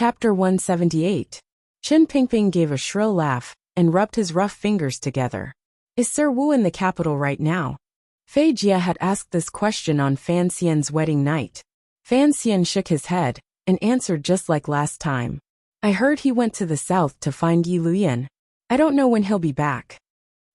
Chapter 178. Chen Pingping gave a shrill laugh and rubbed his rough fingers together. Is Sir Wu in the capital right now? Fei Jia had asked this question on Fan Xian's wedding night. Fan Xian shook his head and answered just like last time. I heard he went to the south to find Yi Luyan. I don't know when he'll be back.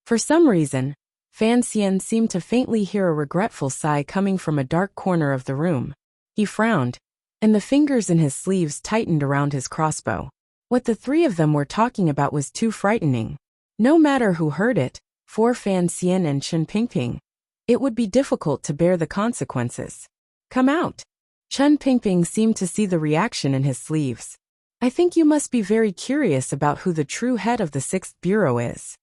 For some reason, Fan Xian seemed to faintly hear a regretful sigh coming from a dark corner of the room. He frowned, and the fingers in his sleeves tightened around his crossbow. What the three of them were talking about was too frightening. No matter who heard it, for Fan Xian and Chen Pingping, it would be difficult to bear the consequences. Come out. Chen Pingping seemed to see the reaction in his sleeves. I think you must be very curious about who the true head of the 6th Bureau is.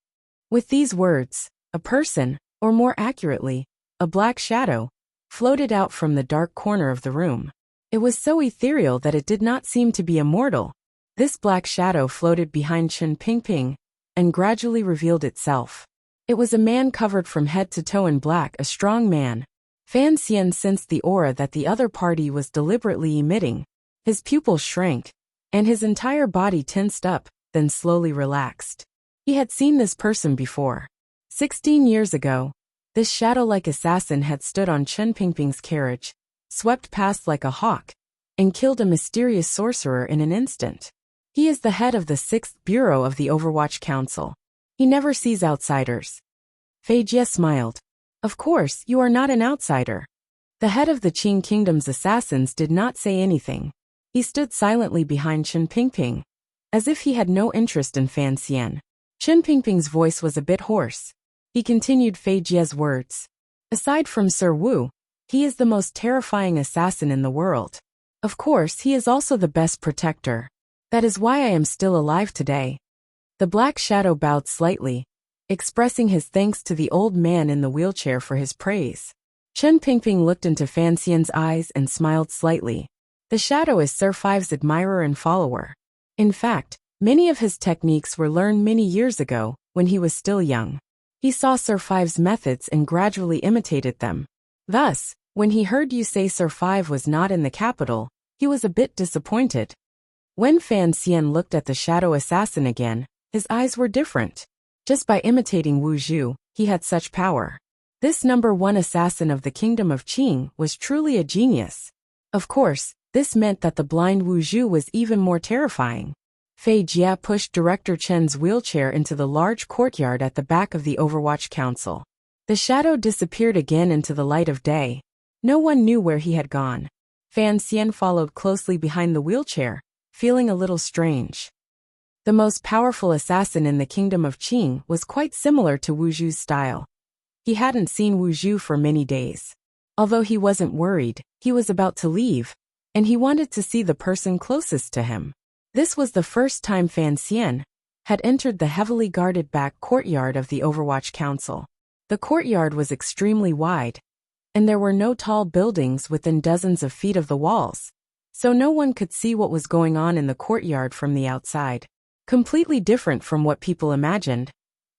With these words, a person, or more accurately, a black shadow, floated out from the dark corner of the room. It was so ethereal that it did not seem to be immortal. This black shadow floated behind Chen Pingping and gradually revealed itself. It was a man covered from head to toe in black, a strong man. Fan Xian sensed the aura that the other party was deliberately emitting. His pupils shrank, and his entire body tensed up, then slowly relaxed. He had seen this person before. 16 years ago, this shadow-like assassin had stood on Chen Pingping's carriage, swept past like a hawk, and killed a mysterious sorcerer in an instant. He is the head of the 6th Bureau of the Overwatch Council. He never sees outsiders. Fei Jia smiled. Of course, you are not an outsider. The head of the Qing Kingdom's assassins did not say anything. He stood silently behind Chen Pingping, as if he had no interest in Fan Xian. Chen Pingping's voice was a bit hoarse. He continued Fei Jia's words. Aside from Sir Wu, he is the most terrifying assassin in the world. Of course, he is also the best protector. That is why I am still alive today. The black shadow bowed slightly, expressing his thanks to the old man in the wheelchair for his praise. Chen Pingping looked into Fan Xian's eyes and smiled slightly. The shadow is Sir Five's admirer and follower. In fact, many of his techniques were learned many years ago, when he was still young. He saw Sir Five's methods and gradually imitated them. Thus, when he heard you say Sir Five was not in the capital, he was a bit disappointed. When Fan Xian looked at the shadow assassin again, his eyes were different. Just by imitating Wu Zhu, he had such power. This #1 assassin of the Kingdom of Qing was truly a genius. Of course, this meant that the blind Wu Zhu was even more terrifying. Fei Jia pushed Director Chen's wheelchair into the large courtyard at the back of the Overwatch Council. The shadow disappeared again into the light of day. No one knew where he had gone. Fan Xian followed closely behind the wheelchair, feeling a little strange. The most powerful assassin in the Kingdom of Qing was quite similar to Wu Zhu's style. He hadn't seen Wu Zhu for many days. Although he wasn't worried, he was about to leave, and he wanted to see the person closest to him. This was the first time Fan Xian had entered the heavily guarded back courtyard of the Overwatch Council. The courtyard was extremely wide, and there were no tall buildings within dozens of feet of the walls, so no one could see what was going on in the courtyard from the outside. Completely different from what people imagined,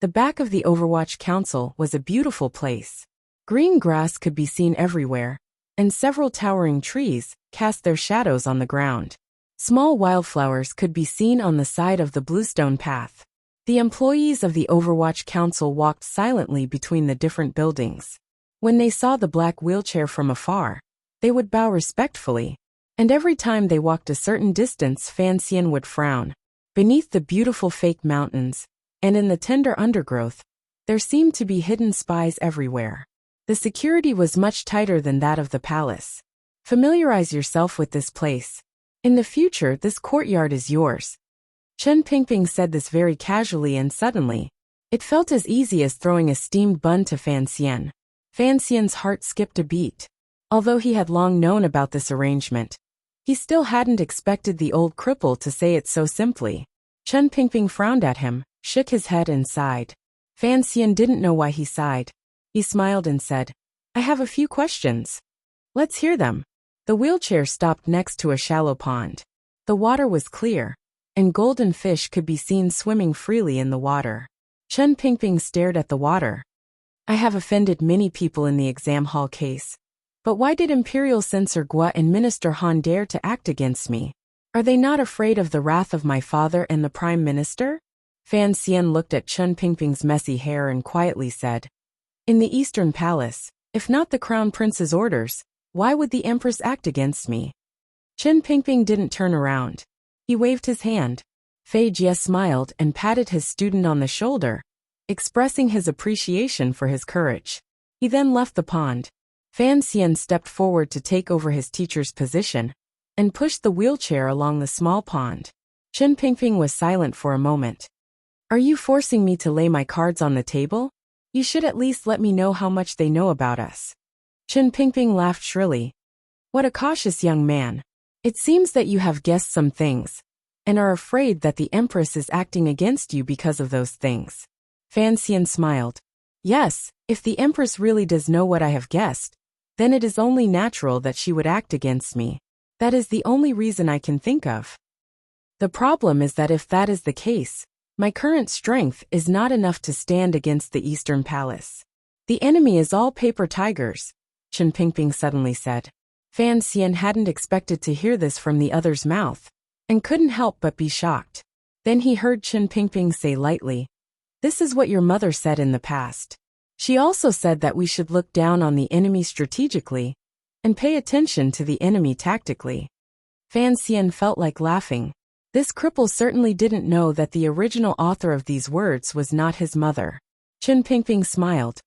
the back of the Overwatch Council was a beautiful place. Green grass could be seen everywhere, and several towering trees cast their shadows on the ground. Small wildflowers could be seen on the side of the bluestone path. The employees of the Overwatch Council walked silently between the different buildings. When they saw the black wheelchair from afar, they would bow respectfully, and every time they walked a certain distance, Fan Xian would frown. Beneath the beautiful fake mountains, and in the tender undergrowth, there seemed to be hidden spies everywhere. The security was much tighter than that of the palace. Familiarize yourself with this place. In the future, this courtyard is yours. Chen Pingping said this very casually, and suddenly, it felt as easy as throwing a steamed bun to Fan Xian. Fan Xian's heart skipped a beat. Although he had long known about this arrangement, he still hadn't expected the old cripple to say it so simply. Chen Pingping frowned at him, shook his head and sighed. Fan Xian didn't know why he sighed. He smiled and said, I have a few questions. Let's hear them. The wheelchair stopped next to a shallow pond. The water was clear, and golden fish could be seen swimming freely in the water. Chen Pingping stared at the water. I have offended many people in the exam hall case. But why did Imperial Censor Gua and Minister Han dare to act against me? Are they not afraid of the wrath of my father and the Prime Minister? Fan Xian looked at Chen Pingping's messy hair and quietly said, In the Eastern Palace, if not the Crown Prince's orders, why would the Empress act against me? Chen Pingping didn't turn around. He waved his hand. Fei Jie smiled and patted his student on the shoulder, expressing his appreciation for his courage. He then left the pond. Fan Xian stepped forward to take over his teacher's position and pushed the wheelchair along the small pond. Chen Pingping was silent for a moment. Are you forcing me to lay my cards on the table? You should at least let me know how much they know about us. Chen Pingping laughed shrilly. What a cautious young man. It seems that you have guessed some things, and are afraid that the Empress is acting against you because of those things. Fan Xian smiled. Yes, if the Empress really does know what I have guessed, then it is only natural that she would act against me. That is the only reason I can think of. The problem is that if that is the case, my current strength is not enough to stand against the Eastern Palace. The enemy is all paper tigers, Chen Pingping suddenly said. Fan Xian hadn't expected to hear this from the other's mouth, and couldn't help but be shocked. Then he heard Chen Pingping say lightly, This is what your mother said in the past. She also said that we should look down on the enemy strategically, and pay attention to the enemy tactically. Fan Xian felt like laughing. This cripple certainly didn't know that the original author of these words was not his mother. Chen Pingping smiled.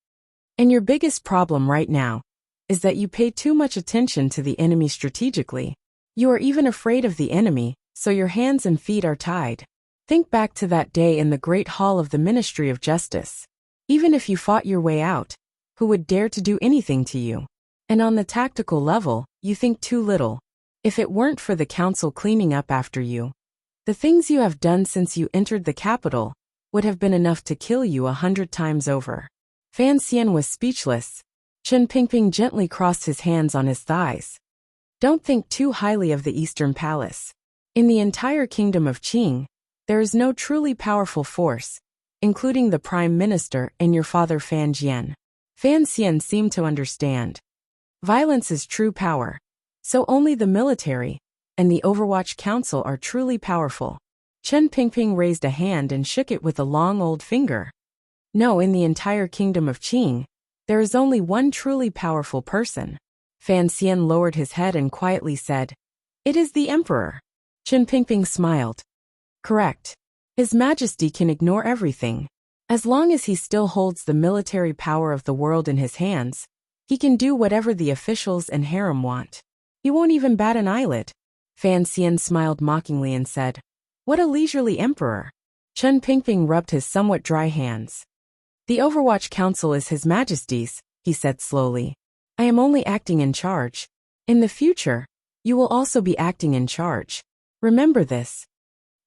And your biggest problem right now is that you pay too much attention to the enemy strategically. You are even afraid of the enemy, so your hands and feet are tied. Think back to that day in the Great Hall of the Ministry of Justice. Even if you fought your way out, who would dare to do anything to you? And on the tactical level, you think too little. If it weren't for the council cleaning up after you, the things you have done since you entered the capital would have been enough to kill you 100 times over. Fan Xian was speechless. Chen Pingping gently crossed his hands on his thighs. Don't think too highly of the Eastern Palace. In the entire kingdom of Qing, there is no truly powerful force, including the Prime Minister and your father Fan Jian. Fan Xian seemed to understand. Violence is true power. So only the military and the Overwatch Council are truly powerful. Chen Pingping raised a hand and shook it with a long old finger. No, in the entire kingdom of Qing, there is only one truly powerful person. Fan Xian lowered his head and quietly said, It is the Emperor. Chen Pingping smiled. Correct. His Majesty can ignore everything. As long as he still holds the military power of the world in his hands, he can do whatever the officials and harem want. He won't even bat an eyelid. Fan Xian smiled mockingly and said, What a leisurely emperor. Chen Pingping rubbed his somewhat dry hands. The Overwatch Council is His Majesty's, he said slowly. I am only acting in charge. In the future, you will also be acting in charge. Remember this.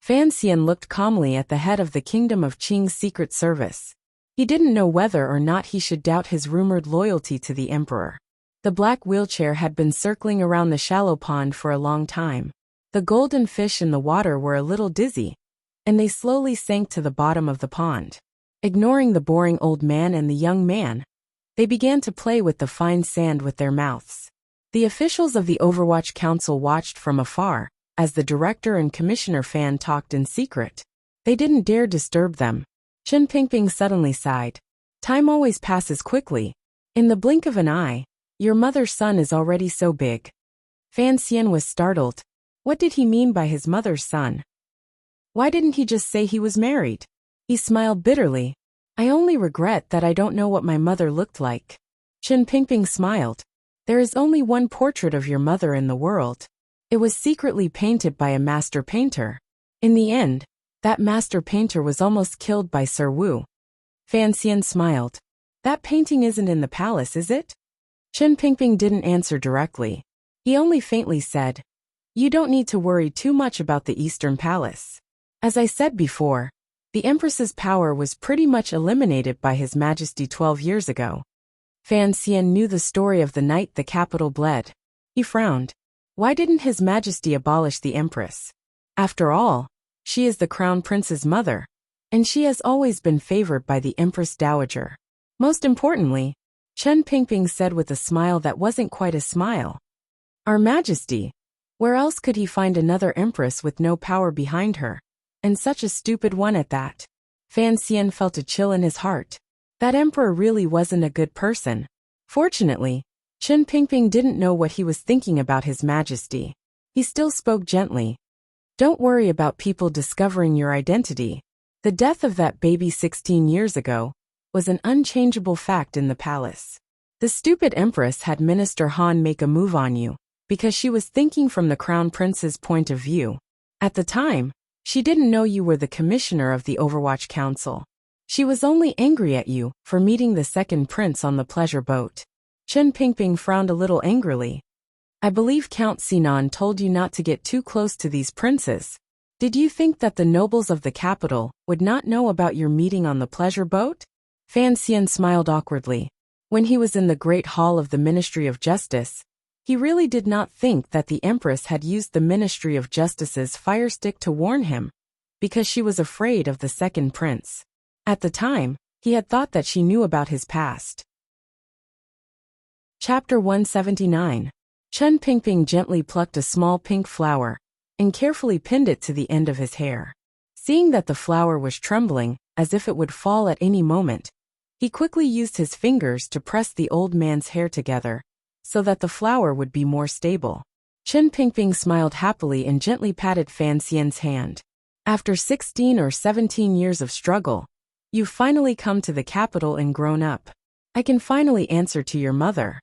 Fan Xian looked calmly at the head of the Kingdom of Qing's Secret Service. He didn't know whether or not he should doubt his rumored loyalty to the emperor. The black wheelchair had been circling around the shallow pond for a long time. The golden fish in the water were a little dizzy, and they slowly sank to the bottom of the pond. Ignoring the boring old man and the young man, they began to play with the fine sand with their mouths. The officials of the Overwatch Council watched from afar, as the director and commissioner Fan talked in secret. They didn't dare disturb them. Chen Pingping suddenly sighed. Time always passes quickly. In the blink of an eye, your mother's son is already so big. Fan Xian was startled. What did he mean by his mother's son? Why didn't he just say he was married? He smiled bitterly. I only regret that I don't know what my mother looked like. Chen Pingping smiled. There is only one portrait of your mother in the world. It was secretly painted by a master painter. In the end, that master painter was almost killed by Sir Wu. Fan Xian smiled. That painting isn't in the palace, is it? Chen Pingping didn't answer directly. He only faintly said, You don't need to worry too much about the Eastern Palace. As I said before, the Empress's power was pretty much eliminated by His Majesty 12 years ago. Fan Xian knew the story of the night the capital bled. He frowned. Why didn't His Majesty abolish the Empress? After all, she is the Crown Prince's mother, and she has always been favored by the Empress Dowager. Most importantly, Chen Pingping said with a smile that wasn't quite a smile, Our Majesty, Where else could he find another empress with no power behind her? And such a stupid one at that. Fan Xian felt a chill in his heart. That emperor really wasn't a good person. Fortunately, Chen Pingping didn't know what he was thinking about His Majesty. He still spoke gently. Don't worry about people discovering your identity. The death of that baby 16 years ago was an unchangeable fact in the palace. The stupid empress had Minister Han make a move on you because she was thinking from the crown prince's point of view. At the time, she didn't know you were the commissioner of the Overwatch Council. She was only angry at you for meeting the second prince on the pleasure boat. Chen Pingping frowned a little angrily. I believe Count Sinan told you not to get too close to these princes. Did you think that the nobles of the capital would not know about your meeting on the pleasure boat? Fan Xian smiled awkwardly. When he was in the Great Hall of the Ministry of Justice, he really did not think that the Empress had used the Ministry of Justice's fire stick to warn him, because she was afraid of the second prince. At the time, he had thought that she knew about his past. Chapter 179. Chen Pingping gently plucked a small pink flower and carefully pinned it to the end of his hair. Seeing that the flower was trembling, as if it would fall at any moment, he quickly used his fingers to press the old man's hair together, so that the flower would be more stable. Chen Pingping smiled happily and gently patted Fan Xian's hand. After 16 or 17 years of struggle, you've finally come to the capital and grown up. I can finally answer to your mother.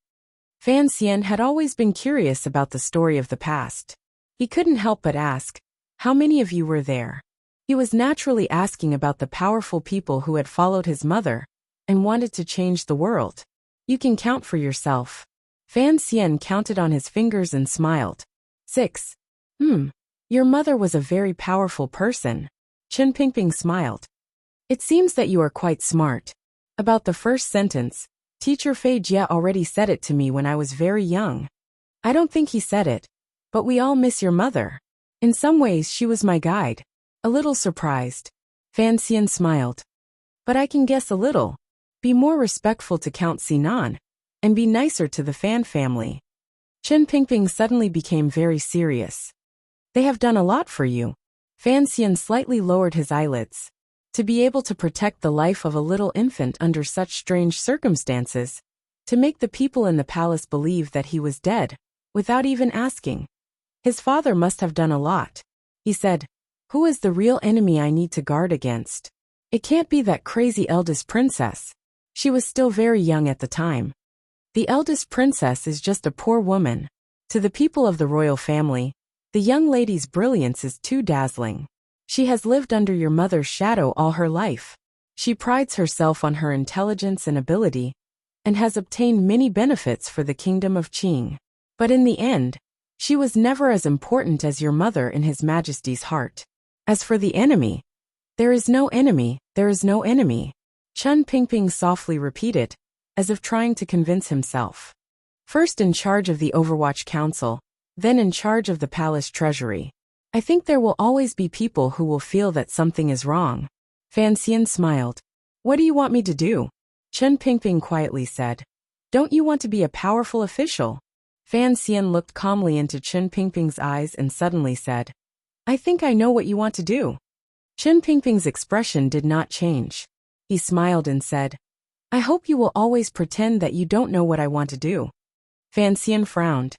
Fan Xian had always been curious about the story of the past. He couldn't help but ask, how many of you were there? He was naturally asking about the powerful people who had followed his mother and wanted to change the world. You can count for yourself. Fan Xian counted on his fingers and smiled. 6. Your mother was a very powerful person. Chen Pingping smiled. It seems that you are quite smart. About the first sentence, Teacher Fei Jia already said it to me when I was very young. I don't think he said it, but we all miss your mother. In some ways she was my guide. A little surprised. Fan Xian smiled. But I can guess a little. Be more respectful to Count Sinan, and be nicer to the Fan family. Chen Pingping suddenly became very serious. They have done a lot for you. Fan Xian slightly lowered his eyelids. To be able to protect the life of a little infant under such strange circumstances, to make the people in the palace believe that he was dead, without even asking. His father must have done a lot. He said, who is the real enemy I need to guard against? It can't be that crazy eldest princess. She was still very young at the time. The eldest princess is just a poor woman. To the people of the royal family, the young lady's brilliance is too dazzling. She has lived under your mother's shadow all her life. She prides herself on her intelligence and ability, and has obtained many benefits for the kingdom of Qing. But in the end, she was never as important as your mother in His Majesty's heart. As for the enemy, there is no enemy, there is no enemy. Chen Pingping softly repeated, as if trying to convince himself. First in charge of the Overwatch Council, then in charge of the palace treasury. I think there will always be people who will feel that something is wrong. Fan Xian smiled. What do you want me to do? Chen Pingping quietly said. Don't you want to be a powerful official? Fan Xian looked calmly into Chen Pingping's eyes and suddenly said, I think I know what you want to do. Chen Pingping's expression did not change. He smiled and said, I hope you will always pretend that you don't know what I want to do. Fan Xian frowned.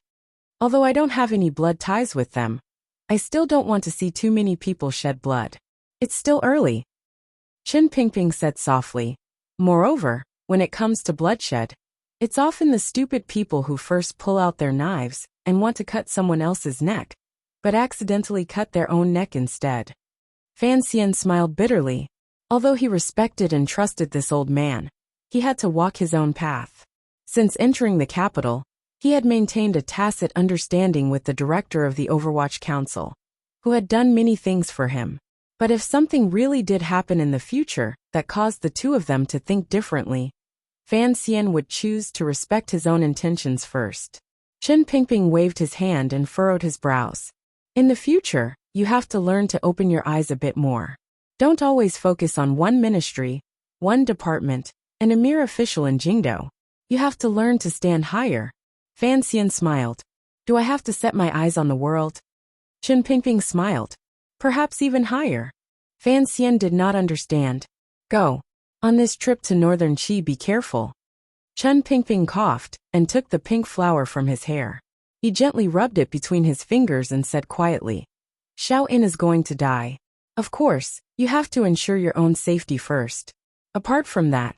Although I don't have any blood ties with them, I still don't want to see too many people shed blood. It's still early. Chen Pingping said softly. Moreover, when it comes to bloodshed, it's often the stupid people who first pull out their knives and want to cut someone else's neck, but accidentally cut their own neck instead. Fan Xian smiled bitterly. Although he respected and trusted this old man, he had to walk his own path. Since entering the capital, he had maintained a tacit understanding with the director of the Overwatch Council, who had done many things for him. But if something really did happen in the future that caused the two of them to think differently, Fan Xian would choose to respect his own intentions first. Chen Pingping waved his hand and furrowed his brows. In the future, you have to learn to open your eyes a bit more. Don't always focus on one ministry, one department, and a mere official in Jingdo. You have to learn to stand higher. Fan Xian smiled. Do I have to set my eyes on the world? Chen Pingping smiled. Perhaps even higher. Fan Xian did not understand. Go. On this trip to northern Qi, be careful. Chen Pingping coughed and took the pink flower from his hair. He gently rubbed it between his fingers and said quietly, Xiao In is going to die. Of course, you have to ensure your own safety first. Apart from that,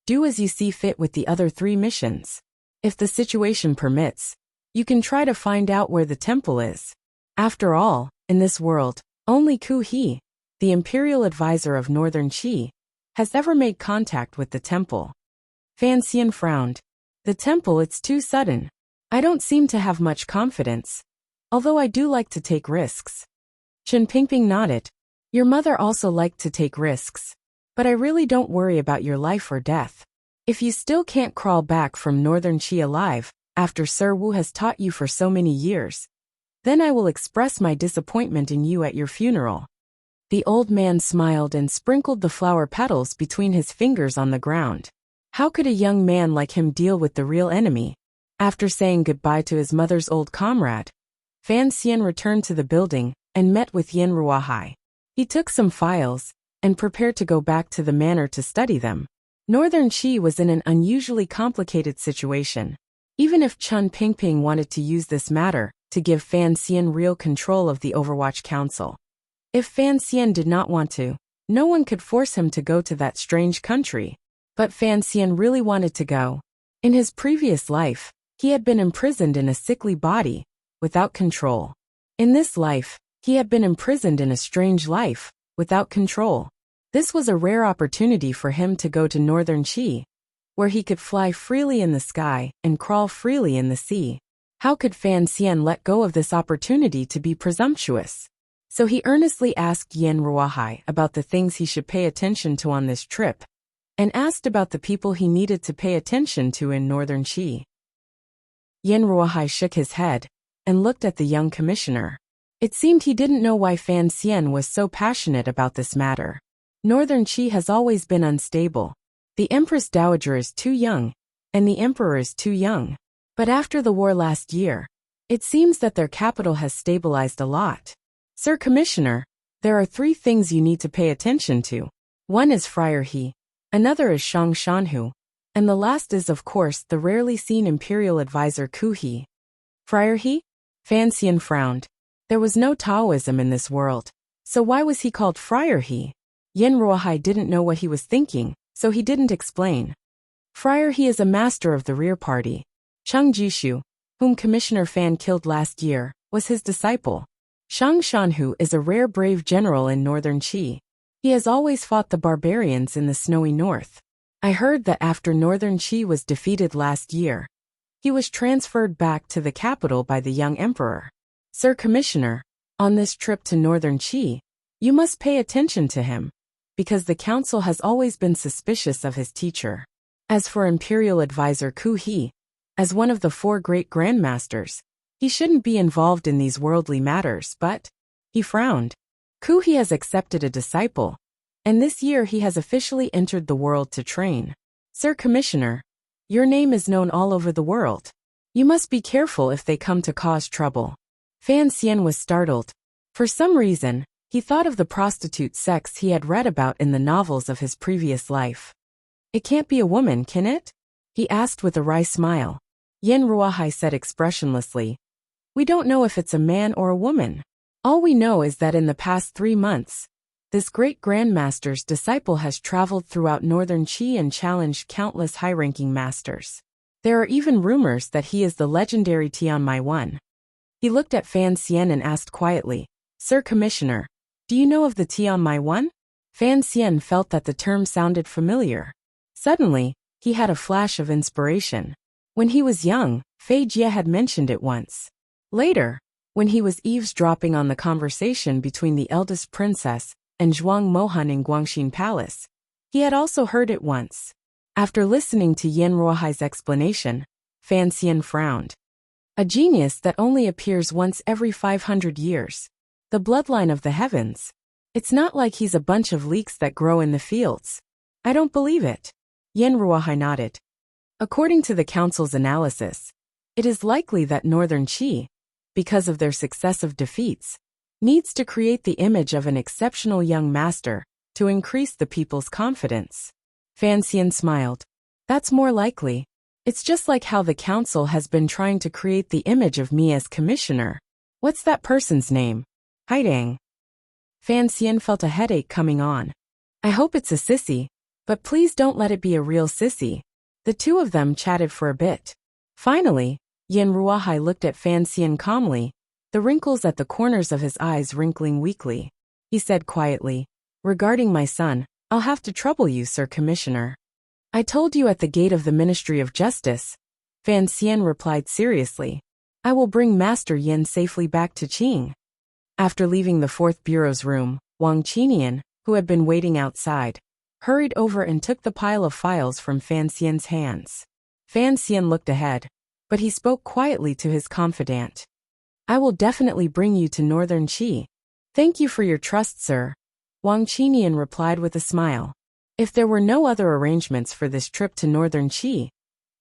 do as you see fit with the other 3 missions. If the situation permits, you can try to find out where the temple is. After all, in this world, only Ku He, the imperial advisor of northern Qi, has ever made contact with the temple. Fan Xian frowned. The temple, it's too sudden. I don't seem to have much confidence, although I do like to take risks. Chen Pingping nodded. Your mother also liked to take risks. But I really don't worry about your life or death. If you still can't crawl back from northern Qi alive, after Sir Wu has taught you for so many years, then I will express my disappointment in you at your funeral. The old man smiled and sprinkled the flower petals between his fingers on the ground. How could a young man like him deal with the real enemy? After saying goodbye to his mother's old comrade, Fan Xian returned to the building and met with Yin Ruahai. He took some files and prepared to go back to the manor to study them. Northern Qi was in an unusually complicated situation. Even if Chen Pingping wanted to use this matter to give Fan Xian real control of the Overwatch Council, if Fan Xian did not want to, no one could force him to go to that strange country. But Fan Xian really wanted to go. In his previous life, he had been imprisoned in a sickly body, without control. In this life, he had been imprisoned in a strange life, without control. This was a rare opportunity for him to go to northern Qi, where he could fly freely in the sky and crawl freely in the sea. How could Fan Xian let go of this opportunity to be presumptuous? So he earnestly asked Yin Ruahai about the things he should pay attention to on this trip, and asked about the people he needed to pay attention to in northern Qi. Yin Ruahai shook his head and looked at the young commissioner. It seemed he didn't know why Fan Xian was so passionate about this matter. Northern Qi has always been unstable. The Empress Dowager is too young, and the Emperor is too young. But after the war last year, it seems that their capital has stabilized a lot. Sir Commissioner, there are 3 things you need to pay attention to. One is Friar He, another is Shang Shanhu, and the last is of course the rarely seen imperial advisor Ku He. Friar He? Fan Xian frowned. There was no Taoism in this world, so why was he called Friar He? Yin Ruahai didn't know what he was thinking, so he didn't explain. Friar He is a master of the rear party. Cheng Jishu, whom Commissioner Fan killed last year, was his disciple. Shang Shanhu is a rare brave general in northern Qi. He has always fought the barbarians in the snowy north. I heard that after northern Qi was defeated last year, he was transferred back to the capital by the young emperor. Sir Commissioner, on this trip to northern Qi, you must pay attention to him, because the council has always been suspicious of his teacher. As for imperial advisor Ku He, as one of the 4 great grandmasters, he shouldn't be involved in these worldly matters, but he frowned. Ku He has accepted a disciple, and this year he has officially entered the world to train. Sir Commissioner, your name is known all over the world. You must be careful if they come to cause trouble. Fan Xian was startled. For some reason, he thought of the prostitute sex he had read about in the novels of his previous life. It can't be a woman, can it? He asked with a wry smile. Yin Ruahai said expressionlessly. We don't know if it's a man or a woman. All we know is that in the past 3 months, this great grandmaster's disciple has traveled throughout northern Qi and challenged countless high-ranking masters. There are even rumors that he is the legendary Tianmai One. He looked at Fan Xian and asked quietly, Sir Commissioner, do you know of the Tianmai One? Fan Xian felt that the term sounded familiar. Suddenly, he had a flash of inspiration. When he was young, Fei Jie had mentioned it once. Later, when he was eavesdropping on the conversation between the eldest princess and Zhuang Mohan in Guangxin Palace, he had also heard it once. After listening to Yin Ruahai's explanation, Fan Xian frowned. A genius that only appears once every 500 years. The bloodline of the heavens. It's not like he's a bunch of leeks that grow in the fields. I don't believe it. Yin Ruahai nodded. According to the council's analysis, it is likely that northern Qi, because of their successive defeats, needs to create the image of an exceptional young master to increase the people's confidence. Fan Xian smiled. That's more likely. It's just like how the council has been trying to create the image of me as commissioner. What's that person's name? Haidang. Fan Xian felt a headache coming on. I hope it's a sissy, but please don't let it be a real sissy. The two of them chatted for a bit. Finally, Yin Ruahai looked at Fan Xian calmly, the wrinkles at the corners of his eyes wrinkling weakly. He said quietly, regarding my son, I'll have to trouble you, Sir Commissioner. I told you at the gate of the Ministry of Justice. Fan Xian replied seriously. I will bring Master Yin safely back to Qing. After leaving the 4th Bureau's room, Wang Qinian, who had been waiting outside, hurried over and took the pile of files from Fan Xian's hands. Fan Xian looked ahead, but he spoke quietly to his confidant. I will definitely bring you to Northern Qi. Thank you for your trust, sir. Wang Qinian replied with a smile. If there were no other arrangements for this trip to Northern Qi,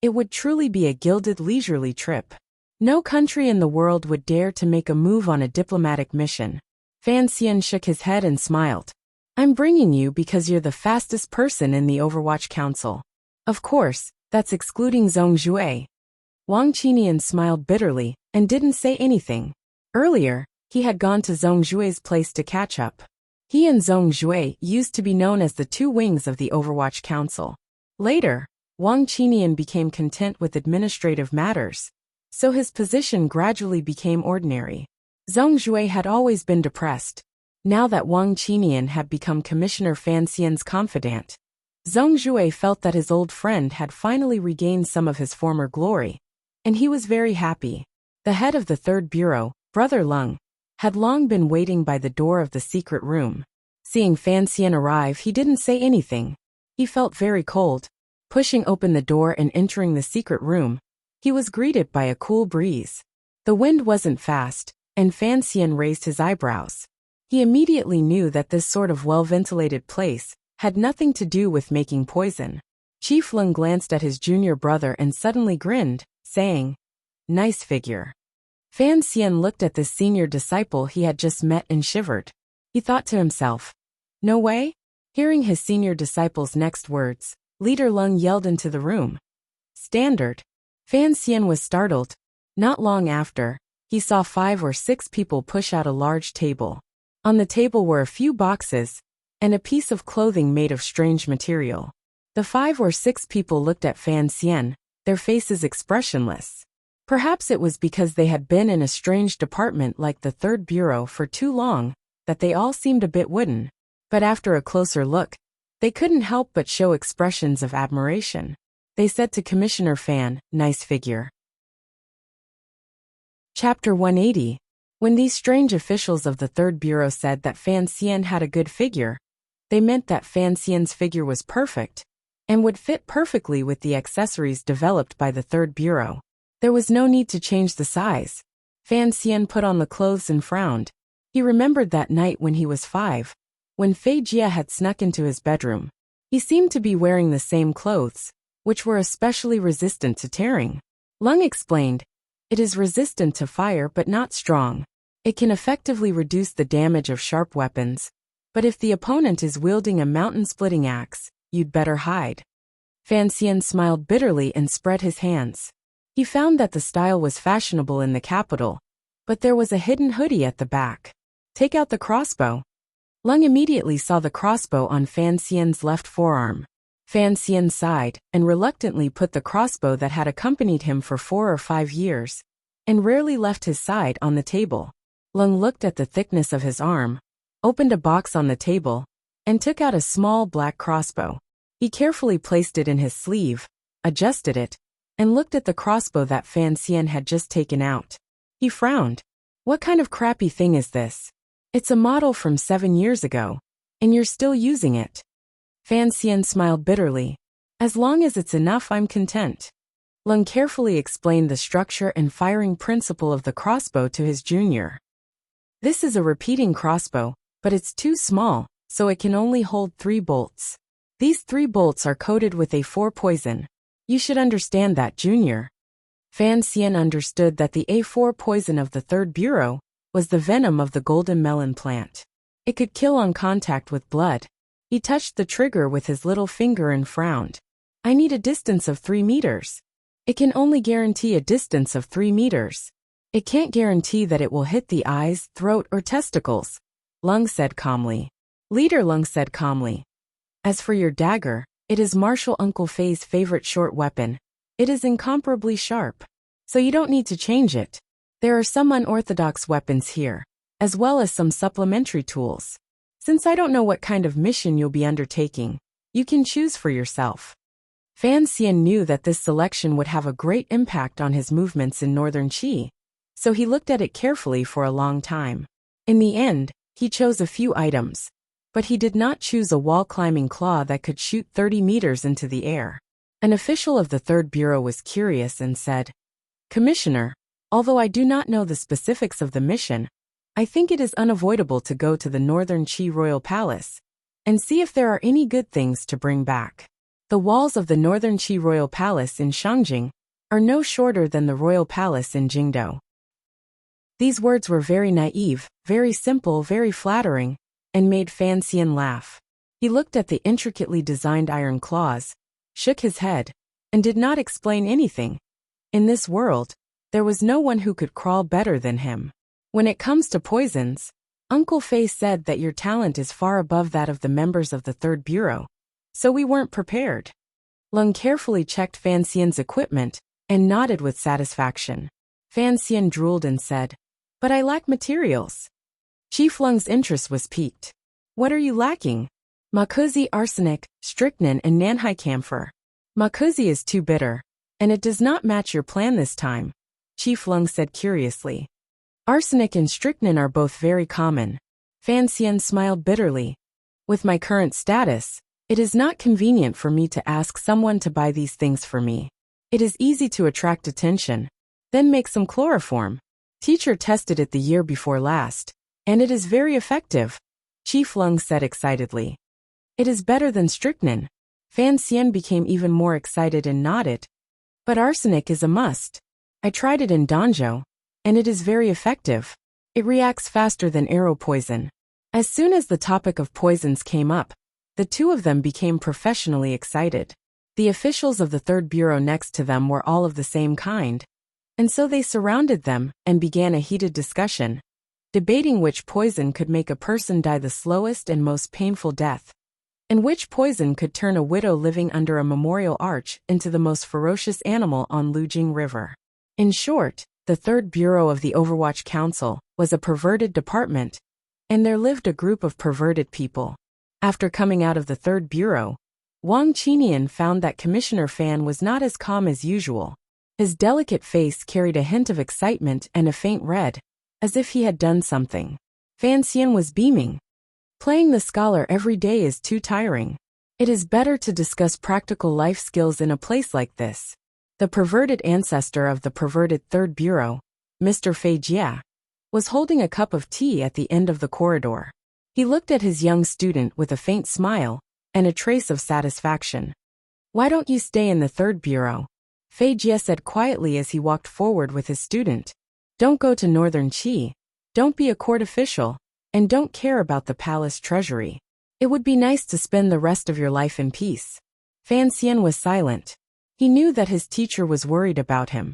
it would truly be a gilded leisurely trip. No country in the world would dare to make a move on a diplomatic mission. Fan Xian shook his head and smiled. I'm bringing you because you're the fastest person in the Overwatch Council. Of course, that's excluding Zhong Jue. Wang Qinian smiled bitterly and didn't say anything. Earlier, he had gone to Zhong Jue's place to catch up. He and Zhong Jue used to be known as the two wings of the Overwatch Council. Later, Wang Qinian became content with administrative matters, so his position gradually became ordinary. Zhong Jue had always been depressed. Now that Wang Qinian had become Commissioner Fan Xian's confidant, Zhong Jue felt that his old friend had finally regained some of his former glory, and he was very happy. The head of the 3rd Bureau, Brother Lung, had long been waiting by the door of the secret room. Seeing Fan Xian arrive, he didn't say anything. He felt very cold. Pushing open the door and entering the secret room, he was greeted by a cool breeze. The wind wasn't fast, and Fan Xian raised his eyebrows. He immediately knew that this sort of well-ventilated place had nothing to do with making poison. Chief Lung glanced at his junior brother and suddenly grinned, saying, Nice figure. Fan Xian looked at this senior disciple he had just met and shivered. He thought to himself, No way? Hearing his senior disciple's next words, Leader Lung yelled into the room. Standard. Fan Xian was startled. Not long after, he saw 5 or 6 people push out a large table. On the table were a few boxes and a piece of clothing made of strange material. The 5 or 6 people looked at Fan Xian, their faces expressionless. Perhaps it was because they had been in a strange department like the 3rd Bureau for too long that they all seemed a bit wooden. But after a closer look, they couldn't help but show expressions of admiration. They said to Commissioner Fan, Nice figure. Chapter 180. When these strange officials of the 3rd Bureau said that Fan Xian had a good figure, they meant that Fan Xian's figure was perfect and would fit perfectly with the accessories developed by the 3rd Bureau. There was no need to change the size. Fan Xian put on the clothes and frowned. He remembered that night when he was 5, when Fei Jia had snuck into his bedroom. He seemed to be wearing the same clothes, which were especially resistant to tearing. Lung explained, It is resistant to fire but not strong. It can effectively reduce the damage of sharp weapons, but if the opponent is wielding a mountain-splitting axe, you'd better hide. Fan Xian smiled bitterly and spread his hands. He found that the style was fashionable in the capital, but there was a hidden hoodie at the back. Take out the crossbow. Lung immediately saw the crossbow on Fan Xian's left forearm. Fan Xian sighed and reluctantly put the crossbow that had accompanied him for 4 or 5 years and rarely left his side on the table. Lung looked at the thickness of his arm, opened a box on the table, and took out a small black crossbow. He carefully placed it in his sleeve, adjusted it, and looked at the crossbow that Fan Xian had just taken out. He frowned. What kind of crappy thing is this? It's a model from 7 years ago, and you're still using it. Fan Xian smiled bitterly. As long as it's enough, I'm content. Lung carefully explained the structure and firing principle of the crossbow to his junior. This is a repeating crossbow, but it's too small, so it can only hold 3 bolts. These 3 bolts are coated with A4 poison. You should understand that, junior. Fan Xian understood that the A4 poison of the Third Bureau was the venom of the golden melon plant. It could kill on contact with blood. He touched the trigger with his little finger and frowned. I need a distance of 3 meters. It can only guarantee a distance of 3 meters. It can't guarantee that it will hit the eyes, throat, or testicles, Lung said calmly. Leader Lung said calmly. As for your dagger, it is Martial Uncle Fei's favorite short weapon. It is incomparably sharp. So you don't need to change it. There are some unorthodox weapons here, as well as some supplementary tools. Since I don't know what kind of mission you'll be undertaking, you can choose for yourself. Fan Xian knew that this selection would have a great impact on his movements in northern Qi, so he looked at it carefully for a long time. In the end, he chose a few items, but he did not choose a wall-climbing claw that could shoot 30 meters into the air. An official of the Third Bureau was curious and said, Commissioner, although I do not know the specifics of the mission, I think it is unavoidable to go to the Northern Qi Royal Palace and see if there are any good things to bring back. The walls of the Northern Qi Royal Palace in Shangjing are no shorter than the Royal Palace in Jingdou. These words were very naive, very simple, very flattering, and made Fan Xian laugh. He looked at the intricately designed iron claws, shook his head, and did not explain anything. In this world, there was no one who could crawl better than him. When it comes to poisons, Uncle Fei said that your talent is far above that of the members of the Third Bureau, so we weren't prepared. Lung carefully checked Fan Xian's equipment and nodded with satisfaction. Fan Xian drooled and said, But I lack materials. Chief Lung's interest was piqued. What are you lacking? Makuzi arsenic, strychnine and Nanhai camphor. Makuzi is too bitter, and it does not match your plan this time, Chief Lung said curiously. Arsenic and strychnine are both very common. Fan Xian smiled bitterly. With my current status, it is not convenient for me to ask someone to buy these things for me. It is easy to attract attention. Then make some chloroform. Teacher tested it the year before last, and it is very effective, Chief Lung said excitedly. It is better than strychnine. Fan Xian became even more excited and nodded. But arsenic is a must. I tried it in Danzhou, and it is very effective. It reacts faster than arrow poison. As soon as the topic of poisons came up, the two of them became professionally excited. The officials of the Third Bureau next to them were all of the same kind, and so they surrounded them and began a heated discussion, debating which poison could make a person die the slowest and most painful death, and which poison could turn a widow living under a memorial arch into the most ferocious animal on Lujing River. In short, the Third Bureau of the Overwatch Council was a perverted department, and there lived a group of perverted people. After coming out of the Third Bureau, Wang Qinian found that Commissioner Fan was not as calm as usual. His delicate face carried a hint of excitement and a faint red, as if he had done something. Fan Xian was beaming. Playing the scholar every day is too tiring. It is better to discuss practical life skills in a place like this. The perverted ancestor of the perverted Third Bureau, Mr. Fei Jia, was holding a cup of tea at the end of the corridor. He looked at his young student with a faint smile and a trace of satisfaction. Why don't you stay in the Third Bureau? Fei Jia said quietly as he walked forward with his student. Don't go to Northern Qi, don't be a court official, and don't care about the palace treasury. It would be nice to spend the rest of your life in peace. Fan Xian was silent. He knew that his teacher was worried about him.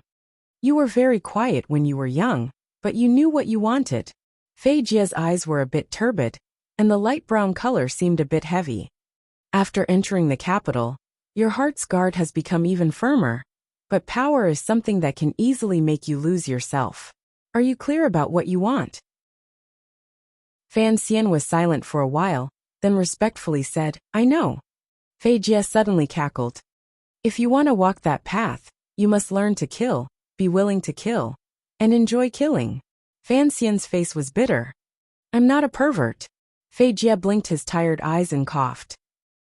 You were very quiet when you were young, but you knew what you wanted. Fei Jia's eyes were a bit turbid, and the light brown color seemed a bit heavy. After entering the capital, your heart's guard has become even firmer, but power is something that can easily make you lose yourself. Are you clear about what you want? Fan Xian was silent for a while, then respectfully said, I know. Fei Jia suddenly cackled. If you want to walk that path, you must learn to kill, be willing to kill, and enjoy killing. Fan Xian's face was bitter. I'm not a pervert. Fei Jia blinked his tired eyes and coughed.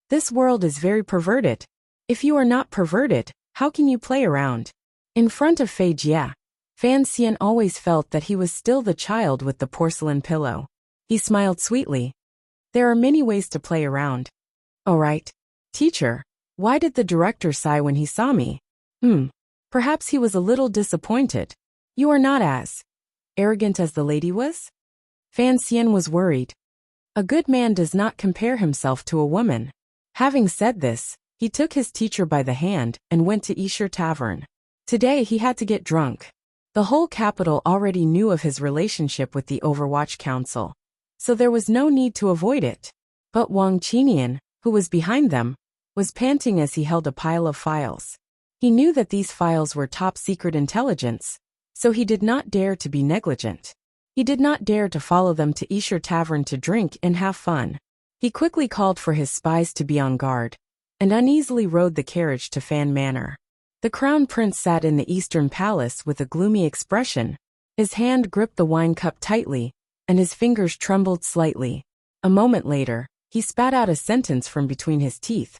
This world is very perverted. If you are not perverted, how can you play around? In front of Fei Jia, Fan Xian always felt that he was still the child with the porcelain pillow. He smiled sweetly. There are many ways to play around. All right. Teacher, why did the director sigh when he saw me? Perhaps he was a little disappointed. You are not as arrogant as the lady was? Fan Xian was worried. A good man does not compare himself to a woman. Having said this, he took his teacher by the hand and went to Yisher Tavern. Today he had to get drunk. The whole capital already knew of his relationship with the Overwatch Council, so there was no need to avoid it. But Wang Qinian, who was behind them, was panting as he held a pile of files. He knew that these files were top-secret intelligence, so he did not dare to be negligent. He did not dare to follow them to Yisher Tavern to drink and have fun. He quickly called for his spies to be on guard, and uneasily rode the carriage to Fan Manor. The Crown Prince sat in the Eastern Palace with a gloomy expression. His hand gripped the wine cup tightly, and his fingers trembled slightly. A moment later, he spat out a sentence from between his teeth.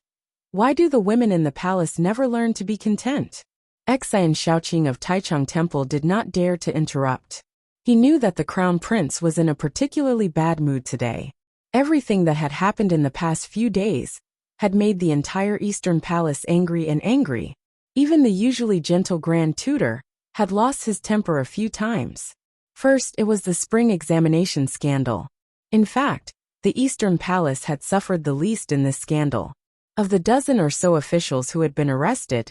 Why do the women in the palace never learn to be content? Xian Shaoqing of Taichung Temple did not dare to interrupt. He knew that the Crown Prince was in a particularly bad mood today. Everything that had happened in the past few days had made the entire Eastern Palace angry and angry. Even the usually gentle Grand Tutor had lost his temper a few times. First, it was the spring examination scandal. In fact, the Eastern Palace had suffered the least in this scandal. Of the dozen or so officials who had been arrested,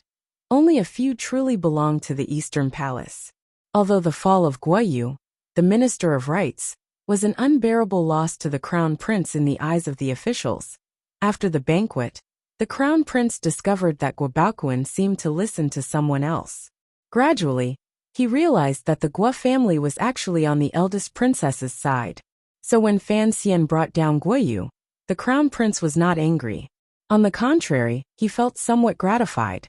only a few truly belonged to the Eastern Palace. Although the fall of Guoyu, the Minister of Rights, was an unbearable loss to the Crown Prince in the eyes of the officials. After the banquet, the Crown Prince discovered that Guobaoquan seemed to listen to someone else. Gradually, he realized that the Guo family was actually on the eldest princess's side. So when Fan Xian brought down Guoyu, the Crown Prince was not angry. On the contrary, he felt somewhat gratified.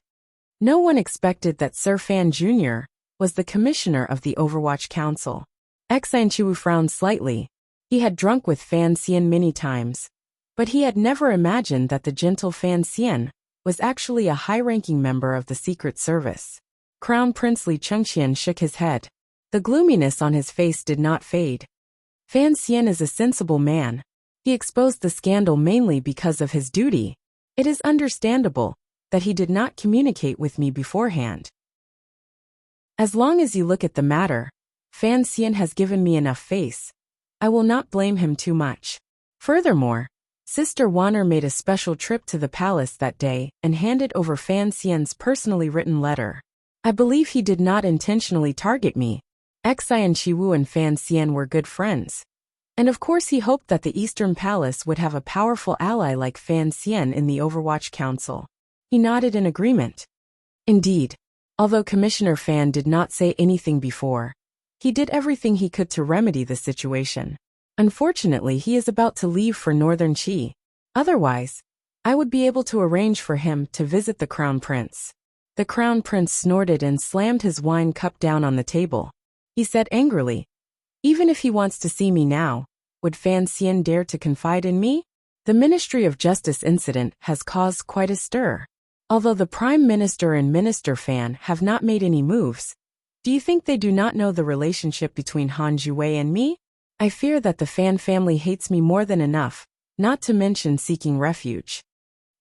No one expected that Sir Fan Jr. was the commissioner of the Overwatch Council. Xian Chiwu frowned slightly. He had drunk with Fan Xian many times, but he had never imagined that the gentle Fan Xian was actually a high-ranking member of the Secret Service. Crown Prince Li Chengxian shook his head. The gloominess on his face did not fade. Fan Xian is a sensible man. He exposed the scandal mainly because of his duty. It is understandable that he did not communicate with me beforehand. As long as you look at the matter, Fan Xian has given me enough face. I will not blame him too much. Furthermore, Sister Wanner made a special trip to the palace that day and handed over Fan Xian's personally written letter. I believe he did not intentionally target me. Xian Chiwu and Fan Xian were good friends. And of course he hoped that the Eastern Palace would have a powerful ally like Fan Xian in the Overwatch Council. He nodded in agreement. Indeed, although Commissioner Fan did not say anything before, he did everything he could to remedy the situation. Unfortunately, he is about to leave for Northern Qi. Otherwise, I would be able to arrange for him to visit the Crown Prince. The Crown Prince snorted and slammed his wine cup down on the table. He said angrily, even if he wants to see me now, would Fan Xian dare to confide in me? The Ministry of Justice incident has caused quite a stir. Although the Prime Minister and Minister Fan have not made any moves, do you think they do not know the relationship between Han Juwei and me? I fear that the Fan family hates me more than enough, not to mention seeking refuge.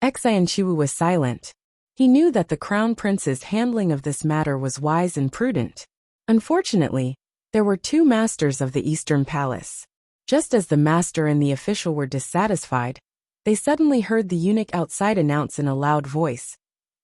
Xian Chiwu was silent. He knew that the Crown Prince's handling of this matter was wise and prudent. Unfortunately, there were two masters of the Eastern Palace. Just as the master and the official were dissatisfied, they suddenly heard the eunuch outside announce in a loud voice,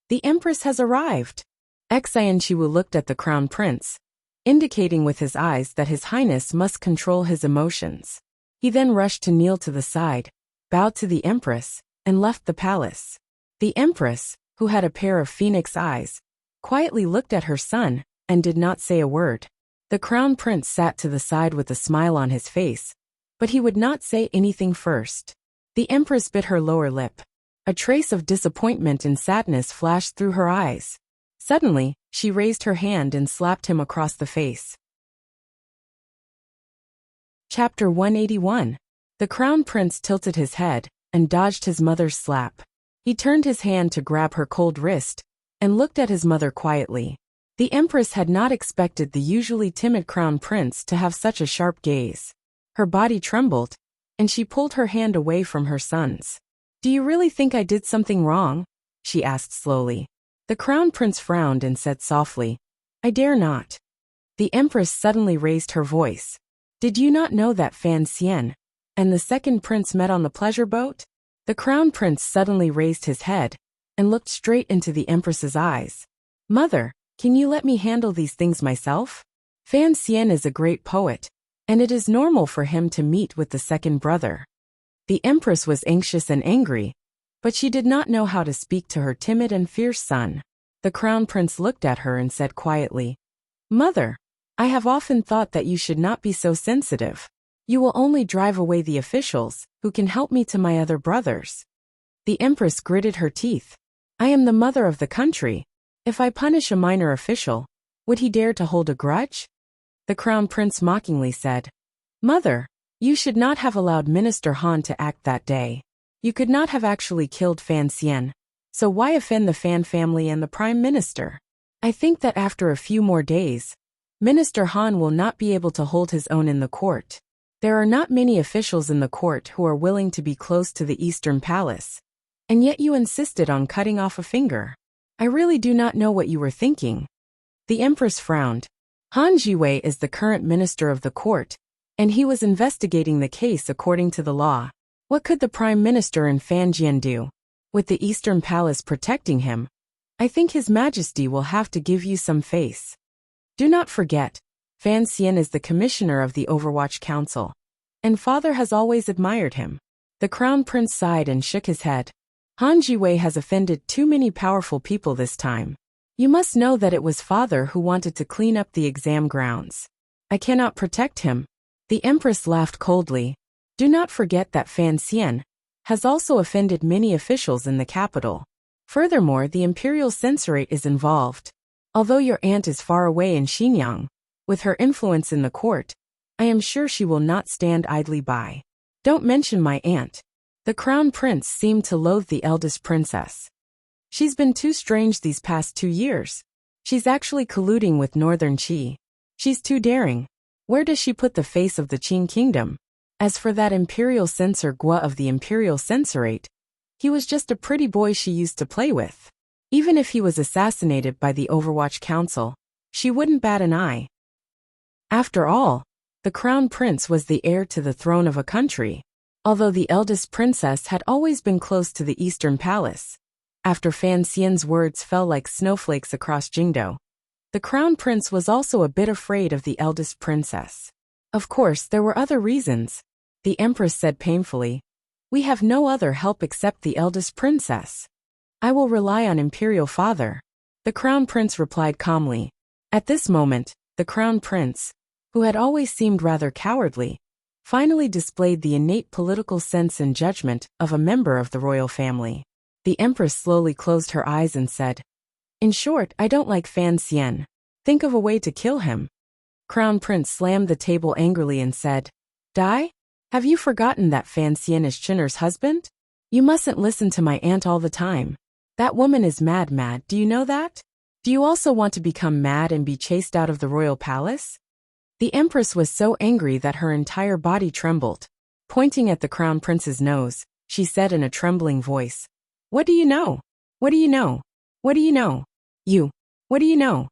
"The Empress has arrived." Xian Chiwu looked at the Crown Prince, indicating with his eyes that His Highness must control his emotions. He then rushed to kneel to the side, bowed to the Empress, and left the palace. The Empress, who had a pair of phoenix eyes, quietly looked at her son and did not say a word. The Crown Prince sat to the side with a smile on his face, but he would not say anything first. The Empress bit her lower lip. A trace of disappointment and sadness flashed through her eyes. Suddenly, she raised her hand and slapped him across the face. Chapter 181. The Crown Prince tilted his head and dodged his mother's slap. He turned his hand to grab her cold wrist and looked at his mother quietly. The Empress had not expected the usually timid Crown Prince to have such a sharp gaze. Her body trembled, and she pulled her hand away from her son's. "Do you really think I did something wrong?" she asked slowly. The crown prince frowned and said softly, I dare not. The empress suddenly raised her voice. Did you not know that Fan Xian and the second prince met on the pleasure boat? The crown prince suddenly raised his head and looked straight into the empress's eyes. Mother, can you let me handle these things myself? Fan Xian is a great poet, and it is normal for him to meet with the second brother. The empress was anxious and angry, but she did not know how to speak to her timid and fierce son. The crown prince looked at her and said quietly, Mother, I have often thought that you should not be so sensitive. You will only drive away the officials who can help me to my other brothers. The empress gritted her teeth. I am the mother of the country. If I punish a minor official, would he dare to hold a grudge? The crown prince mockingly said, Mother, you should not have allowed Minister Han to act that day. You could not have actually killed Fan Xian, so why offend the Fan family and the Prime Minister? I think that after a few more days, Minister Han will not be able to hold his own in the court. There are not many officials in the court who are willing to be close to the Eastern Palace, and yet you insisted on cutting off a finger. I really do not know what you were thinking. The empress frowned. Han Jiwei is the current minister of the court, and he was investigating the case according to the law. What could the Prime Minister in Fanjian do? With the Eastern Palace protecting him, I think His Majesty will have to give you some face. Do not forget, Fan Xian is the commissioner of the Overwatch Council, and father has always admired him. The crown prince sighed and shook his head. Han Jiwei has offended too many powerful people this time. You must know that it was father who wanted to clean up the exam grounds. I cannot protect him. The empress laughed coldly. Do not forget that Fan Xian has also offended many officials in the capital. Furthermore, the imperial censorate is involved. Although your aunt is far away in Xinjiang, with her influence in the court, I am sure she will not stand idly by. Don't mention my aunt. The crown prince seemed to loathe the eldest princess. She's been too strange these past 2 years. She's actually colluding with Northern Qi. She's too daring. Where does she put the face of the Qing kingdom? As for that imperial censor Gua of the imperial censorate, he was just a pretty boy she used to play with. Even if he was assassinated by the Overwatch Council, she wouldn't bat an eye. After all, the crown prince was the heir to the throne of a country. Although the eldest princess had always been close to the Eastern Palace, after Fan Xian's words fell like snowflakes across Jingdo, the crown prince was also a bit afraid of the eldest princess. Of course, there were other reasons. The empress said painfully, We have no other help except the eldest princess. I will rely on imperial father. The crown prince replied calmly. At this moment, the crown prince, who had always seemed rather cowardly, finally displayed the innate political sense and judgment of a member of the royal family. The empress slowly closed her eyes and said, In short, I don't like Fan Xian. Think of a way to kill him. Crown prince slammed the table angrily and said, Die? Have you forgotten that Fan Xian is Chinner's husband? You mustn't listen to my aunt all the time. That woman is mad, do you know that? Do you also want to become mad and be chased out of the royal palace? The empress was so angry that her entire body trembled. Pointing at the crown prince's nose, she said in a trembling voice, What do you know? What do you know? What do you know? You. What do you know?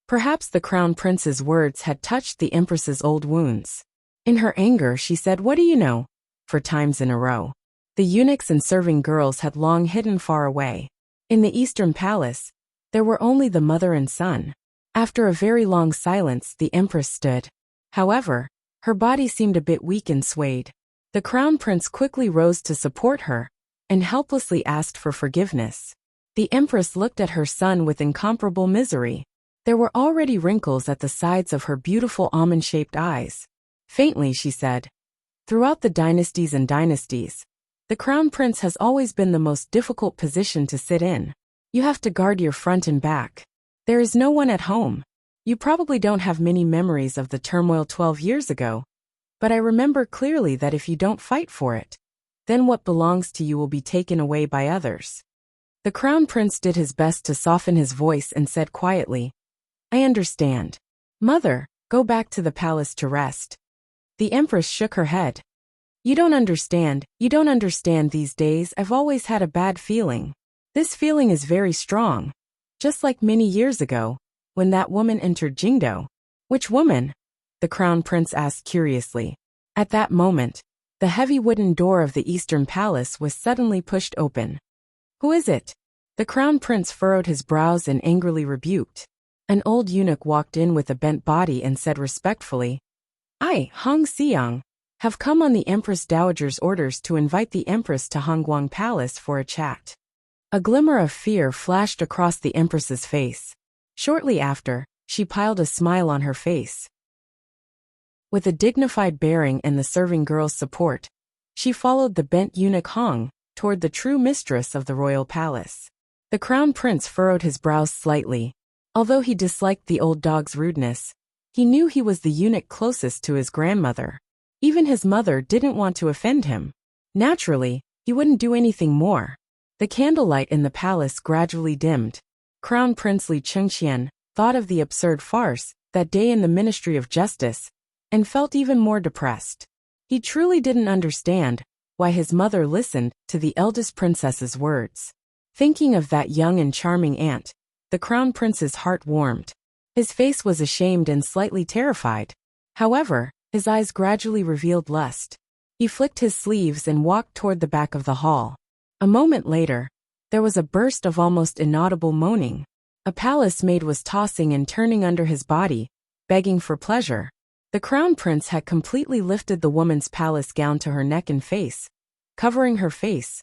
Perhaps the crown prince's words had touched the empress's old wounds. In her anger, she said, What do you know? 4 times in a row. The eunuchs and serving girls had long hidden far away. In the Eastern Palace, there were only the mother and son. After a very long silence, the empress stood. However, her body seemed a bit weak and swayed. The crown prince quickly rose to support her and helplessly asked for forgiveness. The empress looked at her son with incomparable misery. There were already wrinkles at the sides of her beautiful almond-shaped eyes. Faintly, she said, Throughout the dynasties and dynasties, the crown prince has always been the most difficult position to sit in. You have to guard your front and back. There is no one at home. You probably don't have many memories of the turmoil 12 years ago, but I remember clearly that if you don't fight for it, then what belongs to you will be taken away by others. The crown prince did his best to soften his voice and said quietly, I understand. Mother, go back to the palace to rest. The empress shook her head. You don't understand these days. I've always had a bad feeling. This feeling is very strong. just like many years ago, when that woman entered Jingdo. Which woman? The crown prince asked curiously. At that moment, the heavy wooden door of the eastern palace was suddenly pushed open. Who is it? The crown prince furrowed his brows and angrily rebuked. An old eunuch walked in with a bent body and said respectfully, I, Hong Xiang, have come on the Empress Dowager's orders to invite the Empress to Hongguang Palace for a chat. A glimmer of fear flashed across the Empress's face. Shortly after, she piled a smile on her face. With a dignified bearing and the serving girl's support, she followed the bent eunuch Hong toward the true mistress of the royal palace. The crown prince furrowed his brows slightly. Although he disliked the old dog's rudeness, he knew he was the eunuch closest to his grandmother. Even his mother didn't want to offend him. Naturally, he wouldn't do anything more. The candlelight in the palace gradually dimmed. Crown Prince Li Chengqian thought of the absurd farce that day in the Ministry of Justice and felt even more depressed. He truly didn't understand why his mother listened to the eldest princess's words. Thinking of that young and charming aunt, the crown prince's heart warmed. His face was ashamed and slightly terrified. However, his eyes gradually revealed lust. He flicked his sleeves and walked toward the back of the hall. A moment later, there was a burst of almost inaudible moaning. A palace maid was tossing and turning under his body, begging for pleasure. The crown prince had completely lifted the woman's palace gown to her neck and face, covering her face,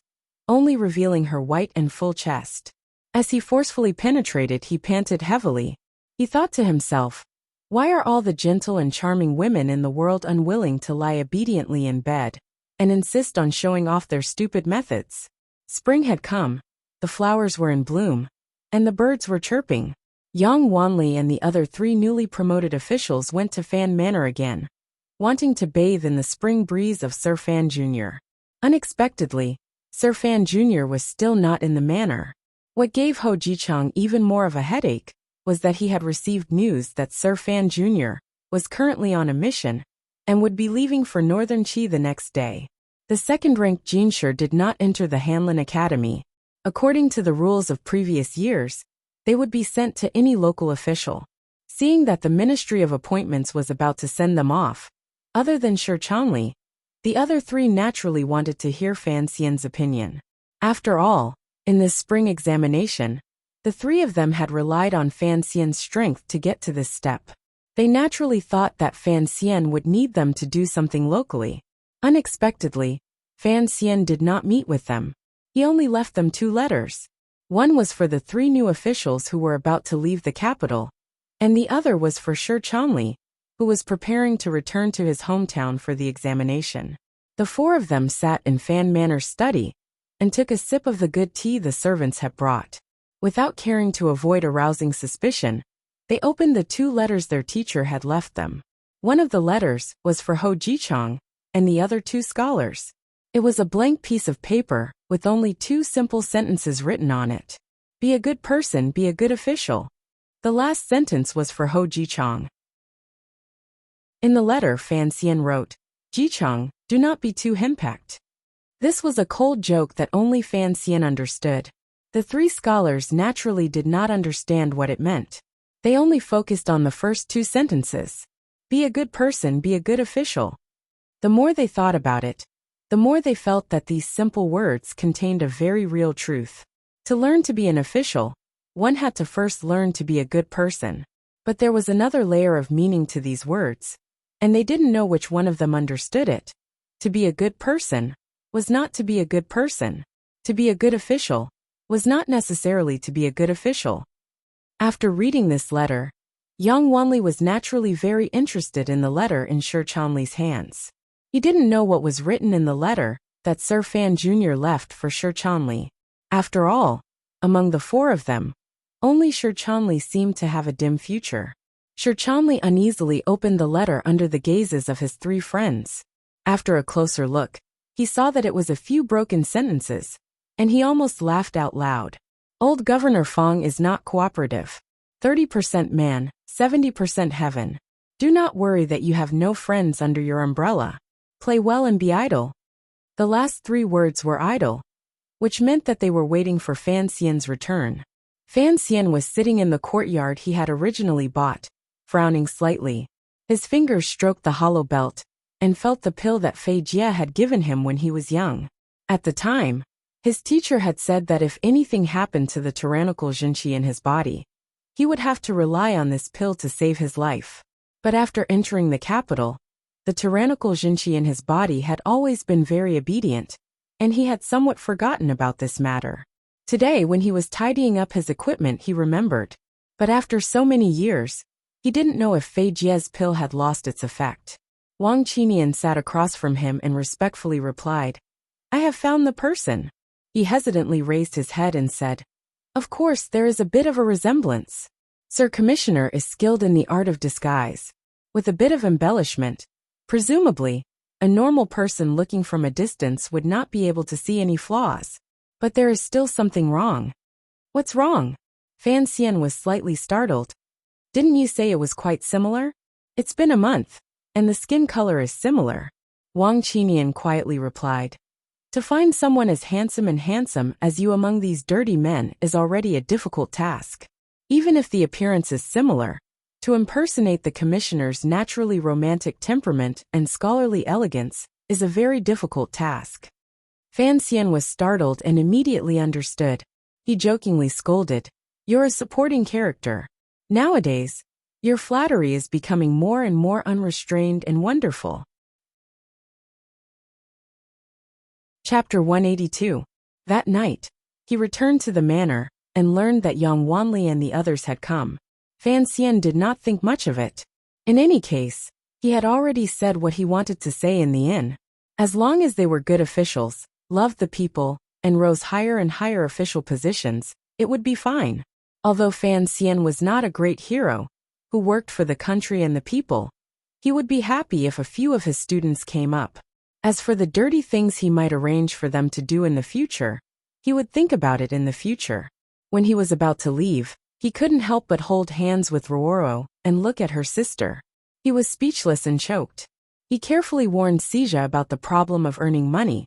only revealing her white and full chest. As he forcefully penetrated, he panted heavily. He thought to himself, why are all the gentle and charming women in the world unwilling to lie obediently in bed and insist on showing off their stupid methods? Spring had come, the flowers were in bloom, and the birds were chirping. Yang Wanli and the other 3 newly promoted officials went to Fan Manor again, wanting to bathe in the spring breeze of Sir Fan Jr. Unexpectedly, Sir Fan Jr. was still not in the manor. What gave Ho Jichang even more of a headache was that he had received news that Sir Fan Jr. was currently on a mission and would be leaving for Northern Qi the next day. The second-ranked Jinshi did not enter the Hanlin Academy. According to the rules of previous years, they would be sent to any local official. Seeing that the Ministry of Appointments was about to send them off, other than Shi Chanli, the other 3 naturally wanted to hear Fan Xian's opinion. After all, in this spring examination, the 3 of them had relied on Fan Xian's strength to get to this step. They naturally thought that Fan Xian would need them to do something locally. Unexpectedly, Fan Xian did not meet with them. He only left them 2 letters. One was for the 3 new officials who were about to leave the capital, and the other was for Shi Chanli, who was preparing to return to his hometown for the examination. The 4 of them sat in Fan Manor's study and took a sip of the good tea the servants had brought. Without caring to avoid arousing suspicion, they opened the 2 letters their teacher had left them. One of the letters was for Ho Jichang, and the other 2 scholars. It was a blank piece of paper with only 2 simple sentences written on it. Be a good person, be a good official. The last sentence was for Ho Jichang. In the letter, Fan Xian wrote, Jichang, do not be too henpecked. This was a cold joke that only Fan Xian understood. The 3 scholars naturally did not understand what it meant. They only focused on the first 2 sentences. Be a good person, be a good official. The more they thought about it, the more they felt that these simple words contained a very real truth. To learn to be an official, one had to first learn to be a good person. But there was another layer of meaning to these words, and they didn't know which one of them understood it. To be a good person was not to be a good person. To be a good official was not necessarily to be a good official. After reading this letter, Yang Wanli was naturally very interested in the letter in Shi Chanli's hands. He didn't know what was written in the letter that Sir Fan Jr. left for Shi Chanli. After all, among the 4 of them, only Shi Chanli seemed to have a dim future. Shi Chanli uneasily opened the letter under the gazes of his 3 friends. After a closer look, he saw that it was a few broken sentences, and he almost laughed out loud. Old Governor Fong is not cooperative. 30% man, 70% heaven. Do not worry that you have no friends under your umbrella. Play well and be idle. The last 3 words were idle, which meant that they were waiting for Fan Xian's return. Fan Xian was sitting in the courtyard he had originally bought, frowning slightly. His fingers stroked the hollow belt, and felt the pill that Fei Jie had given him when he was young. At the time, his teacher had said that if anything happened to the tyrannical Jinqi in his body, he would have to rely on this pill to save his life. But after entering the capital, the tyrannical Jinqi in his body had always been very obedient, and he had somewhat forgotten about this matter. Today, when he was tidying up his equipment, he remembered. But after so many years, he didn't know if Fei Jie's pill had lost its effect. Wang Qinian sat across from him and respectfully replied, "I have found the person." He hesitantly raised his head and said, "Of course, there is a bit of a resemblance. Sir Commissioner is skilled in the art of disguise. With a bit of embellishment, presumably, a normal person looking from a distance would not be able to see any flaws. But there is still something wrong." "What's wrong?" Fan Xian was slightly startled. "Didn't you say it was quite similar? It's been a month, and the skin color is similar." Wang Qinian quietly replied, "To find someone as handsome as you among these dirty men is already a difficult task. Even if the appearance is similar, to impersonate the commissioner's naturally romantic temperament and scholarly elegance is a very difficult task." Fan Xian was startled and immediately understood. He jokingly scolded, "You're a supporting character. Nowadays, your flattery is becoming more and more unrestrained and wonderful." Chapter 182. That night, he returned to the manor and learned that Yang Wanli and the others had come. Fan Xian did not think much of it. In any case, he had already said what he wanted to say in the inn. As long as they were good officials, loved the people, and rose higher and higher official positions, it would be fine. Although Fan Xian was not a great hero, who worked for the country and the people, he would be happy if a few of his students came up. As for the dirty things he might arrange for them to do in the future, he would think about it in the future. When he was about to leave, he couldn't help but hold hands with Ruoro and look at her sister. He was speechless and choked. He carefully warned Xijia about the problem of earning money,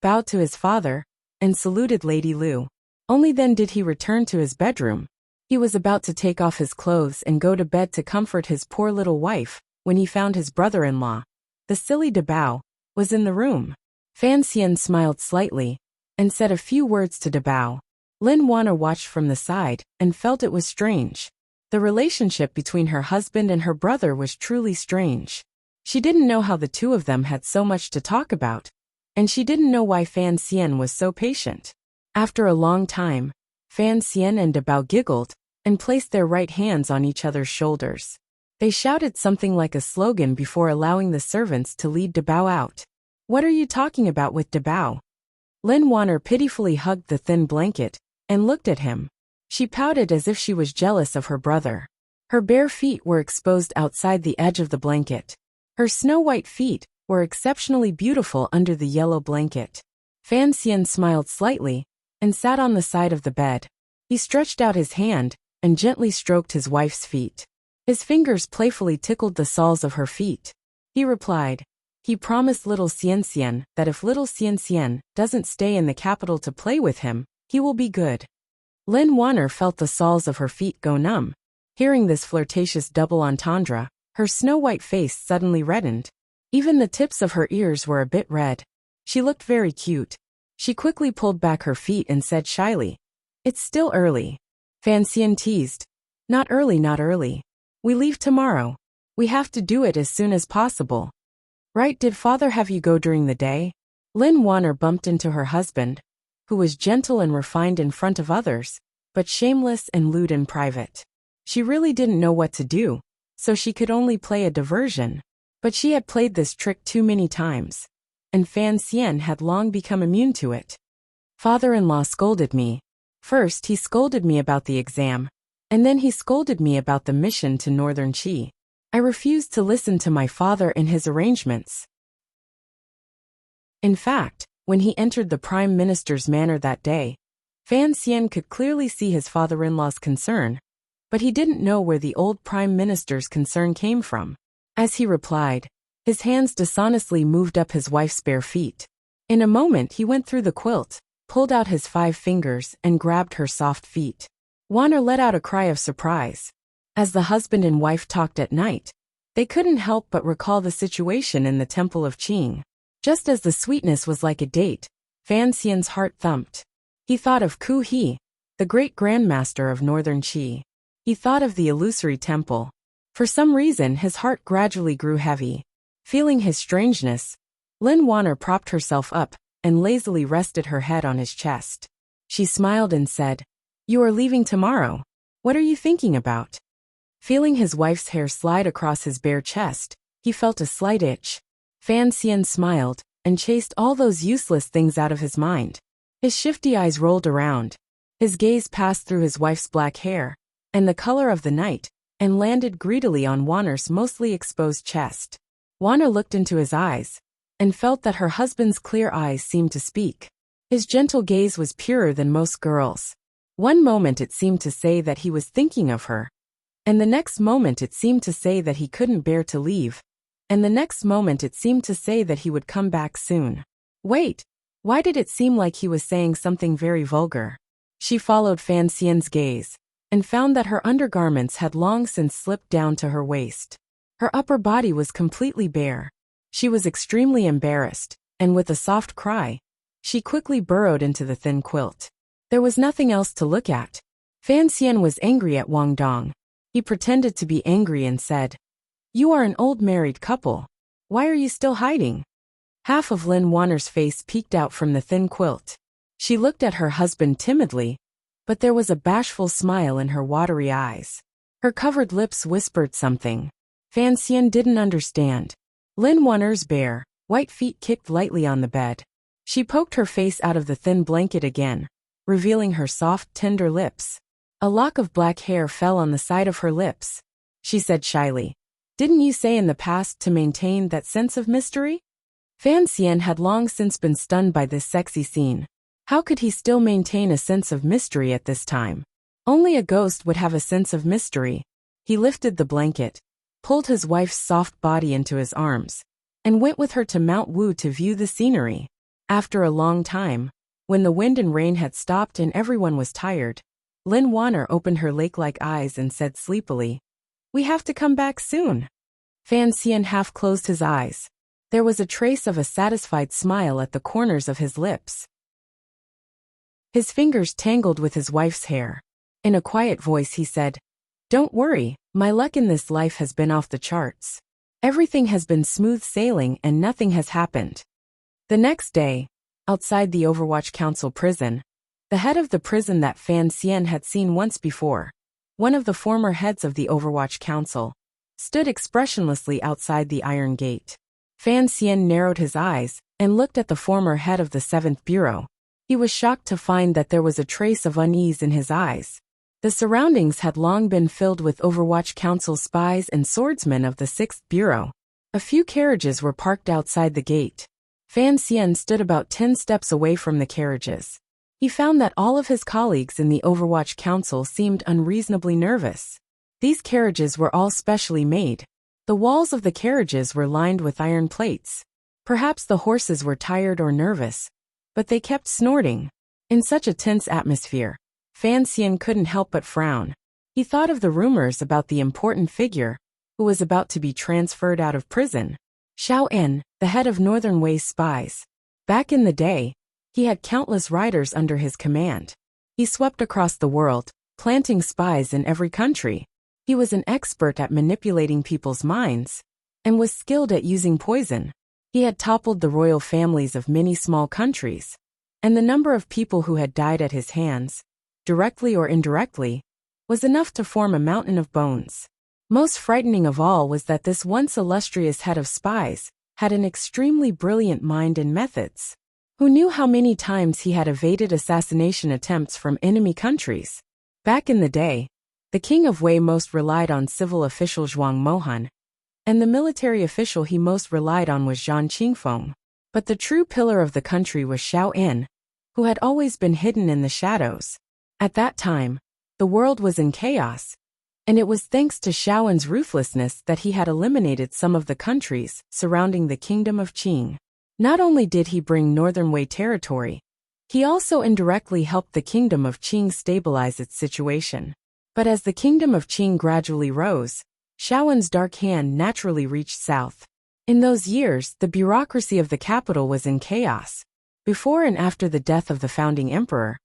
bowed to his father, and saluted Lady Lu. Only then did he return to his bedroom. He was about to take off his clothes and go to bed to comfort his poor little wife, when he found his brother-in-law, the silly Dabao, was in the room. Fan Xian smiled slightly, and said a few words to Dabao. Lin Wana watched from the side, and felt it was strange. The relationship between her husband and her brother was truly strange. She didn't know how the two of them had so much to talk about, and she didn't know why Fan Xian was so patient. After a long time, Fan Xian and Dabao giggled, and placed their right hands on each other's shoulders. They shouted something like a slogan before allowing the servants to lead Dabao out. "What are you talking about with Dabao?" Lin Wanner pitifully hugged the thin blanket, and looked at him. She pouted as if she was jealous of her brother. Her bare feet were exposed outside the edge of the blanket. Her snow-white feet were exceptionally beautiful under the yellow blanket. Fan Xian smiled slightly, and sat on the side of the bed. He stretched out his hand, and gently stroked his wife's feet. His fingers playfully tickled the soles of her feet. He replied, he promised little Xian Xian that if little Xian Xian doesn't stay in the capital to play with him, he will be good. Lin Wanner felt the soles of her feet go numb. Hearing this flirtatious double entendre, her snow-white face suddenly reddened. Even the tips of her ears were a bit red. She looked very cute. She quickly pulled back her feet and said shyly, "It's still early." Fan Xian teased, Not early, not early. We leave tomorrow. We have to do it as soon as possible." "Right, did father have you go during the day?" Lin Wanner bumped into her husband, who was gentle and refined in front of others, but shameless and lewd in private. She really didn't know what to do, so she could only play a diversion. But she had played this trick too many times, and Fan Xian had long become immune to it. "Father-in-law scolded me. First he scolded me about the exam, and then he scolded me about the mission to Northern Qi. I refused to listen to my father and his arrangements. In fact, when he entered the Prime Minister's manor that day, Fan Xian could clearly see his father-in-law's concern, but he didn't know where the old Prime Minister's concern came from. As he replied, his hands dishonestly moved up his wife's bare feet. In a moment he went through the quilt, pulled out his 5 fingers and grabbed her soft feet. Wanner let out a cry of surprise. As the husband and wife talked at night, they couldn't help but recall the situation in the Temple of Qing. Just as the sweetness was like a date, Fan Xian's heart thumped. He thought of Ku He, the great grandmaster of northern Qi. He thought of the illusory temple. For some reason his heart gradually grew heavy. Feeling his strangeness, Lin Wanner propped herself up and lazily rested her head on his chest. She smiled and said, "You are leaving tomorrow. What are you thinking about?" Feeling his wife's hair slide across his bare chest, he felt a slight itch. Fan Xian smiled and chased all those useless things out of his mind. His shifty eyes rolled around. His gaze passed through his wife's black hair and the color of the night and landed greedily on Wanner's mostly exposed chest. Wanner looked into his eyes and felt that her husband's clear eyes seemed to speak. His gentle gaze was purer than most girls'. One moment it seemed to say that he was thinking of her, and the next moment it seemed to say that he couldn't bear to leave, and the next moment it seemed to say that he would come back soon. Wait, why did it seem like he was saying something very vulgar? She followed Fan Xian's gaze and found that her undergarments had long since slipped down to her waist. Her upper body was completely bare. She was extremely embarrassed, and with a soft cry, she quickly burrowed into the thin quilt. There was nothing else to look at. Fan Xian was angry at Wang Dong. He pretended to be angry and said, "You are an old married couple. Why are you still hiding?" Half of Lin Wanner's face peeked out from the thin quilt. She looked at her husband timidly, but there was a bashful smile in her watery eyes. Her covered lips whispered something. Fan Xian didn't understand. Lin Wanner's bare, white feet kicked lightly on the bed. She poked her face out of the thin blanket again, revealing her soft, tender lips. A lock of black hair fell on the side of her lips. She said shyly, "Didn't you say in the past to maintain that sense of mystery?" Fan Xian had long since been stunned by this sexy scene. How could he still maintain a sense of mystery at this time? Only a ghost would have a sense of mystery. He lifted the blanket, pulled his wife's soft body into his arms, and went with her to Mount Wu to view the scenery. After a long time, when the wind and rain had stopped and everyone was tired, Lin Wanner opened her lake-like eyes and said sleepily, "We have to come back soon." Fan Xian half closed his eyes. There was a trace of a satisfied smile at the corners of his lips. His fingers tangled with his wife's hair. In a quiet voice he said, "Don't worry, my luck in this life has been off the charts. Everything has been smooth sailing and nothing has happened." The next day, outside the Overwatch Council prison, the head of the prison that Fan Xian had seen once before, one of the former heads of the Overwatch Council, stood expressionlessly outside the iron gate. Fan Xian narrowed his eyes and looked at the former head of the 7th Bureau. He was shocked to find that there was a trace of unease in his eyes. The surroundings had long been filled with Overwatch Council spies and swordsmen of the 6th Bureau. A few carriages were parked outside the gate. Fan Xian stood about 10 steps away from the carriages. He found that all of his colleagues in the Overwatch Council seemed unreasonably nervous. These carriages were all specially made. The walls of the carriages were lined with iron plates. Perhaps the horses were tired or nervous, but they kept snorting. In such a tense atmosphere, Fan Xian couldn't help but frown. He thought of the rumors about the important figure who was about to be transferred out of prison, Xiao En, the head of Northern Wei's spies. Back in the day, he had countless riders under his command. He swept across the world, planting spies in every country. He was an expert at manipulating people's minds and was skilled at using poison. He had toppled the royal families of many small countries, and the number of people who had died at his hands, directly or indirectly, was enough to form a mountain of bones. Most frightening of all was that this once illustrious head of spies had an extremely brilliant mind and methods. Who knew how many times he had evaded assassination attempts from enemy countries? Back in the day, the king of Wei most relied on civil official Zhuang Mohan, and the military official he most relied on was Zhang Qingfeng. But the true pillar of the country was Xiao En, who had always been hidden in the shadows. At that time, the world was in chaos, and it was thanks to Xiao En's ruthlessness that he had eliminated some of the countries surrounding the kingdom of Qing. Not only did he bring Northern Wei territory, He also indirectly helped the kingdom of Qing stabilize its situation. But as the kingdom of Qing gradually rose, Shaowen's dark hand naturally reached south. In those years, the bureaucracy of the capital was in chaos. Before and after the death of the founding emperor,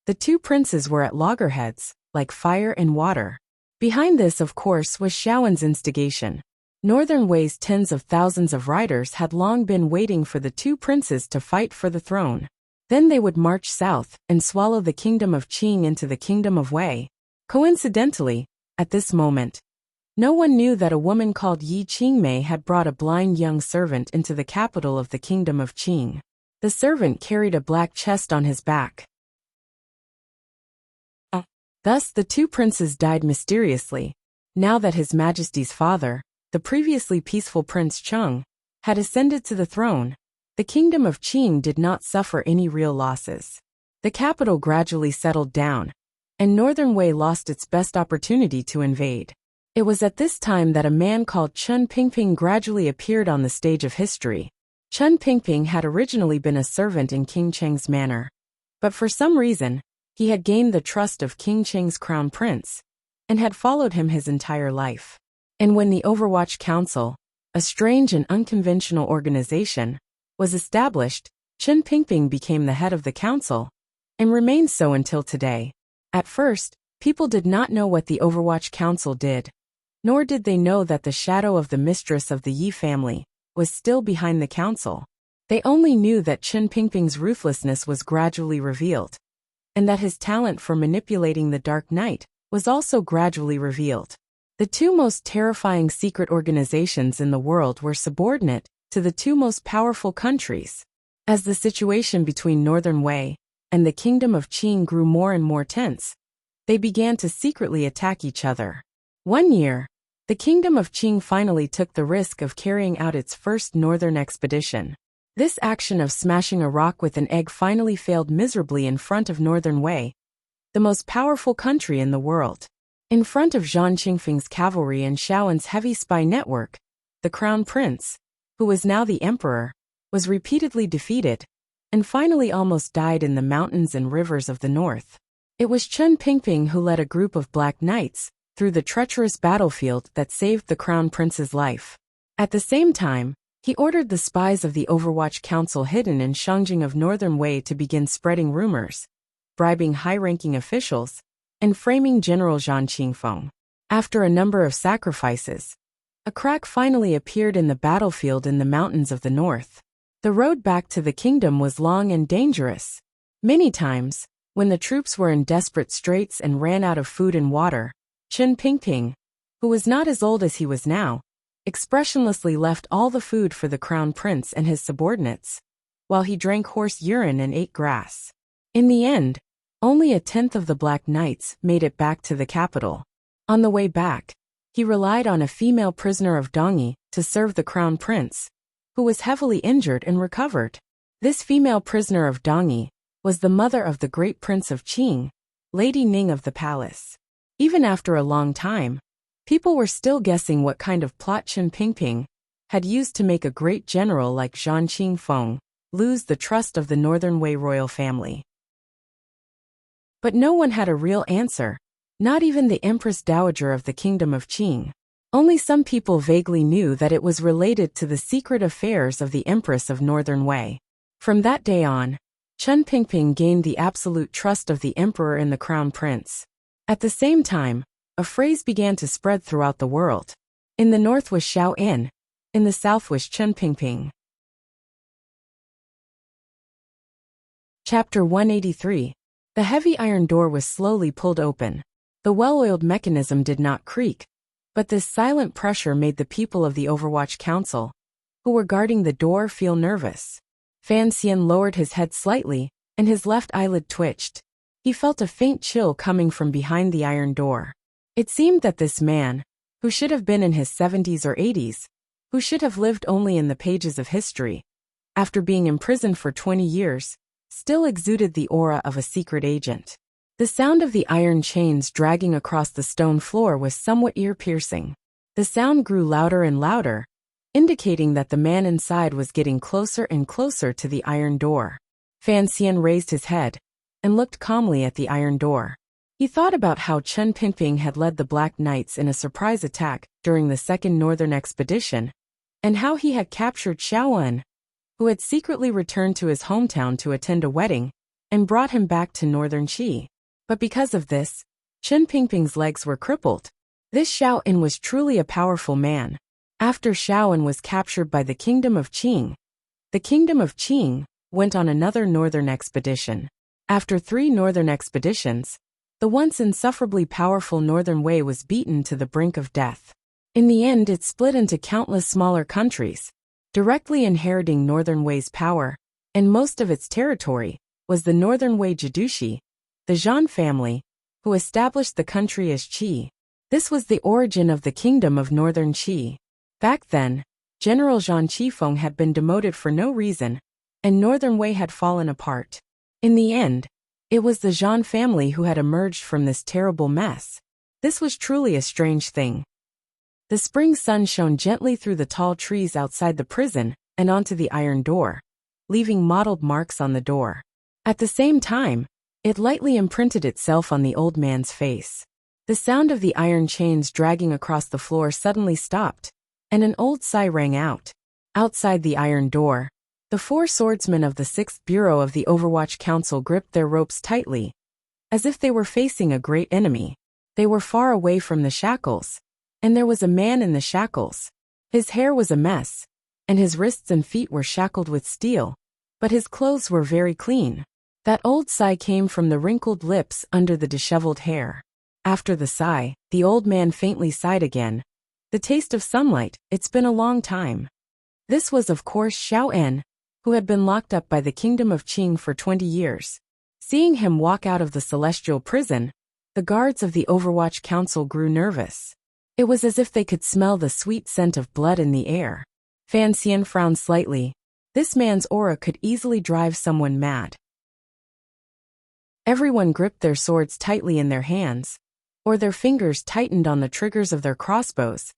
the two princes were at loggerheads, like fire and water. Behind this, of course, was Shaowen's instigation. Northern Wei's tens of thousands of riders had long been waiting for the two princes to fight for the throne. Then they would march south and swallow the kingdom of Qing into the kingdom of Wei. Coincidentally, at this moment, no one knew that a woman called Yi Qingmei had brought a blind young servant into the capital of the kingdom of Qing. The servant carried a black chest on his back. Thus the two princes died mysteriously, now that His Majesty's father, the previously peaceful Prince Cheng, had ascended to the throne. The kingdom of Qing did not suffer any real losses. The capital gradually settled down, and Northern Wei lost its best opportunity to invade. It was at this time that a man called Chen Pingping gradually appeared on the stage of history. Chen Pingping had originally been a servant in King Cheng's manor. But for some reason, he had gained the trust of King Cheng's crown prince, and had followed him his entire life. And when the Overwatch Council, a strange and unconventional organization, was established, Chen Pingping became the head of the council, and remained so until today. At first, people did not know what the Overwatch Council did, nor did they know that the shadow of the mistress of the Yi family was still behind the council. They only knew that Chen Pingping's ruthlessness was gradually revealed, and that his talent for manipulating the Dark Knight was also gradually revealed. The two most terrifying secret organizations in the world were subordinate to the two most powerful countries. As the situation between Northern Wei and the kingdom of Qing grew more and more tense, they began to secretly attack each other. One year, the kingdom of Qing finally took the risk of carrying out its first northern expedition. This action of smashing a rock with an egg finally failed miserably in front of Northern Wei, the most powerful country in the world. In front of Zhang Qingfeng's cavalry and Shaowen's heavy spy network, the crown prince, who was now the emperor, was repeatedly defeated, and finally almost died in the mountains and rivers of the north. It was Chen Pingping who led a group of black knights through the treacherous battlefield that saved the crown prince's life. At the same time, he ordered the spies of the Overwatch Council hidden in Shangjing of Northern Wei to begin spreading rumors, bribing high-ranking officials, and framing General Zhang Qingfeng. After a number of sacrifices, a crack finally appeared in the battlefield in the mountains of the north. The road back to the kingdom was long and dangerous. Many times, when the troops were in desperate straits and ran out of food and water, Chen Pingping, who was not as old as he was now, expressionlessly left all the food for the crown prince and his subordinates, while he drank horse urine and ate grass. In the end, only a tenth of the Black Knights made it back to the capital. On the way back, he relied on a female prisoner of Dongyi to serve the crown prince, who was heavily injured and recovered. This female prisoner of Dongyi was the mother of the great prince of Qing, Lady Ning of the palace. Even after a long time, people were still guessing what kind of plot Chen Pingping had used to make a great general like Zhang Qingfeng lose the trust of the Northern Wei royal family. But no one had a real answer, not even the Empress Dowager of the Kingdom of Qing. Only some people vaguely knew that it was related to the secret affairs of the Empress of Northern Wei. From that day on, Chen Pingping gained the absolute trust of the emperor and the crown prince. At the same time, a phrase began to spread throughout the world. In the north was Xiao En, in the south was Chen Pingping. Chapter 183. The heavy iron door was slowly pulled open. The well-oiled mechanism did not creak, but this silent pressure made the people of the Overwatch Council, who were guarding the door, feel nervous. Fan Xian lowered his head slightly, and his left eyelid twitched. He felt a faint chill coming from behind the iron door. It seemed that this man, who should have been in his 70s or 80s, who should have lived only in the pages of history, after being imprisoned for 20 years, still exuded the aura of a secret agent. The sound of the iron chains dragging across the stone floor was somewhat ear-piercing. The sound grew louder and louder, indicating that the man inside was getting closer and closer to the iron door. Fan Xian raised his head and looked calmly at the iron door. He thought about how Chen Pingping had led the Black Knights in a surprise attack during the Second Northern Expedition, and how he had captured Xiao En, who had secretly returned to his hometown to attend a wedding, and brought him back to Northern Qi. But because of this, Chen Pingping's legs were crippled. This Xiao En was truly a powerful man. After Xiao En was captured by the Kingdom of Qing, the Kingdom of Qing went on another northern expedition. After 3 northern expeditions, the once insufferably powerful Northern Wei was beaten to the brink of death. In the end, it split into countless smaller countries. Directly inheriting Northern Wei's power, and most of its territory, was the Northern Wei Jidushi, the Zhan family, who established the country as Qi. This was the origin of the Kingdom of Northern Qi. Back then, General Zhan Qifeng had been demoted for no reason, and Northern Wei had fallen apart. In the end, it was the Zhan family who had emerged from this terrible mess. This was truly a strange thing. The spring sun shone gently through the tall trees outside the prison and onto the iron door, leaving mottled marks on the door. At the same time, it lightly imprinted itself on the old man's face. The sound of the iron chains dragging across the floor suddenly stopped, and an old sigh rang out. Outside the iron door, the 4 swordsmen of the 6th Bureau of the Overwatch Council gripped their ropes tightly, as if they were facing a great enemy. They were far away from the shackles, and there was a man in the shackles. His hair was a mess, and his wrists and feet were shackled with steel, but his clothes were very clean. That old sigh came from the wrinkled lips under the disheveled hair. After the sigh, the old man faintly sighed again. The taste of sunlight, it's been a long time. This was of course Xiao En, who had been locked up by the Kingdom of Qing for 20 years. Seeing him walk out of the celestial prison, the guards of the Overwatch Council grew nervous. It was as if they could smell the sweet scent of blood in the air. Fan Xian frowned slightly. This man's aura could easily drive someone mad. Everyone gripped their swords tightly in their hands, or their fingers tightened on the triggers of their crossbows,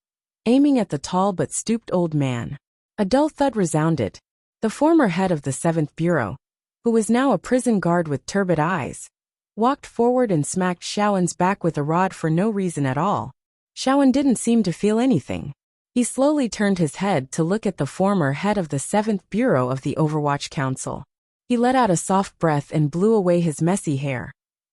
aiming at the tall but stooped old man. A dull thud resounded. The former head of the 7th Bureau, who was now a prison guard with turbid eyes, walked forward and smacked Xiao En's back with a rod for no reason at all. Xiao En didn't seem to feel anything. He slowly turned his head to look at the former head of the 7th Bureau of the Overwatch Council. He let out a soft breath and blew away his messy hair,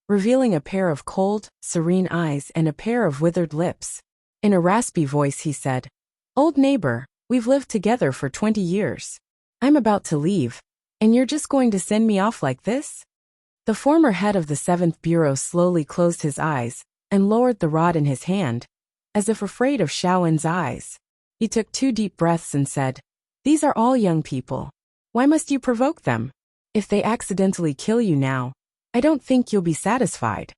revealing a pair of cold, serene eyes and a pair of withered lips. In a raspy voice he said, "Old neighbor, we've lived together for 20 years. I'm about to leave, and you're just going to send me off like this?" The former head of the 7th Bureau slowly closed his eyes and lowered the rod in his hand, as if afraid of Xiao En's eyes. He took 2 deep breaths and said, "These are all young people. Why must you provoke them? If they accidentally kill you now, I don't think you'll be satisfied."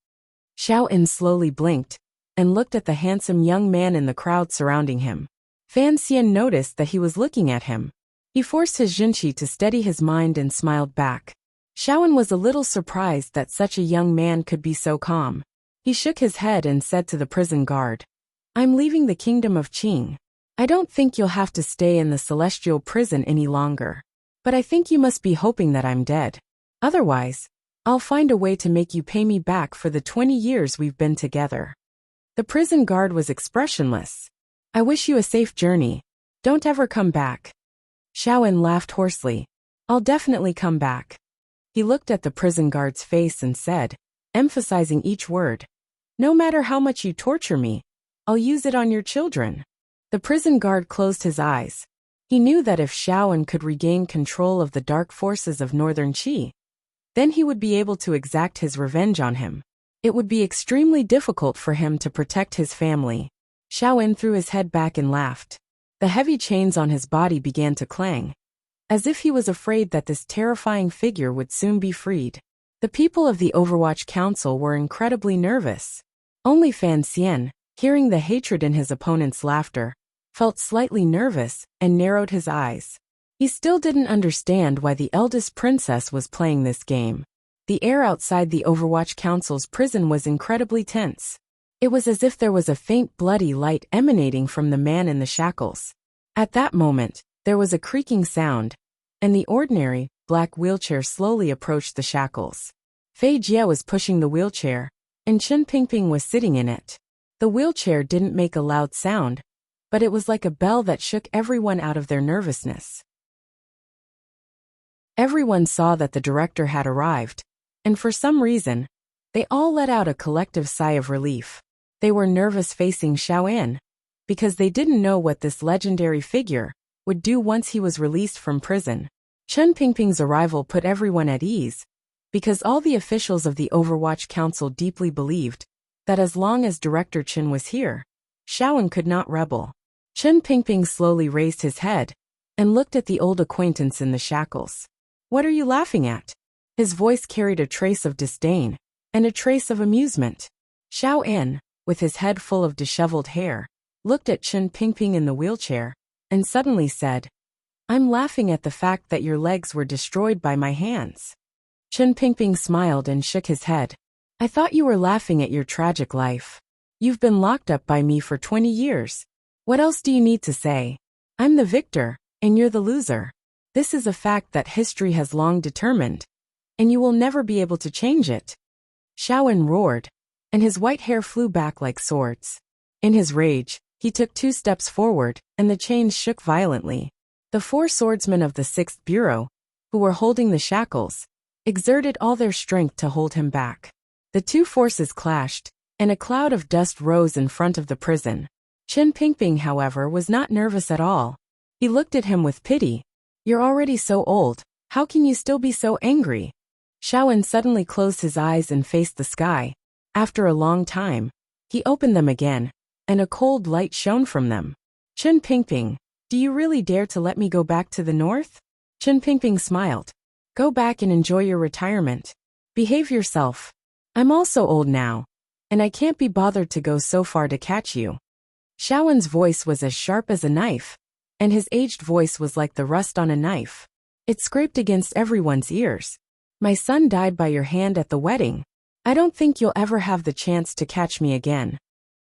Xiao En slowly blinked and looked at the handsome young man in the crowd surrounding him. Fan Xian noticed that he was looking at him. He forced his Jinqi to steady his mind and smiled back. Xiao En was a little surprised that such a young man could be so calm. He shook his head and said to the prison guard, "I'm leaving the Kingdom of Qing. I don't think you'll have to stay in the celestial prison any longer. But I think you must be hoping that I'm dead. Otherwise, I'll find a way to make you pay me back for the 20 years we've been together." The prison guard was expressionless. "I wish you a safe journey. Don't ever come back." Xiao En laughed hoarsely. "I'll definitely come back." He looked at the prison guard's face and said, emphasizing each word, "No matter how much you torture me, I'll use it on your children." The prison guard closed his eyes. He knew that if Xiao En could regain control of the dark forces of Northern Qi, then he would be able to exact his revenge on him. It would be extremely difficult for him to protect his family. Xiao En threw his head back and laughed. The heavy chains on his body began to clang, as if he was afraid that this terrifying figure would soon be freed. The people of the Overwatch Council were incredibly nervous. Only Fan Xian, hearing the hatred in his opponent's laughter, felt slightly nervous and narrowed his eyes. He still didn't understand why the eldest princess was playing this game. The air outside the Overwatch Council's prison was incredibly tense. It was as if there was a faint bloody light emanating from the man in the shackles. At that moment, there was a creaking sound, and the ordinary, black wheelchair slowly approached the shackles. Fei Jie was pushing the wheelchair, and Chen Pingping was sitting in it. The wheelchair didn't make a loud sound, but it was like a bell that shook everyone out of their nervousness. Everyone saw that the director had arrived, and for some reason, they all let out a collective sigh of relief. They were nervous facing Xiaoyan, because they didn't know what this legendary figure would do once he was released from prison. Chen Pingping's arrival put everyone at ease, because all the officials of the Overwatch Council deeply believed that as long as Director Chen was here, Xiaoyan could not rebel. Chen Pingping slowly raised his head and looked at the old acquaintance in the shackles. "What are you laughing at?" His voice carried a trace of disdain and a trace of amusement. Xiaoyan, with his head full of disheveled hair, looked at Chen Pingping in the wheelchair and suddenly said, "I'm laughing at the fact that your legs were destroyed by my hands." Chen Pingping smiled and shook his head. "I thought you were laughing at your tragic life. You've been locked up by me for 20 years. What else do you need to say? I'm the victor, and you're the loser. This is a fact that history has long determined, and you will never be able to change it." Xiaoyan roared, and his white hair flew back like swords. In his rage, he took 2 steps forward, and the chains shook violently. The 4 swordsmen of the 6th Bureau, who were holding the shackles, exerted all their strength to hold him back. The 2 forces clashed, and a cloud of dust rose in front of the prison. Chen Pingping, however, was not nervous at all. He looked at him with pity. "You're already so old, how can you still be so angry?" Xiaoyan suddenly closed his eyes and faced the sky. After a long time, he opened them again, and a cold light shone from them. "Chen Pingping, do you really dare to let me go back to the north?" Chen Pingping smiled. "Go back and enjoy your retirement. Behave yourself. I'm also old now, and I can't be bothered to go so far to catch you." Xiaoyan's voice was as sharp as a knife, and his aged voice was like the rust on a knife. It scraped against everyone's ears. "My son died by your hand at the wedding. I don't think you'll ever have the chance to catch me again."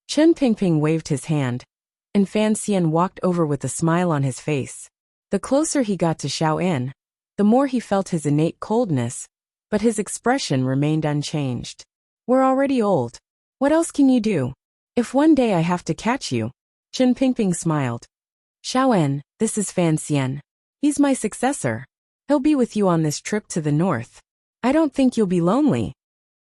Chen Pingping waved his hand, and Fan Xian walked over with a smile on his face. The closer he got to Xiaoyan, the more he felt his innate coldness, but his expression remained unchanged. "We're already old. What else can you do? If one day I have to catch you." Chen Pingping smiled. "Xiaoyan, this is Fan Xian. He's my successor. He'll be with you on this trip to the north. I don't think you'll be lonely."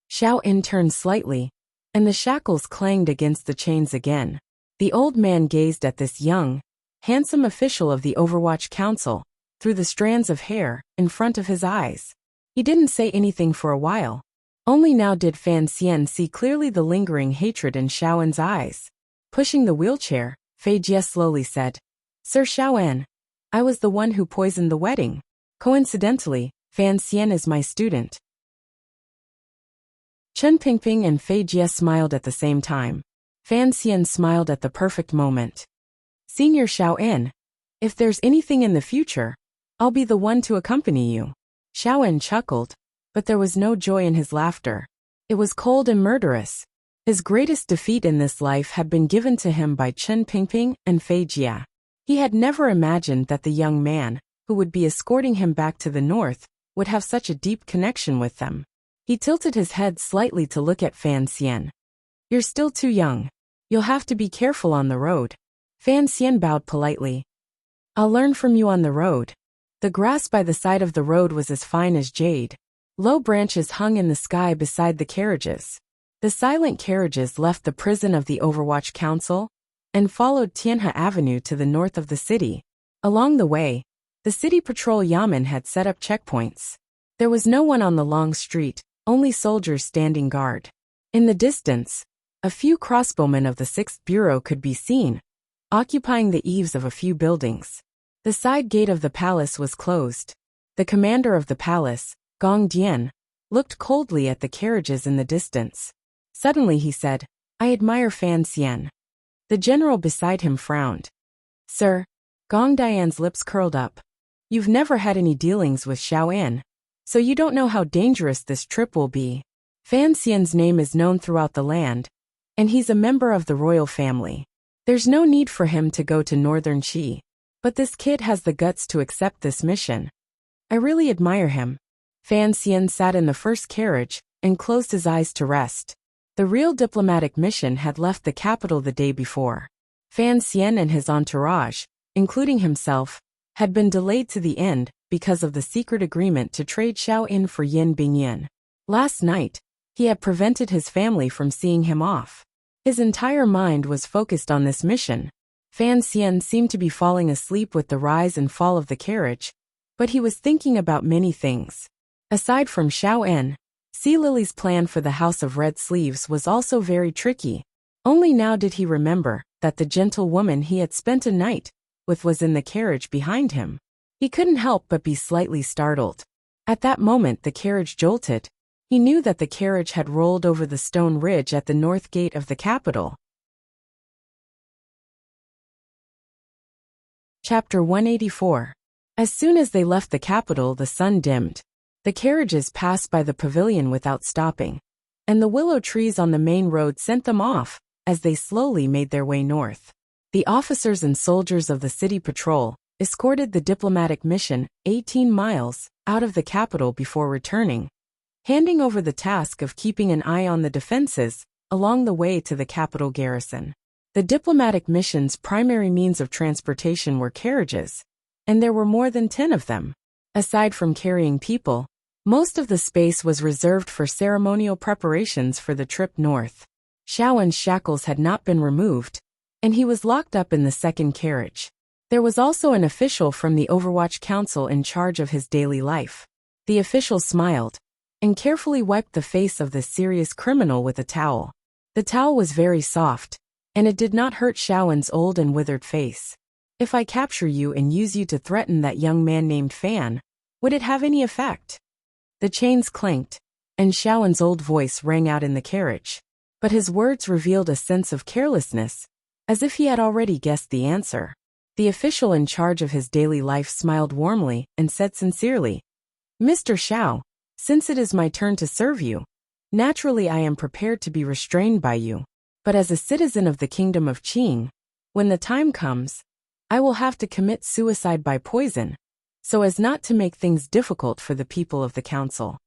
Xiaoyan turned slightly, and the shackles clanged against the chains again. The old man gazed at this young, handsome official of the Overwatch Council through the strands of hair in front of his eyes. He didn't say anything for a while. Only now did Fan Xian see clearly the lingering hatred in Xiaoyan's eyes. Pushing the wheelchair, Fei Jie slowly said, "Sir Xiaoyan, I was the one who poisoned the wedding. Coincidentally, Fan Xian is my student." Chen Pingping and Fei Jie smiled at the same time. Fan Xian smiled at the perfect moment. "Senior Xiaoyan, if there's anything in the future, I'll be the one to accompany you." Xiaoyan chuckled, but there was no joy in his laughter. It was cold and murderous. His greatest defeat in this life had been given to him by Chen Pingping and Fei Jie. He had never imagined that the young man, who would be escorting him back to the north, would have such a deep connection with them. He tilted his head slightly to look at Fan Xian. "You're still too young. You'll have to be careful on the road." Fan Xian bowed politely. "I'll learn from you on the road." The grass by the side of the road was as fine as jade. Low branches hung in the sky beside the carriages. The silent carriages left the prison of the Overwatch Council and followed Tianhe Avenue to the north of the city. Along the way, the city patrol yamen had set up checkpoints. There was no one on the long street, only soldiers standing guard. In the distance, a few crossbowmen of the 6th Bureau could be seen, occupying the eaves of a few buildings. The side gate of the palace was closed. The commander of the palace, Gong Dian, looked coldly at the carriages in the distance. Suddenly he said, "I admire Fan Xian." The general beside him frowned. "Sir," Gong Dian's lips curled up, "you've never had any dealings with Xiaoyan, so you don't know how dangerous this trip will be. Fan Xian's name is known throughout the land, and he's a member of the royal family. There's no need for him to go to northern Qi, but this kid has the guts to accept this mission." I really admire him. Fan Xian sat in the first carriage and closed his eyes to rest. The real diplomatic mission had left the capital the day before. Fan Xian and his entourage, including himself, had been delayed to the end because of the secret agreement to trade Xiao In for Yin Bingyin. Last night, he had prevented his family from seeing him off. His entire mind was focused on this mission. Fan Xian seemed to be falling asleep with the rise and fall of the carriage, but he was thinking about many things. Aside from Xiao En, Sea Lily's plan for the House of Red Sleeves was also very tricky. Only now did he remember that the gentle woman he had spent a night with was in the carriage behind him. He couldn't help but be slightly startled. At that moment the carriage jolted. He knew that the carriage had rolled over the stone ridge at the north gate of the capital. Chapter 184. As soon as they left the capital, the sun dimmed. The carriages passed by the pavilion without stopping, and the willow trees on the main road sent them off as they slowly made their way north. The officers and soldiers of the city patrol escorted the diplomatic mission 18 miles out of the capital before returning, handing over the task of keeping an eye on the defenses along the way to the capital garrison. The diplomatic mission's primary means of transportation were carriages, and there were more than 10 of them. Aside from carrying people, most of the space was reserved for ceremonial preparations for the trip north. Xiaowen's shackles had not been removed, and he was locked up in the second carriage. There was also an official from the Overwatch Council in charge of his daily life. The official smiled and carefully wiped the face of the serious criminal with a towel. The towel was very soft, and it did not hurt Xiaowen's old and withered face. If I capture you and use you to threaten that young man named Fan, would it have any effect? The chains clanked, and Xiaowen's old voice rang out in the carriage. But his words revealed a sense of carelessness, as if he had already guessed the answer. The official in charge of his daily life smiled warmly and said sincerely, "Mr. Xiao, since it is my turn to serve you, naturally I am prepared to be restrained by you. But as a citizen of the kingdom of Qing, when the time comes, I will have to commit suicide by poison, so as not to make things difficult for the people of the council."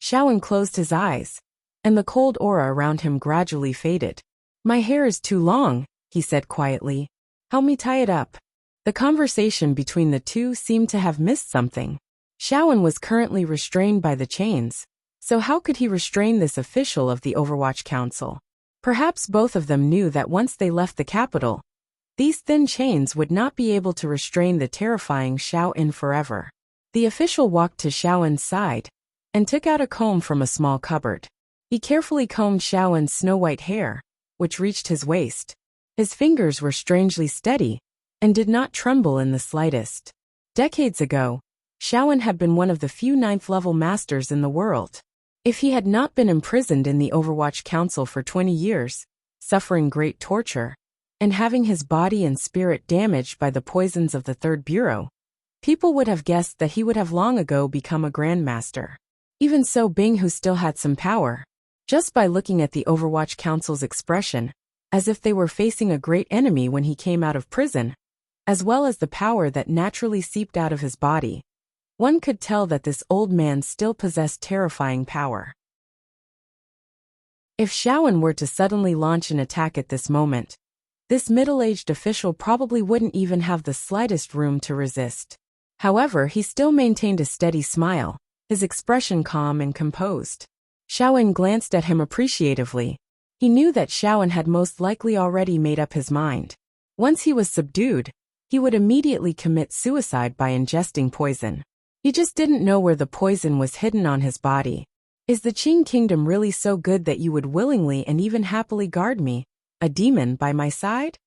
Xiaowen closed his eyes, and the cold aura around him gradually faded. "My hair is too long," he said quietly. "Help me tie it up." The conversation between the two seemed to have missed something. Xiaowen was currently restrained by the chains, so how could he restrain this official of the Overwatch Council? Perhaps both of them knew that once they left the capital, these thin chains would not be able to restrain the terrifying Xiao In forever. The official walked to Xiaowen's side and took out a comb from a small cupboard. He carefully combed Xiaowen's snow-white hair, which reached his waist. His fingers were strangely steady and did not tremble in the slightest. Decades ago, Xiaowen had been one of the few ninth-level masters in the world. If he had not been imprisoned in the Overwatch Council for 20 years, suffering great torture, and having his body and spirit damaged by the poisons of the Third Bureau, people would have guessed that he would have long ago become a grandmaster. Even so, Bing, who still had some power, just by looking at the Overwatch Council's expression, as if they were facing a great enemy when he came out of prison, as well as the power that naturally seeped out of his body, one could tell that this old man still possessed terrifying power. If Xiaowen were to suddenly launch an attack at this moment, this middle-aged official probably wouldn't even have the slightest room to resist. However, he still maintained a steady smile, his expression calm and composed. Xiaowen glanced at him appreciatively. He knew that Xiaowen had most likely already made up his mind. Once he was subdued, he would immediately commit suicide by ingesting poison. He just didn't know where the poison was hidden on his body. Is the Qing kingdom really so good that you would willingly and even happily guard me, a demon, by my side?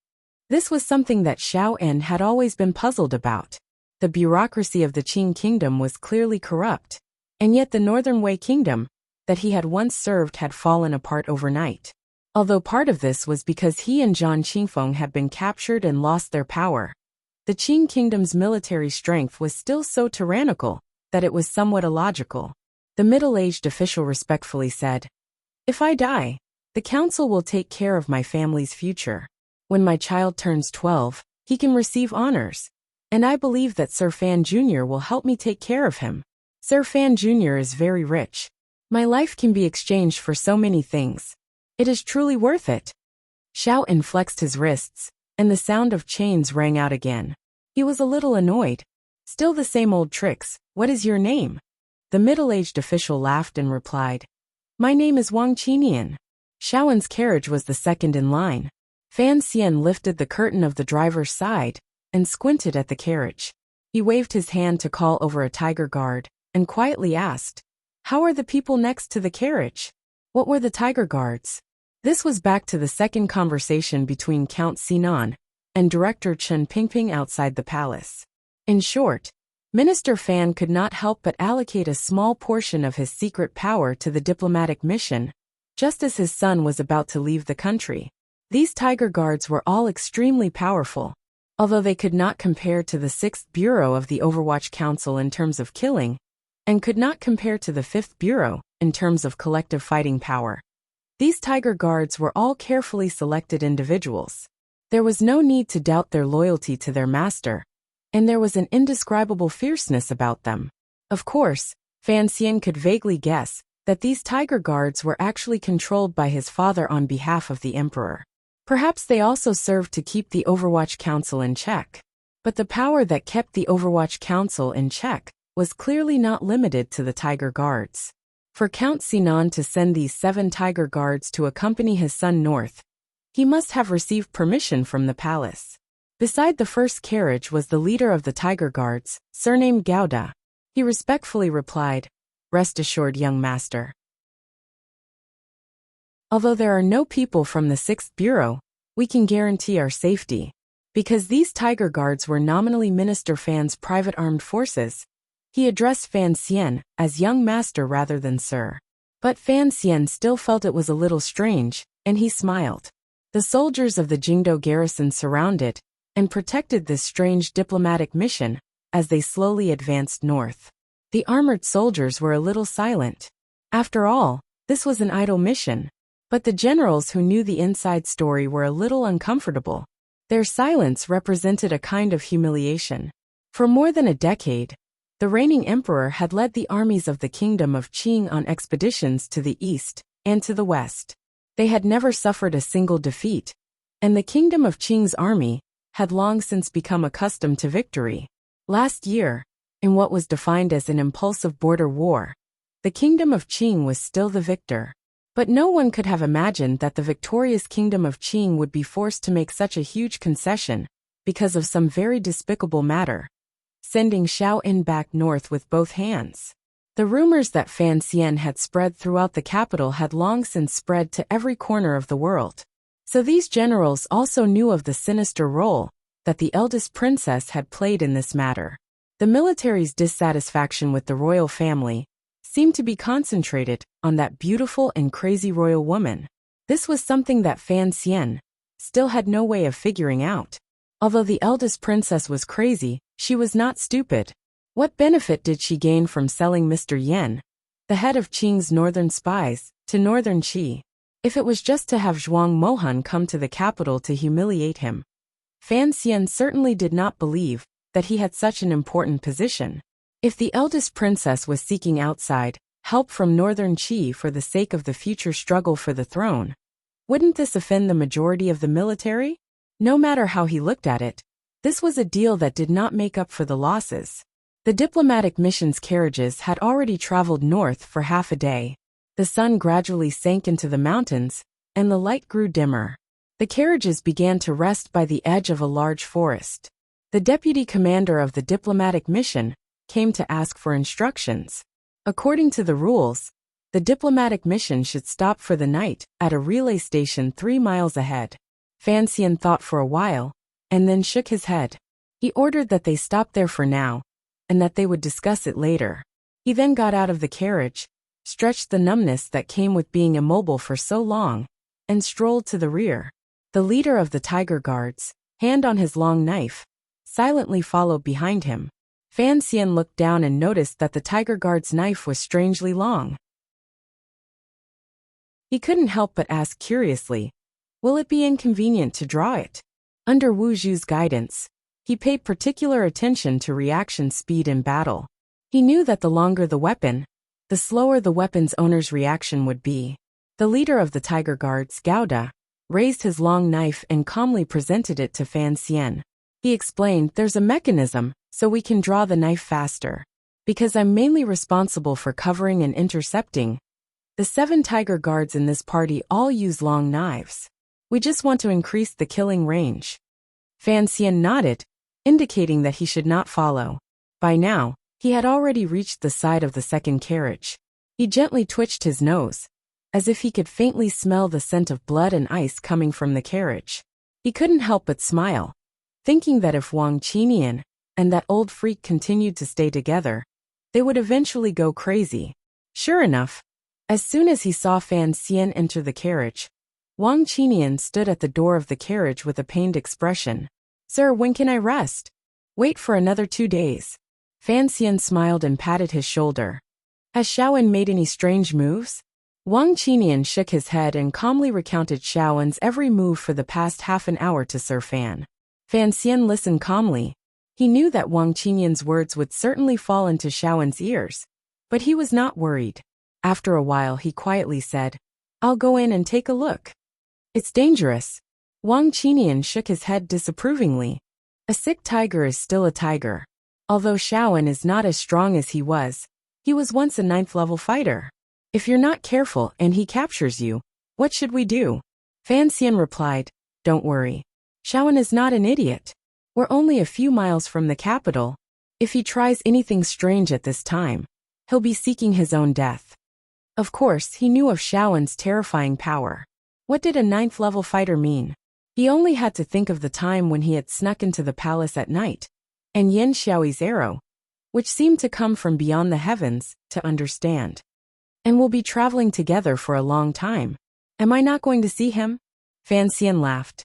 This was something that Xiao En had always been puzzled about. The bureaucracy of the Qing kingdom was clearly corrupt, and yet the Northern Wei kingdom, that he had once served, had fallen apart overnight. Although part of this was because he and Zhang Qingfeng had been captured and lost their power, the Qing kingdom's military strength was still so tyrannical that it was somewhat illogical. The middle-aged official respectfully said, "If I die, the council will take care of my family's future. When my child turns 12, he can receive honors, and I believe that Sir Fan Jr. will help me take care of him. Sir Fan Jr. is very rich. My life can be exchanged for so many things. It is truly worth it. Xiao En flexed his wrists, and the sound of chains rang out again. He was a little annoyed. Still the same old tricks. What is your name? The middle-aged official laughed and replied, My name is Wang Qinian. Xiao En's carriage was the second in line. Fan Xian lifted the curtain of the driver's side and squinted at the carriage. He waved his hand to call over a tiger guard and quietly asked, How are the people next to the carriage? What were the tiger guards? This was back to the second conversation between Count Sinan and Director Chen Pingping outside the palace. In short, Minister Fan could not help but allocate a small portion of his secret power to the diplomatic mission, just as his son was about to leave the country. These tiger guards were all extremely powerful, although they could not compare to the 6th Bureau of the Overwatch Council in terms of killing, and could not compare to the 5th Bureau in terms of collective fighting power. These tiger guards were all carefully selected individuals. There was no need to doubt their loyalty to their master, and there was an indescribable fierceness about them. Of course, Fan Xian could vaguely guess that these tiger guards were actually controlled by his father on behalf of the emperor. Perhaps they also served to keep the Overwatch Council in check. But the power that kept the Overwatch Council in check was clearly not limited to the tiger guards. For Count Sinan to send these 7 tiger guards to accompany his son north, he must have received permission from the palace. Beside the first carriage was the leader of the tiger guards, surnamed Gauda. He respectfully replied, Rest assured, young master. Although there are no people from the 6th Bureau, we can guarantee our safety. Because these tiger guards were nominally Minister Fan's private armed forces, he addressed Fan Xian as young master rather than sir. But Fan Xian still felt it was a little strange, and he smiled. The soldiers of the Jingdo garrison surrounded and protected this strange diplomatic mission as they slowly advanced north. The armored soldiers were a little silent. After all, this was an idle mission. But the generals who knew the inside story were a little uncomfortable. Their silence represented a kind of humiliation. For more than a decade, the reigning emperor had led the armies of the kingdom of Qing on expeditions to the east and to the west. They had never suffered a single defeat, and the kingdom of Qing's army had long since become accustomed to victory. Last year, in what was defined as an impulsive border war, the kingdom of Qing was still the victor. But no one could have imagined that the victorious kingdom of Qing would be forced to make such a huge concession because of some very despicable matter, sending Xiao En back north with both hands. The rumors that Fan Xian had spread throughout the capital had long since spread to every corner of the world. So these generals also knew of the sinister role that the eldest princess had played in this matter. The military's dissatisfaction with the royal family seemed to be concentrated on that beautiful and crazy royal woman. This was something that Fan Xian still had no way of figuring out. Although the eldest princess was crazy, she was not stupid. What benefit did she gain from selling Mr. Yan, the head of Qing's northern spies, to northern Qi? If it was just to have Zhuang Mohan come to the capital to humiliate him, Fan Xian certainly did not believe that he had such an important position. If the eldest princess was seeking outside help from northern Qi for the sake of the future struggle for the throne, wouldn't this offend the majority of the military? No matter how he looked at it, this was a deal that did not make up for the losses. The diplomatic mission's carriages had already traveled north for half a day. The sun gradually sank into the mountains, and the light grew dimmer. The carriages began to rest by the edge of a large forest. The deputy commander of the diplomatic mission came to ask for instructions. According to the rules, the diplomatic mission should stop for the night at a relay station 3 miles ahead. Fan Xian thought for a while, and then shook his head. He ordered that they stop there for now, and that they would discuss it later. He then got out of the carriage, stretched the numbness that came with being immobile for so long, and strolled to the rear. The leader of the tiger guards, hand on his long knife, silently followed behind him. Fan Xian looked down and noticed that the tiger guard's knife was strangely long. He couldn't help but ask curiously, "Will it be inconvenient to draw it?" Under Wu Zhu's guidance, He paid particular attention to reaction speed in battle. He knew that the longer the weapon, the slower the weapon's owner's reaction would be. The leader of the Tiger Guards, Gouda, raised his long knife and calmly presented it to Fan Xian. He explained, "There's a mechanism, so we can draw the knife faster. Because I'm mainly responsible for covering and intercepting. The 7 Tiger Guards in this party all use long knives. We just want to increase the killing range." Fan Xian nodded, indicating that he should not follow. By now, he had already reached the side of the second carriage. He gently twitched his nose, as if he could faintly smell the scent of blood and ice coming from the carriage. He couldn't help but smile, thinking that if Wang Qinian and that old freak continued to stay together, they would eventually go crazy. Sure enough, as soon as he saw Fan Xian enter the carriage, Wang Qinian stood at the door of the carriage with a pained expression. "Sir, when can I rest?" "Wait for another 2 days." Fan Xian smiled and patted his shoulder. "Has Xiaoan made any strange moves?" Wang Qinian shook his head and calmly recounted Xiaoan's every move for the past half an hour to Sir Fan. Fan Xian listened calmly. He knew that Wang Qinian's words would certainly fall into Xiaoan's ears, but he was not worried. After a while he quietly said, "I'll go in and take a look." "It's dangerous." Wang Qinian shook his head disapprovingly. A sick tiger is still a tiger. Although Xiaoan is not as strong as he was once a 9th-level fighter. "If you're not careful and he captures you, what should we do?" Fan Xian replied, "Don't worry. Xiaoan is not an idiot. We're only a few miles from the capital. If he tries anything strange at this time, he'll be seeking his own death." Of course, he knew of Xiaoan's terrifying power. What did a 9th-level fighter mean? He only had to think of the time when he had snuck into the palace at night, and Yan Xiaoyi's arrow, which seemed to come from beyond the heavens, to understand. "And we'll be traveling together for a long time. Am I not going to see him?" Fan Xian laughed.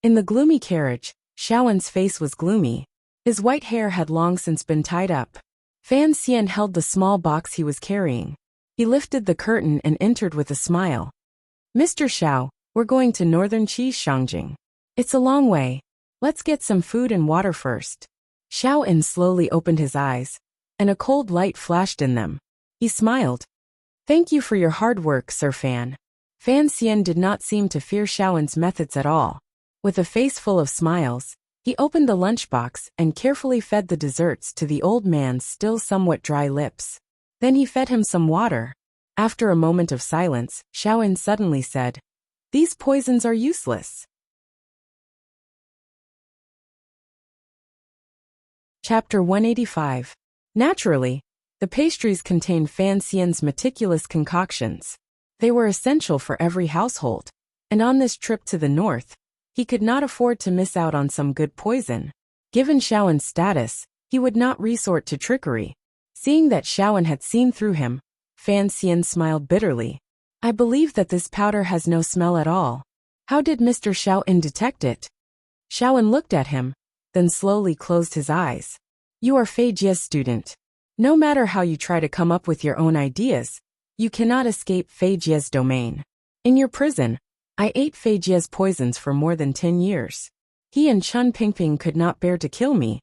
In the gloomy carriage, Xiaoan's face was gloomy. His white hair had long since been tied up. Fan Xian held the small box he was carrying. He lifted the curtain and entered with a smile. "Mr. Xiao, we're going to northern Shangjing. It's a long way. Let's get some food and water first." Xiaoan slowly opened his eyes, and a cold light flashed in them. He smiled. "Thank you for your hard work, Sir Fan." Fan Xian did not seem to fear Xiaoan's methods at all. With a face full of smiles, he opened the lunchbox and carefully fed the desserts to the old man's still somewhat dry lips. Then he fed him some water. After a moment of silence, Xiaoan suddenly said, "These poisons are useless." Chapter 185. Naturally, the pastries contained Fan Xian's meticulous concoctions. They were essential for every household, and on this trip to the north, he could not afford to miss out on some good poison. Given Xiaoan's status, he would not resort to trickery. Seeing that Xiaoan had seen through him, Fan Xian smiled bitterly. "I believe that this powder has no smell at all. How did Mr. Xiaoan detect it?" Xiaoan looked at him, then slowly closed his eyes. "You are Fei Jie's student. No matter how you try to come up with your own ideas, you cannot escape Fei Jie's domain. In your prison, I ate Fei Jie's poisons for more than 10 years. He and Chun Pingping could not bear to kill me,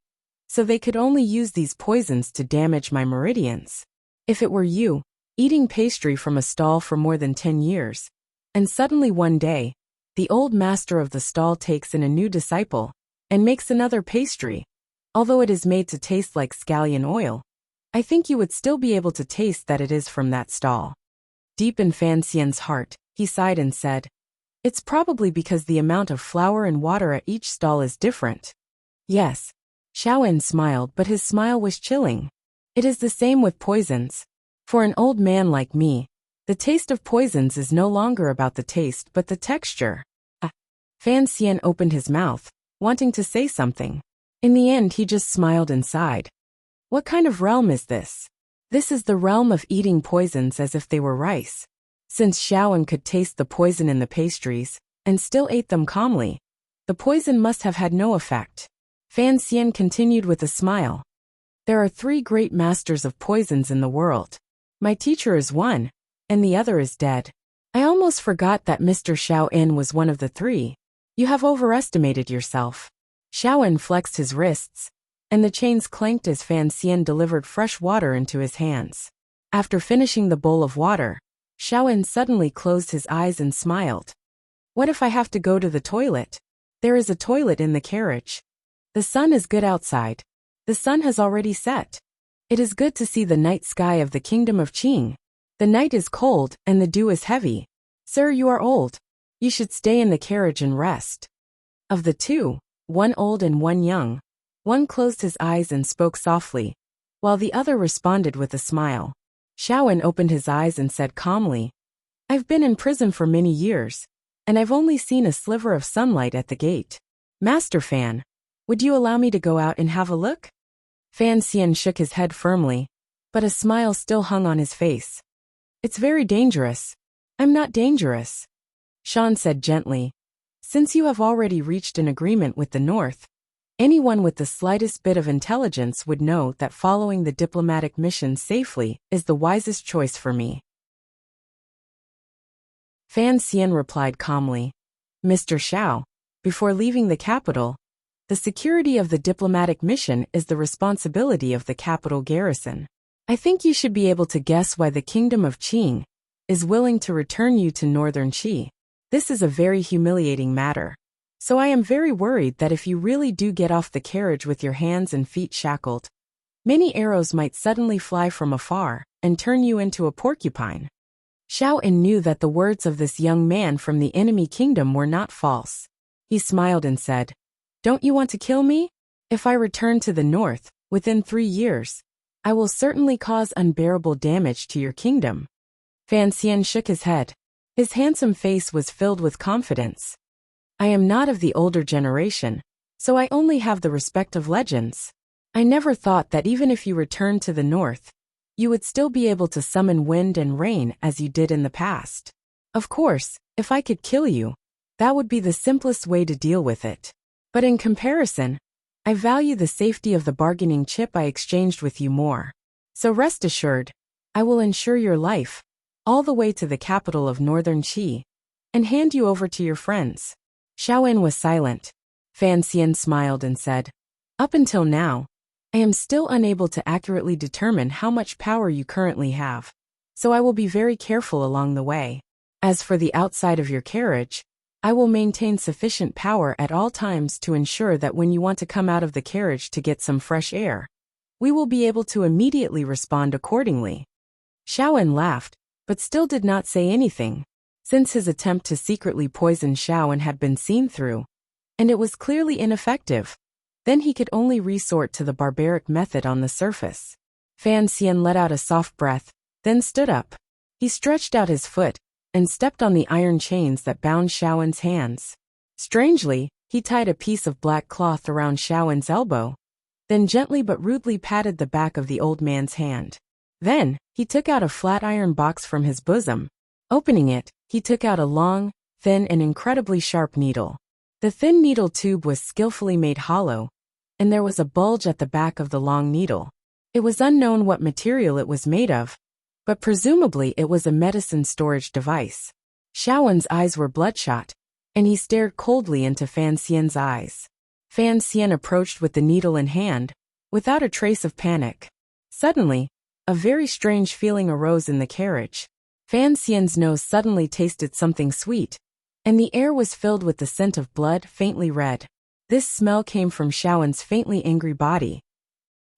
so they could only use these poisons to damage my meridians. If it were you, eating pastry from a stall for more than 10 years, and suddenly one day, the old master of the stall takes in a new disciple, and makes another pastry, although it is made to taste like scallion oil, I think you would still be able to taste that it is from that stall." Deep in Fan Xian's heart, he sighed and said, "It's probably because the amount of flour and water at each stall is different." "Yes." Xiaoan smiled, but his smile was chilling. "It is the same with poisons. For an old man like me, the taste of poisons is no longer about the taste but the texture." Fan Xian opened his mouth, wanting to say something. In the end he just smiled and sighed. What kind of realm is this? This is the realm of eating poisons as if they were rice. Since Xiaoan could taste the poison in the pastries, and still ate them calmly, the poison must have had no effect. Fan Xian continued with a smile. "There are 3 great masters of poisons in the world. My teacher is one, and the other is dead. I almost forgot that Mr. Xiaoan was one of the 3. You have overestimated yourself." Xiaowen flexed his wrists, and the chains clanked as Fan Xian delivered fresh water into his hands. After finishing the bowl of water, Xiaowen suddenly closed his eyes and smiled. What if I have to go to the toilet? There is a toilet in the carriage. The sun is good outside. The sun has already set. It is good to see the night sky of the kingdom of Qing. The night is cold and the dew is heavy. Sir, you are old. You should stay in the carriage and rest. Of the two, one old and one young, one closed his eyes and spoke softly, while the other responded with a smile. Xiaowen opened his eyes and said calmly, I've been in prison for many years, and I've only seen a sliver of sunlight at the gate. Master Fan, would you allow me to go out and have a look? Fan Xian shook his head firmly, but a smile still hung on his face. It's very dangerous. I'm not dangerous. Shan said gently, since you have already reached an agreement with the North, anyone with the slightest bit of intelligence would know that following the diplomatic mission safely is the wisest choice for me. Fan Xian replied calmly, Mr. Xiao, before leaving the capital, the security of the diplomatic mission is the responsibility of the capital garrison. I think you should be able to guess why the kingdom of Qing is willing to return you to northern Qi. This is a very humiliating matter. So I am very worried that if you really do get off the carriage with your hands and feet shackled, many arrows might suddenly fly from afar and turn you into a porcupine. Xiaowen knew that the words of this young man from the enemy kingdom were not false. He smiled and said, Don't you want to kill me? If I return to the north, within 3 years, I will certainly cause unbearable damage to your kingdom. Fan Xian shook his head. His handsome face was filled with confidence. I am not of the older generation, so I only have the respect of legends. I never thought that even if you returned to the north, you would still be able to summon wind and rain as you did in the past. Of course, if I could kill you, that would be the simplest way to deal with it. But in comparison, I value the safety of the bargaining chip I exchanged with you more. So rest assured, I will ensure your life, all the way to the capital of northern Qi, and hand you over to your friends. Xiaowen was silent. Fan Xian smiled and said, Up until now, I am still unable to accurately determine how much power you currently have, so I will be very careful along the way. As for the outside of your carriage, I will maintain sufficient power at all times to ensure that when you want to come out of the carriage to get some fresh air, we will be able to immediately respond accordingly. Xiaowen laughed, but still did not say anything, since his attempt to secretly poison Xiaowen had been seen through, and it was clearly ineffective. Then he could only resort to the barbaric method on the surface. Fan Xian let out a soft breath, then stood up. He stretched out his foot and stepped on the iron chains that bound Xiaowen's hands. Strangely, he tied a piece of black cloth around Xiaowen's elbow, then gently but rudely patted the back of the old man's hand. Then, he took out a flat iron box from his bosom. Opening it, he took out a long, thin and incredibly sharp needle. The thin needle tube was skillfully made hollow, and there was a bulge at the back of the long needle. It was unknown what material it was made of, but presumably it was a medicine storage device. Xiaowen's eyes were bloodshot, and he stared coldly into Fan Xian's eyes. Fan Xian approached with the needle in hand, without a trace of panic. Suddenly, a very strange feeling arose in the carriage. Fan Xian's nose suddenly tasted something sweet, and the air was filled with the scent of blood, faintly red. This smell came from Xiaowen's faintly angry body.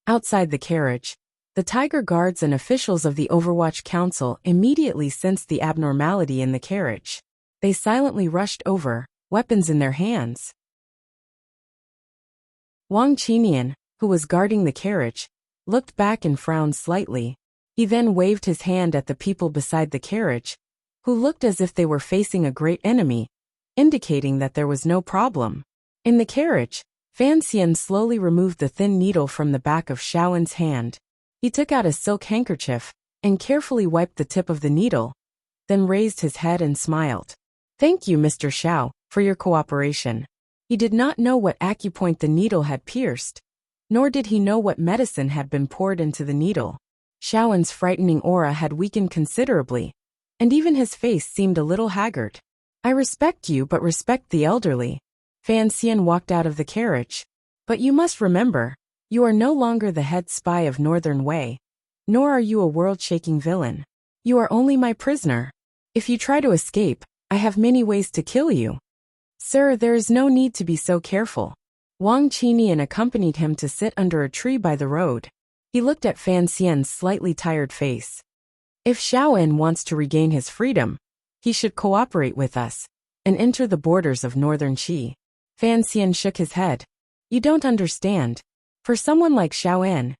Outside the carriage, the Tiger Guards and officials of the Overwatch Council immediately sensed the abnormality in the carriage. They silently rushed over, weapons in their hands. Wang Qinian, who was guarding the carriage, looked back and frowned slightly. He then waved his hand at the people beside the carriage, who looked as if they were facing a great enemy, indicating that there was no problem. In the carriage, Fan Xian slowly removed the thin needle from the back of Xiaowen's hand. He took out a silk handkerchief and carefully wiped the tip of the needle, then raised his head and smiled. Thank you, Mr. Xiao, for your cooperation. He did not know what acupoint the needle had pierced, nor did he know what medicine had been poured into the needle. Xiaowen's frightening aura had weakened considerably, and even his face seemed a little haggard. I respect you but respect the elderly. Fan Xian walked out of the carriage. But you must remember, you are no longer the head spy of Northern Wei, nor are you a world-shaking villain. You are only my prisoner. If you try to escape, I have many ways to kill you. Sir, there is no need to be so careful. Wang Qinian accompanied him to sit under a tree by the road. He looked at Fan Xian's slightly tired face. If Xiaoen wants to regain his freedom, he should cooperate with us and enter the borders of Northern Qi. Fan Xian shook his head. You don't understand. For someone like Xiaoen,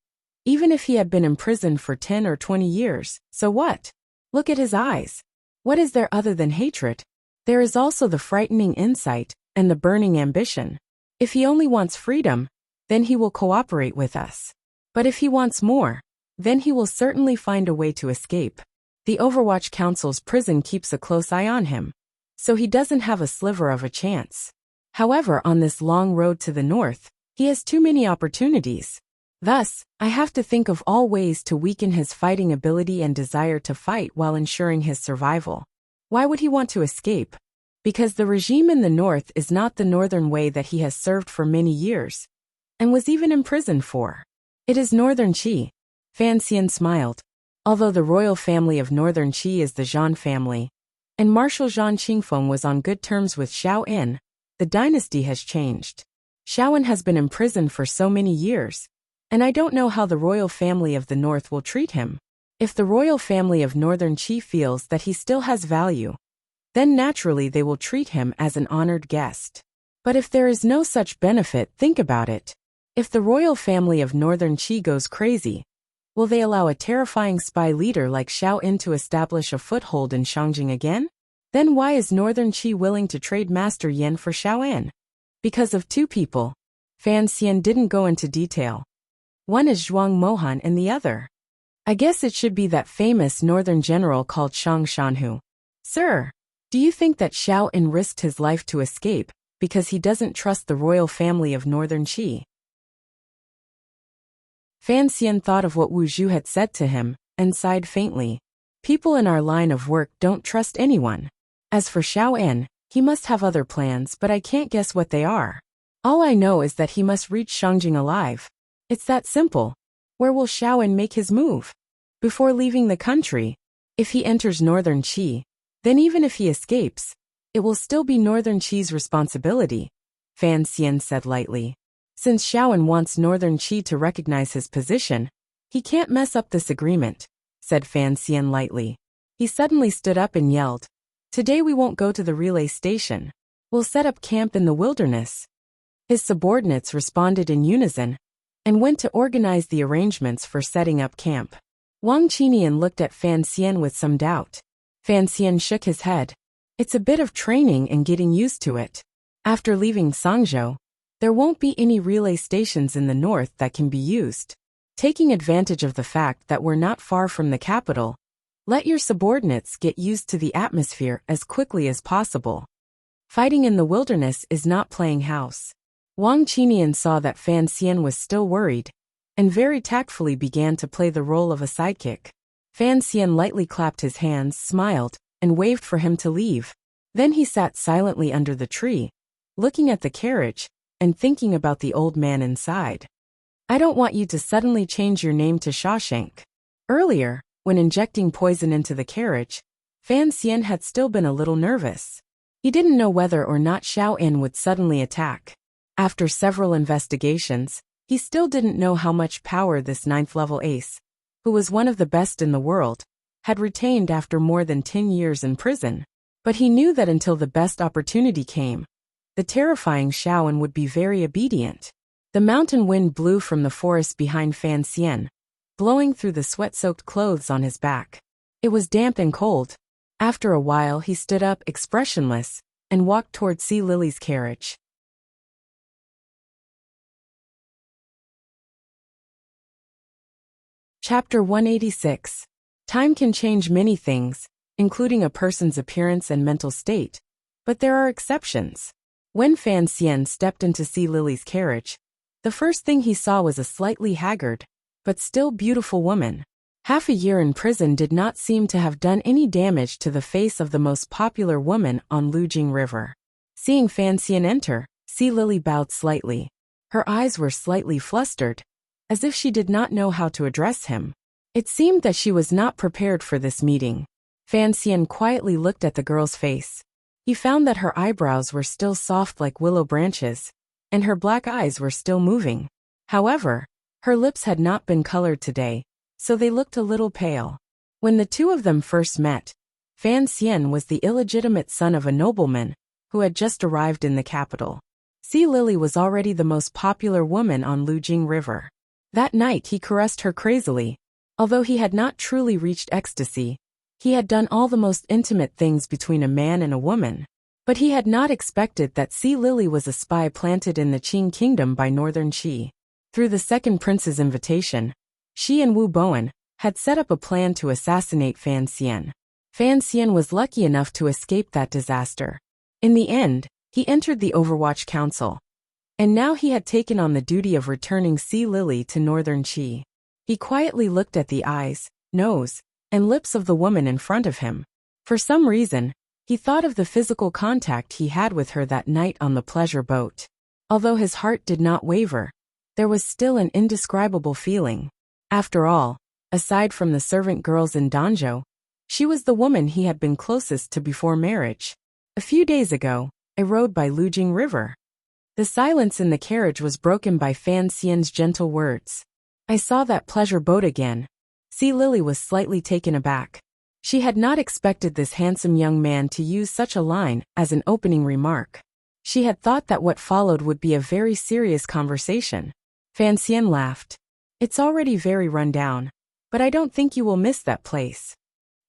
even if he had been imprisoned for 10 or 20 years, so what? Look at his eyes. What is there other than hatred? There is also the frightening insight and the burning ambition. If he only wants freedom, then he will cooperate with us. But if he wants more, then he will certainly find a way to escape. The Overwatch Council's prison keeps a close eye on him, so he doesn't have a sliver of a chance. However, on this long road to the north, he has too many opportunities. Thus, I have to think of all ways to weaken his fighting ability and desire to fight while ensuring his survival. Why would he want to escape? Because the regime in the north is not the Northern Wei that he has served for many years, and was even imprisoned for. It is Northern Qi. Fan Xian smiled. Although the royal family of Northern Qi is the Zhan family, and Marshal Zhan Qingfeng was on good terms with Xiaoen, the dynasty has changed. Xiaoen has been imprisoned for so many years, and I don't know how the royal family of the north will treat him. If the royal family of Northern Qi feels that he still has value, then naturally they will treat him as an honored guest. But if there is no such benefit, think about it. If the royal family of Northern Qi goes crazy, will they allow a terrifying spy leader like Xiaoen to establish a foothold in Shangjing again? Then why is Northern Qi willing to trade Master Yan for Xiaoen? Because of two people. Fan Xian didn't go into detail. One is Zhuang Mohan and the other. I guess it should be that famous northern general called Shang Shanhu. Sir, do you think that Xiaoen risked his life to escape because he doesn't trust the royal family of Northern Qi? Fan Xian thought of what Wu Zhu had said to him and sighed faintly. People in our line of work don't trust anyone. As for Xiaoen, he must have other plans, but I can't guess what they are. All I know is that he must reach Shangjing alive. It's that simple. Where will Xiaoen make his move? Before leaving the country, if he enters Northern Qi, then even if he escapes, it will still be Northern Qi's responsibility, Fan Xian said lightly. Since Xiaoen wants Northern Qi to recognize his position, he can't mess up this agreement, said Fan Xian lightly. He suddenly stood up and yelled, Today we won't go to the relay station. We'll set up camp in the wilderness. His subordinates responded in unison and went to organize the arrangements for setting up camp. Wang Qinian looked at Fan Xian with some doubt. Fan Xian shook his head. It's a bit of training and getting used to it. After leaving Sangzhou, there won't be any relay stations in the north that can be used. Taking advantage of the fact that we're not far from the capital, let your subordinates get used to the atmosphere as quickly as possible. Fighting in the wilderness is not playing house. Wang Qinian saw that Fan Xian was still worried, and very tactfully began to play the role of a sidekick. Fan Xian lightly clapped his hands, smiled, and waved for him to leave. Then he sat silently under the tree, looking at the carriage, and thinking about the old man inside. I don't want you to suddenly change your name to Shawshank. Earlier, when injecting poison into the carriage, Fan Xian had still been a little nervous. He didn't know whether or not Xiaoen would suddenly attack. After several investigations, he still didn't know how much power this 9th-level ace, who was one of the best in the world, had retained after more than 10 years in prison. But he knew that until the best opportunity came, the terrifying Xiaoen would be very obedient. The mountain wind blew from the forest behind Fan Xian, blowing through the sweat-soaked clothes on his back. It was damp and cold. After a while he stood up expressionless and walked toward Sea Lily's carriage. Chapter 186. Time can change many things, including a person's appearance and mental state, but there are exceptions. When Fan Xian stepped into Sea Lily's carriage, the first thing he saw was a slightly haggard, but still beautiful woman. Half a year in prison did not seem to have done any damage to the face of the most popular woman on Lujing River. Seeing Fan Xian enter, Sea Lily bowed slightly. Her eyes were slightly flustered, as if she did not know how to address him. It seemed that she was not prepared for this meeting. Fan Xian quietly looked at the girl's face. He found that her eyebrows were still soft like willow branches, and her black eyes were still moving. However, her lips had not been colored today, so they looked a little pale. When the two of them first met, Fan Xian was the illegitimate son of a nobleman who had just arrived in the capital. Sea Lily was already the most popular woman on Lujing River. That night he caressed her crazily. Although he had not truly reached ecstasy, he had done all the most intimate things between a man and a woman. But he had not expected that Sea Lily was a spy planted in the Qing kingdom by Northern Qi. Through the second prince's invitation, Shi and Wu Bowen had set up a plan to assassinate Fan Xian. Fan Xian was lucky enough to escape that disaster. In the end, he entered the Overwatch Council. And now he had taken on the duty of returning Sea Lily to Northern Qi. He quietly looked at the eyes, nose, and lips of the woman in front of him. For some reason, he thought of the physical contact he had with her that night on the pleasure boat. Although his heart did not waver, there was still an indescribable feeling. After all, aside from the servant girls in Danzhou, she was the woman he had been closest to before marriage. A few days ago, I rode by Lujing River. The silence in the carriage was broken by Fan Xian's gentle words. I saw that pleasure boat again. Sea Lily was slightly taken aback. She had not expected this handsome young man to use such a line as an opening remark. She had thought that what followed would be a very serious conversation. Fan Xian laughed. It's already very run down, but I don't think you will miss that place.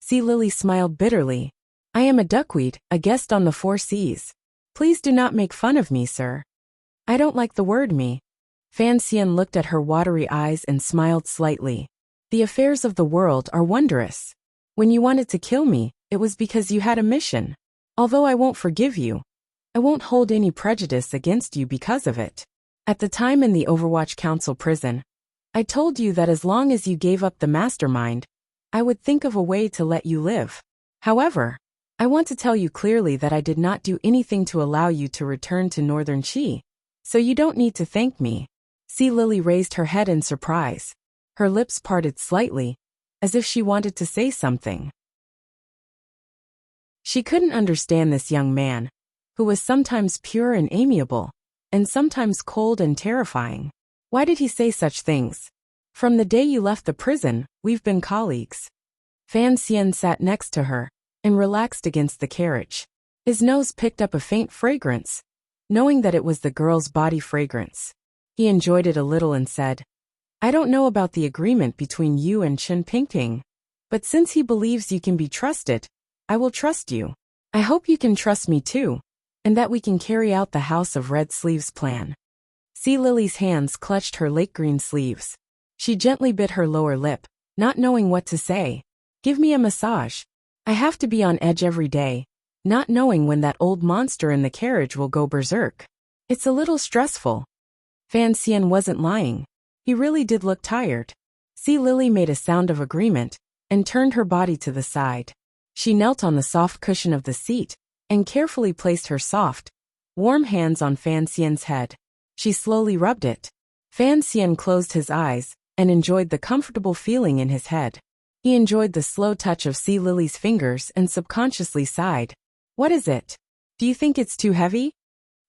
Sea Lily smiled bitterly. I am a duckweed, a guest on the 4 seas. Please do not make fun of me, sir. I don't like the word me. Fan Xian looked at her watery eyes and smiled slightly. The affairs of the world are wondrous. When you wanted to kill me, it was because you had a mission. Although I won't forgive you, I won't hold any prejudice against you because of it. At the time in the Overwatch Council prison, I told you that as long as you gave up the mastermind, I would think of a way to let you live. However, I want to tell you clearly that I did not do anything to allow you to return to Northern Qi, so you don't need to thank me. Sea Lily raised her head in surprise. Her lips parted slightly, as if she wanted to say something. She couldn't understand this young man, who was sometimes pure and amiable, and sometimes cold and terrifying. Why did he say such things? From the day you left the prison, we've been colleagues. Fan Xian sat next to her and relaxed against the carriage. His nose picked up a faint fragrance, knowing that it was the girl's body fragrance. He enjoyed it a little and said, I don't know about the agreement between you and Chen Pingping, but since he believes you can be trusted, I will trust you. I hope you can trust me too, and that we can carry out the House of Red Sleeves plan. Sea Lily's hands clutched her lake green sleeves. She gently bit her lower lip, not knowing what to say. Give me a massage. I have to be on edge every day, not knowing when that old monster in the carriage will go berserk. It's a little stressful. Fan Xian wasn't lying. He really did look tired. Sea Lily made a sound of agreement and turned her body to the side. She knelt on the soft cushion of the seat and carefully placed her soft, warm hands on Fan Xian's head. She slowly rubbed it. Fan Xian closed his eyes and enjoyed the comfortable feeling in his head. He enjoyed the slow touch of Sea Lily's fingers and subconsciously sighed. What is it? Do you think it's too heavy?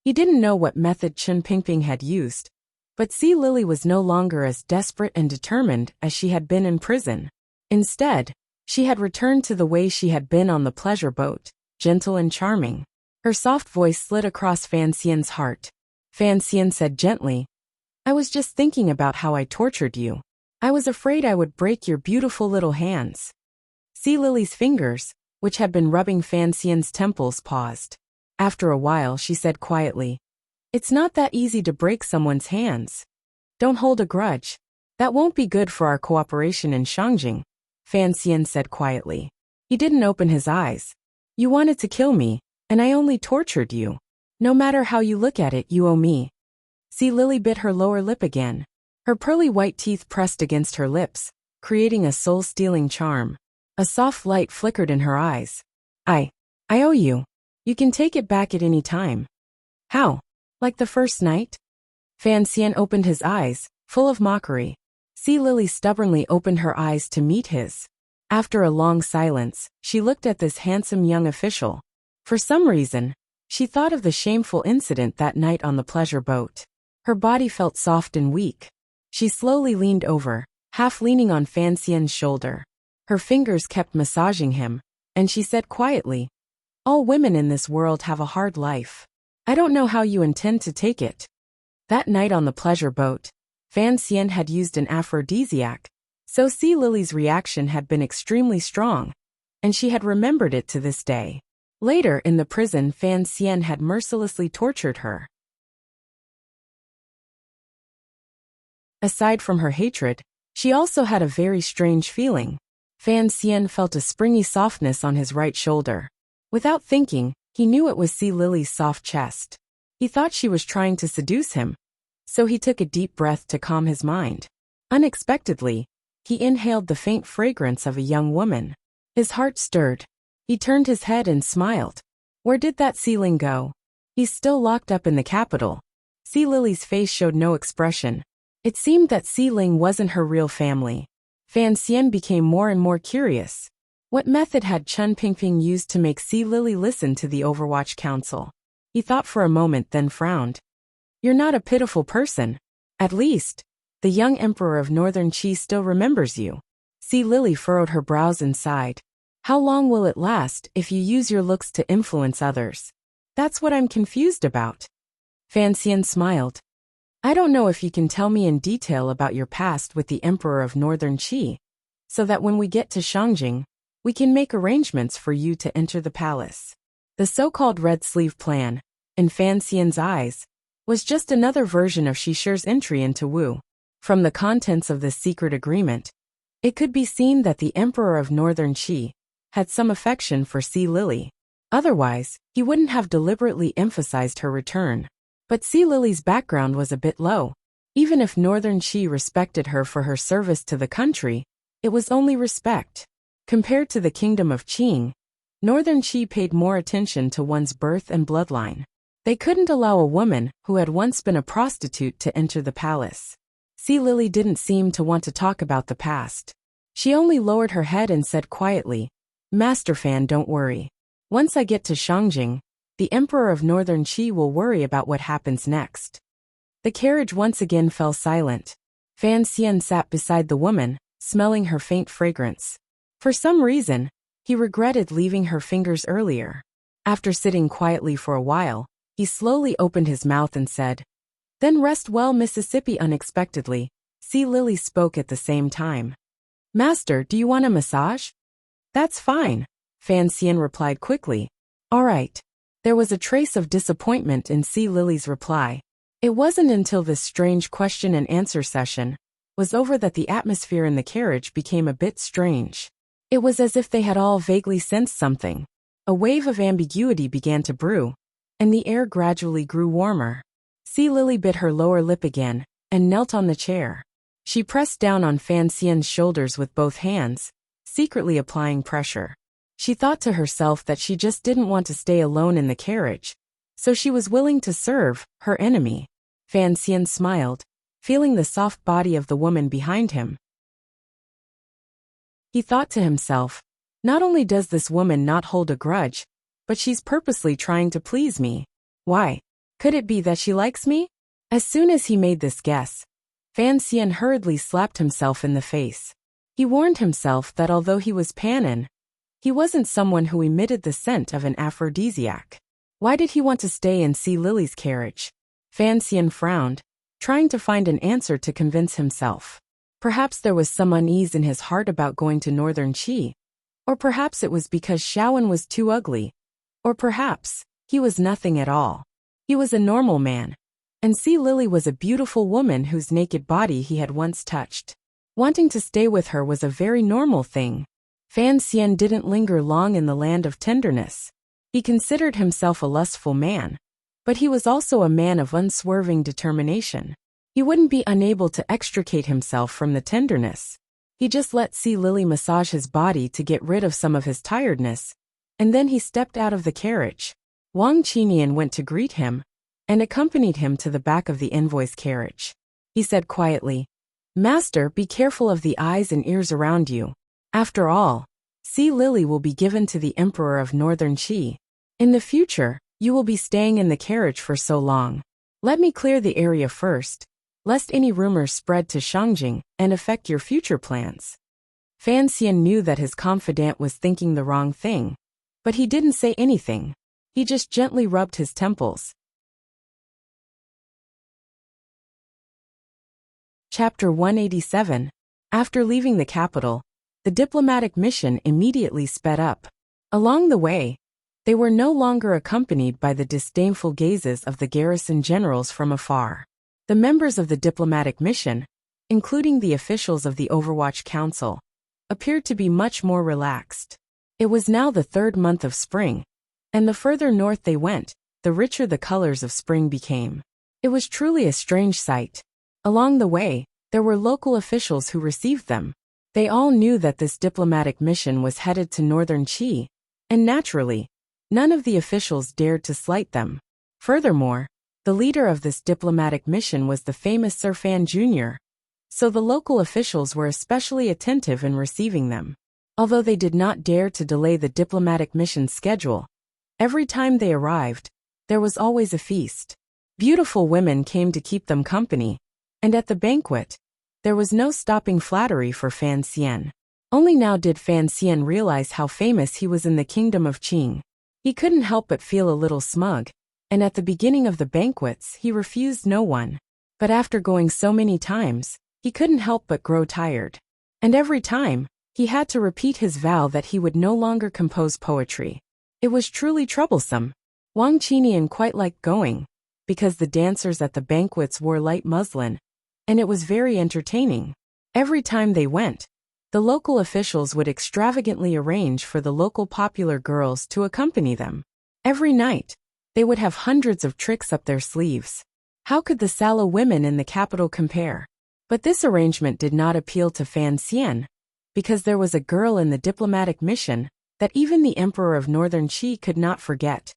He didn't know what method Chen Pingping had used, but Sea Lily was no longer as desperate and determined as she had been in prison. Instead, she had returned to the way she had been on the pleasure boat, gentle and charming. Her soft voice slid across Fan Xian's heart. Fan Xian said gently, I was just thinking about how I tortured you. I was afraid I would break your beautiful little hands. Sea Lily's fingers, which had been rubbing Fan Xian's temples, paused. After a while she said quietly, It's not that easy to break someone's hands. Don't hold a grudge. That won't be good for our cooperation in Shangjing, Fan Xian said quietly. He didn't open his eyes. You wanted to kill me, and I only tortured you. No matter how you look at it, you owe me. Sea Lily bit her lower lip again. Her pearly white teeth pressed against her lips, creating a soul-stealing charm. A soft light flickered in her eyes. I owe you. You can take it back at any time. How? Like the first night? Fan Xian opened his eyes, full of mockery. Sea Lily stubbornly opened her eyes to meet his. After a long silence, she looked at this handsome young official. For some reason, she thought of the shameful incident that night on the pleasure boat. Her body felt soft and weak. She slowly leaned over, half leaning on Fan Xian's shoulder. Her fingers kept massaging him, and she said quietly, "All women in this world have a hard life. I don't know how you intend to take it." That night on the pleasure boat, Fan Xian had used an aphrodisiac, so Sea Lily's reaction had been extremely strong, and she had remembered it to this day. Later in the prison, Fan Xian had mercilessly tortured her. Aside from her hatred, she also had a very strange feeling. Fan Xian felt a springy softness on his right shoulder. Without thinking, he knew it was Sea Lily's soft chest. He thought she was trying to seduce him, so he took a deep breath to calm his mind. Unexpectedly, he inhaled the faint fragrance of a young woman. His heart stirred. He turned his head and smiled. Where did that Ling go? He's still locked up in the capital. Sea Lily's face showed no expression. It seemed that Ling wasn't her real family. Fan Xian became more and more curious. What method had Chen Pingping used to make Sea Lily listen to the Overwatch Council? He thought for a moment, then frowned. "You're not a pitiful person. At least, the young emperor of Northern Qi still remembers you." Sea Lily furrowed her brows and sighed. "How long will it last if you use your looks to influence others? That's what I'm confused about." Fan Xian smiled. "I don't know if you can tell me in detail about your past with the emperor of Northern Qi, so that when we get to Shangjing, we can make arrangements for you to enter the palace." The so-called Red Sleeve Plan, in Fan Xian's eyes, was just another version of Shishi's entry into Wu. From the contents of this secret agreement, it could be seen that the emperor of Northern Qi had some affection for Sea Lily. Otherwise, he wouldn't have deliberately emphasized her return. But Sea Lily's background was a bit low. Even if Northern Qi respected her for her service to the country, it was only respect. Compared to the kingdom of Qing, Northern Qi paid more attention to one's birth and bloodline. They couldn't allow a woman who had once been a prostitute to enter the palace. Sea Lily didn't seem to want to talk about the past. She only lowered her head and said quietly, "Master Fan, don't worry. Once I get to Shangjing, the emperor of Northern Qi will worry about what happens next." The carriage once again fell silent. Fan Xian sat beside the woman, smelling her faint fragrance. For some reason, he regretted leaving her fingers earlier. After sitting quietly for a while, he slowly opened his mouth and said, "Then rest well, Mississippi." Unexpectedly, Sea Lily spoke at the same time. "Master, do you want a massage?" "That's fine," Fan Xian replied quickly. "All right." There was a trace of disappointment in Sea Lily's reply. It wasn't until this strange question and answer session was over that the atmosphere in the carriage became a bit strange. It was as if they had all vaguely sensed something. A wave of ambiguity began to brew, and the air gradually grew warmer. Sea Lily bit her lower lip again, and knelt on the chair. She pressed down on Fan Xian's shoulders with both hands, secretly applying pressure. She thought to herself that she just didn't want to stay alone in the carriage, so she was willing to serve her enemy. Fan Xian smiled, feeling the soft body of the woman behind him. He thought to himself, not only does this woman not hold a grudge, but she's purposely trying to please me. Why? Could it be that she likes me? As soon as he made this guess, Fan Xian hurriedly slapped himself in the face. He warned himself that although he was Panin, he wasn't someone who emitted the scent of an aphrodisiac. Why did he want to stay in Sea Lily's carriage? Fan Xian frowned, trying to find an answer to convince himself. Perhaps there was some unease in his heart about going to Northern Qi. Or perhaps it was because Shaowen was too ugly. Or perhaps he was nothing at all. He was a normal man. And Sea Lily was a beautiful woman whose naked body he had once touched. Wanting to stay with her was a very normal thing. Fan Xian didn't linger long in the land of tenderness. He considered himself a lustful man, but he was also a man of unswerving determination. He wouldn't be unable to extricate himself from the tenderness. He just let Sea Lily massage his body to get rid of some of his tiredness, and then he stepped out of the carriage. Wang Qinian went to greet him, and accompanied him to the back of the envoy's carriage. He said quietly, "Master, be careful of the eyes and ears around you. After all, Sea Lily will be given to the Emperor of Northern Qi. In the future, you will be staying in the carriage for so long. Let me clear the area first, lest any rumors spread to Shangjing and affect your future plans." Fan Xian knew that his confidant was thinking the wrong thing, but he didn't say anything. He just gently rubbed his temples. Chapter 187. After leaving the capital, the diplomatic mission immediately sped up. Along the way, they were no longer accompanied by the disdainful gazes of the garrison generals from afar. The members of the diplomatic mission, including the officials of the Overwatch Council, appeared to be much more relaxed. It was now the 3rd month of spring, and the further north they went, the richer the colors of spring became. It was truly a strange sight. Along the way, there were local officials who received them. They all knew that this diplomatic mission was headed to Northern Qi, and naturally, none of the officials dared to slight them. Furthermore, the leader of this diplomatic mission was the famous Sir Fan Jr., so the local officials were especially attentive in receiving them. Although they did not dare to delay the diplomatic mission's schedule, every time they arrived, there was always a feast. Beautiful women came to keep them company, and at the banquet, there was no stopping flattery for Fan Xian. Only now did Fan Xian realize how famous he was in the kingdom of Qing. He couldn't help but feel a little smug, and at the beginning of the banquets he refused no one. But after going so many times, he couldn't help but grow tired. And every time, he had to repeat his vow that he would no longer compose poetry. It was truly troublesome. Wang Qinian quite liked going, because the dancers at the banquets wore light muslin, and it was very entertaining. Every time they went, the local officials would extravagantly arrange for the local popular girls to accompany them. Every night, they would have hundreds of tricks up their sleeves. How could the sallow women in the capital compare? But this arrangement did not appeal to Fan Xian, because there was a girl in the diplomatic mission that even the Emperor of Northern Qi could not forget.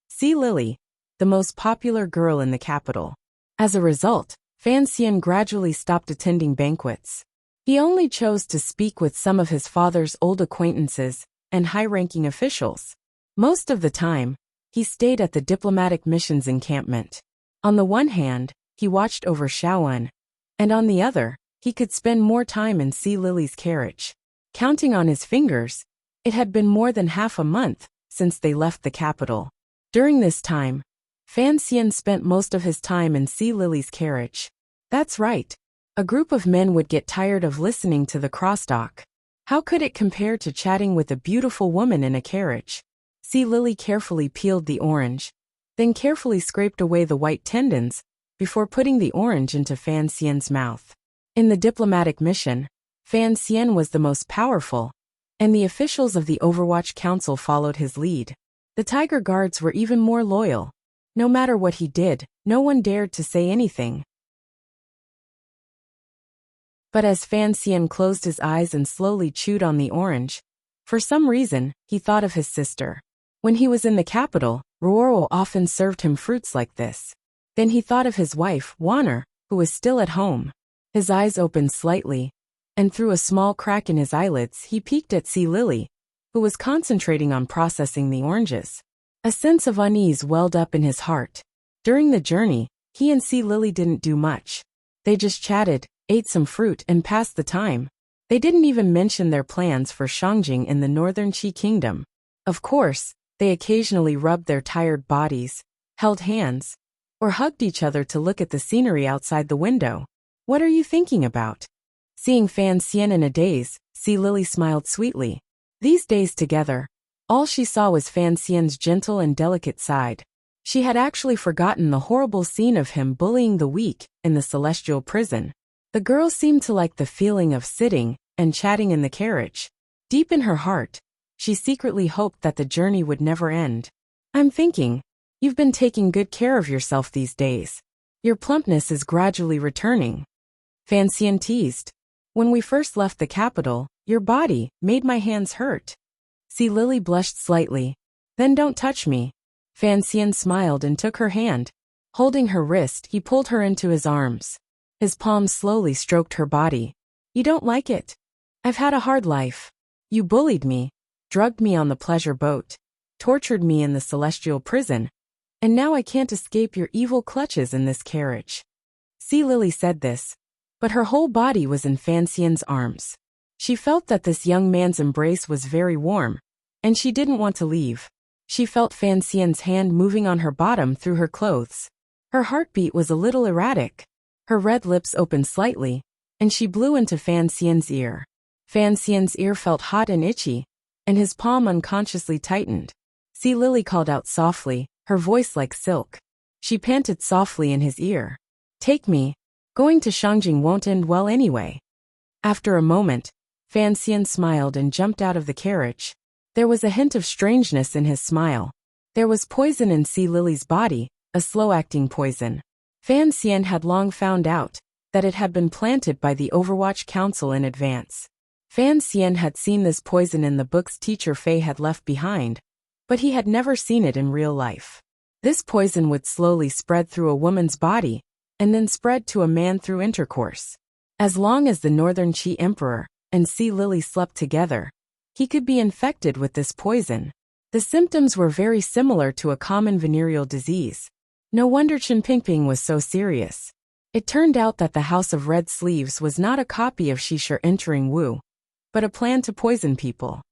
Sea Lily, the most popular girl in the capital. As a result, Fan Xian gradually stopped attending banquets. He only chose to speak with some of his father's old acquaintances and high-ranking officials. Most of the time, he stayed at the diplomatic mission's encampment. On the one hand, he watched over Shaoan, and on the other, he could spend more time in Sea Lily's carriage. Counting on his fingers, it had been more than half a month since they left the capital. During this time, Fan Xian spent most of his time in Sea Lily's carriage. That's right. A group of men would get tired of listening to the crosstalk. How could it compare to chatting with a beautiful woman in a carriage? Sea Lily carefully peeled the orange, then carefully scraped away the white tendons, before putting the orange into Fan Xian's mouth. In the diplomatic mission, Fan Xian was the most powerful, and the officials of the Overwatch Council followed his lead. The Tiger Guards were even more loyal. No matter what he did, no one dared to say anything. But as Fan Xian closed his eyes and slowly chewed on the orange, for some reason, he thought of his sister. When he was in the capital, Ruoro often served him fruits like this. Then he thought of his wife, Wanner, who was still at home. His eyes opened slightly, and through a small crack in his eyelids he peeked at Sea Lily, who was concentrating on processing the oranges. A sense of unease welled up in his heart. During the journey, he and Sea Lily didn't do much. They just chatted, ate some fruit, and passed the time. They didn't even mention their plans for Shangjing in the Northern Qi Kingdom. Of course, they occasionally rubbed their tired bodies, held hands, or hugged each other to look at the scenery outside the window. "What are you thinking about?" Seeing Fan Xian in a daze, Sea Lily smiled sweetly. These days together, all she saw was Fan Xian's gentle and delicate side. She had actually forgotten the horrible scene of him bullying the weak in the celestial prison. The girl seemed to like the feeling of sitting and chatting in the carriage. Deep in her heart, she secretly hoped that the journey would never end. "I'm thinking, you've been taking good care of yourself these days. Your plumpness is gradually returning." Fan Xian teased. "When we first left the capital, your body made my hands hurt." Sea Lily blushed slightly. "Then don't touch me." Fan Xian smiled and took her hand, Holding her wrist, he pulled her into his arms. His palms slowly stroked her body. You don't like it? I've had a hard life. You bullied me, drugged me on the pleasure boat, tortured me in the celestial prison, and now I can't escape your evil clutches in this carriage. Sea Lily said this, but her whole body was in Fan Xian's arms. She felt that this young man's embrace was very warm, and she didn't want to leave. She felt Fan Xian's hand moving on her bottom through her clothes. Her heartbeat was a little erratic. Her red lips opened slightly, and she blew into Fan Xian's ear. Fan Xian's ear felt hot and itchy, and his palm unconsciously tightened. Sea Lily called out softly, her voice like silk. She panted softly in his ear. Take me. Going to Shangjing won't end well anyway. After a moment, Fan Xian smiled and jumped out of the carriage. There was a hint of strangeness in his smile. There was poison in Sea Lily's body, a slow-acting poison. Fan Xian had long found out that it had been planted by the Overwatch Council in advance. Fan Xian had seen this poison in the books teacher Fei had left behind, but he had never seen it in real life. This poison would slowly spread through a woman's body, and then spread to a man through intercourse. As long as the Northern Qi Emperor and Sea Lily slept together, he could be infected with this poison. The symptoms were very similar to a common venereal disease. No wonder Chen Pingping was so serious. It turned out that the House of Red Sleeves was not a copy of Shisha entering Wu, but a plan to poison people.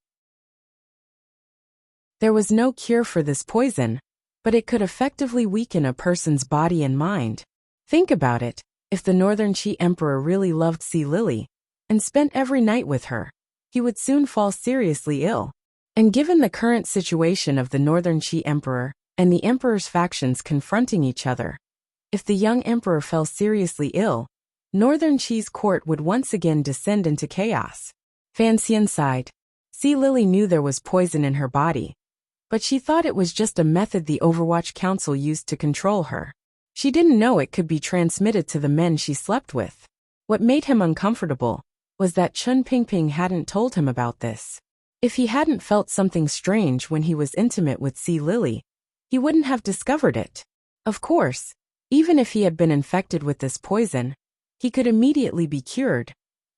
There was no cure for this poison, but it could effectively weaken a person's body and mind. Think about it, if the Northern Qi Emperor really loved Sea Lily, and spent every night with her, he would soon fall seriously ill. And given the current situation of the Northern Qi Emperor, and the Emperor's factions confronting each other, if the young Emperor fell seriously ill, Northern Qi's court would once again descend into chaos. Fan Xian sighed. Sea Lily knew there was poison in her body, but she thought it was just a method the Overwatch Council used to control her. She didn't know it could be transmitted to the men she slept with. What made him uncomfortable was that Chen Pingping hadn't told him about this. If he hadn't felt something strange when he was intimate with Sea Lily, he wouldn't have discovered it. Of course, even if he had been infected with this poison, he could immediately be cured,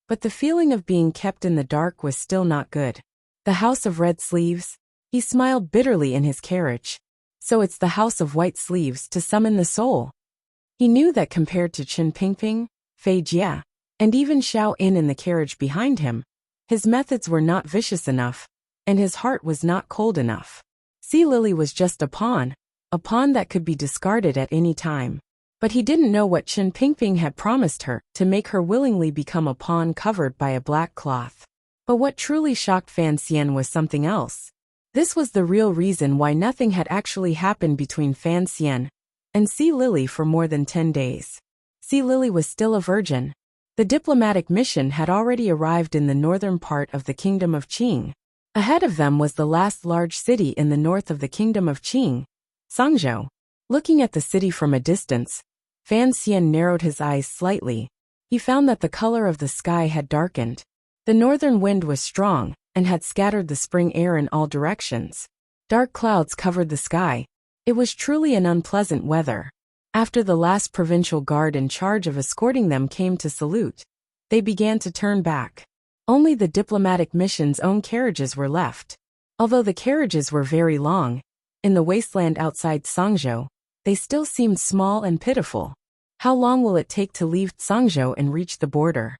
but the feeling of being kept in the dark was still not good. The House of Red Sleeves? He smiled bitterly in his carriage. So it's the House of White Sleeves to summon the soul. He knew that compared to Chen Pingping, Fei Jia, and even Xiao In in the carriage behind him, his methods were not vicious enough, and his heart was not cold enough. Sea Lily was just a pawn that could be discarded at any time. But he didn't know what Chen Pingping had promised her, to make her willingly become a pawn covered by a black cloth. But what truly shocked Fan Xian was something else. This was the real reason why nothing had actually happened between Fan Xian and Sea Lily for more than 10 days. Sea Lily was still a virgin. The diplomatic mission had already arrived in the northern part of the Kingdom of Qing. Ahead of them was the last large city in the north of the Kingdom of Qing, Sangzhou. Looking at the city from a distance, Fan Xian narrowed his eyes slightly. He found that the color of the sky had darkened. The northern wind was strong and had scattered the spring air in all directions. Dark clouds covered the sky. It was truly an unpleasant weather. After the last provincial guard in charge of escorting them came to salute, they began to turn back. Only the diplomatic mission's own carriages were left. Although the carriages were very long, in the wasteland outside Sangzhou, they still seemed small and pitiful. How long will it take to leave Sangzhou and reach the border?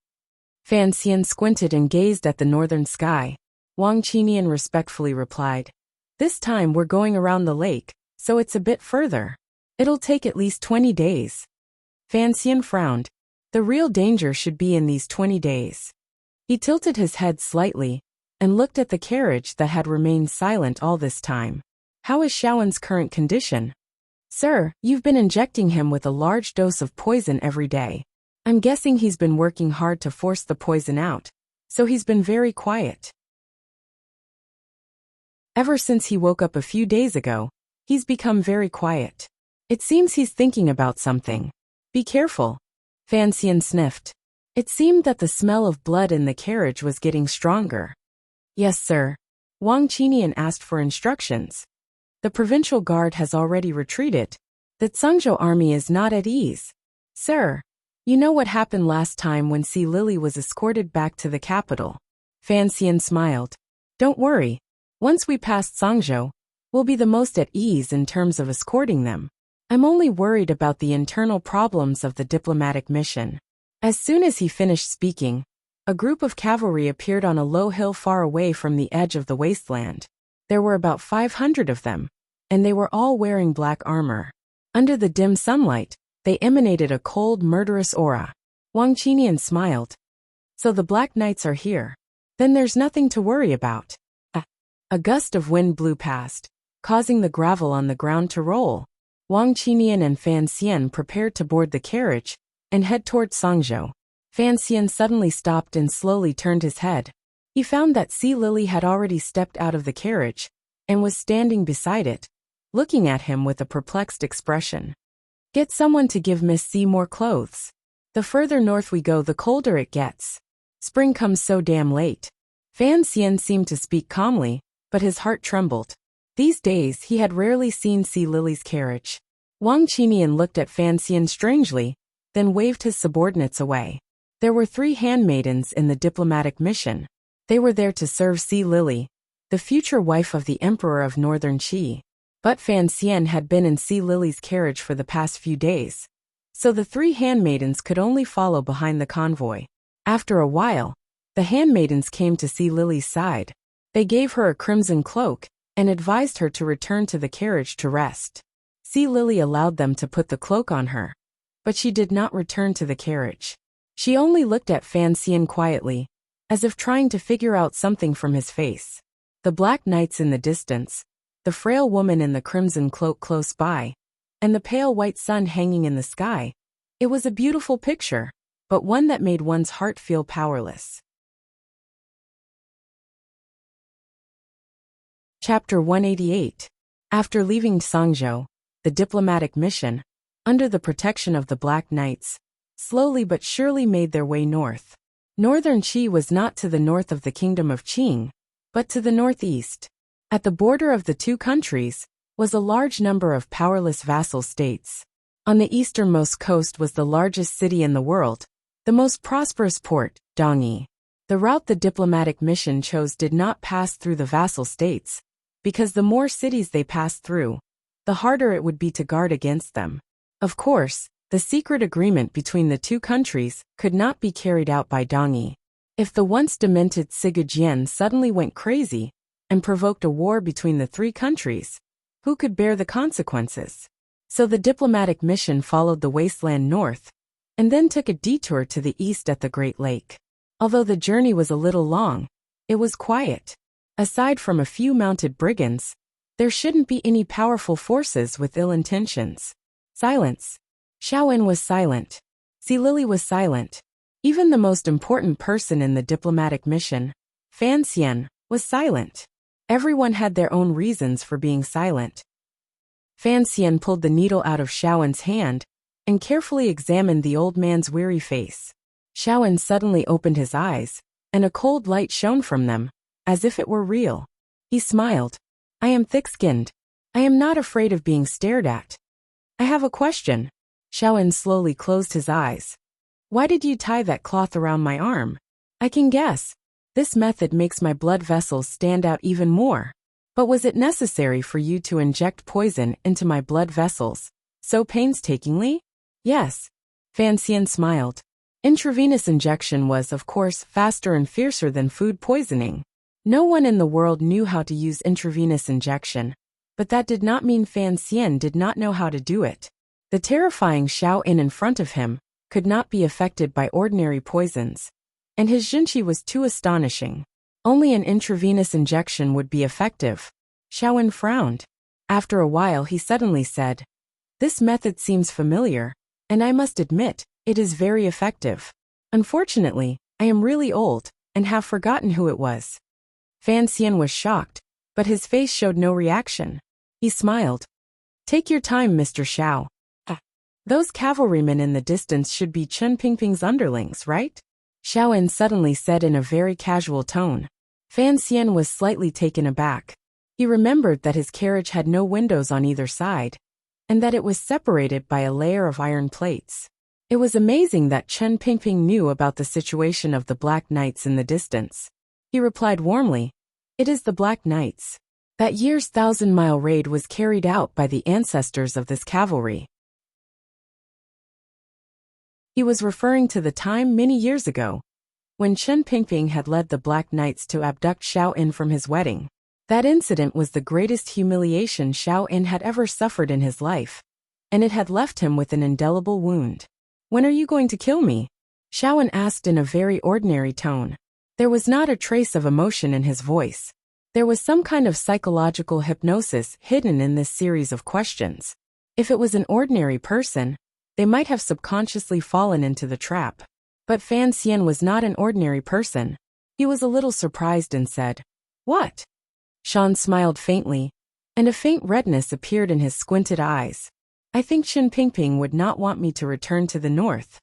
Fan Xian squinted and gazed at the northern sky. Wang Qinian respectfully replied, "This time we're going around the lake, so it's a bit further. It'll take at least 20 days. Fan Xian frowned. The real danger should be in these 20 days. He tilted his head slightly and looked at the carriage that had remained silent all this time. How is Xiaowen's current condition? Sir, you've been injecting him with a large dose of poison every day. I'm guessing he's been working hard to force the poison out, so he's been very quiet. Ever since he woke up a few days ago, he's become very quiet. It seems he's thinking about something. Be careful." Fan Xian sniffed. It seemed that the smell of blood in the carriage was getting stronger. "Yes, sir." Wang Qinian asked for instructions. "The provincial guard has already retreated, The Zhengzhou army is not at ease. Sir, you know what happened last time when Sea Lily was escorted back to the capital. Fan Xian smiled. Don't worry. Once we pass Zhengzhou, we'll be the most at ease in terms of escorting them. I'm only worried about the internal problems of the diplomatic mission. As soon as he finished speaking, a group of cavalry appeared on a low hill far away from the edge of the wasteland. There were about 500 of them, and they were all wearing black armor. Under the dim sunlight, they emanated a cold, murderous aura. Wang Qinian smiled. So the Black Knights are here. Then there's nothing to worry about. A gust of wind blew past, causing the gravel on the ground to roll. Wang Qinian and Fan Xian prepared to board the carriage and head toward Zhengzhou. Fan Xian suddenly stopped and slowly turned his head. He found that Sea Lily had already stepped out of the carriage and was standing beside it, looking at him with a perplexed expression. Get someone to give Miss C more clothes. The further north we go, the colder it gets. Spring comes so damn late. Fan Xian seemed to speak calmly, but his heart trembled. These days he had rarely seen Sea Lily's carriage. Wang Qinian looked at Fan Xian strangely, then waved his subordinates away. There were 3 handmaidens in the diplomatic mission. They were there to serve Sea Lily, the future wife of the Emperor of Northern Qi. But Fan Xian had been in Sea Lily's carriage for the past few days, so the 3 handmaidens could only follow behind the convoy. After a while, the handmaidens came to Sea Lily's side. They gave her a crimson cloak and advised her to return to the carriage to rest. Sea Lily allowed them to put the cloak on her, but she did not return to the carriage. She only looked at Fan Xian quietly, as if trying to figure out something from his face. The Black Knights in the distance, the frail woman in the crimson cloak close by, and the pale white sun hanging in the sky. It was a beautiful picture, but one that made one's heart feel powerless. Chapter 188. After leaving Zhengzhou, the diplomatic mission, under the protection of the Black Knights, slowly but surely made their way north. Northern Qi was not to the north of the kingdom of Qing, but to the northeast. At the border of the 2 countries was a large number of powerless vassal states. On the easternmost coast was the largest city in the world, the most prosperous port, Dongyi. The route the diplomatic mission chose did not pass through the vassal states, because the more cities they passed through, the harder it would be to guard against them. Of course, the secret agreement between the 2 countries could not be carried out by Dongyi. If the once demented Sigurjian suddenly went crazy and provoked a war between the 3 countries, who could bear the consequences? So the diplomatic mission followed the wasteland north, and then took a detour to the east at the Great Lake. Although the journey was a little long, it was quiet. Aside from a few mounted brigands, there shouldn't be any powerful forces with ill intentions. Silence. Xiaowen was silent. Sea Lily was silent. Even the most important person in the diplomatic mission, Fan Xian, was silent. Everyone had their own reasons for being silent. Fan Xian pulled the needle out of Xiaowen's hand and carefully examined the old man's weary face. Xiaowen suddenly opened his eyes, and a cold light shone from them, as if it were real. He smiled. I am thick-skinned. I am not afraid of being stared at. I have a question. Xiaowen slowly closed his eyes. Why did you tie that cloth around my arm? I can guess. This method makes my blood vessels stand out even more. But was it necessary for you to inject poison into my blood vessels so painstakingly? Yes. Fan Xian smiled. Intravenous injection was, of course, faster and fiercer than food poisoning. No one in the world knew how to use intravenous injection, but that did not mean Fan Xian did not know how to do it. The terrifying Xiao In front of him could not be affected by ordinary poisons, and his jinqi was too astonishing. Only an intravenous injection would be effective. Xiao In frowned. After a while he suddenly said, This method seems familiar, and I must admit, it is very effective. Unfortunately, I am really old, and have forgotten who it was. Fan Xian was shocked, but his face showed no reaction. He smiled. Take your time, Mr. Xiao. Those cavalrymen in the distance should be Chen Pingping's underlings, right? Xiao En suddenly said in a very casual tone. Fan Xian was slightly taken aback. He remembered that his carriage had no windows on either side, and that it was separated by a layer of iron plates. It was amazing that Chen Pingping knew about the situation of the Black Knights in the distance. He replied warmly, "It is the Black Knights. That year's 1,000-mile raid was carried out by the ancestors of this cavalry." He was referring to the time many years ago, when Chen Pingping had led the Black Knights to abduct Xiao In from his wedding. That incident was the greatest humiliation Xiao In had ever suffered in his life, and it had left him with an indelible wound. "When are you going to kill me?" Xiao In asked in a very ordinary tone. There was not a trace of emotion in his voice. There was some kind of psychological hypnosis hidden in this series of questions. If it was an ordinary person, they might have subconsciously fallen into the trap. But Fan Xian was not an ordinary person. He was a little surprised and said, "What?" Shan smiled faintly, and a faint redness appeared in his squinted eyes. "I think Chen Pingping would not want me to return to the north."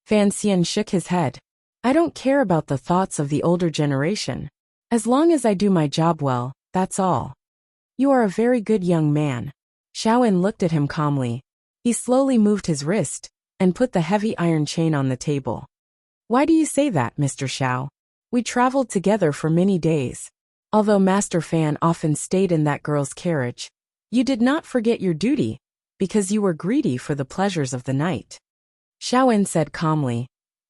Fan Xian shook his head. "I don't care about the thoughts of the older generation. As long as I do my job well, that's all." "You are a very good young man." Xiao In looked at him calmly. He slowly moved his wrist and put the heavy iron chain on the table. "Why do you say that, Mr. Xiao? We traveled together for many days. Although Master Fan often stayed in that girl's carriage, you did not forget your duty, because you were greedy for the pleasures of the night." Xiao In said calmly,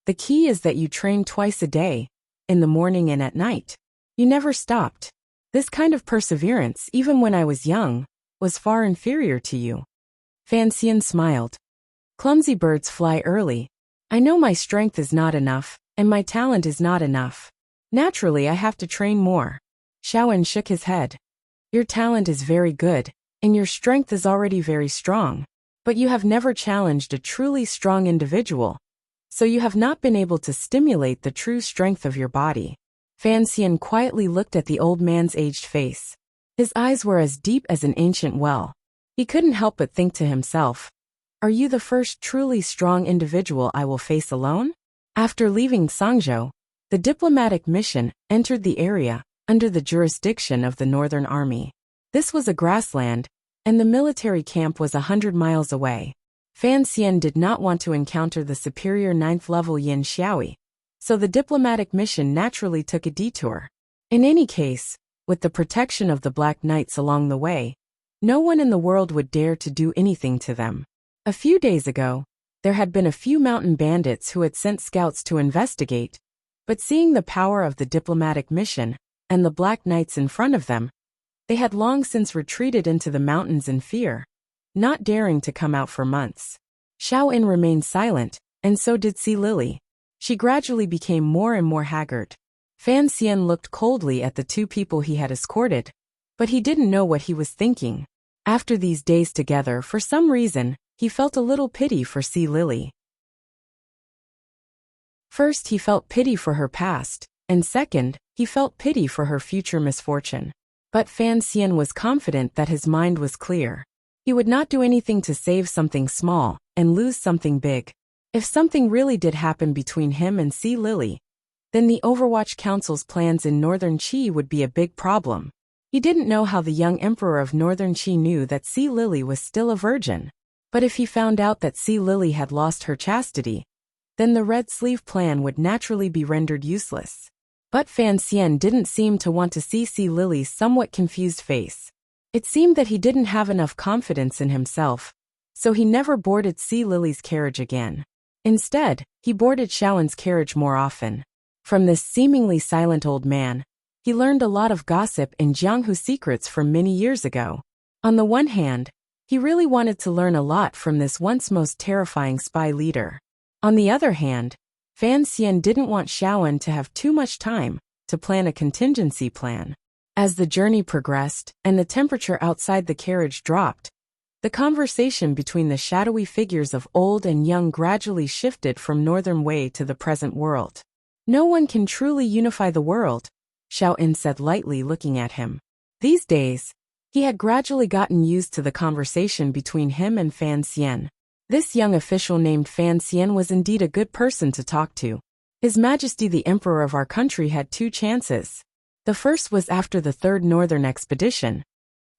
"The key is that you train twice a day, in the morning and at night. You never stopped. This kind of perseverance, even when I was young, was far inferior to you." Fan Xian smiled. "Clumsy birds fly early. I know my strength is not enough, and my talent is not enough. Naturally, I have to train more." Xiao In shook his head. "Your talent is very good, and your strength is already very strong, but you have never challenged a truly strong individual, so you have not been able to stimulate the true strength of your body." Fan Xian quietly looked at the old man's aged face. His eyes were as deep as an ancient well. He couldn't help but think to himself, "Are you the first truly strong individual I will face alone?" After leaving Sangzhou, the diplomatic mission entered the area under the jurisdiction of the Northern Army. This was a grassland, and the military camp was 100 miles away. Fan Xian did not want to encounter the superior 9th level Yin Xiaoyi, so the diplomatic mission naturally took a detour. In any case, with the protection of the Black Knights along the way, no one in the world would dare to do anything to them. A few days ago, there had been a few mountain bandits who had sent scouts to investigate, but seeing the power of the diplomatic mission and the Black Knights in front of them, they had long since retreated into the mountains in fear, not daring to come out for months. Xiao In remained silent, and so did Si Lily. She gradually became more and more haggard. Fan Xian looked coldly at the two people he had escorted, but he didn't know what he was thinking. After these days together, for some reason, he felt a little pity for Si Lily. First, he felt pity for her past, and second, he felt pity for her future misfortune. But Fan Xian was confident that his mind was clear. He would not do anything to save something small and lose something big. If something really did happen between him and Si Lily, then the Overwatch Council's plans in Northern Qi would be a big problem. He didn't know how the young emperor of Northern Qi knew that Si Lily was still a virgin. But if he found out that Si Lily had lost her chastity, then the Red Sleeve plan would naturally be rendered useless. But Fan Xian didn't seem to want to see Si Lily's somewhat confused face. It seemed that he didn't have enough confidence in himself, so he never boarded Si Lily's carriage again. Instead, he boarded Xiaoen's carriage more often. From this seemingly silent old man, he learned a lot of gossip and Jianghu secrets from many years ago. On the one hand, he really wanted to learn a lot from this once most terrifying spy leader. On the other hand, Fan Xian didn't want Xiaoen to have too much time to plan a contingency plan. As the journey progressed and the temperature outside the carriage dropped, the conversation between the shadowy figures of old and young gradually shifted from Northern Wei to the present world. "No one can truly unify the world," Xiaoen said lightly, looking at him. These days, he had gradually gotten used to the conversation between him and Fan Xian. This young official named Fan Xian was indeed a good person to talk to. His Majesty the Emperor of our country had two chances. The first was after the Third Northern Expedition.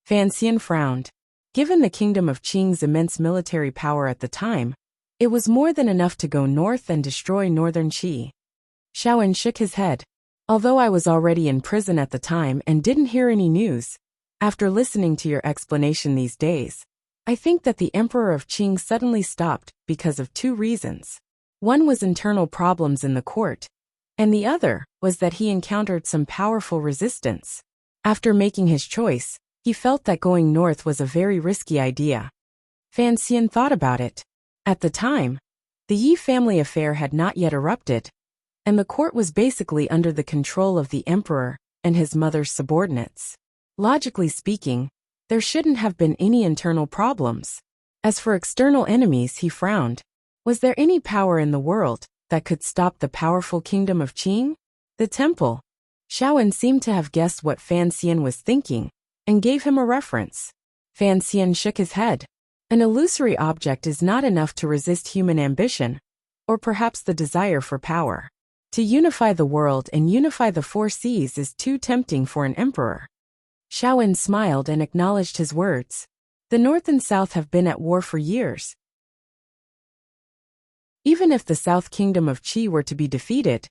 Fan Xian frowned. Given the Kingdom of Qing's immense military power at the time, it was more than enough to go north and destroy northern Qi. Xiaowen shook his head. Although I was already in prison at the time and didn't hear any news, after listening to your explanation these days, I think that the Emperor of Qing suddenly stopped because of two reasons. One was internal problems in the court, and the other was that he encountered some powerful resistance. After making his choice, he felt that going north was a very risky idea. Fan Xian thought about it. At the time, the Yi family affair had not yet erupted, and the court was basically under the control of the emperor and his mother's subordinates. Logically speaking, there shouldn't have been any internal problems. As for external enemies, he frowned. Was there any power in the world that could stop the powerful Kingdom of Qing? The temple. Xiaowen seemed to have guessed what Fan Xian was thinking, and gave him a reference. Fan Xian shook his head. An illusory object is not enough to resist human ambition, or perhaps the desire for power. To unify the world and unify the four seas is too tempting for an emperor. Xiaowen smiled and acknowledged his words. The North and South have been at war for years. Even if the South Kingdom of Qi were to be defeated,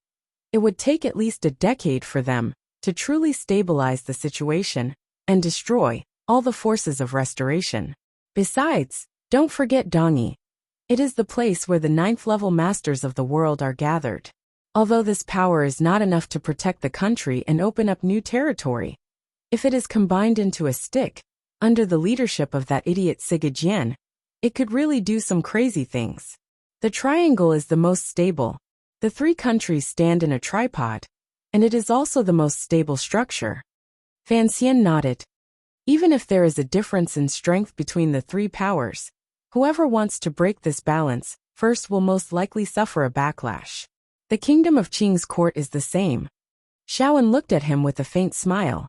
it would take at least a decade for them to truly stabilize the situation and destroy all the forces of restoration. Besides, don't forget Dongyi. It is the place where the 9th-level masters of the world are gathered. Although this power is not enough to protect the country and open up new territory, if it is combined into a stick, under the leadership of that idiot Sigejian, it could really do some crazy things. The triangle is the most stable. The three countries stand in a tripod, and it is also the most stable structure. Fan Xian nodded. Even if there is a difference in strength between the three powers, whoever wants to break this balance first will most likely suffer a backlash. The Kingdom of Qing's court is the same. Xiaowen looked at him with a faint smile.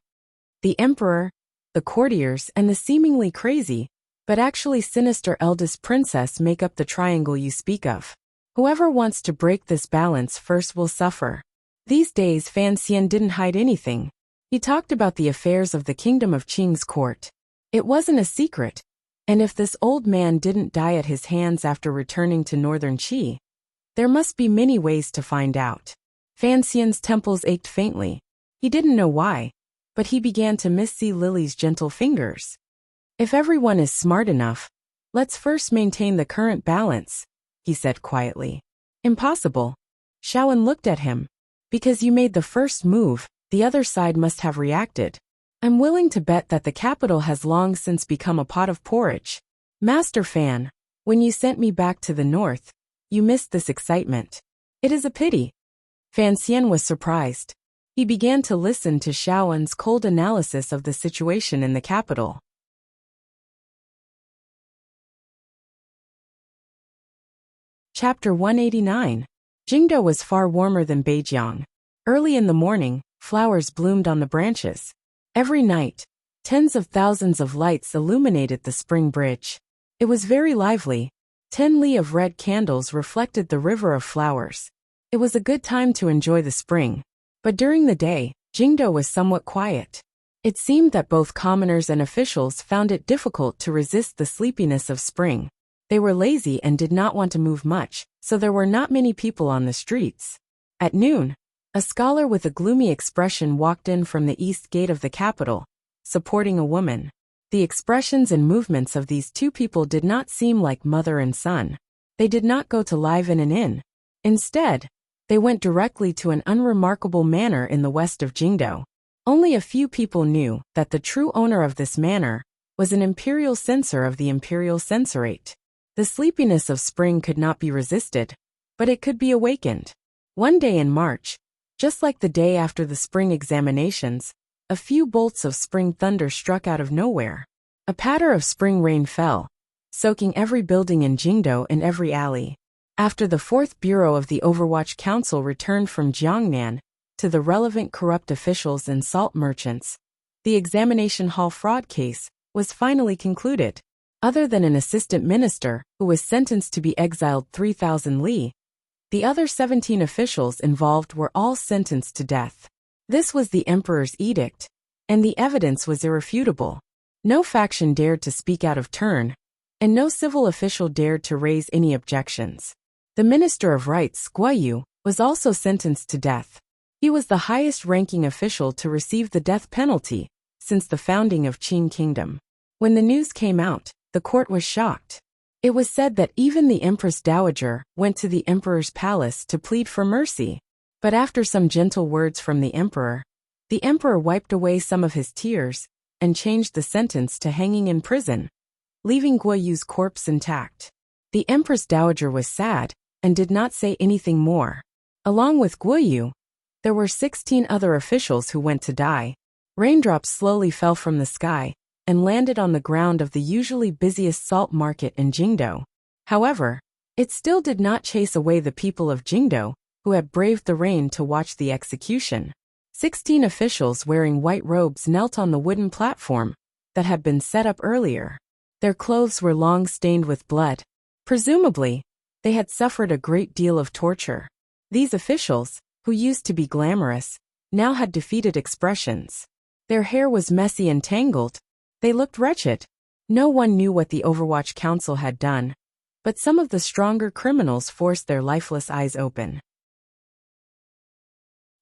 The emperor, the courtiers, and the seemingly crazy, but actually sinister eldest princess make up the triangle you speak of. Whoever wants to break this balance first will suffer. These days Fan Xian didn't hide anything. He talked about the affairs of the Kingdom of Qing's court. It wasn't a secret, and if this old man didn't die at his hands after returning to northern Qi, there must be many ways to find out. Fan Xian's temples ached faintly. He didn't know why, but he began to miss Sea Lily's gentle fingers. If everyone is smart enough, let's first maintain the current balance, he said quietly. Impossible. Xiaowen looked at him. Because you made the first move, the other side must have reacted. I'm willing to bet that the capital has long since become a pot of porridge. Master Fan, when you sent me back to the north, you missed this excitement. It is a pity. Fan Xian was surprised. He began to listen to Xiaowen's cold analysis of the situation in the capital. Chapter 189. Jingdou was far warmer than Beijiang. Early in the morning, flowers bloomed on the branches. Every night, tens of thousands of lights illuminated the spring bridge. It was very lively. 10 li of red candles reflected the river of flowers. It was a good time to enjoy the spring. But during the day, Jingdou was somewhat quiet. It seemed that both commoners and officials found it difficult to resist the sleepiness of spring. They were lazy and did not want to move much, so there were not many people on the streets. At noon, a scholar with a gloomy expression walked in from the east gate of the capital, supporting a woman. The expressions and movements of these two people did not seem like mother and son. They did not go to live in an inn. Instead, they went directly to an unremarkable manor in the west of Jingdou. Only a few people knew that the true owner of this manor was an imperial censor of the imperial censorate. The sleepiness of spring could not be resisted, but it could be awakened. One day in March, just like the day after the spring examinations, a few bolts of spring thunder struck out of nowhere. A patter of spring rain fell, soaking every building in Jingdou and every alley. After the 4th Bureau of the Overwatch Council returned from Jiangnan to the relevant corrupt officials and salt merchants, the examination hall fraud case was finally concluded. Other than an assistant minister who was sentenced to be exiled 3,000 li, the other 17 officials involved were all sentenced to death. This was the emperor's edict, and the evidence was irrefutable. No faction dared to speak out of turn, and no civil official dared to raise any objections. The Minister of Rights, Guoyu, was also sentenced to death. He was the highest-ranking official to receive the death penalty since the founding of Qin Kingdom. When the news came out, the court was shocked. It was said that even the Empress Dowager went to the emperor's palace to plead for mercy. But after some gentle words from the emperor wiped away some of his tears and changed the sentence to hanging in prison, leaving Guoyu's corpse intact. The Empress Dowager was sad and did not say anything more. Along with Guoyu, there were 16 other officials who went to die. Raindrops slowly fell from the sky and landed on the ground of the usually busiest salt market in Jingdo. However, it still did not chase away the people of Jingdo who had braved the rain to watch the execution. 16 officials wearing white robes knelt on the wooden platform that had been set up earlier. Their clothes were long stained with blood. Presumably, they had suffered a great deal of torture. These officials, who used to be glamorous, now had defeated expressions. Their hair was messy and tangled. They looked wretched. No one knew what the Overwatch Council had done, but some of the stronger criminals forced their lifeless eyes open.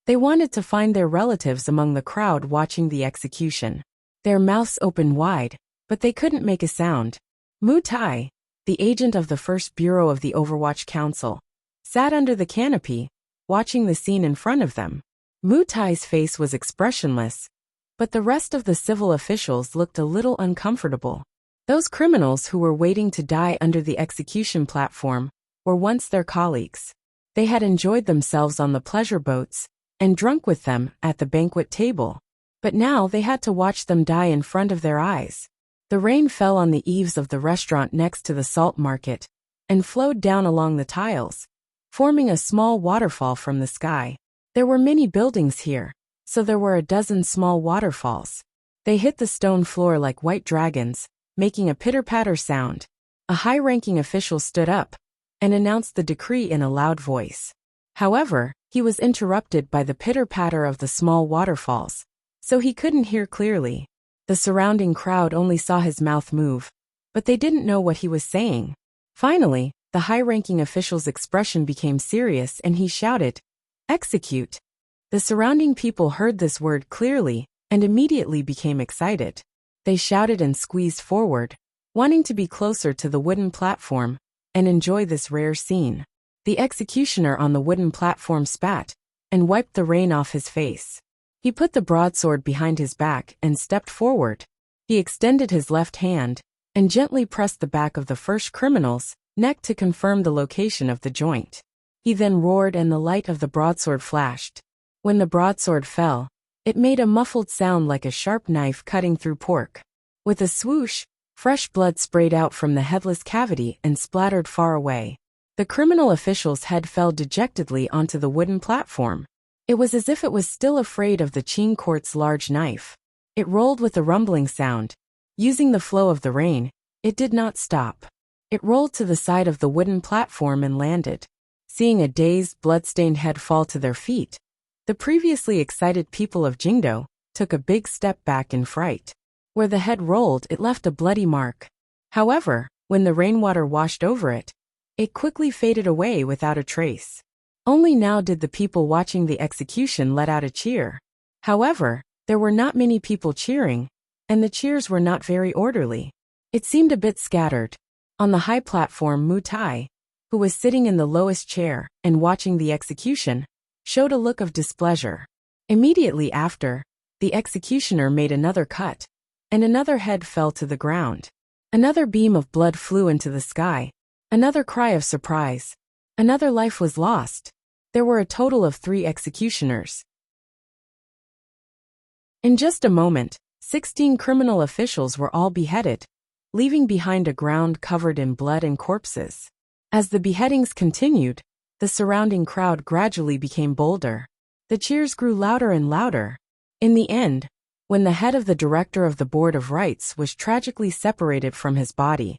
They wanted to find their relatives among the crowd watching the execution. Their mouths opened wide, but they couldn't make a sound. Mu Tai, the agent of the First Bureau of the Overwatch Council, sat under the canopy, watching the scene in front of them. Mu Tai's face was expressionless, but the rest of the civil officials looked a little uncomfortable. Those criminals who were waiting to die under the execution platform were once their colleagues. They had enjoyed themselves on the pleasure boats and drunk with them at the banquet table. But now they had to watch them die in front of their eyes. The rain fell on the eaves of the restaurant next to the salt market and flowed down along the tiles, forming a small waterfall from the sky. There were many buildings here, so there were a dozen small waterfalls. They hit the stone floor like white dragons, making a pitter-patter sound. A high-ranking official stood up and announced the decree in a loud voice. However, he was interrupted by the pitter-patter of the small waterfalls, so he couldn't hear clearly. The surrounding crowd only saw his mouth move, but they didn't know what he was saying. Finally, the high-ranking official's expression became serious and he shouted, "Execute!" The surrounding people heard this word clearly and immediately became excited. They shouted and squeezed forward, wanting to be closer to the wooden platform and enjoy this rare scene. The executioner on the wooden platform spat and wiped the rain off his face. He put the broadsword behind his back and stepped forward. He extended his left hand and gently pressed the back of the first criminal's neck to confirm the location of the joint. He then roared and the light of the broadsword flashed. When the broadsword fell, it made a muffled sound like a sharp knife cutting through pork. With a swoosh, fresh blood sprayed out from the headless cavity and splattered far away. The criminal official's head fell dejectedly onto the wooden platform. It was as if it was still afraid of the Qin court's large knife. It rolled with a rumbling sound. Using the flow of the rain, it did not stop. It rolled to the side of the wooden platform and landed. Seeing a dazed, blood-stained head fall to their feet, the previously excited people of Jingdo took a big step back in fright. Where the head rolled, it left a bloody mark. However, when the rainwater washed over it, it quickly faded away without a trace. Only now did the people watching the execution let out a cheer. However, there were not many people cheering, and the cheers were not very orderly. It seemed a bit scattered. On the high platform, Mu Tai, who was sitting in the lowest chair and watching the execution, showed a look of displeasure. Immediately after, the executioner made another cut, and another head fell to the ground. Another beam of blood flew into the sky. Another cry of surprise. Another life was lost. There were a total of 3 executioners. In just a moment, 16 criminal officials were all beheaded, leaving behind a ground covered in blood and corpses. As the beheadings continued, the surrounding crowd gradually became bolder. The cheers grew louder and louder. In the end, when the head of the director of the Board of Rights was tragically separated from his body,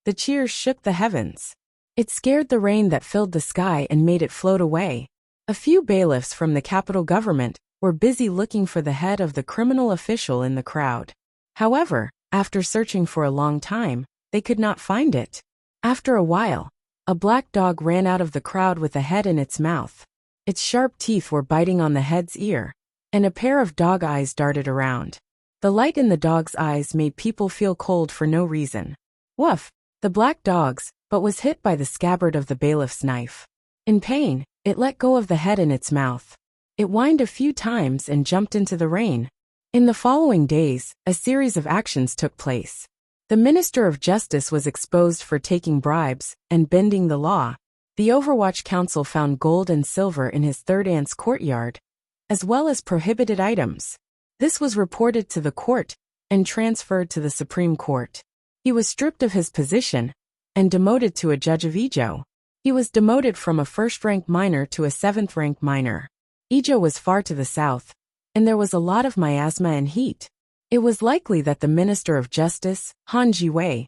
the cheers shook the heavens. It scared the rain that filled the sky and made it float away. A few bailiffs from the capital government were busy looking for the head of the criminal official in the crowd. However, After searching for a long time, they could not find it. After a while, a black dog ran out of the crowd with a head in its mouth. Its sharp teeth were biting on the head's ear, and a pair of dog eyes darted around. The light in the dog's eyes made people feel cold for no reason. Woof! The black dogs, but was hit by the scabbard of the bailiff's knife. In pain, it let go of the head in its mouth. It whined a few times and jumped into the rain. In the following days, a series of actions took place. The Minister of Justice was exposed for taking bribes and bending the law. The Overwatch Council found gold and silver in his third aunt's courtyard, as well as prohibited items. This was reported to the court and transferred to the Supreme Court. He was stripped of his position and demoted to a judge of Ijo. He was demoted from a first-rank minor to a seventh-rank minor. Ijo was far to the south, and there was a lot of miasma and heat. It was likely that the Minister of Justice, Han Jiwei,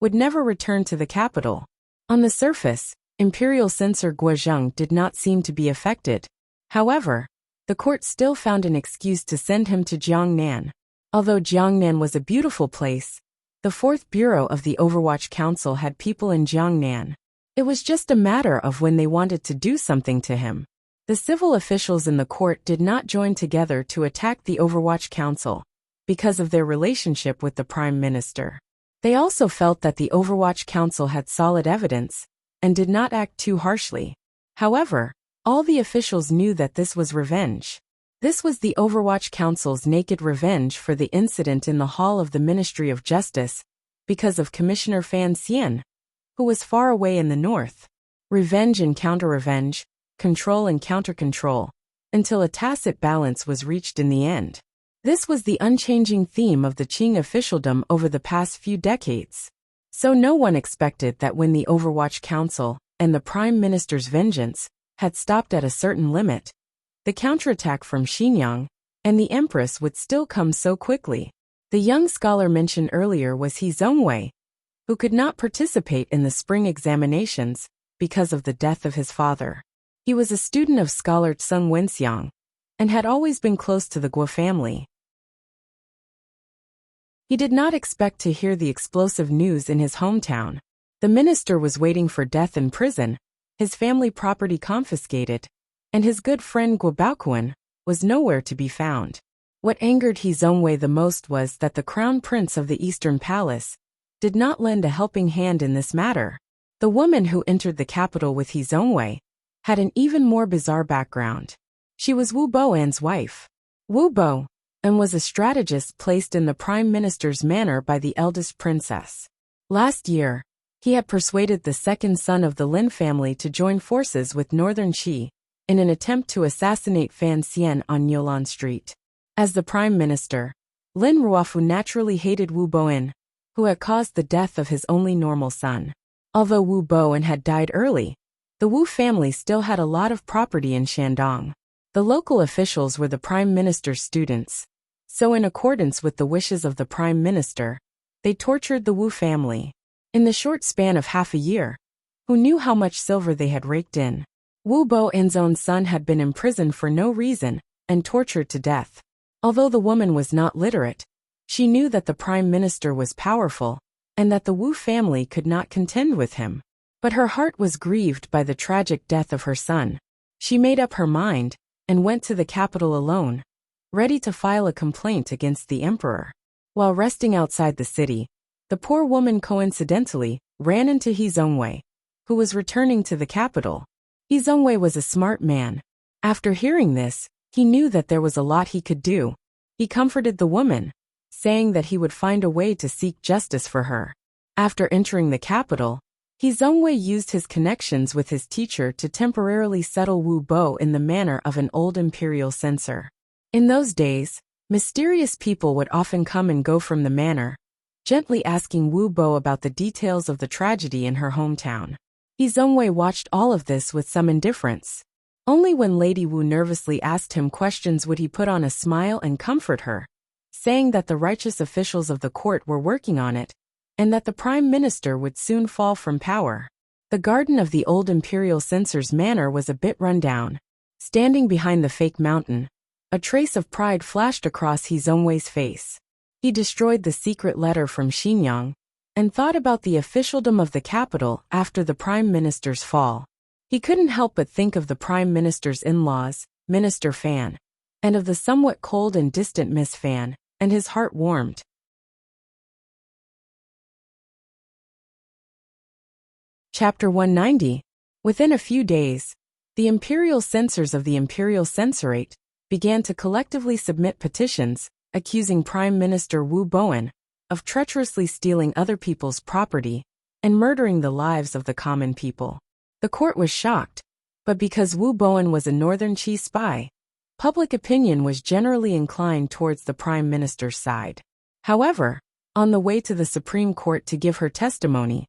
would never return to the capital. On the surface, Imperial Censor Guozheng did not seem to be affected. However, the court still found an excuse to send him to Jiangnan. Although Jiangnan was a beautiful place, the Fourth Bureau of the Overwatch Council had people in Jiangnan. It was just a matter of when they wanted to do something to him. The civil officials in the court did not join together to attack the Overwatch Council because of their relationship with the Prime Minister. They also felt that the Overwatch Council had solid evidence and did not act too harshly. However, all the officials knew that this was revenge. This was the Overwatch Council's naked revenge for the incident in the hall of the Ministry of Justice because of Commissioner Fan Xian, who was far away in the north. Revenge and counter-revenge, control and counter-control, until a tacit balance was reached in the end. This was the unchanging theme of the Qing officialdom over the past few decades. So no one expected that when the Overwatch Council and the Prime Minister's vengeance had stopped at a certain limit, the counterattack from Xinjiang and the Empress would still come so quickly. The young scholar mentioned earlier was He Zongwei, who could not participate in the spring examinations because of the death of his father. He was a student of scholar Tseng Wenxiang and had always been close to the Guo family. He did not expect to hear the explosive news in his hometown. The minister was waiting for death in prison, his family property confiscated, and his good friend Guo Baoquan was nowhere to be found. What angered He Zongwei the most was that the crown prince of the Eastern Palace did not lend a helping hand in this matter. The woman who entered the capital with He Zongwei had an even more bizarre background. She was Wu Boan's wife. Wu Bo and was a strategist placed in the prime minister's manor by the eldest princess. Last year, he had persuaded the second son of the Lin family to join forces with Northern Qi in an attempt to assassinate Fan Xian on Yolan Street. As the prime minister, Lin Ruofu naturally hated Wu Boan, who had caused the death of his only normal son. Although Wu Boan had died early, the Wu family still had a lot of property in Shandong. The local officials were the prime minister's students, so in accordance with the wishes of the prime minister, they tortured the Wu family. In the short span of half a year, who knew how much silver they had raked in? Wu Boan's own son had been imprisoned for no reason and tortured to death. Although the woman was not literate, she knew that the prime minister was powerful and that the Wu family could not contend with him. But her heart was grieved by the tragic death of her son. She made up her mind and went to the capital alone, ready to file a complaint against the emperor. While resting outside the city, the poor woman coincidentally ran into He Zongwei, who was returning to the capital. He Zongwei was a smart man. After hearing this, he knew that there was a lot he could do. He comforted the woman, saying that he would find a way to seek justice for her. After entering the capital, He Zongwei used his connections with his teacher to temporarily settle Wu Bo in the manner of an old imperial censor. In those days, mysterious people would often come and go from the manor, gently asking Wu Bo about the details of the tragedy in her hometown. He Zongwei watched all of this with some indifference. Only when Lady Wu nervously asked him questions would he put on a smile and comfort her, saying that the righteous officials of the court were working on it, and that the prime minister would soon fall from power. The garden of the old imperial censor's manor was a bit run down. Standing behind the fake mountain, a trace of pride flashed across He Zongwei's face. He destroyed the secret letter from Xinyang and thought about the officialdom of the capital after the prime minister's fall. He couldn't help but think of the prime minister's in-laws, Minister Fan, and of the somewhat cold and distant Miss Fan, and his heart warmed. Chapter 190. Within a few days, the imperial censors of the imperial censorate began to collectively submit petitions accusing Prime Minister Wu Bowen of treacherously stealing other people's property and murdering the lives of the common people. The court was shocked, but because Wu Bowen was a northern Qi spy, public opinion was generally inclined towards the prime minister's side. However, on the way to the Supreme Court to give her testimony,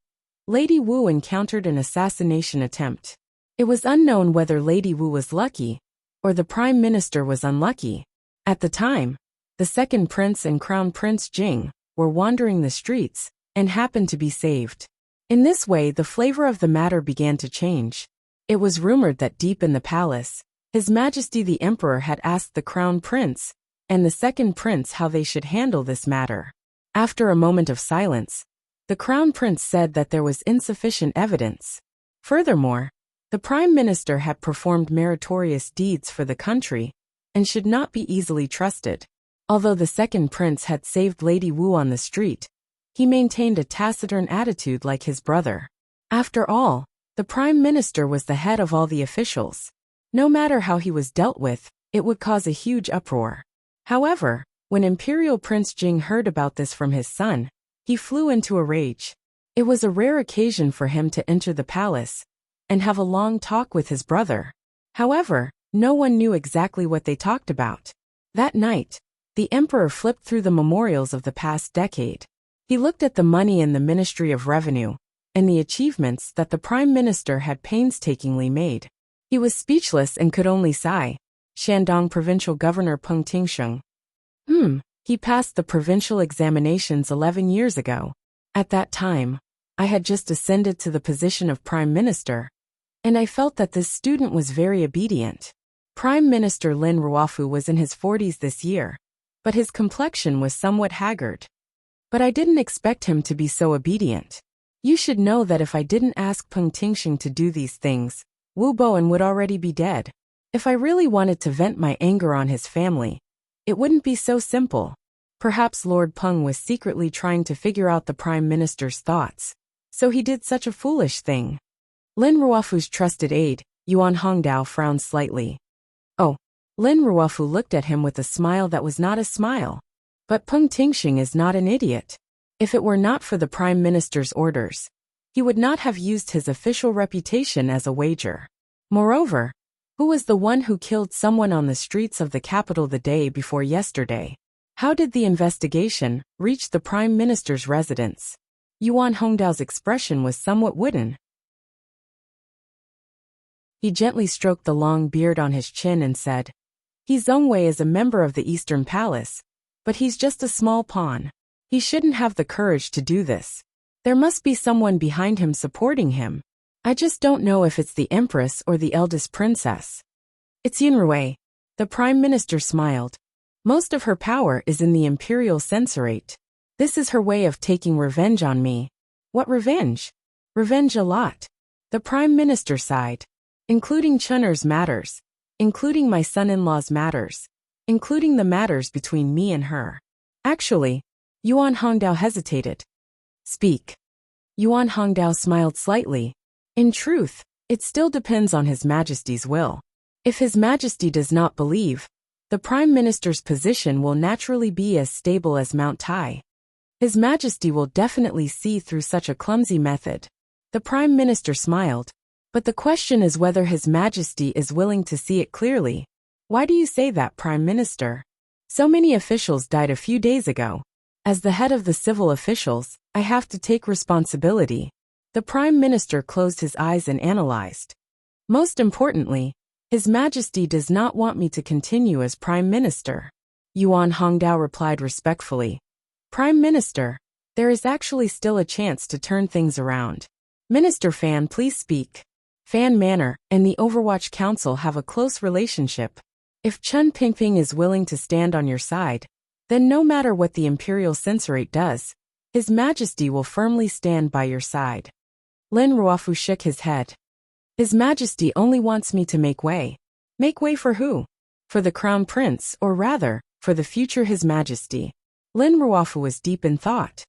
Lady Wu encountered an assassination attempt. It was unknown whether Lady Wu was lucky or the prime minister was unlucky. At the time, the second prince and crown prince Jing were wandering the streets and happened to be saved. In this way, the flavor of the matter began to change. It was rumored that deep in the palace, His Majesty the Emperor had asked the crown prince and the second prince how they should handle this matter. After a moment of silence, the crown prince said that there was insufficient evidence. Furthermore, the prime minister had performed meritorious deeds for the country and should not be easily trusted. Although the second prince had saved Lady Wu on the street, he maintained a taciturn attitude like his brother. After all, the prime minister was the head of all the officials. No matter how he was dealt with, it would cause a huge uproar. However, when Imperial Prince Jing heard about this from his son, he flew into a rage. It was a rare occasion for him to enter the palace and have a long talk with his brother. However, no one knew exactly what they talked about. That night, the emperor flipped through the memorials of the past decade. He looked at the money in the Ministry of Revenue and the achievements that the prime minister had painstakingly made. He was speechless and could only sigh. Shandong Provincial Governor Peng Tingsheng. He passed the provincial examinations 11 years ago. At that time, I had just ascended to the position of prime minister, and I felt that this student was very obedient. Prime Minister Lin Ruofu was in his 40s this year, but his complexion was somewhat haggard. But I didn't expect him to be so obedient. You should know that if I didn't ask Peng Tingsheng to do these things, Wu Bowen would already be dead. If I really wanted to vent my anger on his family, it wouldn't be so simple. Perhaps Lord Peng was secretly trying to figure out the prime minister's thoughts, so he did such a foolish thing. Lin Ruofu's trusted aide, Yuan Hongdao, frowned slightly. Oh. Lin Ruofu looked at him with a smile that was not a smile. But Peng Tingsheng is not an idiot. If it were not for the prime minister's orders, he would not have used his official reputation as a wager. Moreover, who was the one who killed someone on the streets of the capital the day before yesterday? How did the investigation reach the prime minister's residence? Yuan Hongdao's expression was somewhat wooden. He gently stroked the long beard on his chin and said, He Zhongwei is a member of the Eastern Palace, but he's just a small pawn. He shouldn't have the courage to do this. There must be someone behind him supporting him. I just don't know if it's the Empress or the eldest princess. It's Yunrui. The Prime Minister smiled. Most of her power is in the Imperial Censorate. This is her way of taking revenge on me. What revenge? Revenge a lot. The Prime Minister sighed. Including Chun'er's matters. Including my son-in-law's matters. Including the matters between me and her. Actually, Yuan Hongdao hesitated. Speak. Yuan Hongdao smiled slightly. In truth, it still depends on His Majesty's will. If His Majesty does not believe, the Prime Minister's position will naturally be as stable as Mount Tai. His Majesty will definitely see through such a clumsy method. The Prime Minister smiled. But the question is whether His Majesty is willing to see it clearly. Why do you say that, Prime Minister? So many officials died a few days ago. As the head of the civil officials, I have to take responsibility. The Prime Minister closed his eyes and analyzed. Most importantly, His Majesty does not want me to continue as Prime Minister. Yuan Hongdao replied respectfully. Prime Minister, there is actually still a chance to turn things around. Minister Fan, please speak. Fan Manor and the Overwatch Council have a close relationship. If Chen Pingping is willing to stand on your side, Then no matter what the imperial censorate does, His Majesty will firmly stand by your side. Lin Ruofu shook his head. His Majesty only wants me to make way. Make way for who? For the Crown Prince, or rather, for the future His Majesty. Lin Ruofu was deep in thought.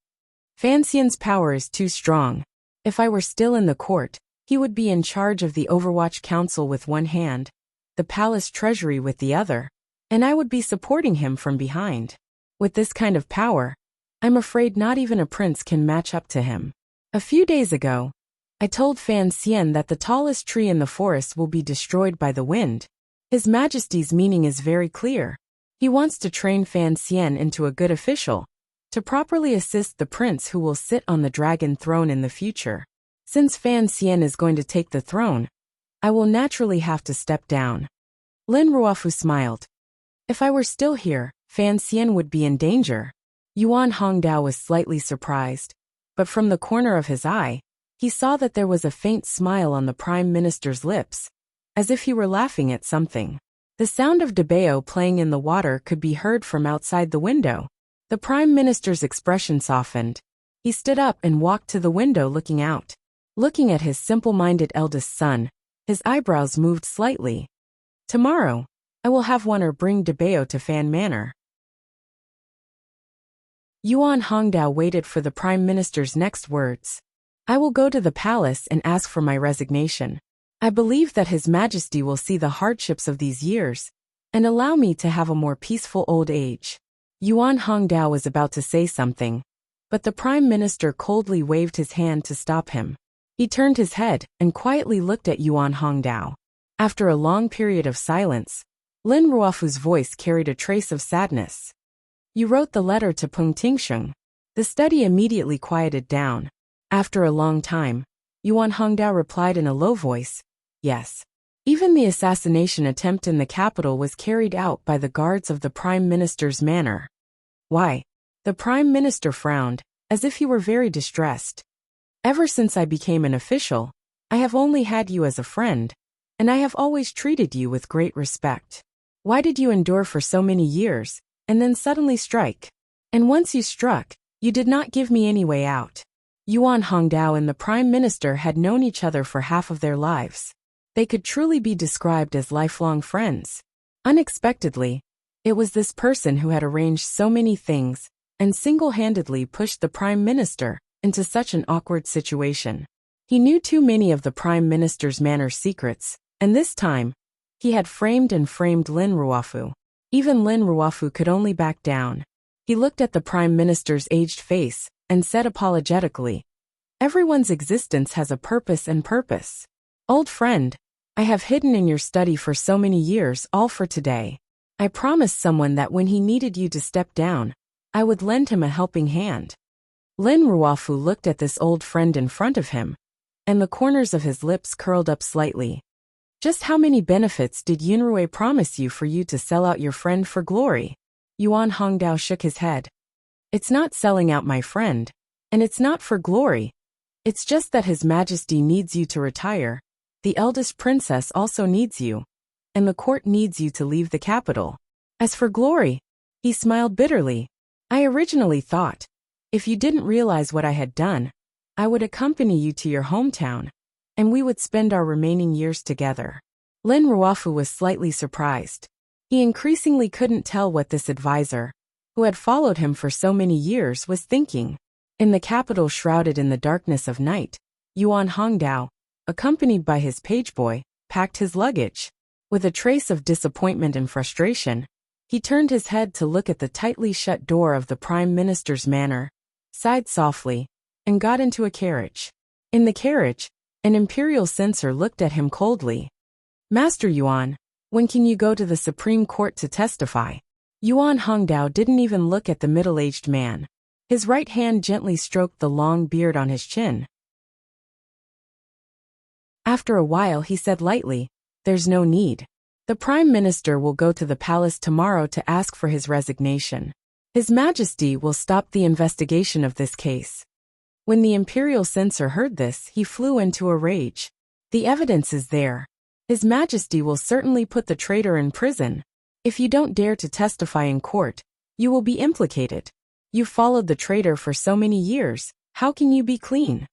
Fan Xian's power is too strong. If I were still in the court, he would be in charge of the Overwatch Council with one hand, the palace treasury with the other, and I would be supporting him from behind. With this kind of power, I'm afraid not even a prince can match up to him. A few days ago, I told Fan Xian that the tallest tree in the forest will be destroyed by the wind. His Majesty's meaning is very clear. He wants to train Fan Xian into a good official, to properly assist the prince who will sit on the dragon throne in the future. Since Fan Xian is going to take the throne, I will naturally have to step down. Lin Ruofu smiled. If I were still here, Fan Xian would be in danger. Yuan Hongdao was slightly surprised, but from the corner of his eye, he saw that there was a faint smile on the Prime Minister's lips, as if he were laughing at something. The sound of Debeo playing in the water could be heard from outside the window. The Prime Minister's expression softened. He stood up and walked to the window looking out. Looking at his simple-minded eldest son, his eyebrows moved slightly. Tomorrow, I will have one or bring Debeo to Fan Manor. Yuan Hongdao waited for the Prime Minister's next words. I will go to the palace and ask for my resignation. I believe that His Majesty will see the hardships of these years and allow me to have a more peaceful old age. Yuan Hongdao was about to say something, but the Prime Minister coldly waved his hand to stop him. He turned his head and quietly looked at Yuan Hongdao. After a long period of silence, Lin Ruofu's voice carried a trace of sadness. You wrote the letter to Peng Tingsheng. The study immediately quieted down. After a long time, Yuan Hongdao replied in a low voice, yes. Even the assassination attempt in the capital was carried out by the guards of the Prime Minister's manor. Why? The Prime Minister frowned, as if he were very distressed. Ever since I became an official, I have only had you as a friend, and I have always treated you with great respect. Why did you endure for so many years, and then suddenly strike? And once you struck, you did not give me any way out. Yuan Hongdao and the Prime Minister had known each other for half of their lives. They could truly be described as lifelong friends. Unexpectedly, it was this person who had arranged so many things and single-handedly pushed the Prime Minister into such an awkward situation. He knew too many of the Prime Minister's manor secrets, and this time, he had framed Lin Ruofu. Even Lin Ruofu could only back down. He looked at the Prime Minister's aged face and said apologetically, everyone's existence has a purpose and purpose. Old friend, I have hidden in your study for so many years, all for today. I promised someone that when he needed you to step down, I would lend him a helping hand. Lin Ruofu looked at this old friend in front of him, and the corners of his lips curled up slightly. Just how many benefits did Yunrui promise you for you to sell out your friend for glory? Yuan Hongdao shook his head. It's not selling out my friend, and it's not for glory. It's just that His Majesty needs you to retire. The eldest princess also needs you, and the court needs you to leave the capital. As for glory, he smiled bitterly. I originally thought, if you didn't realize what I had done, I would accompany you to your hometown, and we would spend our remaining years together. Lin Ruofu was slightly surprised. He increasingly couldn't tell what this advisor, who had followed him for so many years, was thinking. In the capital shrouded in the darkness of night, Yuan Hongdao, accompanied by his pageboy, packed his luggage. With a trace of disappointment and frustration, he turned his head to look at the tightly shut door of the Prime Minister's manor, sighed softly, and got into a carriage. In the carriage, an imperial censor looked at him coldly. Master Yuan, when can you go to the Supreme Court to testify? Yuan Hongdao didn't even look at the middle-aged man. His right hand gently stroked the long beard on his chin. After a while he said lightly, there's no need. The Prime Minister will go to the palace tomorrow to ask for his resignation. His Majesty will stop the investigation of this case. When the imperial censor heard this, he flew into a rage. The evidence is there. His Majesty will certainly put the traitor in prison. If you don't dare to testify in court, You will be implicated. You followed the traitor for so many years, how can you be clean?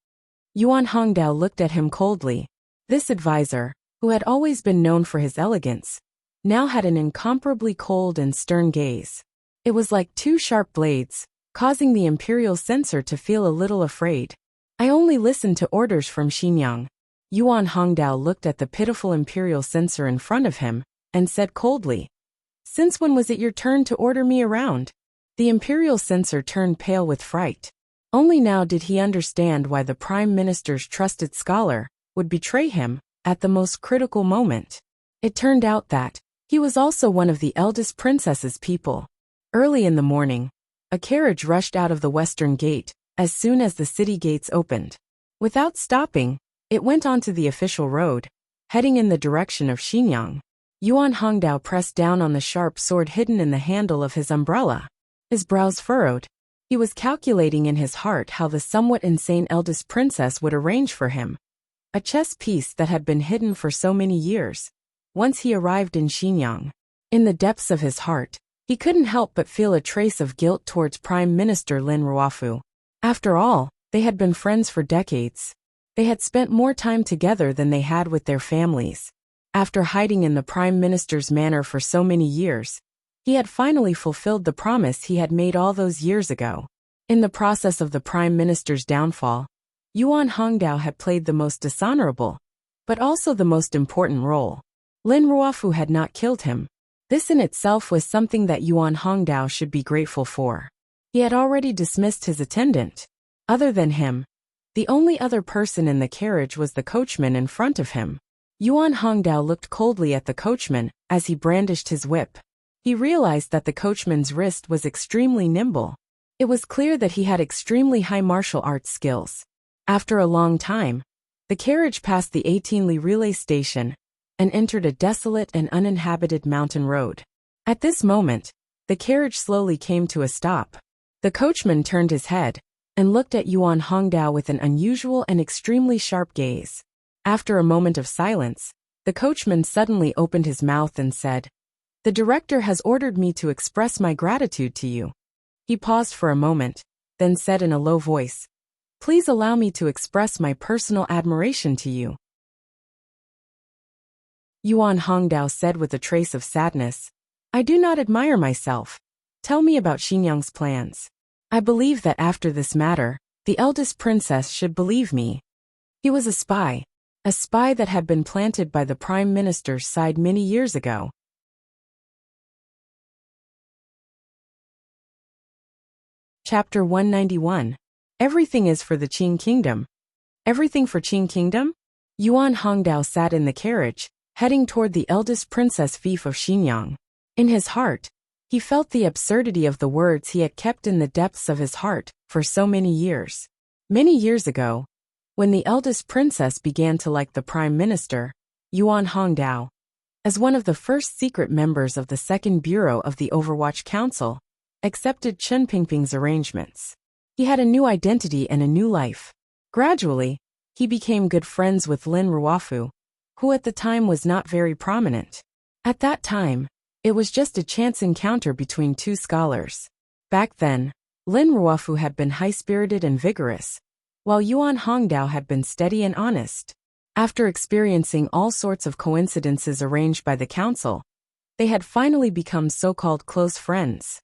Yuan Hongdao looked at him coldly. This advisor, who had always been known for his elegance, now had an incomparably cold and stern gaze. It was like two sharp blades, causing the imperial censor to feel a little afraid. I only listened to orders from Xinjiang. Yuan Hongdao looked at the pitiful imperial censor in front of him, and said coldly, Since when was it your turn to order me around? The imperial censor turned pale with fright. Only now did he understand why the prime minister's trusted scholar would betray him at the most critical moment. It turned out that he was also one of the eldest princess's people. Early in the morning, a carriage rushed out of the western gate as soon as the city gates opened. Without stopping, it went onto the official road, heading in the direction of Xinjiang. Yuan Hongdao pressed down on the sharp sword hidden in the handle of his umbrella. His brows furrowed. He was calculating in his heart how the somewhat insane eldest princess would arrange for him a chess piece that had been hidden for so many years. Once he arrived in Xinjiang, in the depths of his heart, he couldn't help but feel a trace of guilt towards Prime Minister Lin Ruofu. After all, they had been friends for decades. They had spent more time together than they had with their families. After hiding in the Prime Minister's manor for so many years, he had finally fulfilled the promise he had made all those years ago. In the process of the Prime Minister's downfall, Yuan Hongdao had played the most dishonorable, but also the most important role. Lin Ruofu had not killed him. This in itself was something that Yuan Hongdao should be grateful for. He had already dismissed his attendant. Other than him, the only other person in the carriage was the coachman in front of him. Yuan Hongdao looked coldly at the coachman as he brandished his whip. He realized that the coachman's wrist was extremely nimble. It was clear that he had extremely high martial arts skills. After a long time, the carriage passed the 18-li relay station and entered a desolate and uninhabited mountain road. At this moment, the carriage slowly came to a stop. The coachman turned his head and looked at Yuan Hongdao with an unusual and extremely sharp gaze. After a moment of silence, the coachman suddenly opened his mouth and said, "The director has ordered me to express my gratitude to you." He paused for a moment, then said in a low voice, "Please allow me to express my personal admiration to you." Yuan Hongdao said with a trace of sadness, "I do not admire myself. Tell me about Xinjiang's plans. I believe that after this matter, the eldest princess should believe me." He was a spy that had been planted by the prime minister's side many years ago. Chapter 191. Everything is for the Qing Kingdom. Everything for Qing Kingdom? Yuan Hongdao sat in the carriage, heading toward the eldest princess fief of Xinjiang. In his heart, he felt the absurdity of the words he had kept in the depths of his heart for so many years. Many years ago, when the eldest princess began to like the prime minister, Yuan Hongdao, as one of the first secret members of the Second Bureau of the Overwatch Council, accepted Chen Pingping's arrangements. He had a new identity and a new life. Gradually, he became good friends with Lin Ruofu, who at the time was not very prominent. At that time, it was just a chance encounter between two scholars. Back then, Lin Ruofu had been high-spirited and vigorous, while Yuan Hongdao had been steady and honest. After experiencing all sorts of coincidences arranged by the council, they had finally become so-called close friends.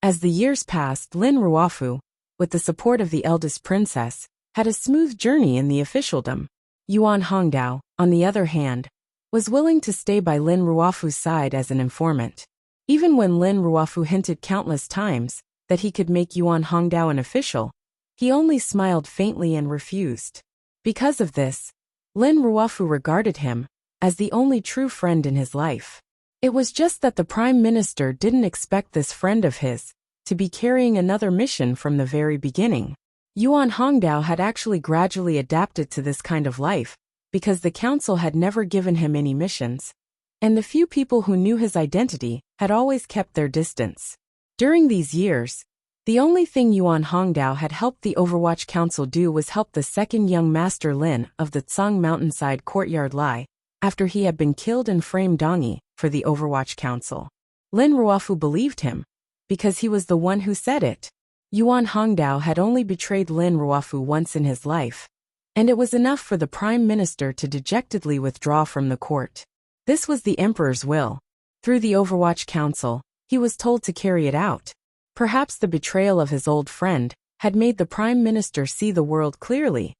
As the years passed, Lin Ruofu, with the support of the eldest princess, had a smooth journey in the officialdom. Yuan Hongdao, on the other hand, was willing to stay by Lin Ruofu's side as an informant. Even when Lin Ruofu hinted countless times that he could make Yuan Hongdao an official, he only smiled faintly and refused. Because of this, Lin Ruofu regarded him as the only true friend in his life. It was just that the prime minister didn't expect this friend of his to be carrying another mission from the very beginning. Yuan Hongdao had actually gradually adapted to this kind of life because the council had never given him any missions, and the few people who knew his identity had always kept their distance. During these years, the only thing Yuan Hongdao had helped the Overwatch Council do was help the second young Master Lin of the Tsang Mountainside Courtyard lie after he had been killed and framed Dongi for the Overwatch Council. Lin Ruofu believed him, because he was the one who said it. Yuan Hongdao had only betrayed Lin Ruofu once in his life, and it was enough for the prime minister to dejectedly withdraw from the court. This was the emperor's will. Through the Overwatch Council, he was told to carry it out. Perhaps the betrayal of his old friend had made the prime minister see the world clearly.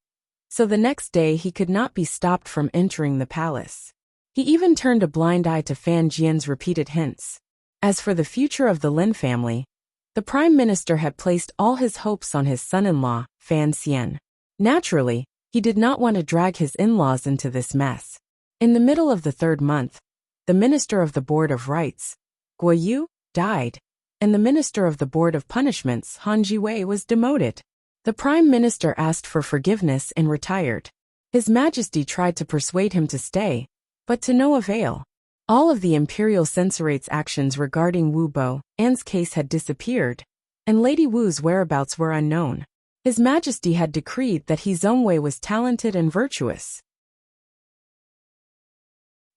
So the next day he could not be stopped from entering the palace. He even turned a blind eye to Fan Jian's repeated hints. As for the future of the Lin family, the prime minister had placed all his hopes on his son-in-law, Fan Xian. Naturally, he did not want to drag his in-laws into this mess. In the middle of the 3rd month, the minister of the Board of Rights, Guo Yu, died, and the minister of the Board of Punishments, Han Jiwei, was demoted. The prime minister asked for forgiveness and retired. His Majesty tried to persuade him to stay, but to no avail. All of the imperial censorate's actions regarding Wu Bo An's case had disappeared, and Lady Wu's whereabouts were unknown. His Majesty had decreed that He Zongwei was talented and virtuous.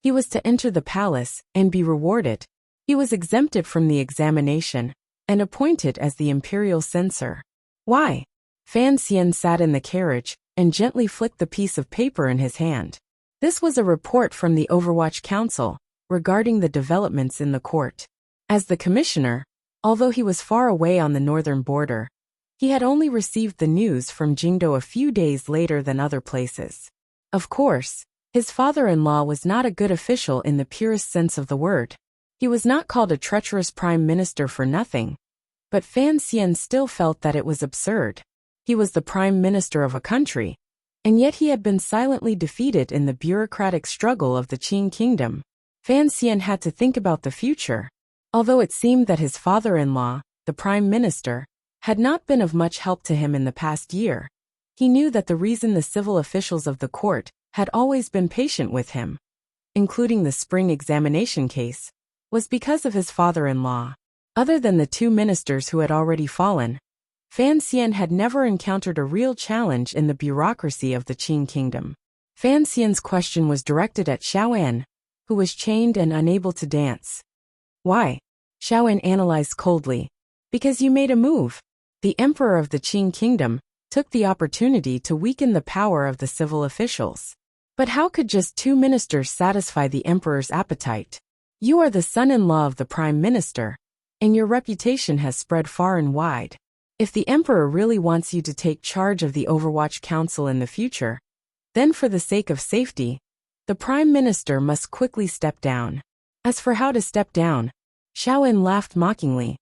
He was to enter the palace and be rewarded. He was exempted from the examination and appointed as the imperial censor. Why? Fan Xian sat in the carriage and gently flicked the piece of paper in his hand. This was a report from the Overwatch Council regarding the developments in the court. As the commissioner, although he was far away on the northern border, he had only received the news from Jingdo a few days later than other places. Of course, his father-in-law was not a good official in the purest sense of the word. He was not called a treacherous prime minister for nothing, but Fan Xian still felt that it was absurd. He was the prime minister of a country, and yet he had been silently defeated in the bureaucratic struggle of the Qing kingdom. Fan Xian had to think about the future. Although it seemed that his father-in-law, the prime minister, had not been of much help to him in the past year, he knew that the reason the civil officials of the court had always been patient with him, including the spring examination case, was because of his father-in-law. Other than the 2 ministers who had already fallen, Fan Xian had never encountered a real challenge in the bureaucracy of the Qing kingdom. Fan Xian's question was directed at Xiao En, who was chained and unable to dance. Why? Xiao En analyzed coldly. Because you made a move. The emperor of the Qing kingdom took the opportunity to weaken the power of the civil officials. But how could just 2 ministers satisfy the emperor's appetite? You are the son-in-law of the prime minister, and your reputation has spread far and wide. If the emperor really wants you to take charge of the Overwatch Council in the future, then for the sake of safety, the prime minister must quickly step down. As for how to step down, Xiao En laughed mockingly.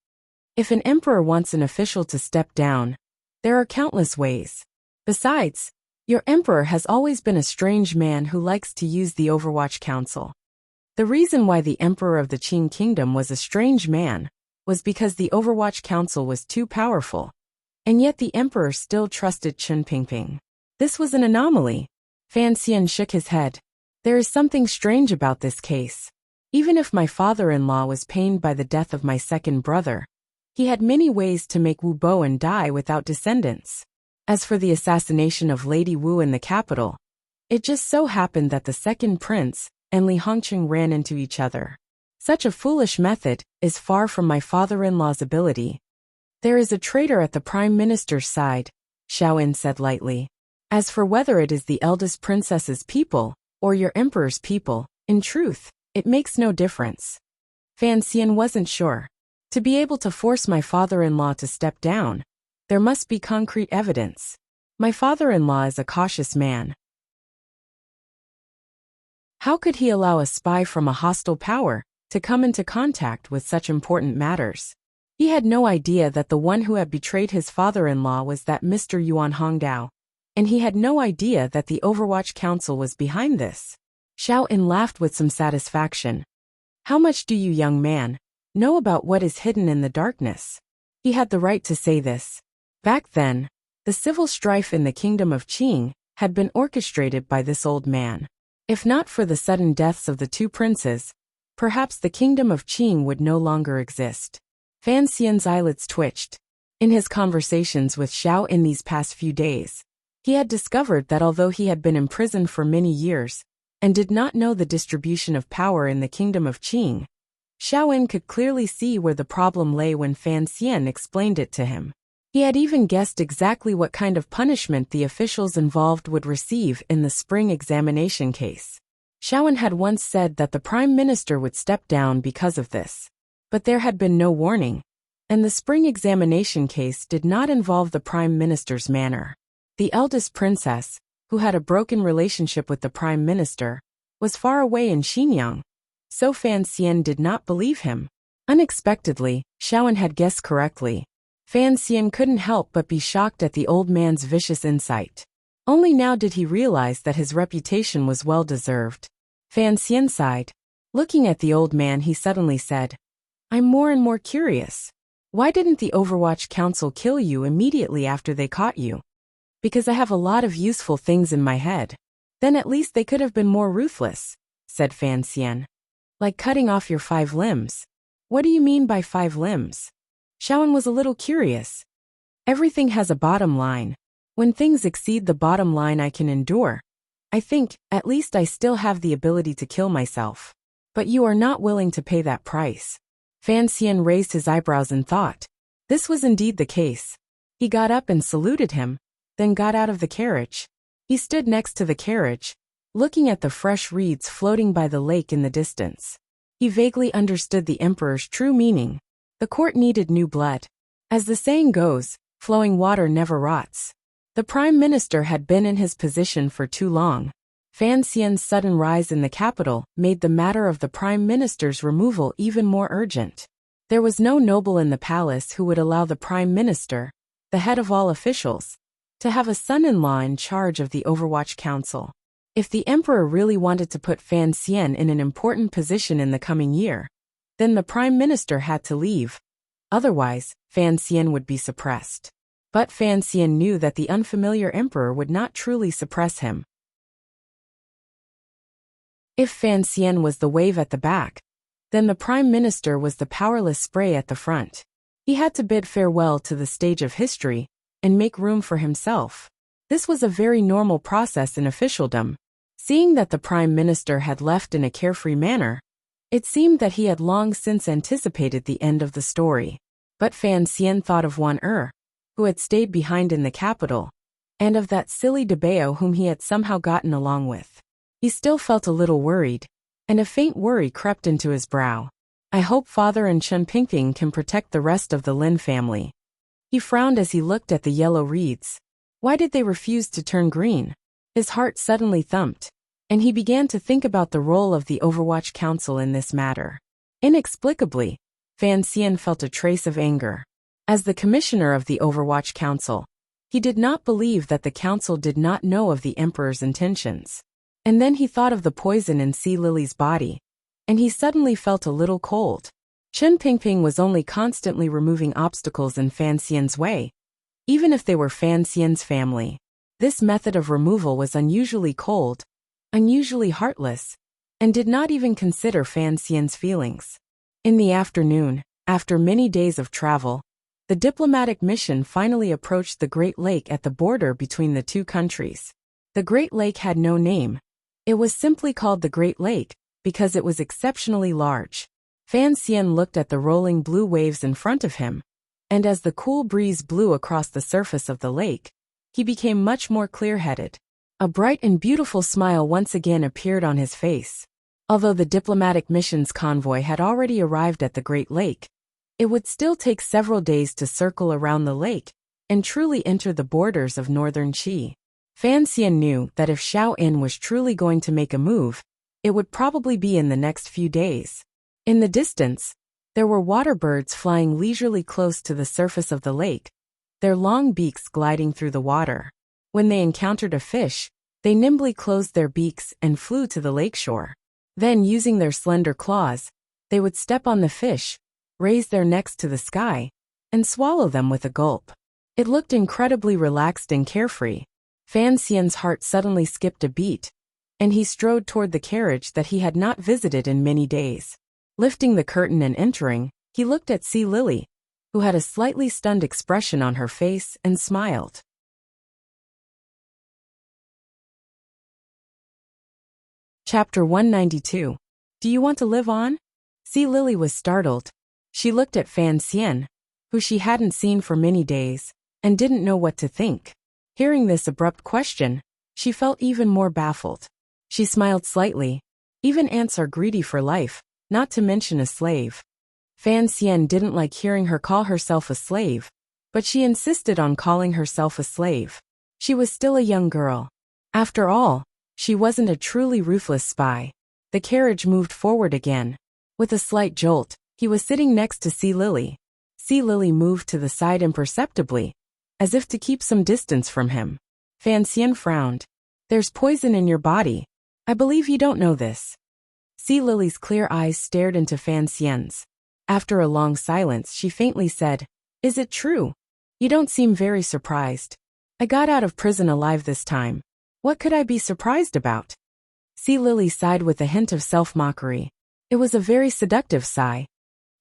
If an emperor wants an official to step down, there are countless ways. Besides, your emperor has always been a strange man who likes to use the Overwatch Council. The reason why the emperor of the Qing kingdom was a strange man was because the Overwatch Council was too powerful, and yet the emperor still trusted Chen Pingping. This was an anomaly. Fan Xian shook his head. There is something strange about this case. Even if my father-in-law was pained by the death of my second brother, he had many ways to make Wu Boan die without descendants. As for the assassination of Lady Wu in the capital, it just so happened that the second prince and Li Hongqing ran into each other. Such a foolish method is far from my father-in-law's ability. There is a traitor at the prime minister's side, Xiao En said lightly. As for whether it is the eldest princess's people or your emperor's people, in truth, it makes no difference. Fan Xian wasn't sure. To be able to force my father-in-law to step down, there must be concrete evidence. My father-in-law is a cautious man. How could he allow a spy from a hostile power to come into contact with such important matters? He had no idea that the one who had betrayed his father-in-law was that Mr. Yuan Hongdao, and he had no idea that the Overwatch Council was behind this. Xiao En laughed with some satisfaction. How much do you, young man, know about what is hidden in the darkness? He had the right to say this. Back then, the civil strife in the kingdom of Qing had been orchestrated by this old man. If not for the sudden deaths of the 2 princes, perhaps the kingdom of Qing would no longer exist. Fan Xian's eyelids twitched. In his conversations with Xiao in these past few days, he had discovered that although he had been imprisoned for many years and did not know the distribution of power in the kingdom of Qing, Xiaoen could clearly see where the problem lay when Fan Xian explained it to him. He had even guessed exactly what kind of punishment the officials involved would receive in the spring examination case. Xiaoen had once said that the Prime Minister would step down because of this. But there had been no warning, and the spring examination case did not involve the Prime Minister's manner. The eldest princess, who had a broken relationship with the Prime Minister, was far away in Xinjiang, so Fan Xian did not believe him. Unexpectedly, Xiaoen had guessed correctly. Fan Xian couldn't help but be shocked at the old man's vicious insight. Only now did he realize that his reputation was well-deserved. Fan Xian sighed. Looking at the old man, he suddenly said, "I'm more and more curious. Why didn't the Overwatch Council kill you immediately after they caught you?" "Because I have a lot of useful things in my head." "Then at least they could have been more ruthless," said Fan Xian. "Like cutting off your 5 limbs. What do you mean by 5 limbs? Xiaoen was a little curious. Everything has a bottom line. When things exceed the bottom line I can endure. I think, at least I still have the ability to kill myself. But you are not willing to pay that price." Fan Xian raised his eyebrows in thought. This was indeed the case. He got up and saluted him, then got out of the carriage. He stood next to the carriage, looking at the fresh reeds floating by the lake in the distance. He vaguely understood the emperor's true meaning. The court needed new blood. As the saying goes, flowing water never rots. The Prime Minister had been in his position for too long. Fan Xian's sudden rise in the capital made the matter of the Prime Minister's removal even more urgent. There was no noble in the palace who would allow the Prime Minister, the head of all officials, to have a son-in-law in charge of the Overwatch Council. If the emperor really wanted to put Fan Xian in an important position in the coming year, then the Prime Minister had to leave. Otherwise, Fan Xian would be suppressed. But Fan Xian knew that the unfamiliar emperor would not truly suppress him. If Fan Xian was the wave at the back, then the Prime Minister was the powerless spray at the front. He had to bid farewell to the stage of history and make room for himself. This was a very normal process in officialdom. Seeing that the Prime Minister had left in a carefree manner, it seemed that he had long since anticipated the end of the story. But Fan Xian thought of Wan who had stayed behind in the capital, and of that silly Debao whom he had somehow gotten along with. He still felt a little worried, and a faint worry crept into his brow. "I hope Father and Chen Pingping can protect the rest of the Lin family." He frowned as he looked at the yellow reeds. Why did they refuse to turn green? His heart suddenly thumped, and he began to think about the role of the Overwatch Council in this matter. Inexplicably, Fan Xian felt a trace of anger. As the commissioner of the Overwatch Council, he did not believe that the council did not know of the emperor's intentions. And then he thought of the poison in Sea Lily's body, and he suddenly felt a little cold. Chen Pingping was only constantly removing obstacles in Fan Xian's way, even if they were Fan Xian's family. This method of removal was unusually cold, unusually heartless, and did not even consider Fan Xian's feelings. In the afternoon, after many days of travel, the diplomatic mission finally approached the Great Lake at the border between the two countries. The Great Lake had no name. It was simply called the Great Lake because it was exceptionally large. Fan Xian looked at the rolling blue waves in front of him, and as the cool breeze blew across the surface of the lake, he became much more clear-headed. A bright and beautiful smile once again appeared on his face. Although the diplomatic mission's convoy had already arrived at the Great Lake, it would still take several days to circle around the lake and truly enter the borders of northern Qi. Fan Xian knew that if Xiaoen was truly going to make a move, it would probably be in the next few days. In the distance, there were water birds flying leisurely close to the surface of the lake, their long beaks gliding through the water. When they encountered a fish, they nimbly closed their beaks and flew to the lakeshore. Then, using their slender claws, they would step on the fish, raise their necks to the sky, and swallow them with a gulp. It looked incredibly relaxed and carefree. Fan Xian's heart suddenly skipped a beat, and he strode toward the carriage that he had not visited in many days. Lifting the curtain and entering, he looked at Sea Lily, who had a slightly stunned expression on her face and smiled. Chapter 192. Do you want to live on? Sea Lily was startled. She looked at Fan Xian, who she hadn't seen for many days, and didn't know what to think. Hearing this abrupt question, she felt even more baffled. She smiled slightly. Even ants are greedy for life, not to mention a slave. Fan Xian didn't like hearing her call herself a slave, but she insisted on calling herself a slave. She was still a young girl. After all, she wasn't a truly ruthless spy. The carriage moved forward again. With a slight jolt, he was sitting next to Sea Lily. Sea Lily moved to the side imperceptibly, as if to keep some distance from him. Fan Xian frowned. There's poison in your body. I believe you don't know this. Sea Lily's clear eyes stared into Fan Xian's. After a long silence, she faintly said, Is it true? You don't seem very surprised. I got out of prison alive this time. What could I be surprised about? Sea Lily sighed with a hint of self-mockery. It was a very seductive sigh.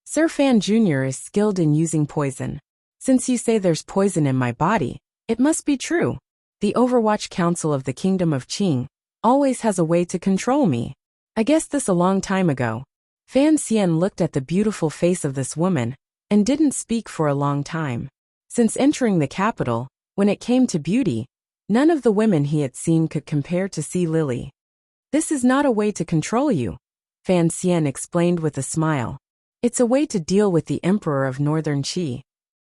Sir Fan Jr. is skilled in using poison. Since you say there's poison in my body, it must be true. The Overwatch Council of the Kingdom of Qing always has a way to control me. I guessed this a long time ago. Fan Xian looked at the beautiful face of this woman and didn't speak for a long time. Since entering the capital, when it came to beauty, none of the women he had seen could compare to Sea Lily. This is not a way to control you, Fan Xian explained with a smile. It's a way to deal with the Emperor of Northern Qi.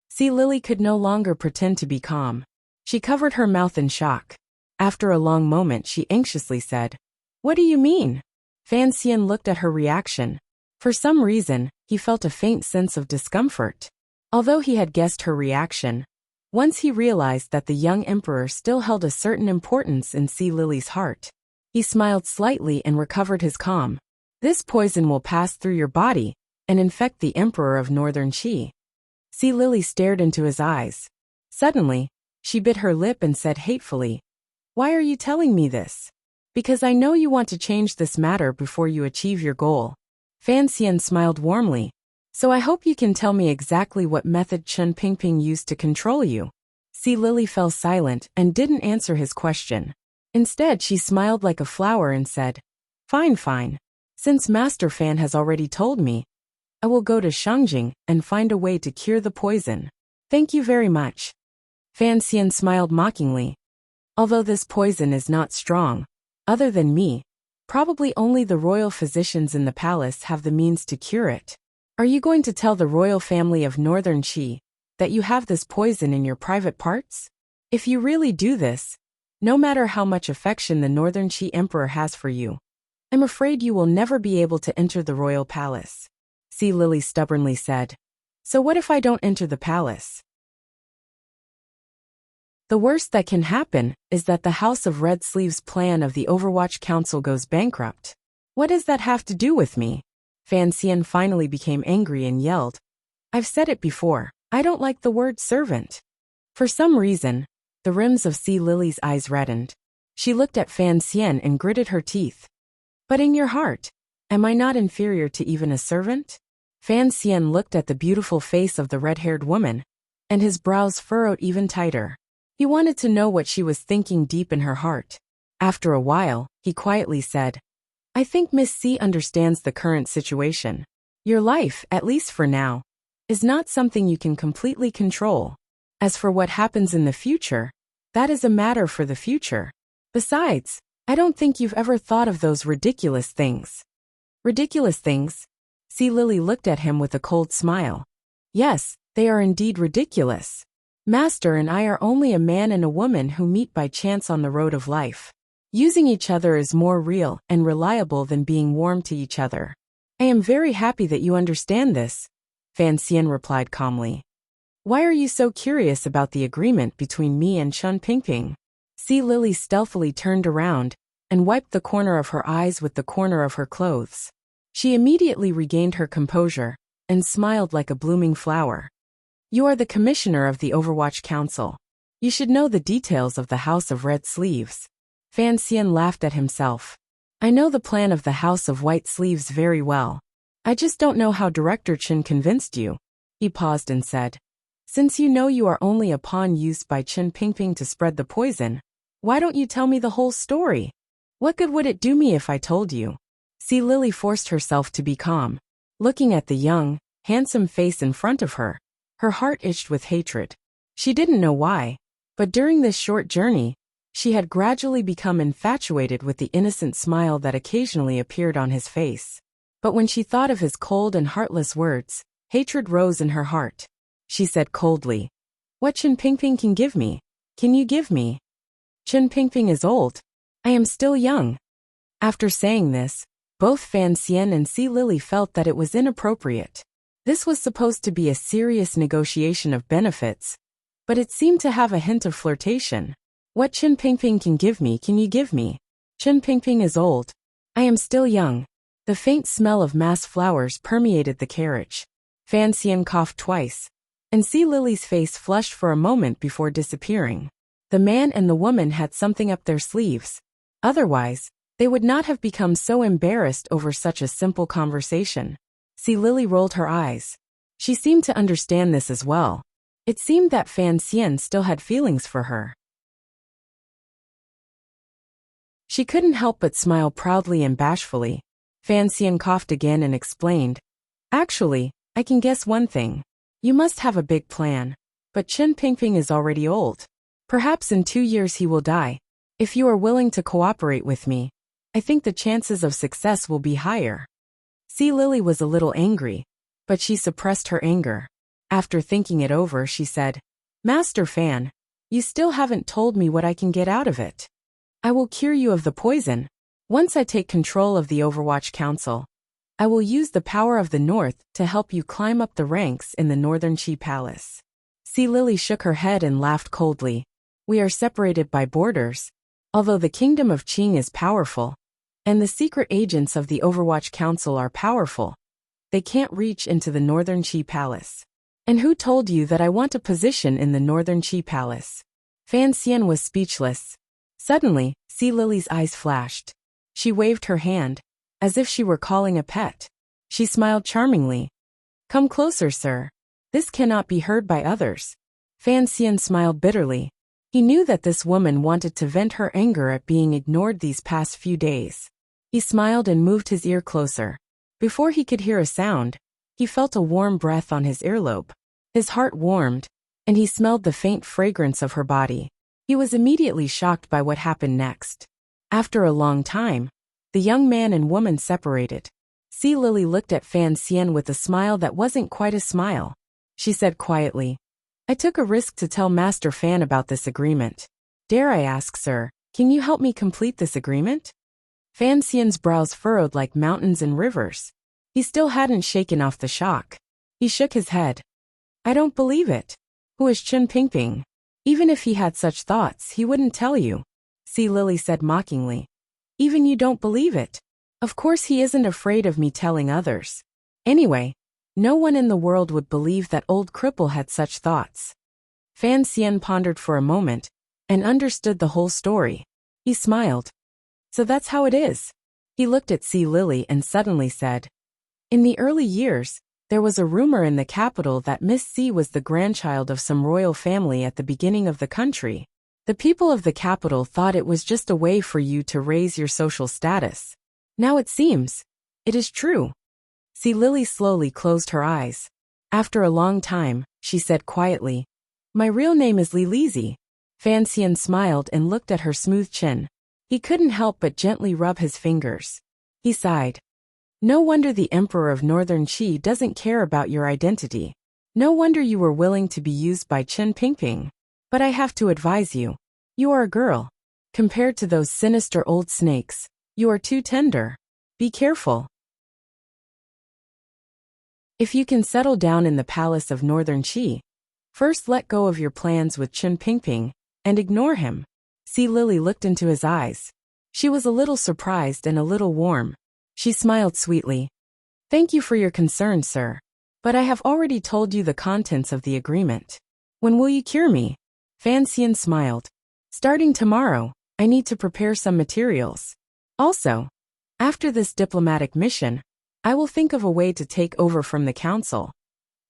Sea Lily could no longer pretend to be calm. She covered her mouth in shock. After a long moment, she anxiously said, What do you mean? Fan Xian looked at her reaction. For some reason, he felt a faint sense of discomfort. Although he had guessed her reaction, once he realized that the young emperor still held a certain importance in Sea Lily's heart. He smiled slightly and recovered his calm. This poison will pass through your body and infect the Emperor of Northern Qi. Sea Lily stared into his eyes. Suddenly, she bit her lip and said hatefully, Why are you telling me this? Because I know you want to change this matter before you achieve your goal. Fan Xian smiled warmly. So I hope you can tell me exactly what method Chen Pingping used to control you. Sea Lily fell silent and didn't answer his question. Instead, she smiled like a flower and said, Fine, fine. Since Master Fan has already told me, I will go to Shangjing and find a way to cure the poison. Thank you very much. Fan Xian smiled mockingly. Although this poison is not strong, other than me, probably only the royal physicians in the palace have the means to cure it. Are you going to tell the royal family of Northern Qi that you have this poison in your private parts? If you really do this, no matter how much affection the Northern Qi Emperor has for you, I'm afraid you will never be able to enter the royal palace. Sea Lily stubbornly said. So what if I don't enter the palace? The worst that can happen is that the House of Red Sleeves plan of the Overwatch Council goes bankrupt. What does that have to do with me? Fan Xian finally became angry and yelled. I've said it before, I don't like the word servant. For some reason, the rims of Sea Lily's eyes reddened. She looked at Fan Xian and gritted her teeth. But in your heart, am I not inferior to even a servant? Fan Xian looked at the beautiful face of the red-haired woman, and his brows furrowed even tighter. He wanted to know what she was thinking deep in her heart. After a while, he quietly said, I think Miss C understands the current situation. Your life, at least for now, is not something you can completely control. As for what happens in the future, that is a matter for the future. Besides, I don't think you've ever thought of those ridiculous things. Ridiculous things? Sea Lily looked at him with a cold smile. Yes, they are indeed ridiculous. Master and I are only a man and a woman who meet by chance on the road of life. Using each other is more real and reliable than being warm to each other. I am very happy that you understand this, Fan Xian replied calmly. Why are you so curious about the agreement between me and Chen Pingping? Sea Lily stealthily turned around and wiped the corner of her eyes with the corner of her clothes. She immediately regained her composure and smiled like a blooming flower. You are the commissioner of the Overwatch Council. You should know the details of the House of Red Sleeves. Fan Xian laughed at himself. I know the plan of the House of White Sleeves very well. I just don't know how Director Chen convinced you. He paused and said, Since you know you are only a pawn used by Chen Pingping to spread the poison, why don't you tell me the whole story? What good would it do me if I told you? Sea Lily forced herself to be calm. Looking at the young, handsome face in front of her, her heart itched with hatred. She didn't know why, but during this short journey, she had gradually become infatuated with the innocent smile that occasionally appeared on his face. But when she thought of his cold and heartless words, hatred rose in her heart. She said coldly, "What Chen Pingping can give me, can you give me? Chen Pingping is old. I am still young." After saying this, both Fan Xian and Si Lily felt that it was inappropriate. This was supposed to be a serious negotiation of benefits, but it seemed to have a hint of flirtation. "What Chen Pingping can give me, can you give me? Chen Pingping is old. I am still young." The faint smell of mass flowers permeated the carriage. Fan Xian coughed twice, and Si Lily's face flushed for a moment before disappearing. The man and the woman had something up their sleeves. Otherwise, they would not have become so embarrassed over such a simple conversation. Si Lily rolled her eyes. She seemed to understand this as well. It seemed that Fan Xian still had feelings for her. She couldn't help but smile proudly and bashfully. Fan Xian coughed again and explained, "Actually, I can guess one thing. You must have a big plan. But Chen Pingping is already old. Perhaps in 2 years he will die. If you are willing to cooperate with me, I think the chances of success will be higher." Si Lily was a little angry, but she suppressed her anger. After thinking it over, she said, "Master Fan, you still haven't told me what I can get out of it. I will cure you of the poison. Once I take control of the Overwatch Council, I will use the power of the North to help you climb up the ranks in the Northern Qi Palace." Si Lily shook her head and laughed coldly. "We are separated by borders. Although the Kingdom of Qing is powerful, and the secret agents of the Overwatch Council are powerful, they can't reach into the Northern Qi Palace. And who told you that I want a position in the Northern Qi Palace?" Fan Xian was speechless. Suddenly, Si Lily's eyes flashed. She waved her hand, as if she were calling a pet. She smiled charmingly. "Come closer, sir. This cannot be heard by others." Fan Xian smiled bitterly. He knew that this woman wanted to vent her anger at being ignored these past few days. He smiled and moved his ear closer. Before he could hear a sound, he felt a warm breath on his earlobe. His heart warmed, and he smelled the faint fragrance of her body. He was immediately shocked by what happened next. After a long time, the young man and woman separated. Si Lily looked at Fan Xian with a smile that wasn't quite a smile. She said quietly, "I took a risk to tell Master Fan about this agreement. Dare I ask, sir, can you help me complete this agreement?" Fan Xian's brows furrowed like mountains and rivers. He still hadn't shaken off the shock. He shook his head. "I don't believe it. Who is Chen Pingping? Even if he had such thoughts, he wouldn't tell you." Si Lily said mockingly. "Even you don't believe it? Of course he isn't afraid of me telling others. Anyway, no one in the world would believe that old cripple had such thoughts." Fan Xian pondered for a moment, and understood the whole story. He smiled. "So that's how it is." He looked at Si Lily and suddenly said, "In the early years, there was a rumor in the capital that Miss Si was the grandchild of some royal family at the beginning of the country. The people of the capital thought it was just a way for you to raise your social status. Now it seems, it is true." Si Lily slowly closed her eyes. After a long time, she said quietly, "My real name is Li Lizi." Fan Xian smiled and looked at her smooth chin. He couldn't help but gently rub his fingers. He sighed. "No wonder the Emperor of Northern Qi doesn't care about your identity. No wonder you were willing to be used by Chen Pingping. But I have to advise you. You are a girl. Compared to those sinister old snakes, you are too tender. Be careful. If you can settle down in the palace of Northern Qi, first let go of your plans with Chen Pingping, and ignore him." Si Lily looked into his eyes. She was a little surprised and a little warm. She smiled sweetly. "Thank you for your concern, sir. But I have already told you the contents of the agreement. When will you cure me?" Fan Xian smiled. "Starting tomorrow, I need to prepare some materials. Also, after this diplomatic mission, I will think of a way to take over from the council.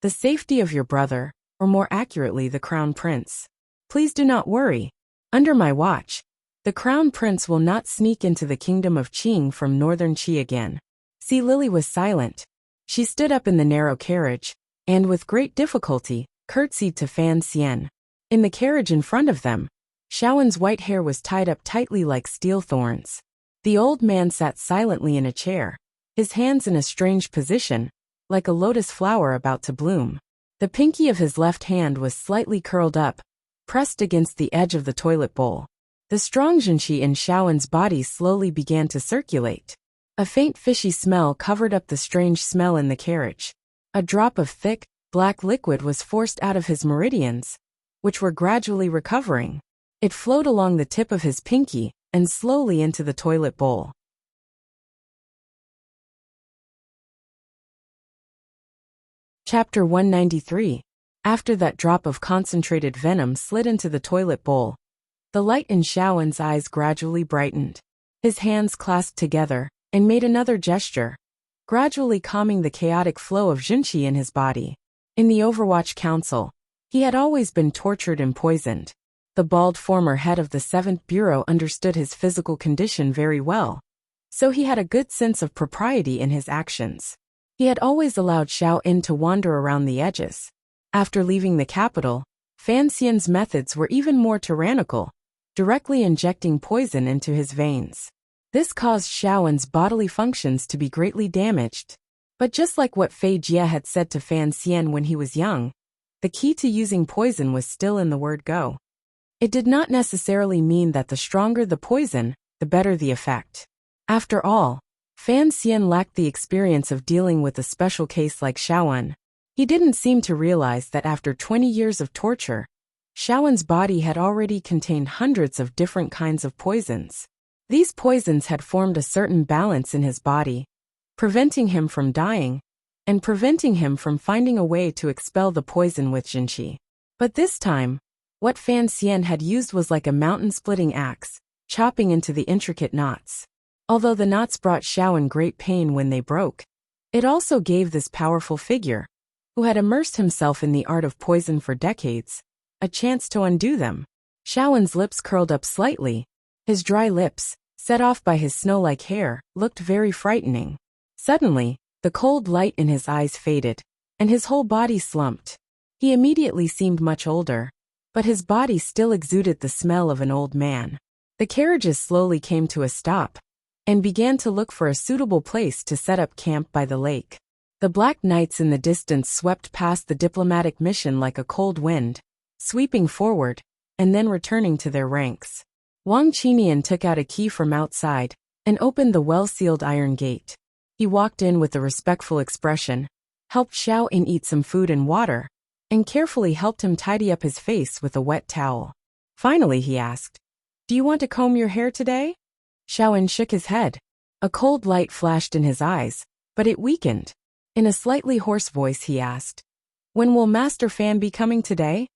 The safety of your brother, or more accurately the Crown Prince. Please do not worry. Under my watch, the Crown Prince will not sneak into the Kingdom of Qing from Northern Qi again." Si Lily was silent. She stood up in the narrow carriage, and with great difficulty, curtsied to Fan Xian. In the carriage in front of them, Shaoen's white hair was tied up tightly like steel thorns. The old man sat silently in a chair, his hands in a strange position, like a lotus flower about to bloom. The pinky of his left hand was slightly curled up, pressed against the edge of the toilet bowl. The strong zhenqi in Shaoen's body slowly began to circulate. A faint fishy smell covered up the strange smell in the carriage. A drop of thick, black liquid was forced out of his meridians, which were gradually recovering. It flowed along the tip of his pinky and slowly into the toilet bowl. Chapter 193. After that drop of concentrated venom slid into the toilet bowl, the light in Shaoen's eyes gradually brightened. His hands clasped together and made another gesture, gradually calming the chaotic flow of zhenqi in his body. In the Overwatch Council, he had always been tortured and poisoned. The bald former head of the 7th Bureau understood his physical condition very well, so he had a good sense of propriety in his actions. He had always allowed Xiao-In to wander around the edges. After leaving the capital, Fan Xian's methods were even more tyrannical, directly injecting poison into his veins. This caused Xiao-In's bodily functions to be greatly damaged. But just like what Fei Jie had said to Fan Xian when he was young, the key to using poison was still in the word go. It did not necessarily mean that the stronger the poison, the better the effect. After all, Fan Xian lacked the experience of dealing with a special case like Xiao-In. He didn't seem to realize that after 20 years of torture, Xiao-In's body had already contained hundreds of different kinds of poisons. These poisons had formed a certain balance in his body, preventing him from dying, and preventing him from finding a way to expel the poison with zhenqi. But this time, what Fan Xian had used was like a mountain-splitting axe, chopping into the intricate knots. Although the knots brought Xiao-In great pain when they broke, it also gave this powerful figure, who had immersed himself in the art of poison for decades, a chance to undo them. Xiao-In's lips curled up slightly. His dry lips, set off by his snow-like hair, looked very frightening. Suddenly, the cold light in his eyes faded, and his whole body slumped. He immediately seemed much older, but his body still exuded the smell of an old man. The carriages slowly came to a stop, and began to look for a suitable place to set up camp by the lake. The black knights in the distance swept past the diplomatic mission like a cold wind, sweeping forward, and then returning to their ranks. Wang Qinian took out a key from outside, and opened the well-sealed iron gate. He walked in with a respectful expression, helped Xiao-In eat some food and water, and carefully helped him tidy up his face with a wet towel. Finally he asked, "Do you want to comb your hair today?" Xiao-In shook his head. A cold light flashed in his eyes, but it weakened. In a slightly hoarse voice he asked, "When will Master Fan be coming today?"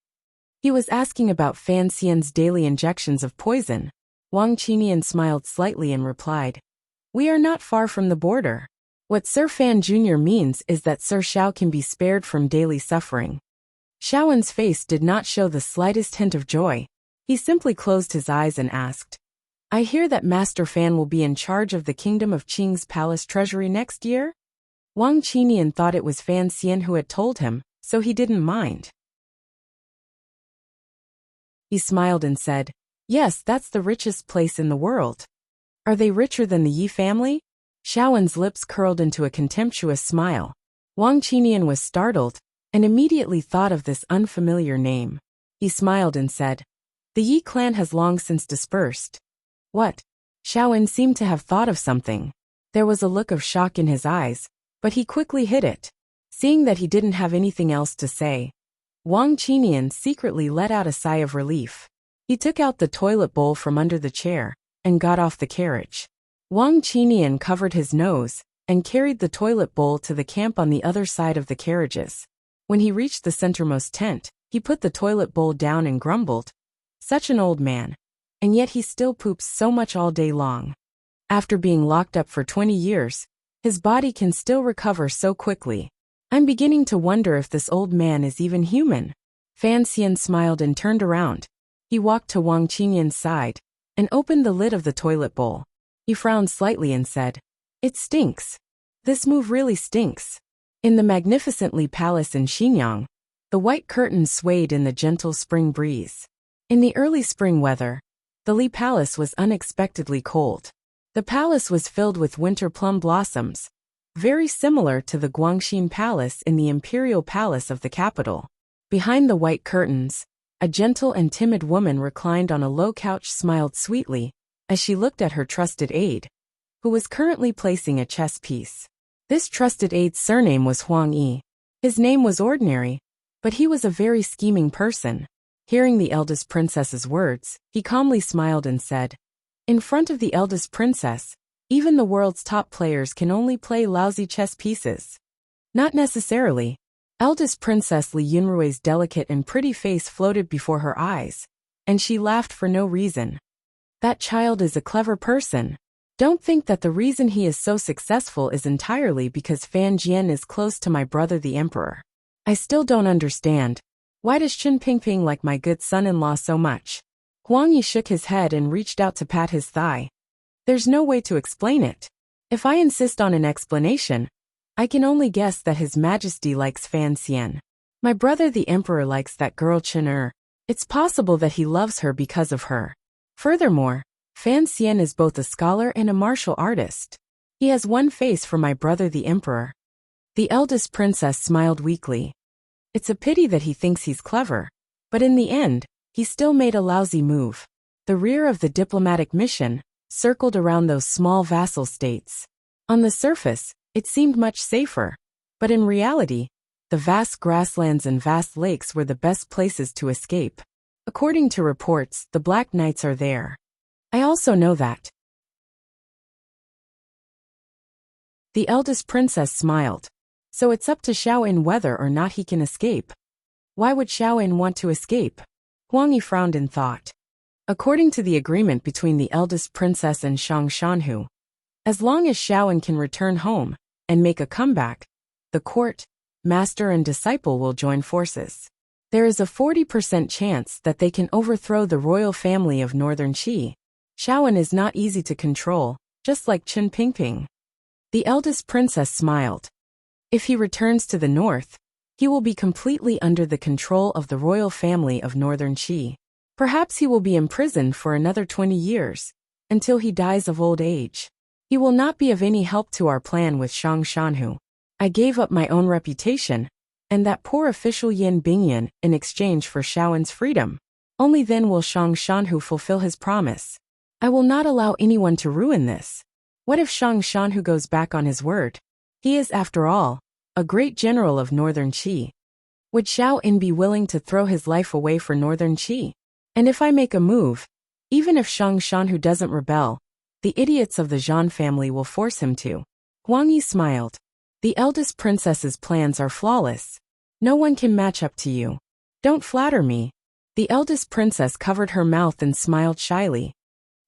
He was asking about Fan Xian's daily injections of poison. Wang Qinian smiled slightly and replied, "We are not far from the border. What Sir Fan Jr. means is that Sir Xiao can be spared from daily suffering." Xiao-In's face did not show the slightest hint of joy. He simply closed his eyes and asked, "I hear that Master Fan will be in charge of the Kingdom of Qing's palace treasury next year?" Wang Qinian thought it was Fan Xian who had told him, so he didn't mind. He smiled and said, "Yes, that's the richest place in the world." "Are they richer than the Yi family?" Xiao-In's lips curled into a contemptuous smile. Wang Qinian was startled, and immediately thought of this unfamiliar name. He smiled and said, "The Yi clan has long since dispersed." "What?" Xiao-In seemed to have thought of something. There was a look of shock in his eyes, but he quickly hid it. Seeing that he didn't have anything else to say, Wang Qinian secretly let out a sigh of relief. He took out the toilet bowl from under the chair, and got off the carriage. Wang Qinian covered his nose, and carried the toilet bowl to the camp on the other side of the carriages. When he reached the centermost tent, he put the toilet bowl down and grumbled, "Such an old man, and yet he still poops so much all day long. After being locked up for 20 years, his body can still recover so quickly. I'm beginning to wonder if this old man is even human." Fan Xian smiled and turned around. He walked to Wang Qinian's side, and opened the lid of the toilet bowl. He frowned slightly and said, "It stinks. This move really stinks." In the magnificent Li Palace in Xinyang, the white curtains swayed in the gentle spring breeze. In the early spring weather, the Li Palace was unexpectedly cold. The palace was filled with winter plum blossoms, very similar to the Guangxin Palace in the imperial palace of the capital. Behind the white curtains, a gentle and timid woman reclined on a low couch smiled sweetly as she looked at her trusted aide, who was currently placing a chess piece. This trusted aide's surname was Huang Yi. His name was ordinary, but he was a very scheming person. Hearing the eldest princess's words, he calmly smiled and said, "In front of the eldest princess, even the world's top players can only play lousy chess pieces." Not necessarily. Eldest Princess Li Yunrui's delicate and pretty face floated before her eyes, and she laughed for no reason. That child is a clever person. Don't think that the reason he is so successful is entirely because Fan Jian is close to my brother the emperor. I still don't understand. Why does Qin Pingping like my good son-in-law so much? Huang Yi shook his head and reached out to pat his thigh. There's no way to explain it. If I insist on an explanation, I can only guess that His Majesty likes Fan Xian. My brother the emperor likes that girl Chen. It's possible that he loves her because of her. Furthermore, Fan Xian is both a scholar and a martial artist. He has one face for my brother the emperor. The eldest princess smiled weakly. It's a pity that he thinks he's clever, but in the end, he still made a lousy move. The rear of the diplomatic mission circled around those small vassal states. On the surface, it seemed much safer, but in reality, the vast grasslands and vast lakes were the best places to escape. According to reports, the Black Knights are there. I also know that. The eldest princess smiled. So it's up to Xiaoin whether or not he can escape. Why would Xiaoin want to escape? Huang Yi frowned in thought. According to the agreement between the eldest princess and Shang Shanhu, as long as Xiaoin can return home and make a comeback, the court, master and disciple will join forces. There is a 40% chance that they can overthrow the royal family of Northern Qi. Xiaoin is not easy to control, just like Qin Pingping. The eldest princess smiled. If he returns to the north, he will be completely under the control of the royal family of Northern Qi. Perhaps he will be imprisoned for another 20 years, until he dies of old age. He will not be of any help to our plan with Shang Shanhu. I gave up my own reputation, and that poor official Yin Bingyan in exchange for Xiaoin's freedom. Only then will Shang Shanhu fulfill his promise. I will not allow anyone to ruin this. What if Shang Shanhu goes back on his word? He is, after all, a great general of Northern Qi. Would Xiaoin be willing to throw his life away for Northern Qi? And if I make a move, even if Shang Shanhu doesn't rebel, the idiots of the Zhan family will force him to. Huang Yi smiled. The eldest princess's plans are flawless. No one can match up to you. Don't flatter me. The eldest princess covered her mouth and smiled shyly.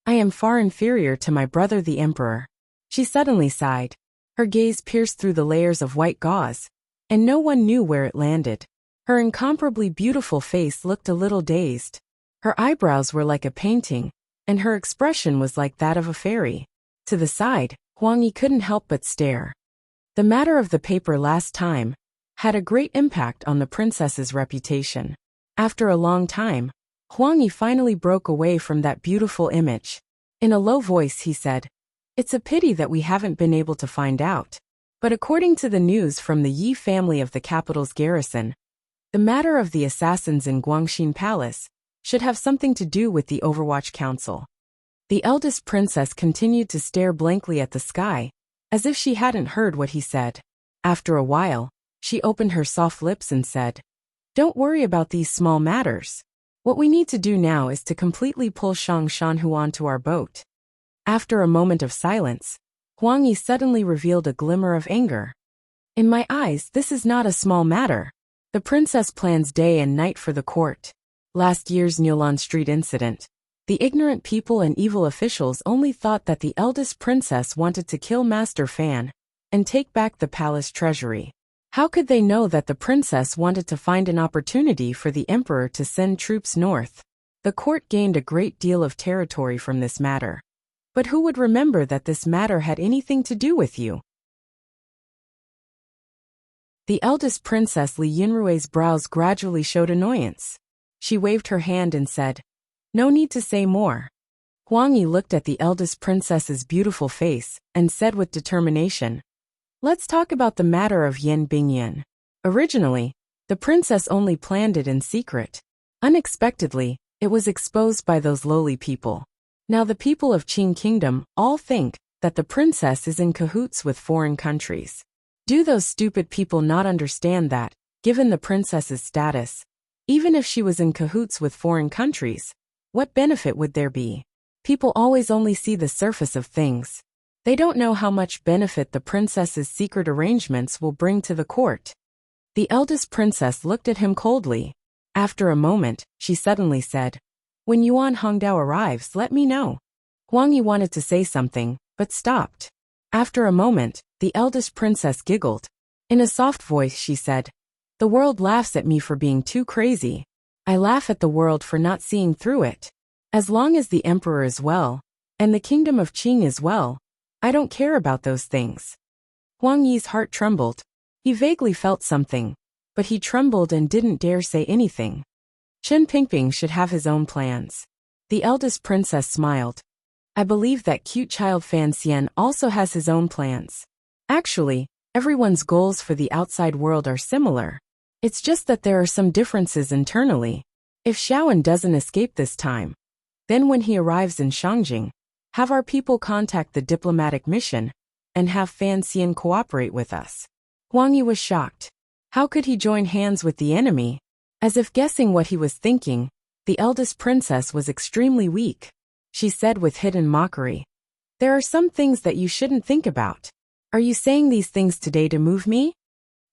I am far inferior to my brother the emperor. She suddenly sighed. Her gaze pierced through the layers of white gauze, and no one knew where it landed. Her incomparably beautiful face looked a little dazed. Her eyebrows were like a painting, and her expression was like that of a fairy. To the side, Huang Yi couldn't help but stare. The matter of the paper last time had a great impact on the princess's reputation. After a long time, Huang Yi finally broke away from that beautiful image. In a low voice he said, "It's a pity that we haven't been able to find out. But according to the news from the Yi family of the capital's garrison, the matter of the assassins in Guangxin Palace should have something to do with the Overwatch Council." The eldest princess continued to stare blankly at the sky, as if she hadn't heard what he said. After a while, she opened her soft lips and said, "Don't worry about these small matters. What we need to do now is to completely pull Shang Shanhu onto our boat." After a moment of silence, Huang Yi suddenly revealed a glimmer of anger. "In my eyes, this is not a small matter. The princess plans day and night for the court. Last year's Nyolan Street incident, the ignorant people and evil officials only thought that the eldest princess wanted to kill Master Fan and take back the palace treasury. How could they know that the princess wanted to find an opportunity for the emperor to send troops north? The court gained a great deal of territory from this matter. But who would remember that this matter had anything to do with you? The eldest princess Li Yunrui's brows gradually showed annoyance. She waved her hand and said, "No need to say more." Huang Yi looked at the eldest princess's beautiful face and said with determination, "Let's talk about the matter of Yan Bingyan." Originally, the princess only planned it in secret. Unexpectedly, it was exposed by those lowly people. Now the people of Qing Kingdom all think that the princess is in cahoots with foreign countries. Do those stupid people not understand that, given the princess's status, even if she was in cahoots with foreign countries, what benefit would there be? People always only see the surface of things. They don't know how much benefit the princess's secret arrangements will bring to the court. The eldest princess looked at him coldly. After a moment, she suddenly said, "When Yuan Hongdao arrives, let me know." Huang Yi wanted to say something, but stopped. After a moment, the eldest princess giggled. In a soft voice she said, "The world laughs at me for being too crazy. I laugh at the world for not seeing through it. As long as the emperor is well, and the kingdom of Qing is well, I don't care about those things." Huang Yi's heart trembled. He vaguely felt something, but he trembled and didn't dare say anything. Chen Pingping should have his own plans. The eldest princess smiled. "I believe that cute child Fan Xian also has his own plans. Actually, everyone's goals for the outside world are similar. It's just that there are some differences internally. If Xiaoan doesn't escape this time, then when he arrives in Shangjing, have our people contact the diplomatic mission, and have Fan Xian cooperate with us." Huang Yi was shocked. How could he join hands with the enemy? As if guessing what he was thinking, the eldest princess was extremely weak. She said with hidden mockery, "There are some things that you shouldn't think about. Are you saying these things today to move me?"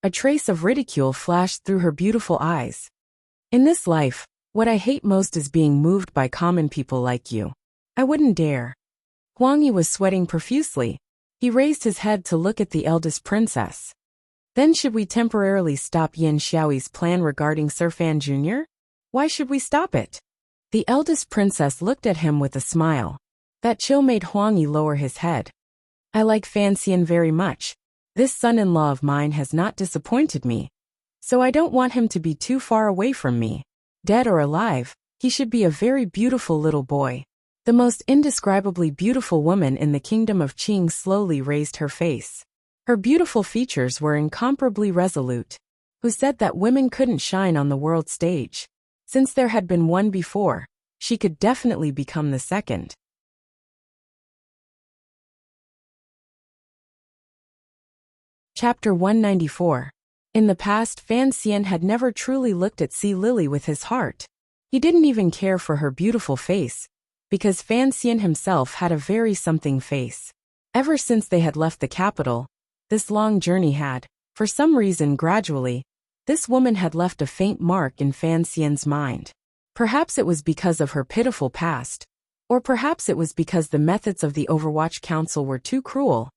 A trace of ridicule flashed through her beautiful eyes. "In this life, what I hate most is being moved by common people like you. I wouldn't dare." Huang Yi was sweating profusely. He raised his head to look at the eldest princess. "Then should we temporarily stop Yin Xiaoyi's plan regarding Sir Fan Jr.? Why should we stop it?" The eldest princess looked at him with a smile. That chill made Huang Yi lower his head. "I like Fan Xian very much. This son-in-law of mine has not disappointed me. So I don't want him to be too far away from me. Dead or alive, he should be a very beautiful little boy." The most indescribably beautiful woman in the kingdom of Qing slowly raised her face. Her beautiful features were incomparably resolute. Who said that women couldn't shine on the world stage? Since there had been one before, she could definitely become the second. Chapter 194. In the past, Fan Xian had never truly looked at Sea Lily with his heart. He didn't even care for her beautiful face, because Fan Xian himself had a very something face. Ever since they had left the capital, this long journey had, for some reason gradually, this woman had left a faint mark in Fan Xian's mind. Perhaps it was because of her pitiful past, or perhaps it was because the methods of the Overwatch Council were too cruel,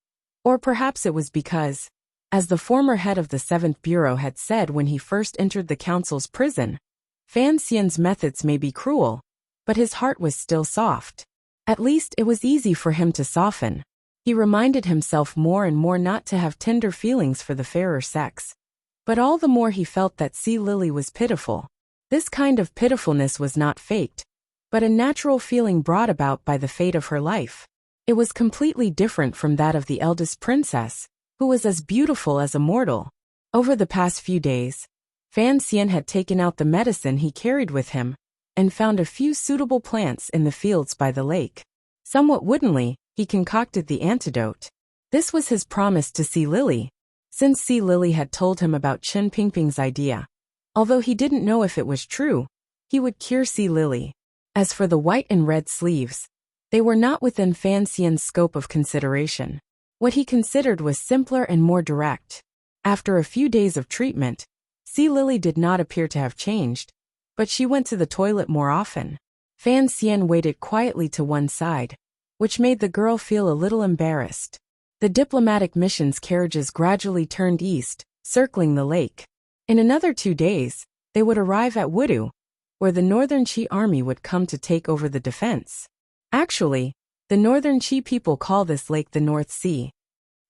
or perhaps it was because, as the former head of the 7th Bureau had said when he first entered the council's prison, Fan Xian's methods may be cruel, but his heart was still soft. At least it was easy for him to soften. He reminded himself more and more not to have tender feelings for the fairer sex. But all the more he felt that Sea Lily was pitiful. This kind of pitifulness was not faked, but a natural feeling brought about by the fate of her life. It was completely different from that of the eldest princess, who was as beautiful as a mortal. Over the past few days, Fan Xian had taken out the medicine he carried with him, and found a few suitable plants in the fields by the lake. Somewhat woodenly, he concocted the antidote. This was his promise to Sea Lily, since Sea Lily had told him about Chen Pingping's idea. Although he didn't know if it was true, he would cure Sea Lily. As for the white and red sleeves, they were not within Fan Xian's scope of consideration. What he considered was simpler and more direct. After a few days of treatment, Sea Lily did not appear to have changed, but she went to the toilet more often. Fan Xian waited quietly to one side, which made the girl feel a little embarrassed. The diplomatic mission's carriages gradually turned east, circling the lake. In another 2 days, they would arrive at Wudu, where the Northern Qi army would come to take over the defense. Actually, the Northern Qi people call this lake the North Sea.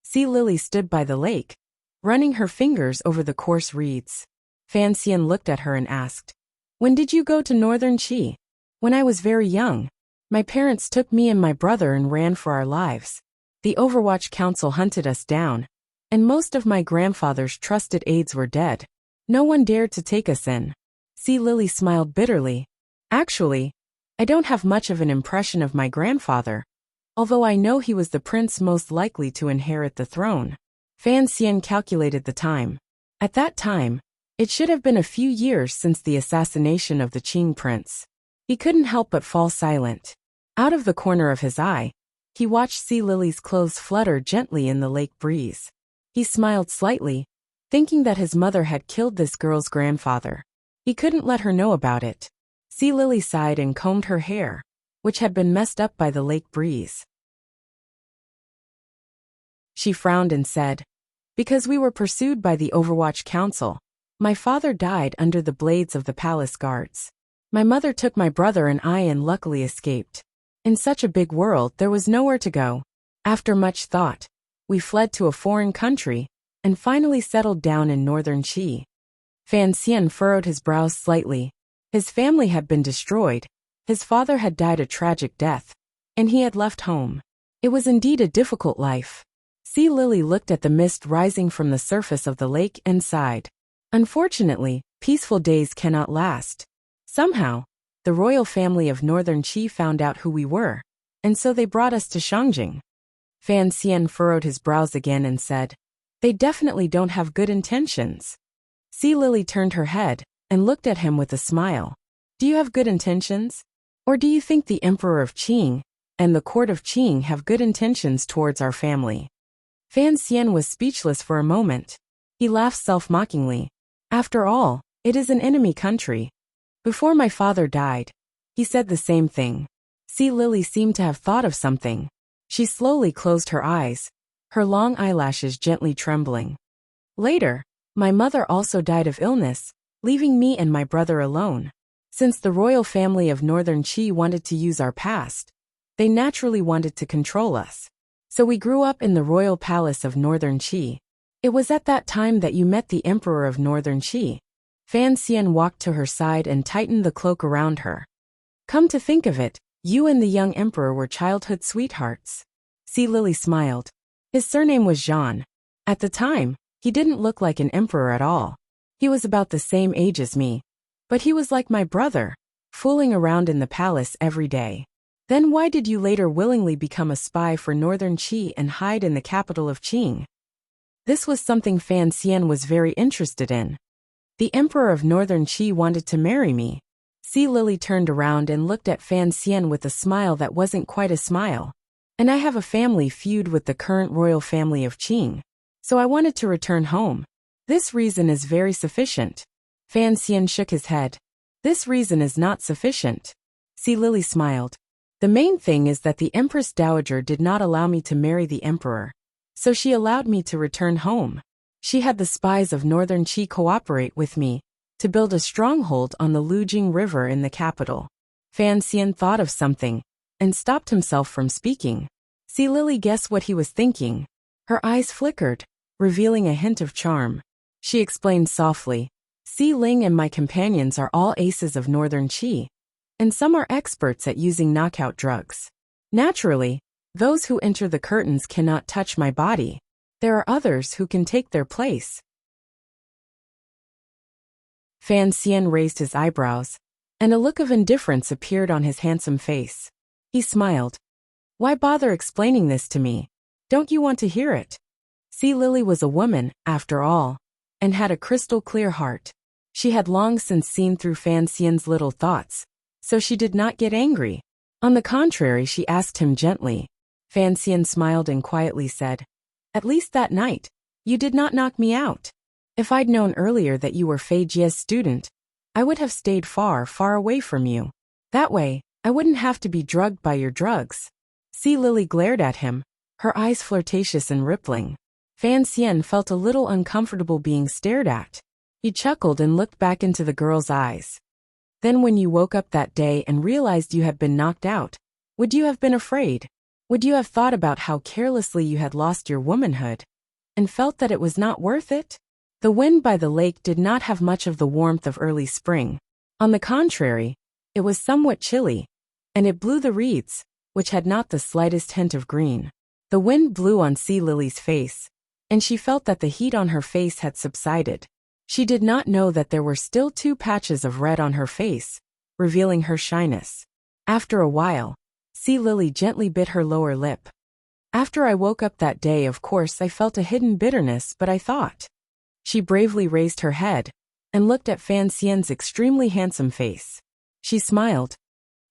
Sea Lily stood by the lake, running her fingers over the coarse reeds. Fan Xian looked at her and asked, "When did you go to Northern Qi?" "When I was very young. My parents took me and my brother and ran for our lives. The Overwatch Council hunted us down, and most of my grandfather's trusted aides were dead. No one dared to take us in." Sea Lily smiled bitterly. "Actually, I don't have much of an impression of my grandfather, although I know he was the prince most likely to inherit the throne." Fan Xian calculated the time. At that time, it should have been a few years since the assassination of the Qing prince. He couldn't help but fall silent. Out of the corner of his eye, he watched Sea Lily's clothes flutter gently in the lake breeze. He smiled slightly, thinking that his mother had killed this girl's grandfather. He couldn't let her know about it. Sea Lily sighed and combed her hair, which had been messed up by the lake breeze. She frowned and said, "Because we were pursued by the Overwatch Council. My father died under the blades of the palace guards. My mother took my brother and I and luckily escaped. In such a big world, there was nowhere to go. After much thought, we fled to a foreign country and finally settled down in Northern Qi." Fan Xian furrowed his brows slightly. His family had been destroyed, his father had died a tragic death, and he had left home. It was indeed a difficult life. Sea Lily looked at the mist rising from the surface of the lake and sighed. "Unfortunately, peaceful days cannot last. Somehow, the royal family of Northern Qi found out who we were, and so they brought us to Shangjing." Fan Xian furrowed his brows again and said, "They definitely don't have good intentions." Sea Lily turned her head and looked at him with a smile. "Do you have good intentions? Or do you think the Emperor of Qing and the court of Qing have good intentions towards our family?" Fan Xian was speechless for a moment. He laughed self-mockingly. "After all, it is an enemy country. Before my father died, he said the same thing." Sea Lily seemed to have thought of something. She slowly closed her eyes, her long eyelashes gently trembling. "Later, my mother also died of illness, leaving me and my brother alone. Since the royal family of Northern Qi wanted to use our past, they naturally wanted to control us. So we grew up in the royal palace of Northern Qi. It was at that time that you met the Emperor of Northern Qi." Fan Xian walked to her side and tightened the cloak around her. "Come to think of it, you and the young emperor were childhood sweethearts." Sea Lily smiled. "His surname was Zhan. At the time, he didn't look like an emperor at all. He was about the same age as me. But he was like my brother, fooling around in the palace every day. Then why did you later willingly become a spy for Northern Qi and hide in the capital of Qing?" This was something Fan Xian was very interested in. "The Emperor of Northern Qi wanted to marry me." Sea Lily turned around and looked at Fan Xian with a smile that wasn't quite a smile. "And I have a family feud with the current royal family of Qing. So I wanted to return home. This reason is very sufficient." Fan Xian shook his head. "This reason is not sufficient." Sea Lily smiled. "The main thing is that the Empress Dowager did not allow me to marry the Emperor, so she allowed me to return home. She had the spies of Northern Qi cooperate with me to build a stronghold on the Lujing River in the capital." Fan Xian thought of something and stopped himself from speaking. Sea Lily guessed what he was thinking. Her eyes flickered, revealing a hint of charm. She explained softly, "Si Ling and my companions are all aces of Northern Qi, and some are experts at using knockout drugs. Naturally, those who enter the curtains cannot touch my body. There are others who can take their place." Fan Xian raised his eyebrows, and a look of indifference appeared on his handsome face. He smiled. "Why bother explaining this to me? Don't you want to hear it?" Sea Lily was a woman, after all, and had a crystal-clear heart. She had long since seen through Fan Xian's little thoughts, so she did not get angry. On the contrary, she asked him gently. Fan Xian smiled and quietly said, "At least that night, you did not knock me out. If I'd known earlier that you were Fei Jie's student, I would have stayed far, far away from you. That way, I wouldn't have to be drugged by your drugs." Sea Lily glared at him, her eyes flirtatious and rippling. Fan Xian felt a little uncomfortable being stared at. He chuckled and looked back into the girl's eyes. "Then when you woke up that day and realized you had been knocked out, would you have been afraid? Would you have thought about how carelessly you had lost your womanhood?" and felt that it was not worth it? The wind by the lake did not have much of the warmth of early spring. On the contrary, it was somewhat chilly, and it blew the reeds, which had not the slightest hint of green. The wind blew on Sea Lily's face, and she felt that the heat on her face had subsided. She did not know that there were still 2 patches of red on her face, revealing her shyness. After a while, Sea Lily gently bit her lower lip. After I woke up that day, of course I felt a hidden bitterness, but I thought. She bravely raised her head and looked at Fan Xian's extremely handsome face. She smiled.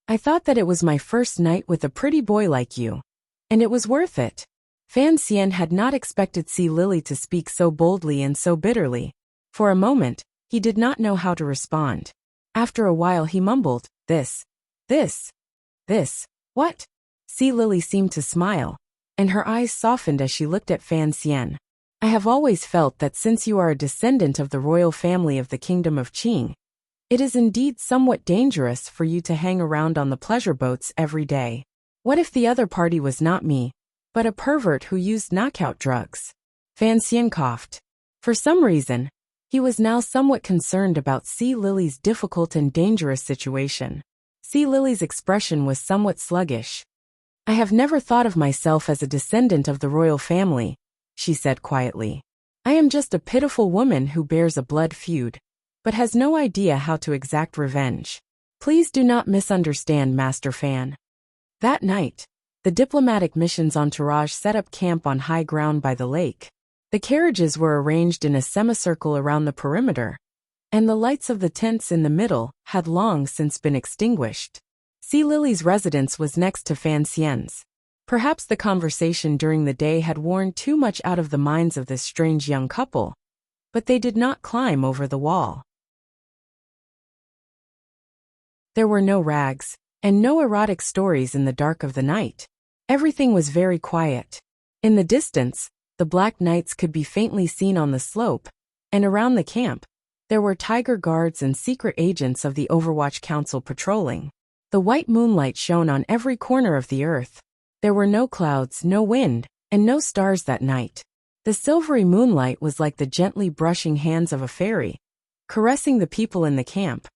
I thought that it was my first night with a pretty boy like you, and it was worth it. Fan Xian had not expected Sea Lily to speak so boldly and so bitterly. For a moment, he did not know how to respond. After a while he mumbled, this, what? Sea Lily seemed to smile, and her eyes softened as she looked at Fan Xian. I have always felt that since you are a descendant of the royal family of the kingdom of Qing, it is indeed somewhat dangerous for you to hang around on the pleasure boats every day. What if the other party was not me, but a pervert who used knockout drugs? Fan Xian coughed. For some reason, he was now somewhat concerned about Sea Lily's difficult and dangerous situation. Sea Lily's expression was somewhat sluggish. I have never thought of myself as a descendant of the royal family, she said quietly. I am just a pitiful woman who bears a blood feud, but has no idea how to exact revenge. Please do not misunderstand, Master Fan. That night, the diplomatic mission's entourage set up camp on high ground by the lake. The carriages were arranged in a semicircle around the perimeter, and the lights of the tents in the middle had long since been extinguished. Sea Lily's residence was next to Fan Xian's. Perhaps the conversation during the day had worn too much out of the minds of this strange young couple, but they did not climb over the wall. There were no rags, and no erotic stories in the dark of the night. Everything was very quiet. In the distance, the black knights could be faintly seen on the slope, and around the camp, there were tiger guards and secret agents of the Overwatch Council patrolling. The white moonlight shone on every corner of the earth. There were no clouds, no wind, and no stars that night. The silvery moonlight was like the gently brushing hands of a fairy, caressing the people in the camp,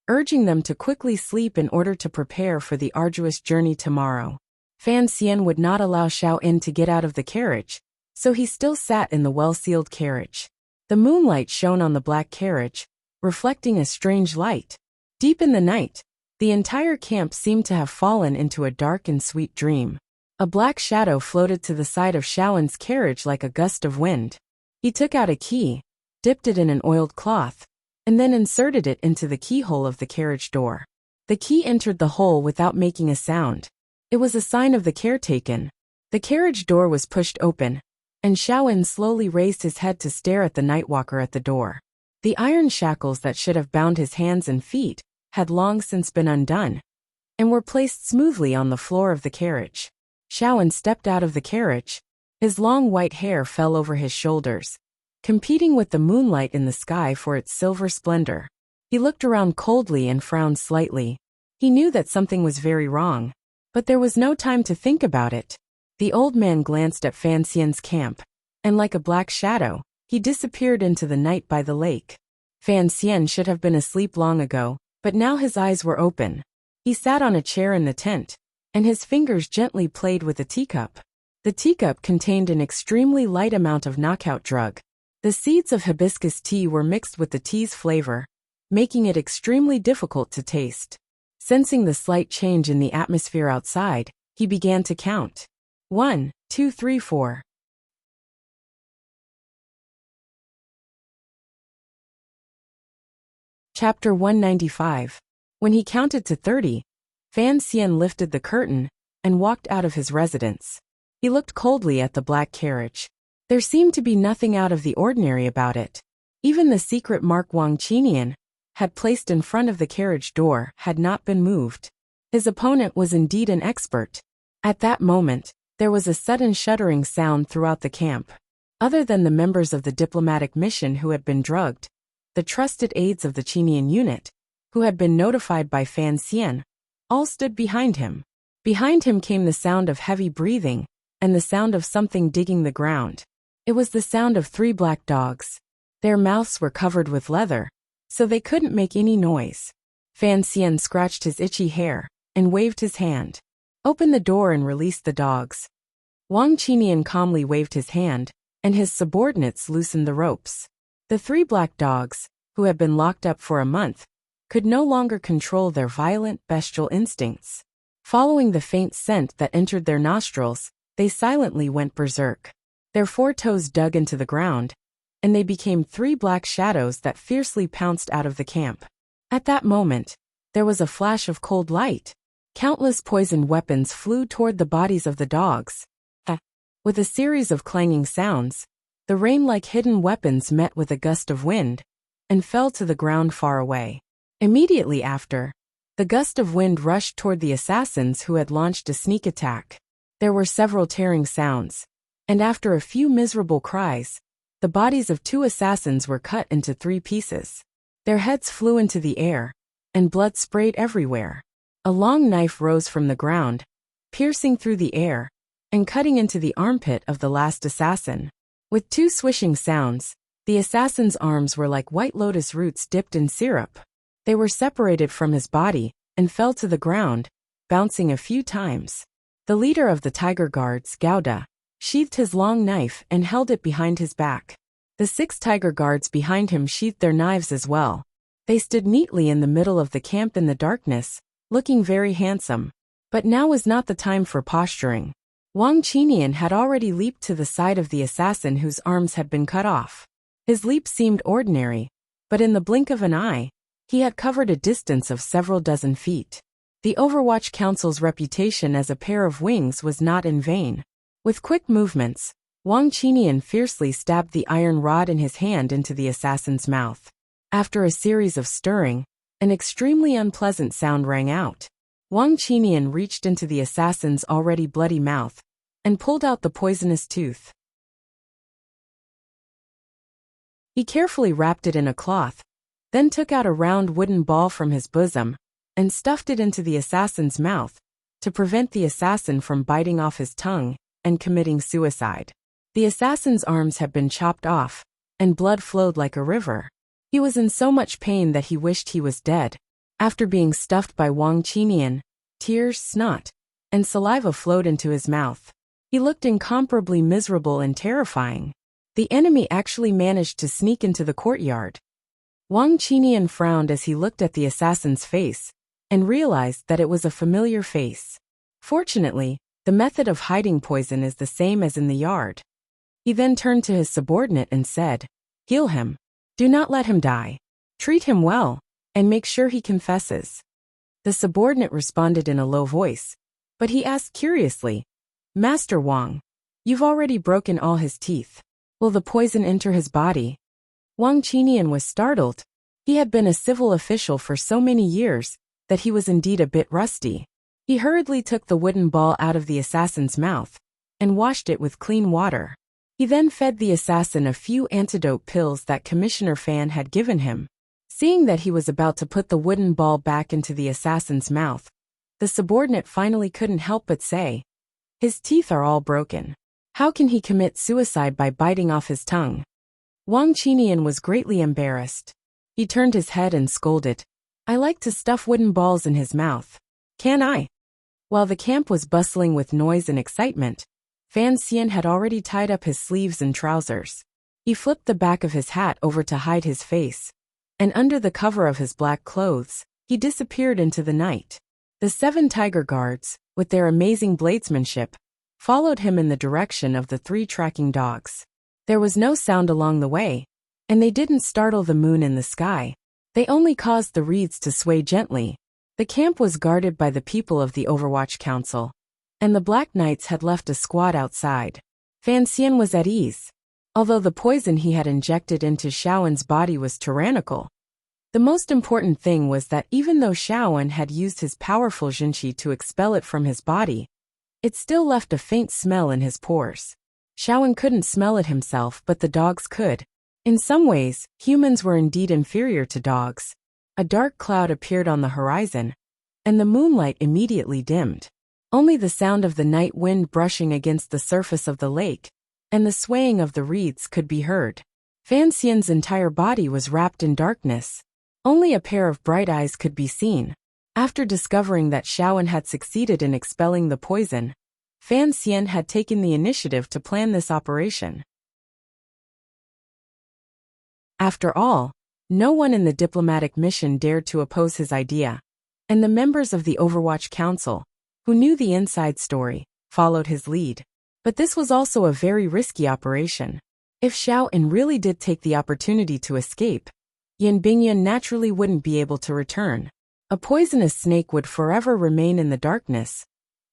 urging them to quickly sleep in order to prepare for the arduous journey tomorrow. Fan Xian would not allow Xiao En to get out of the carriage, so he still sat in the well-sealed carriage. The moonlight shone on the black carriage, reflecting a strange light. Deep in the night, the entire camp seemed to have fallen into a dark and sweet dream. A black shadow floated to the side of Xiao En's carriage like a gust of wind. He took out a key, dipped it in an oiled cloth, and then inserted it into the keyhole of the carriage door. The key entered the hole without making a sound. It was a sign of the care taken. The carriage door was pushed open, and Xiao En slowly raised his head to stare at the nightwalker at the door. The iron shackles that should have bound his hands and feet had long since been undone, and were placed smoothly on the floor of the carriage. Xiao En stepped out of the carriage. His long white hair fell over his shoulders, competing with the moonlight in the sky for its silver splendor. He looked around coldly and frowned slightly. He knew that something was very wrong, but there was no time to think about it. The old man glanced at Fan Xian's camp, and like a black shadow, he disappeared into the night by the lake. Fan Xian should have been asleep long ago, but now his eyes were open. He sat on a chair in the tent, and his fingers gently played with a teacup. The teacup contained an extremely light amount of knockout drug. The seeds of hibiscus tea were mixed with the tea's flavor, making it extremely difficult to taste. Sensing the slight change in the atmosphere outside, he began to count. 1, 2, 3, 4. Chapter 195. When he counted to 30, Fan Xian lifted the curtain and walked out of his residence. He looked coldly at the black carriage. There seemed to be nothing out of the ordinary about it. Even the secret mark Wang Qinian had placed in front of the carriage door had not been moved. His opponent was indeed an expert. At that moment, there was a sudden shuddering sound throughout the camp. Other than the members of the diplomatic mission who had been drugged, the trusted aides of the Qinian unit, who had been notified by Fan Xian, all stood behind him. Behind him came the sound of heavy breathing, and the sound of something digging the ground. It was the sound of 3 black dogs. Their mouths were covered with leather, so they couldn't make any noise. Fan Xian scratched his itchy hair and waved his hand. Open the door and release the dogs. Wang Qinian calmly waved his hand, and his subordinates loosened the ropes. The 3 black dogs, who had been locked up for a month, could no longer control their violent, bestial instincts. Following the faint scent that entered their nostrils, they silently went berserk. Their 4 toes dug into the ground, and they became 3 black shadows that fiercely pounced out of the camp. At that moment, there was a flash of cold light. Countless poisoned weapons flew toward the bodies of the dogs. With a series of clanging sounds, the rain-like hidden weapons met with a gust of wind and fell to the ground far away. Immediately after, the gust of wind rushed toward the assassins who had launched a sneak attack. There were several tearing sounds, and after a few miserable cries, the bodies of 2 assassins were cut into 3 pieces. Their heads flew into the air, and blood sprayed everywhere. A long knife rose from the ground, piercing through the air and cutting into the armpit of the last assassin. With 2 swishing sounds, the assassin's arms were like white lotus roots dipped in syrup. They were separated from his body and fell to the ground, bouncing a few times. The leader of the Tiger Guards, Gouda, sheathed his long knife and held it behind his back. The 6 Tiger Guards behind him sheathed their knives as well. They stood neatly in the middle of the camp in the darkness, looking very handsome. But now was not the time for posturing. Wang Qinian had already leaped to the side of the assassin whose arms had been cut off. His leap seemed ordinary, but in the blink of an eye, he had covered a distance of several dozen feet. The Overwatch Council's reputation as a pair of wings was not in vain. With quick movements, Wang Qinian fiercely stabbed the iron rod in his hand into the assassin's mouth. After a series of stirring, an extremely unpleasant sound rang out. Wang Qinian reached into the assassin's already bloody mouth and pulled out the poisonous tooth. He carefully wrapped it in a cloth, then took out a round wooden ball from his bosom and stuffed it into the assassin's mouth to prevent the assassin from biting off his tongue and committing suicide. The assassin's arms had been chopped off, and blood flowed like a river. He was in so much pain that he wished he was dead. After being stuffed by Wang Qinian, tears, snot, and saliva flowed into his mouth. He looked incomparably miserable and terrifying. The enemy actually managed to sneak into the courtyard. Wang Qinian frowned as he looked at the assassin's face and realized that it was a familiar face. Fortunately, the method of hiding poison is the same as in the yard. He then turned to his subordinate and said, "Heal him. Do not let him die. Treat him well, and make sure he confesses." The subordinate responded in a low voice, but he asked curiously, "Master Wang, you've already broken all his teeth. Will the poison enter his body?" Wang Qinian was startled. He had been a civil official for so many years that he was indeed a bit rusty. He hurriedly took the wooden ball out of the assassin's mouth and washed it with clean water. He then fed the assassin a few antidote pills that Commissioner Fan had given him. Seeing that he was about to put the wooden ball back into the assassin's mouth, the subordinate finally couldn't help but say, "His teeth are all broken. How can he commit suicide by biting off his tongue?" Wang Qinian was greatly embarrassed. He turned his head and scolded, "I like to stuff wooden balls in his mouth. Can I?" While the camp was bustling with noise and excitement, Fan Xian had already tied up his sleeves and trousers. He flipped the back of his hat over to hide his face, and under the cover of his black clothes, he disappeared into the night. The 7 Tiger Guards, with their amazing bladesmanship, followed him in the direction of the 3 tracking dogs. There was no sound along the way, and they didn't startle the moon in the sky. They only caused the reeds to sway gently. The camp was guarded by the people of the Overwatch Council, and the Black Knights had left a squad outside. Fan Xian was at ease. Although the poison he had injected into Xiaowen's body was tyrannical, the most important thing was that even though Xiaowen had used his powerful Jinqi to expel it from his body, it still left a faint smell in his pores. Xiaowen couldn't smell it himself, but the dogs could. In some ways, humans were indeed inferior to dogs. A dark cloud appeared on the horizon, and the moonlight immediately dimmed. Only the sound of the night wind brushing against the surface of the lake and the swaying of the reeds could be heard. Fan Xian's entire body was wrapped in darkness. Only a pair of bright eyes could be seen. After discovering that Xiaoan had succeeded in expelling the poison, Fan Xian had taken the initiative to plan this operation. After all, no one in the diplomatic mission dared to oppose his idea, and the members of the Overwatch Council, who knew the inside story, followed his lead. But this was also a very risky operation. If Xiaoan really did take the opportunity to escape, Yan Bingyun naturally wouldn't be able to return. A poisonous snake would forever remain in the darkness,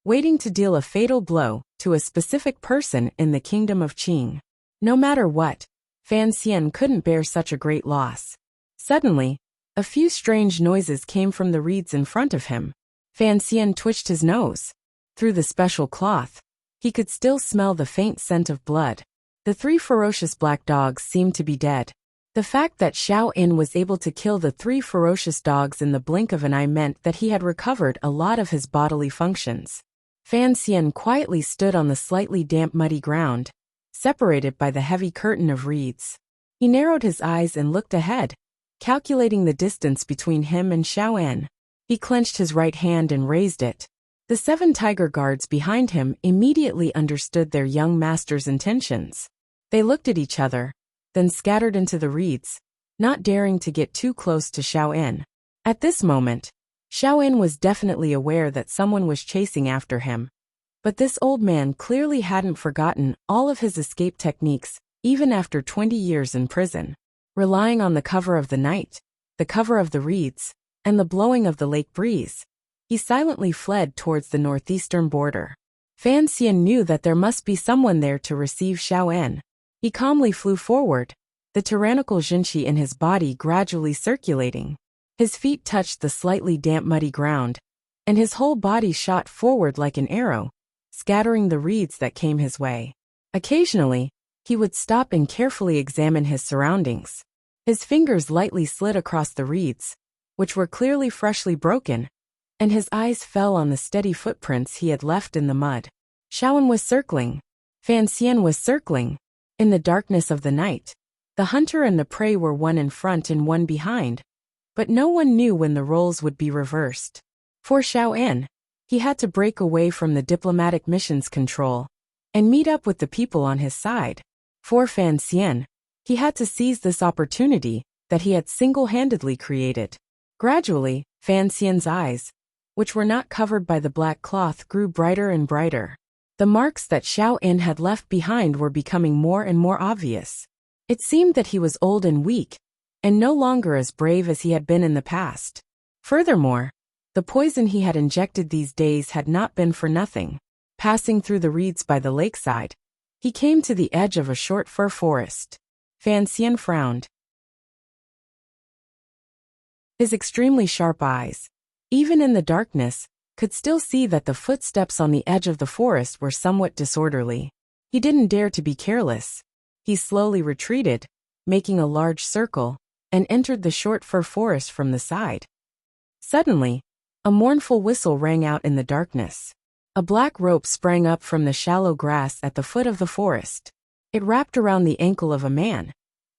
waiting to deal a fatal blow to a specific person in the kingdom of Qing. No matter what, Fan Xian couldn't bear such a great loss. Suddenly, a few strange noises came from the reeds in front of him. Fan Xian twitched his nose. Through the special cloth, he could still smell the faint scent of blood. The 3 ferocious black dogs seemed to be dead. The fact that Xiaoan was able to kill the 3 ferocious dogs in the blink of an eye meant that he had recovered a lot of his bodily functions. Fan Xian quietly stood on the slightly damp muddy ground, separated by the heavy curtain of reeds. He narrowed his eyes and looked ahead, calculating the distance between him and Xiaoan. He clenched his right hand and raised it. The 7 tiger guards behind him immediately understood their young master's intentions. They looked at each other, then scattered into the reeds, not daring to get too close to Xiaoan. At this moment, Xiaoan was definitely aware that someone was chasing after him. But this old man clearly hadn't forgotten all of his escape techniques, even after 20 years in prison. Relying on the cover of the night, the cover of the reeds, and the blowing of the lake breeze, he silently fled towards the northeastern border. Fan Xian knew that there must be someone there to receive Xiaoan. He calmly flew forward, the tyrannical Jinqi in his body gradually circulating. His feet touched the slightly damp muddy ground, and his whole body shot forward like an arrow, scattering the reeds that came his way. Occasionally, he would stop and carefully examine his surroundings. His fingers lightly slid across the reeds, which were clearly freshly broken, and his eyes fell on the steady footprints he had left in the mud. Xiaoan was circling. Fan Xian was circling. In the darkness of the night, the hunter and the prey were one in front and one behind, but no one knew when the roles would be reversed. For Xiaoan, he had to break away from the diplomatic mission's control and meet up with the people on his side. For Fan Xian, he had to seize this opportunity that he had single-handedly created. Gradually, Fan Xian's eyes, which were not covered by the black cloth, grew brighter and brighter. The marks that Xiaoan had left behind were becoming more and more obvious. It seemed that he was old and weak, and no longer as brave as he had been in the past. Furthermore, the poison he had injected these days had not been for nothing. Passing through the reeds by the lakeside, he came to the edge of a short fir forest. Fan Xian frowned. His extremely sharp eyes, even in the darkness, could still see that the footsteps on the edge of the forest were somewhat disorderly. He didn't dare to be careless. He slowly retreated, making a large circle, and entered the short fir forest from the side. Suddenly, a mournful whistle rang out in the darkness. A black rope sprang up from the shallow grass at the foot of the forest. It wrapped around the ankle of a man.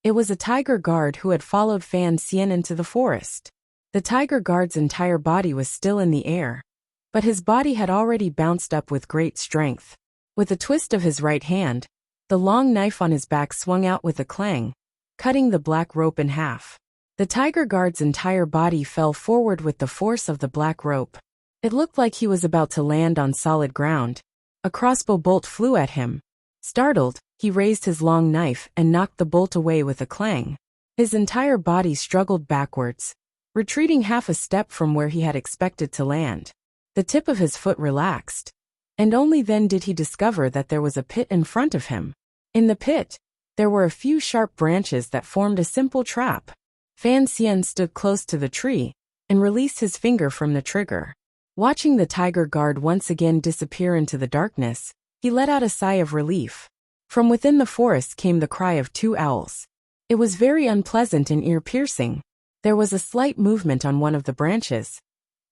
It was a tiger guard who had followed Fan Xian into the forest. The tiger guard's entire body was still in the air, but his body had already bounced up with great strength. With a twist of his right hand, the long knife on his back swung out with a clang, cutting the black rope in half. The tiger guard's entire body fell forward with the force of the black rope. It looked like he was about to land on solid ground. A crossbow bolt flew at him. Startled, he raised his long knife and knocked the bolt away with a clang. His entire body struggled backwards, retreating half a step from where he had expected to land. The tip of his foot relaxed, and only then did he discover that there was a pit in front of him. In the pit, there were a few sharp branches that formed a simple trap. Fan Xian stood close to the tree and released his finger from the trigger. Watching the tiger guard once again disappear into the darkness, he let out a sigh of relief. From within the forest came the cry of 2 owls. It was very unpleasant and ear-piercing. There was a slight movement on one of the branches,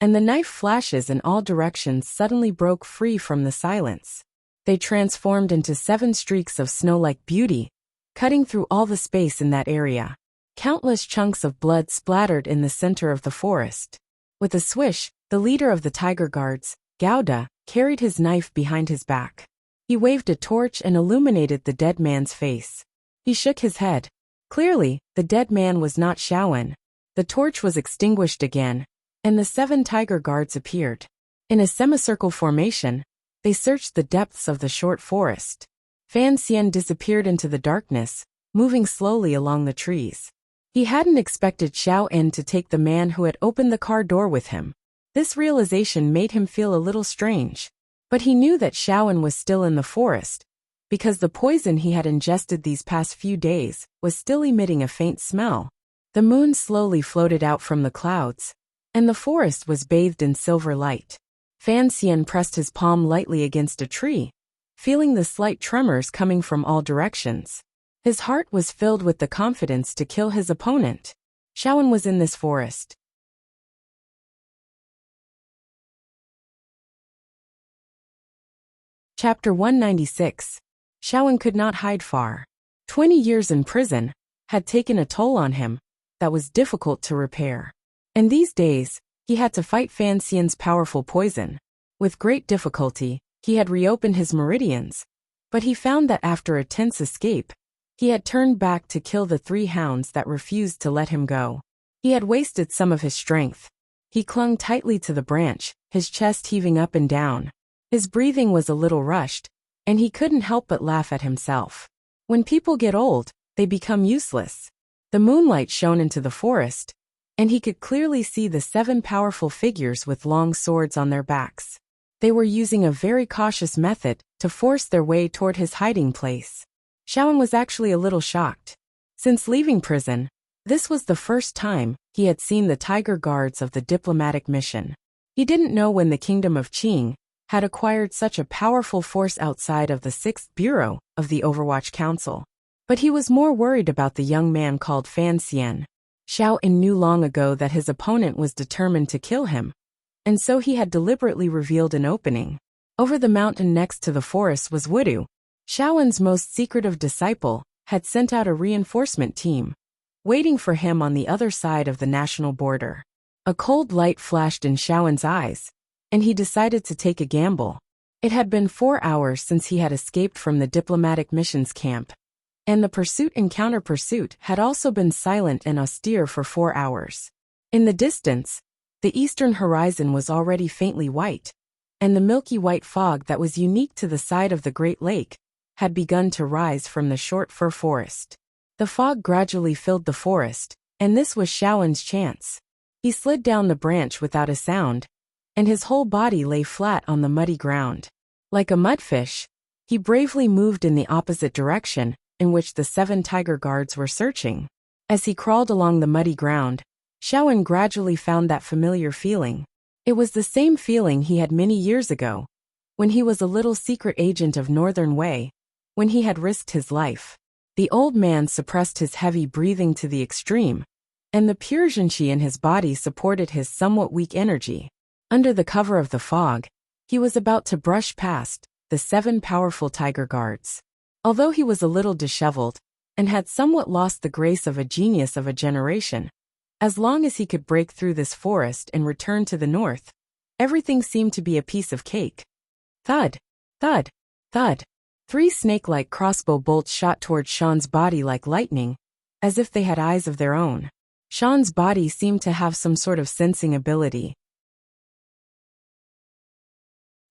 and the knife flashes in all directions suddenly broke free from the silence. They transformed into 7 streaks of snow-like beauty, cutting through all the space in that area. Countless chunks of blood splattered in the center of the forest. With a swish, the leader of the tiger guards, Gouda, carried his knife behind his back. He waved a torch and illuminated the dead man's face. He shook his head. Clearly, the dead man was not Xiaowen. The torch was extinguished again, and the 7 tiger guards appeared. In a semicircle formation, they searched the depths of the short forest. Fan Xian disappeared into the darkness, moving slowly along the trees. He hadn't expected Xiao En to take the man who had opened the car door with him. This realization made him feel a little strange. But he knew that Xiao En was still in the forest, because the poison he had ingested these past few days was still emitting a faint smell. The moon slowly floated out from the clouds, and the forest was bathed in silver light. Fan Xian pressed his palm lightly against a tree, feeling the slight tremors coming from all directions. His heart was filled with the confidence to kill his opponent. Xiaowen was in this forest. Chapter 196. Xiaowen could not hide far. 20 years in prison had taken a toll on him that was difficult to repair. And these days, he had to fight Fan Xian's powerful poison. With great difficulty, he had reopened his meridians, but he found that after a tense escape, he had turned back to kill the 3 hounds that refused to let him go. He had wasted some of his strength. He clung tightly to the branch, his chest heaving up and down. His breathing was a little rushed, and he couldn't help but laugh at himself. When people get old, they become useless. The moonlight shone into the forest, and he could clearly see the 7 powerful figures with long swords on their backs. They were using a very cautious method to force their way toward his hiding place. Xiaowen was actually a little shocked. Since leaving prison, this was the first time he had seen the tiger guards of the diplomatic mission. He didn't know when the kingdom of Qing had acquired such a powerful force outside of the 6th Bureau of the Overwatch Council. But he was more worried about the young man called Fan Xian. Xiao En knew long ago that his opponent was determined to kill him, and so he had deliberately revealed an opening. Over the mountain next to the forest was Wudu. Xiaowen's most secretive disciple had sent out a reinforcement team, waiting for him on the other side of the national border. A cold light flashed in Xiaowen's eyes, and he decided to take a gamble. It had been 4 hours since he had escaped from the diplomatic missions camp, and the pursuit and counter-pursuit had also been silent and austere for 4 hours. In the distance, the eastern horizon was already faintly white, and the milky white fog that was unique to the side of the Great Lake had begun to rise from the short fir forest. The fog gradually filled the forest, and this was Xiaowen's chance. He slid down the branch without a sound, and his whole body lay flat on the muddy ground. Like a mudfish, he bravely moved in the opposite direction in which the 7 tiger guards were searching. As he crawled along the muddy ground, Xiaowen gradually found that familiar feeling. It was the same feeling he had many years ago, when he was a little secret agent of Northern Wei, when he had risked his life. The old man suppressed his heavy breathing to the extreme, and the pure Zhenqi in his body supported his somewhat weak energy. Under the cover of the fog, he was about to brush past the 7 powerful tiger guards. Although he was a little disheveled, and had somewhat lost the grace of a genius of a generation, as long as he could break through this forest and return to the north, everything seemed to be a piece of cake. Thud, thud, thud. 3 snake-like crossbow bolts shot toward Sean's body like lightning, as if they had eyes of their own. Sean's body seemed to have some sort of sensing ability.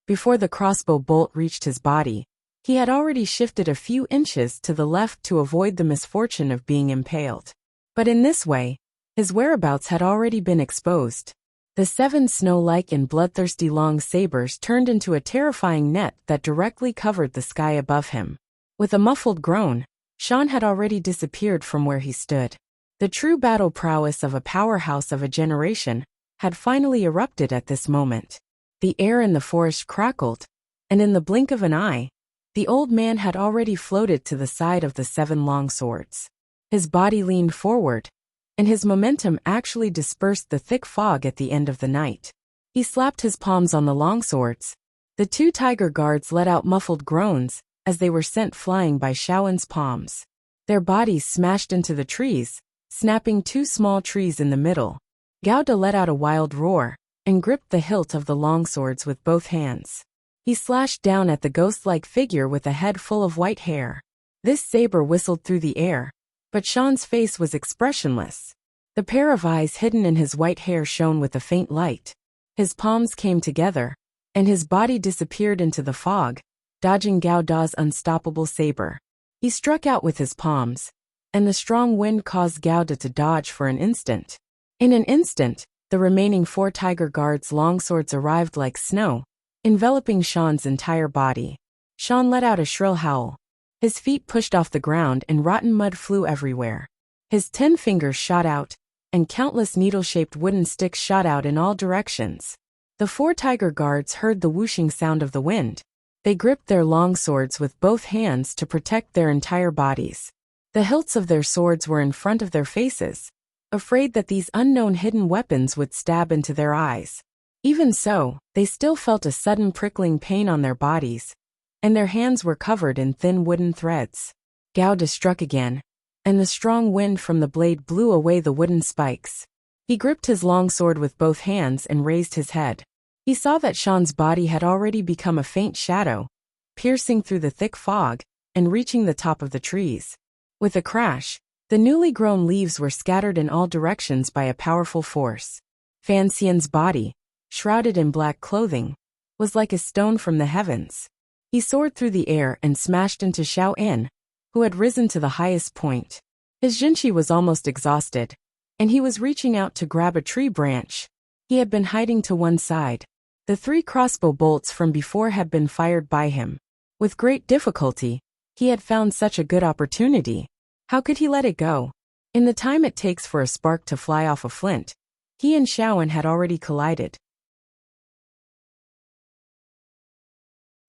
Before the crossbow bolt reached his body, he had already shifted a few inches to the left to avoid the misfortune of being impaled. But in this way, his whereabouts had already been exposed. The 7 snow-like and bloodthirsty long sabers turned into a terrifying net that directly covered the sky above him. With a muffled groan, Sean had already disappeared from where he stood. The true battle prowess of a powerhouse of a generation had finally erupted at this moment. The air in the forest crackled, and in the blink of an eye, the old man had already floated to the side of the 7 long swords. His body leaned forward, and his momentum actually dispersed the thick fog at the end of the night. He slapped his palms on the longswords, The two tiger guards let out muffled groans as they were sent flying by Shaoen's palms. Their bodies smashed into the trees, snapping two small trees in the middle. Gao De let out a wild roar and gripped the hilt of the longswords with both hands. He slashed down at the ghost-like figure with a head full of white hair. This saber whistled through the air, but Sean's face was expressionless. The pair of eyes hidden in his white hair shone with a faint light. His palms came together, and his body disappeared into the fog, dodging Gao Da's unstoppable saber. He struck out with his palms, and the strong wind caused Gao Da to dodge for an instant. In an instant, the remaining 4 tiger guards' longswords arrived like snow, enveloping Sean's entire body. Sean let out a shrill howl. His feet pushed off the ground and rotten mud flew everywhere. His 10 fingers shot out, and countless needle-shaped wooden sticks shot out in all directions. The 4 tiger guards heard the whooshing sound of the wind. They gripped their long swords with both hands to protect their entire bodies. The hilts of their swords were in front of their faces, afraid that these unknown hidden weapons would stab into their eyes. Even so, they still felt a sudden prickling pain on their bodies, and their hands were covered in thin wooden threads. Gao De struck again, and the strong wind from the blade blew away the wooden spikes. He gripped his long sword with both hands and raised his head. He saw that Sean's body had already become a faint shadow, piercing through the thick fog and reaching the top of the trees. With a crash, the newly grown leaves were scattered in all directions by a powerful force. Fan Xian's body, shrouded in black clothing, was like a stone from the heavens. He soared through the air and smashed into Xiaoen, who had risen to the highest point. His Jinchi was almost exhausted, and he was reaching out to grab a tree branch. He had been hiding to one side. The 3 crossbow bolts from before had been fired by him. With great difficulty, he had found such a good opportunity. How could he let it go? In the time it takes for a spark to fly off a flint, he and Xiaoen had already collided.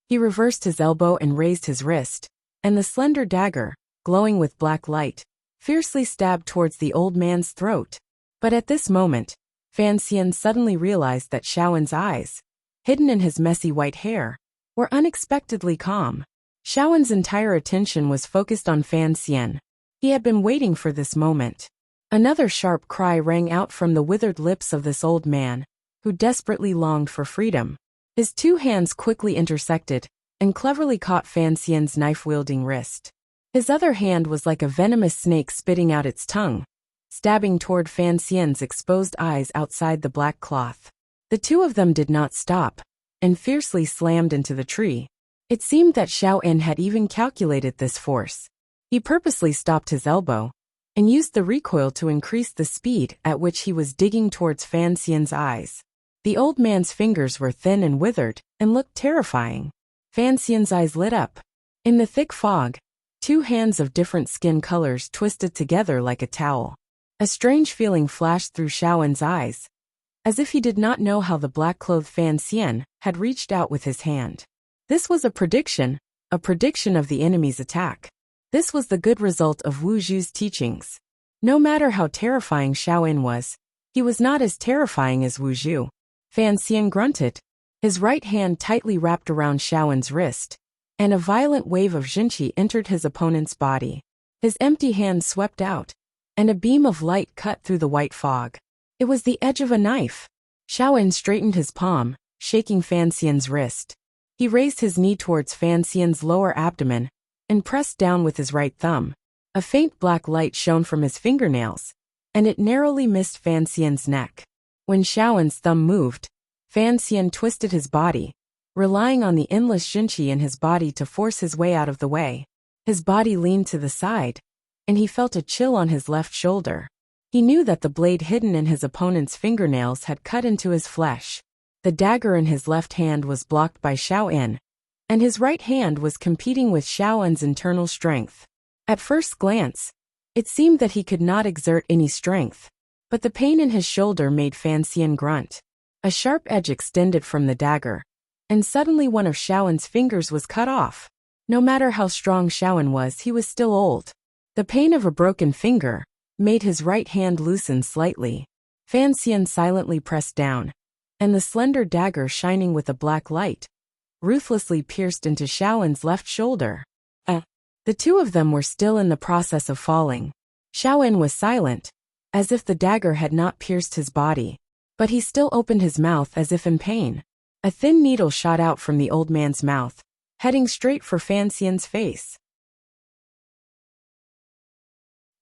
He reversed his elbow and raised his wrist, and the slender dagger, glowing with black light, fiercely stabbed towards the old man's throat. But at this moment, Fan Xian suddenly realized that Xiaoen's eyes, hidden in his messy white hair, were unexpectedly calm. Xiaoen's entire attention was focused on Fan Xian. He had been waiting for this moment. Another sharp cry rang out from the withered lips of this old man, who desperately longed for freedom. His 2 hands quickly intersected and cleverly caught Fan Xian's knife-wielding wrist. His other hand was like a venomous snake spitting out its tongue, stabbing toward Fan Xian's exposed eyes outside the black cloth. The 2 of them did not stop, and fiercely slammed into the tree. It seemed that Xiaoen had even calculated this force. He purposely stopped his elbow, and used the recoil to increase the speed at which he was digging towards Fan Xian's eyes. The old man's fingers were thin and withered, and looked terrifying. Fan Xian's eyes lit up. In the thick fog, 2 hands of different skin colors twisted together like a towel. A strange feeling flashed through Xiaoen's eyes, as if he did not know how the black-clothed Fan Xian had reached out with his hand. This was a prediction of the enemy's attack. This was the good result of Wu Zhu's teachings. No matter how terrifying Xiaoen was, he was not as terrifying as Wu Zhu. Fan Xian grunted. His right hand tightly wrapped around Xiaoen's wrist, and a violent wave of Jinqi entered his opponent's body. His empty hand swept out, and a beam of light cut through the white fog. It was the edge of a knife. Xiaoen straightened his palm, shaking Fan Xian's wrist. He raised his knee towards Fan Xian's lower abdomen, and pressed down with his right thumb. A faint black light shone from his fingernails, and it narrowly missed Fan Xian's neck. When Xiaoen's thumb moved, Fan Xian twisted his body, relying on the endless Jinqi in his body to force his way out of the way. His body leaned to the side, and he felt a chill on his left shoulder. He knew that the blade hidden in his opponent's fingernails had cut into his flesh. The dagger in his left hand was blocked by Xiaoen, and his right hand was competing with Xiaoen's internal strength. At first glance, it seemed that he could not exert any strength, but the pain in his shoulder made Fan Xian grunt. A sharp edge extended from the dagger, and suddenly one of Xiaoen's fingers was cut off. No matter how strong Xiaoen was, he was still old. The pain of a broken finger made his right hand loosen slightly. Fan Xian silently pressed down, and the slender dagger shining with a black light ruthlessly pierced into Shaoen's left shoulder. The two of them were still in the process of falling. Shaoen was silent, as if the dagger had not pierced his body. But he still opened his mouth as if in pain. A thin needle shot out from the old man's mouth, heading straight for Fan Xian's face.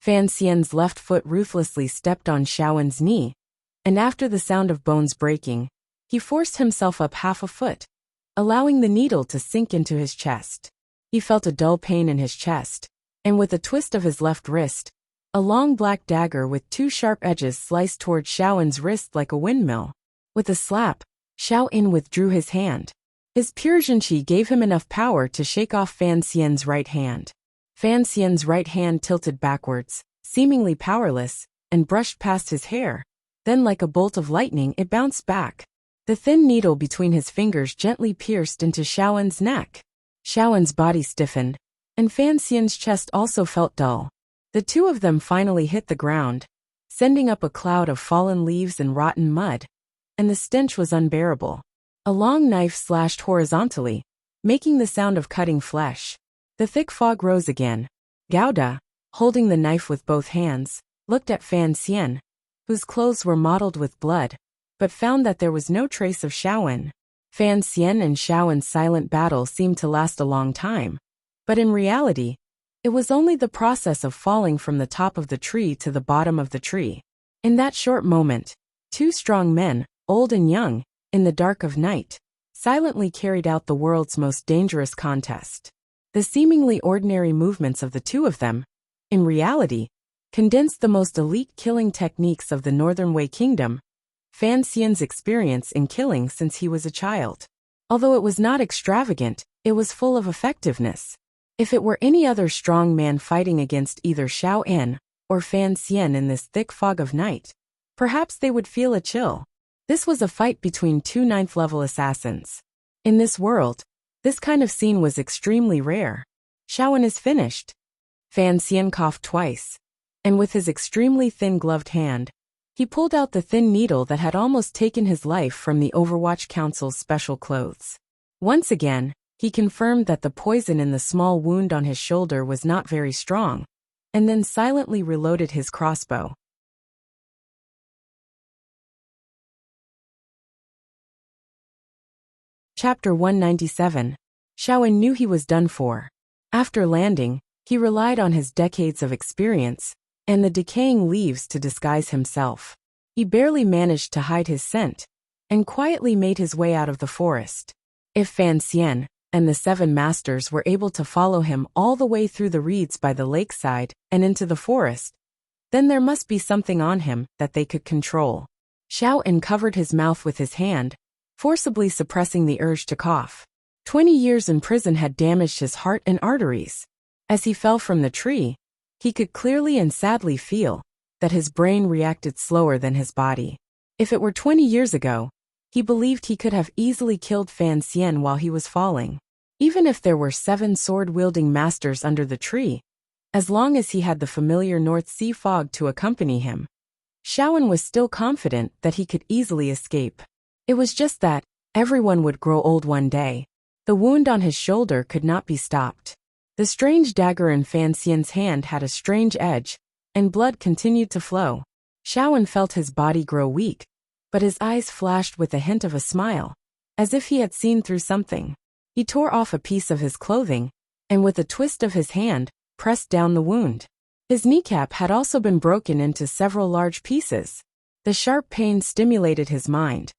Fan Xian's left foot ruthlessly stepped on Shaoen's knee, and after the sound of bones breaking, he forced himself up half a foot, allowing the needle to sink into his chest. He felt a dull pain in his chest, and with a twist of his left wrist, a long black dagger with two sharp edges sliced toward Shaoen's wrist like a windmill. With a slap, Shaoen withdrew his hand. His pure Zhenqi gave him enough power to shake off Fan Xian's right hand. Fan Xian's right hand tilted backwards, seemingly powerless, and brushed past his hair. Then like a bolt of lightning it bounced back. The thin needle between his fingers gently pierced into Shaoen's neck. Shaoen's body stiffened, and Fan Xian's chest also felt dull. The two of them finally hit the ground, sending up a cloud of fallen leaves and rotten mud, and the stench was unbearable. A long knife slashed horizontally, making the sound of cutting flesh. The thick fog rose again. Gouda, holding the knife with both hands, looked at Fan Xian, whose clothes were mottled with blood, but found that there was no trace of Shaoen. Fan Xian and Shaoen's silent battle seemed to last a long time, but in reality, it was only the process of falling from the top of the tree to the bottom of the tree. In that short moment, two strong men, old and young, in the dark of night, silently carried out the world's most dangerous contest. The seemingly ordinary movements of the two of them, in reality, condensed the most elite killing techniques of the Northern Wei Kingdom, Fan Xian's experience in killing since he was a child. Although it was not extravagant, it was full of effectiveness. If it were any other strong man fighting against either Shaoen or Fan Xian in this thick fog of night, perhaps they would feel a chill. This was a fight between two 9th-level assassins. In this world, this kind of scene was extremely rare. Shaoen is finished. Fan Xian coughed twice, and with his extremely thin gloved hand, he pulled out the thin needle that had almost taken his life from the Overwatch Council's special clothes. Once again, he confirmed that the poison in the small wound on his shoulder was not very strong, and then silently reloaded his crossbow. Chapter 197. Shaoen knew he was done for. After landing, he relied on his decades of experience and the decaying leaves to disguise himself. He barely managed to hide his scent, and quietly made his way out of the forest. If Fan Xian and the 7 masters were able to follow him all the way through the reeds by the lakeside and into the forest, then there must be something on him that they could control. Shaoen covered his mouth with his hand, forcibly suppressing the urge to cough. 20 years in prison had damaged his heart and arteries. As he fell from the tree, he could clearly and sadly feel that his brain reacted slower than his body. If it were 20 years ago, he believed he could have easily killed Fan Xian while he was falling. Even if there were 7 sword-wielding masters under the tree, as long as he had the familiar North Sea fog to accompany him, Shaoen was still confident that he could easily escape. It was just that everyone would grow old one day. The wound on his shoulder could not be stopped. The strange dagger in Fan Xian's hand had a strange edge, and blood continued to flow. Shaoen felt his body grow weak, but his eyes flashed with a hint of a smile, as if he had seen through something. He tore off a piece of his clothing, and with a twist of his hand, pressed down the wound. His kneecap had also been broken into several large pieces. The sharp pain stimulated his mind,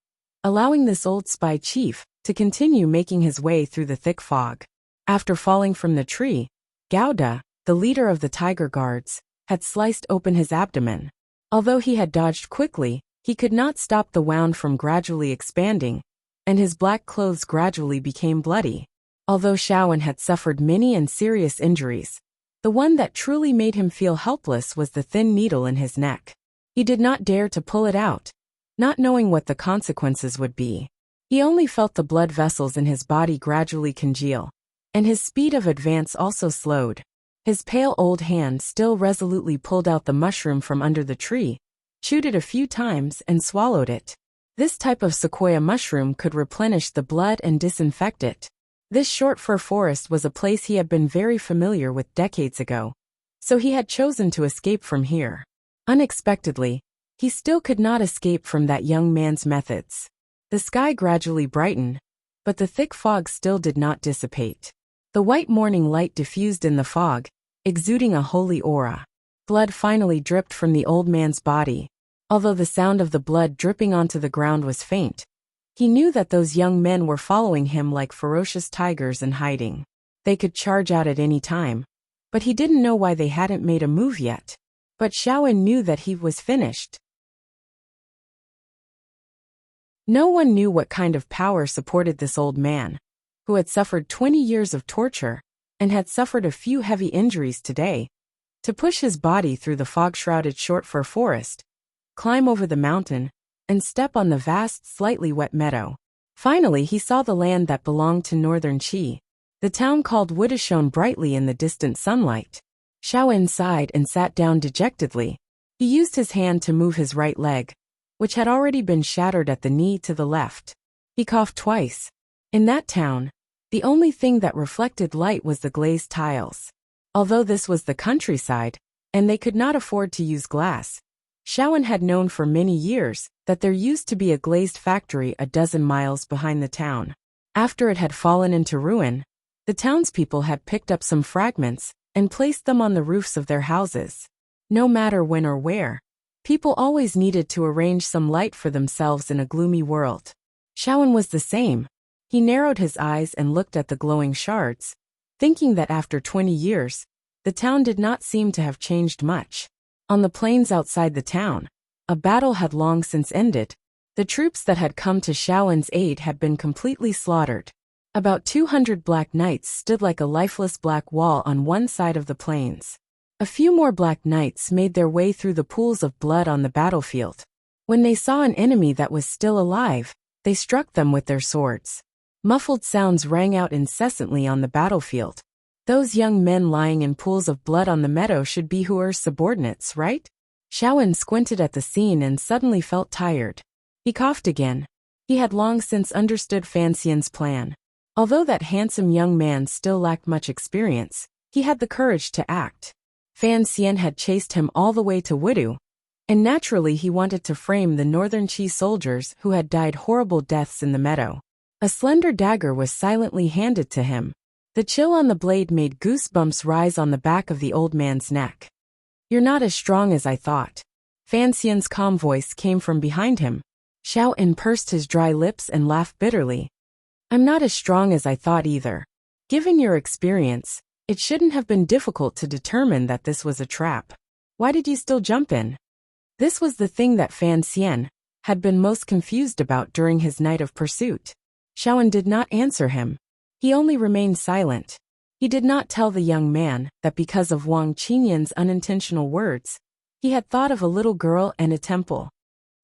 allowing this old spy chief to continue making his way through the thick fog. After falling from the tree, Gouda, the leader of the Tiger Guards, had sliced open his abdomen. Although he had dodged quickly, he could not stop the wound from gradually expanding, and his black clothes gradually became bloody. Although Shaoen had suffered many and serious injuries, the one that truly made him feel helpless was the thin needle in his neck. He did not dare to pull it out, not knowing what the consequences would be. He only felt the blood vessels in his body gradually congeal, and his speed of advance also slowed. His pale old hand still resolutely pulled out the mushroom from under the tree, chewed it a few times and swallowed it. This type of sequoia mushroom could replenish the blood and disinfect it. This short fir forest was a place he had been very familiar with decades ago, so he had chosen to escape from here. Unexpectedly, he still could not escape from that young man's methods. The sky gradually brightened, but the thick fog still did not dissipate. The white morning light diffused in the fog, exuding a holy aura. Blood finally dripped from the old man's body. Although the sound of the blood dripping onto the ground was faint, he knew that those young men were following him like ferocious tigers in hiding. They could charge out at any time, but he didn't know why they hadn't made a move yet. But Xiaowen knew that he was finished. No one knew what kind of power supported this old man, who had suffered 20 years of torture and had suffered a few heavy injuries today, to push his body through the fog-shrouded short fir forest, climb over the mountain, and step on the vast, slightly wet meadow. Finally, he saw the land that belonged to northern Qi. The town called Wuxia shone brightly in the distant sunlight. Xiaowen sighed and sat down dejectedly. He used his hand to move his right leg, which had already been shattered at the knee, to the left. He coughed twice. In that town, the only thing that reflected light was the glazed tiles. Although this was the countryside, and they could not afford to use glass, Xiaowen had known for many years that there used to be a glazed factory a dozen miles behind the town. After it had fallen into ruin, the townspeople had picked up some fragments and placed them on the roofs of their houses. No matter when or where, people always needed to arrange some light for themselves in a gloomy world. Xiaowen was the same. He narrowed his eyes and looked at the glowing shards, thinking that after 20 years, the town did not seem to have changed much. On the plains outside the town, a battle had long since ended. The troops that had come to Xiaowen's aid had been completely slaughtered. About 200 black knights stood like a lifeless black wall on one side of the plains. A few more black knights made their way through the pools of blood on the battlefield. When they saw an enemy that was still alive, they struck them with their swords. Muffled sounds rang out incessantly on the battlefield. Those young men lying in pools of blood on the meadow should be Huer's subordinates, right? Xiaowen squinted at the scene and suddenly felt tired. He coughed again. He had long since understood Fan Xian's plan. Although that handsome young man still lacked much experience, he had the courage to act. Fan Xian had chased him all the way to Wudu, and naturally he wanted to frame the northern Qi soldiers who had died horrible deaths in the meadow. A slender dagger was silently handed to him. The chill on the blade made goosebumps rise on the back of the old man's neck. "You're not as strong as I thought." Fan Xian's calm voice came from behind him. Xiaowen pursed his dry lips and laughed bitterly. "I'm not as strong as I thought either. Given your experience, it shouldn't have been difficult to determine that this was a trap. Why did you still jump in?" This was the thing that Fan Xian had been most confused about during his night of pursuit. Xiaowen did not answer him. He only remained silent. He did not tell the young man that because of Wang Qinyan's unintentional words, he had thought of a little girl and a temple.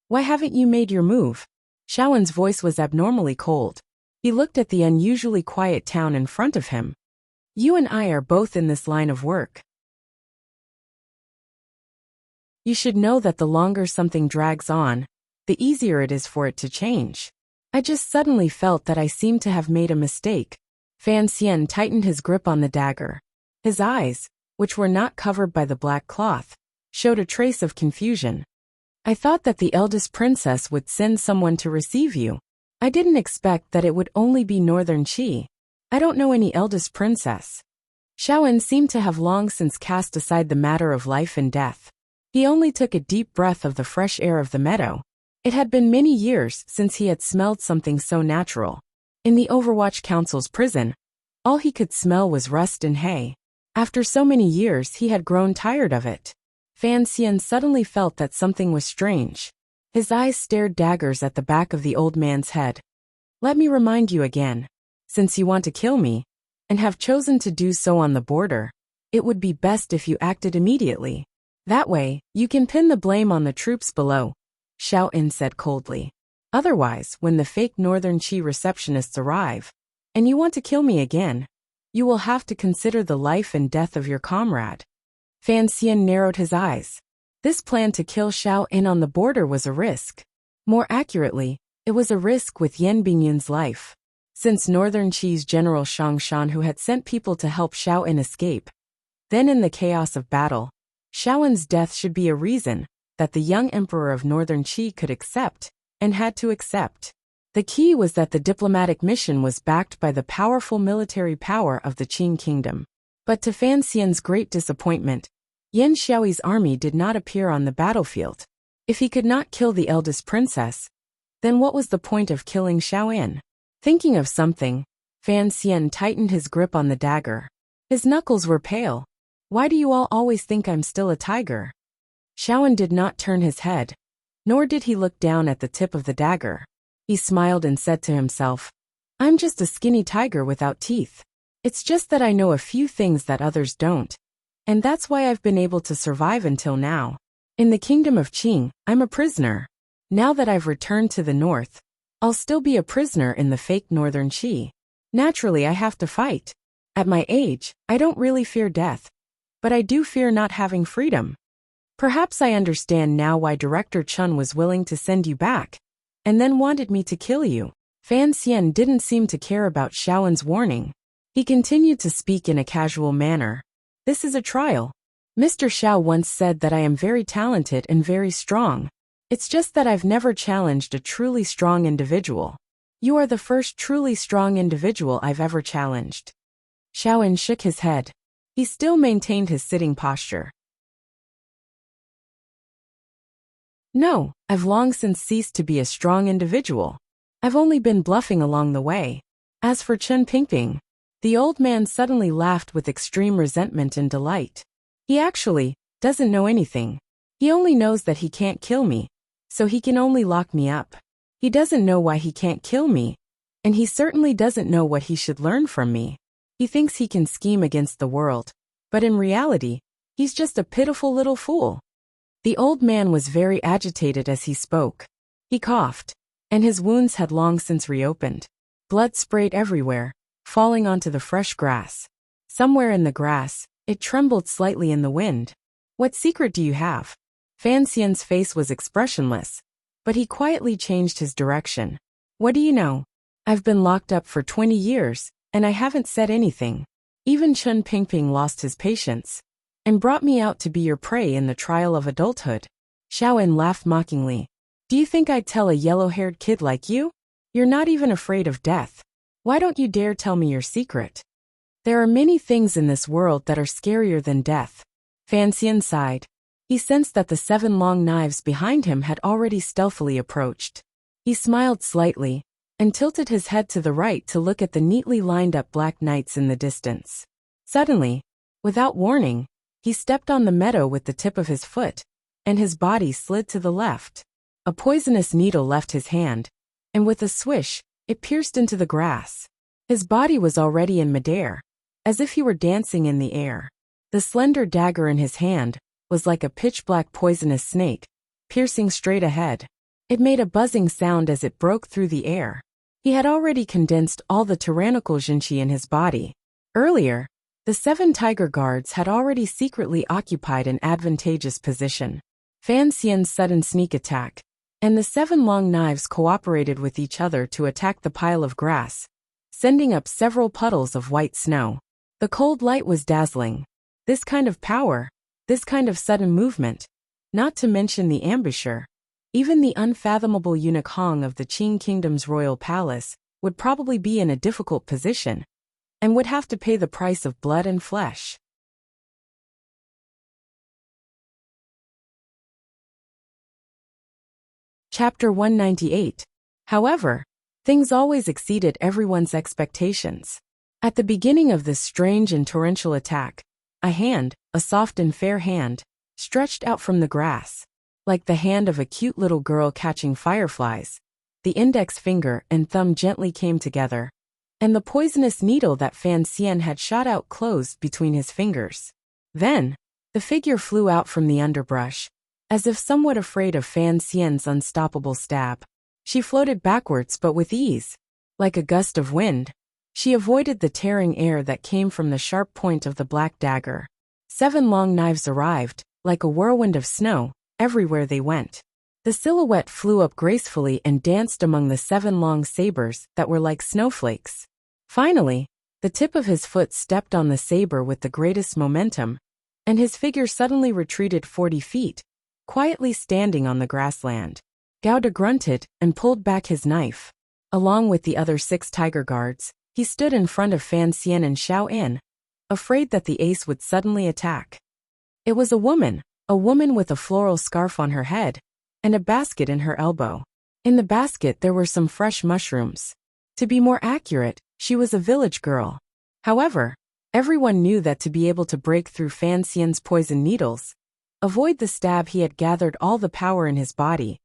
"Why haven't you made your move?" Xiaowen's voice was abnormally cold. He looked at the unusually quiet town in front of him. "You and I are both in this line of work. You should know that the longer something drags on, the easier it is for it to change. I just suddenly felt that I seemed to have made a mistake." Fan Xian tightened his grip on the dagger. His eyes, which were not covered by the black cloth, showed a trace of confusion. "I thought that the eldest princess would send someone to receive you. I didn't expect that it would only be northern Qi. I don't know any eldest princess." Xiaowen seemed to have long since cast aside the matter of life and death. He only took a deep breath of the fresh air of the meadow. It had been many years since he had smelled something so natural. In the Overwatch Council's prison, all he could smell was rust and hay. After so many years, he had grown tired of it. Fan Xian suddenly felt that something was strange. His eyes stared daggers at the back of the old man's head. "Let me remind you again. Since you want to kill me, and have chosen to do so on the border, it would be best if you acted immediately. That way, you can pin the blame on the troops below," Xiaowen said coldly. "Otherwise, when the fake northern Qi receptionists arrive, and you want to kill me again, you will have to consider the life and death of your comrade." Fan Xian narrowed his eyes. This plan to kill Xiaowen on the border was a risk. More accurately, It was a risk with Yan Bingyun's life. Since Northern Qi's General Shang Shan, who had sent people to help Xiao En escape, then in the chaos of battle, Xiao En's death should be a reason that the young emperor of Northern Qi could accept, and had to accept. The key was that the diplomatic mission was backed by the powerful military power of the Qing kingdom. But to Fan Xian's great disappointment, Yan Xiaoyi's army did not appear on the battlefield. If he could not kill the eldest princess, then what was the point of killing Xiao En? Thinking of something, Fan Xian tightened his grip on the dagger. His knuckles were pale. Why do you all always think I'm still a tiger? Xiao En did not turn his head, nor did he look down at the tip of the dagger. He smiled and said to himself, I'm just a skinny tiger without teeth. It's just that I know a few things that others don't. And that's why I've been able to survive until now. In the kingdom of Qing, I'm a prisoner. Now that I've returned to the north, I'll still be a prisoner in the fake Northern Qi. Naturally, I have to fight. At my age, I don't really fear death. But I do fear not having freedom. Perhaps I understand now why Director Chun was willing to send you back, and then wanted me to kill you. Fan Xian didn't seem to care about Xiao En's warning. He continued to speak in a casual manner. This is a trial. Mr. Xiao once said that I am very talented and very strong. It's just that I've never challenged a truly strong individual. You are the first truly strong individual I've ever challenged. Xiao En shook his head. He still maintained his sitting posture. No, I've long since ceased to be a strong individual. I've only been bluffing along the way. As for Chen Pingping, the old man suddenly laughed with extreme resentment and delight. He actually doesn't know anything. He only knows that he can't kill me, so he can only lock me up. He doesn't know why he can't kill me, and he certainly doesn't know what he should learn from me. He thinks he can scheme against the world, but in reality, he's just a pitiful little fool. The old man was very agitated as he spoke. He coughed, and his wounds had long since reopened. Blood sprayed everywhere, falling onto the fresh grass. Somewhere in the grass, it trembled slightly in the wind. What secret do you have? Fan Xian's face was expressionless, but he quietly changed his direction. What do you know? I've been locked up for 20 years, and I haven't said anything. Even Chen Pingping lost his patience, and brought me out to be your prey in the trial of adulthood. Xiao En laughed mockingly. Do you think I'd tell a yellow-haired kid like you? You're not even afraid of death. Why don't you dare tell me your secret? There are many things in this world that are scarier than death. Fan Xian sighed. He sensed that the 7 long knives behind him had already stealthily approached. He smiled slightly, and tilted his head to the right to look at the neatly lined-up black knights in the distance. Suddenly, without warning, he stepped on the meadow with the tip of his foot, and his body slid to the left. A poisonous needle left his hand, and with a swish, it pierced into the grass. His body was already in midair, as if he were dancing in the air. The slender dagger in his hand was like a pitch-black poisonous snake, piercing straight ahead. It made a buzzing sound as it broke through the air. He had already condensed all the tyrannical Jinqi in his body. Earlier, the 7 tiger guards had already secretly occupied an advantageous position. Fan Xian's sudden sneak attack, and the 7 long knives cooperated with each other to attack the pile of grass, sending up several puddles of white snow. The cold light was dazzling. This kind of power, this kind of sudden movement, not to mention the ambusher, even the unfathomable eunuch Hong of the Qing Kingdom's royal palace, would probably be in a difficult position, and would have to pay the price of blood and flesh. Chapter 198. However, things always exceeded everyone's expectations. At the beginning of this strange and torrential attack, a hand, a soft and fair hand, stretched out from the grass. Like the hand of a cute little girl catching fireflies, the index finger and thumb gently came together, and the poisonous needle that Fan Xian had shot out closed between his fingers. Then, the figure flew out from the underbrush, as if somewhat afraid of Fan Xian's unstoppable stab. She floated backwards but with ease. Like a gust of wind, she avoided the tearing air that came from the sharp point of the black dagger. 7 long knives arrived, like a whirlwind of snow, everywhere they went. The silhouette flew up gracefully and danced among the 7 long sabers that were like snowflakes. Finally, the tip of his foot stepped on the saber with the greatest momentum, and his figure suddenly retreated 40 feet, quietly standing on the grassland. Gauda grunted and pulled back his knife. Along with the other 6 tiger guards, he stood in front of Fan Xian and Xiao In, afraid that the ace would suddenly attack. It was a woman with a floral scarf on her head, and a basket in her elbow. In the basket there were some fresh mushrooms. To be more accurate, she was a village girl. However, everyone knew that to be able to break through Fan Xian's poison needles, avoid the stab, he had gathered all the power in his body,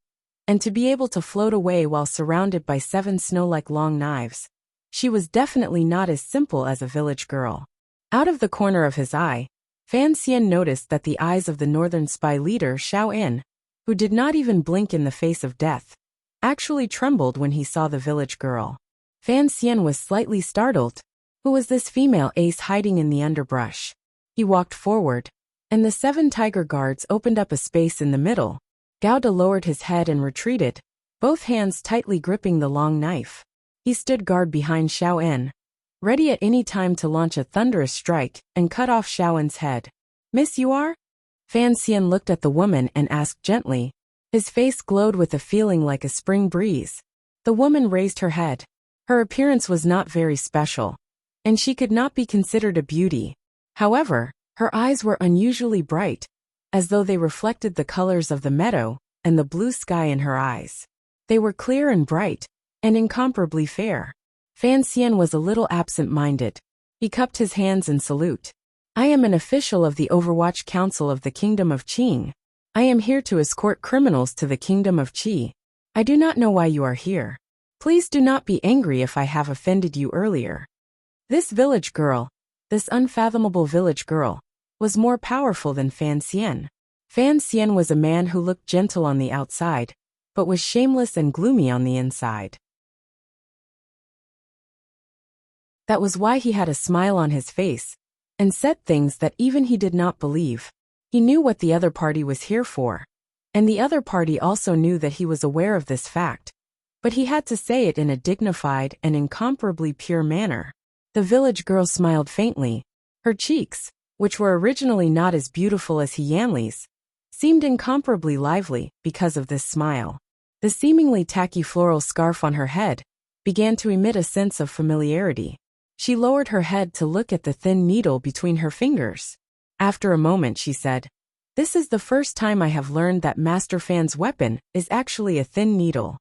and to be able to float away while surrounded by 7 snow-like long knives, she was definitely not as simple as a village girl. Out of the corner of his eye, Fan Xian noticed that the eyes of the northern spy leader Xiao In, who did not even blink in the face of death, actually trembled when he saw the village girl. Fan Xian was slightly startled. Who was this female ace hiding in the underbrush? He walked forward, and the 7 tiger guards opened up a space in the middle. Gauda lowered his head and retreated, both hands tightly gripping the long knife. He stood guard behind Xiao In, ready at any time to launch a thunderous strike and cut off Xiao In's head. "Miss, you are?" Fan Xian looked at the woman and asked gently. His face glowed with a feeling like a spring breeze. The woman raised her head. Her appearance was not very special, and she could not be considered a beauty. However, her eyes were unusually bright, as though they reflected the colors of the meadow and the blue sky in her eyes. They were clear and bright, and incomparably fair. Fan Xian was a little absent-minded. He cupped his hands in salute. "I am an official of the Overwatch Council of the Kingdom of Qing. I am here to escort criminals to the Kingdom of Qi. I do not know why you are here. Please do not be angry if I have offended you earlier." This village girl, this unfathomable village girl, was more powerful than Fan Xian. Fan Xian was a man who looked gentle on the outside, but was shameless and gloomy on the inside. That was why he had a smile on his face, and said things that even he did not believe. He knew what the other party was here for, and the other party also knew that he was aware of this fact, but he had to say it in a dignified and incomparably pure manner. The village girl smiled faintly. Her cheeks, which were originally not as beautiful as Yanli's, seemed incomparably lively because of this smile. The seemingly tacky floral scarf on her head began to emit a sense of familiarity. She lowered her head to look at the thin needle between her fingers. After a moment she said, "This is the first time I have learned that Master Fan's weapon is actually a thin needle."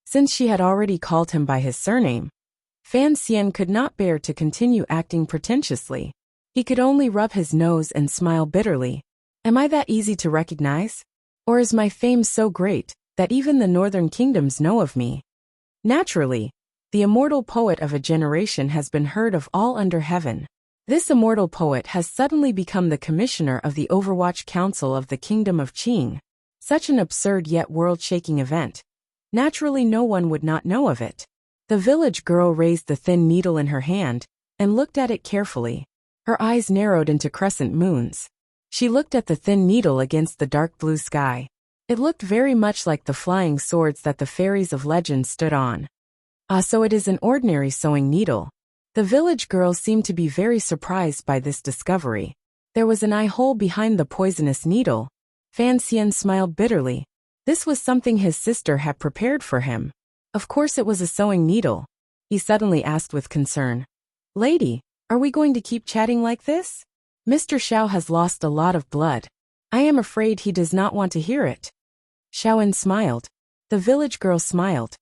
Since she had already called him by his surname, Fan Xian could not bear to continue acting pretentiously. He could only rub his nose and smile bitterly. "Am I that easy to recognize? Or is my fame so great that even the northern kingdoms know of me?" Naturally, the immortal poet of a generation has been heard of all under heaven. This immortal poet has suddenly become the commissioner of the Overwatch Council of the Kingdom of Qing. Such an absurd yet world-shaking event. Naturally, no one would not know of it. The village girl raised the thin needle in her hand and looked at it carefully. Her eyes narrowed into crescent moons. She looked at the thin needle against the dark blue sky. It looked very much like the flying swords that the fairies of legend stood on. "Ah, so it is an ordinary sewing needle." The village girl seemed to be very surprised by this discovery. There was an eye hole behind the poisonous needle. Fan Xian smiled bitterly. This was something his sister had prepared for him. Of course it was a sewing needle. He suddenly asked with concern, "Lady, are we going to keep chatting like this? Mr. Xiao has lost a lot of blood. I am afraid he does not want to hear it." Xiaoin smiled. The village girl smiled.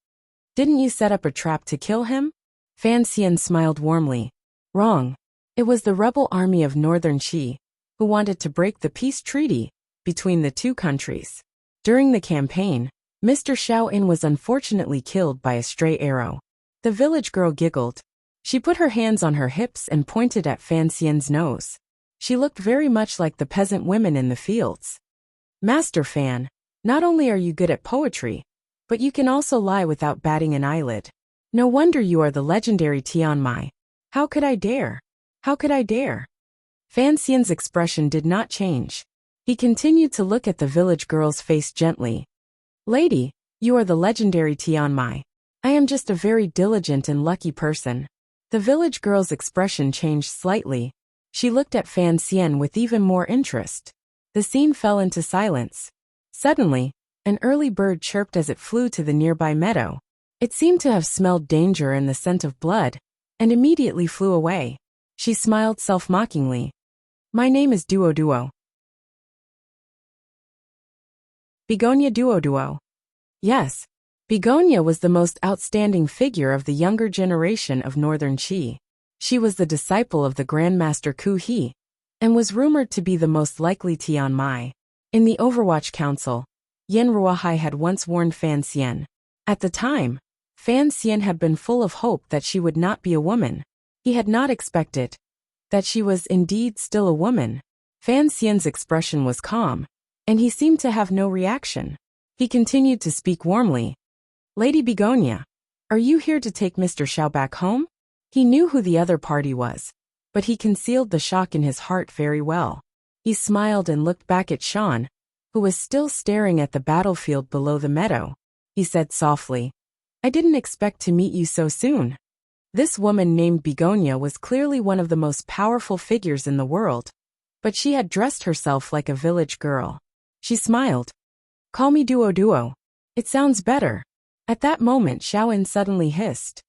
"Didn't you set up a trap to kill him?" Fan Xian smiled warmly. "Wrong. It was the rebel army of Northern Qi, who wanted to break the peace treaty between the two countries. During the campaign, Mr. Xiao In was unfortunately killed by a stray arrow." The village girl giggled. She put her hands on her hips and pointed at Fan Xian's nose. She looked very much like the peasant women in the fields. "Master Fan, not only are you good at poetry, but you can also lie without batting an eyelid. No wonder you are the legendary Tian Mai. How could I dare? How could I dare?" Fan Xian's expression did not change. He continued to look at the village girl's face gently. Lady, you are the legendary Tianmai. I am just a very diligent and lucky person. The village girl's expression changed slightly. She looked at Fan Xian with even more interest. The scene fell into silence. Suddenly, an early bird chirped as it flew to the nearby meadow. It seemed to have smelled danger and the scent of blood, and immediately flew away. She smiled self-mockingly. My name is Duo. Begonia Duo. Yes. Begonia was the most outstanding figure of the younger generation of Northern Qi. She was the disciple of the Grandmaster Ku He, and was rumored to be the most likely Tianmai. In the Overwatch Council, Yin Ruohai had once warned Fan Xian. At the time, Fan Xian had been full of hope that she would not be a woman. He had not expected that she was indeed still a woman. Fan Xian's expression was calm, and he seemed to have no reaction. He continued to speak warmly. Lady Begonia, are you here to take Mr. Xiao back home? He knew who the other party was, but he concealed the shock in his heart very well. He smiled and looked back at Shan, who was still staring at the battlefield below the meadow. He said softly, I didn't expect to meet you so soon. This woman named Begonia was clearly one of the most powerful figures in the world, but she had dressed herself like a village girl. She smiled. Call me Duo. It sounds better. At that moment Xiaoan suddenly hissed.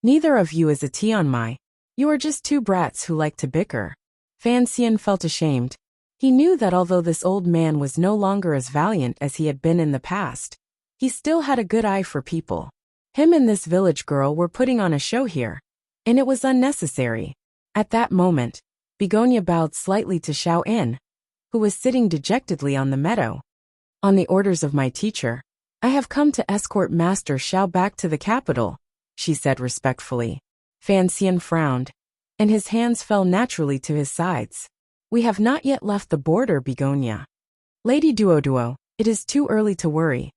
Neither of you is a Tianmai. You are just two brats who like to bicker. Fan Xian felt ashamed. He knew that although this old man was no longer as valiant as he had been in the past, he still had a good eye for people. Him and this village girl were putting on a show here, and it was unnecessary. At that moment, Begonia bowed slightly to Xiaoan, who was sitting dejectedly on the meadow. On the orders of my teacher, I have come to escort Master Xiao back to the capital, she said respectfully. Fan Xian frowned, and his hands fell naturally to his sides. We have not yet left the border, Begonia. Lady Duo, it is too early to worry.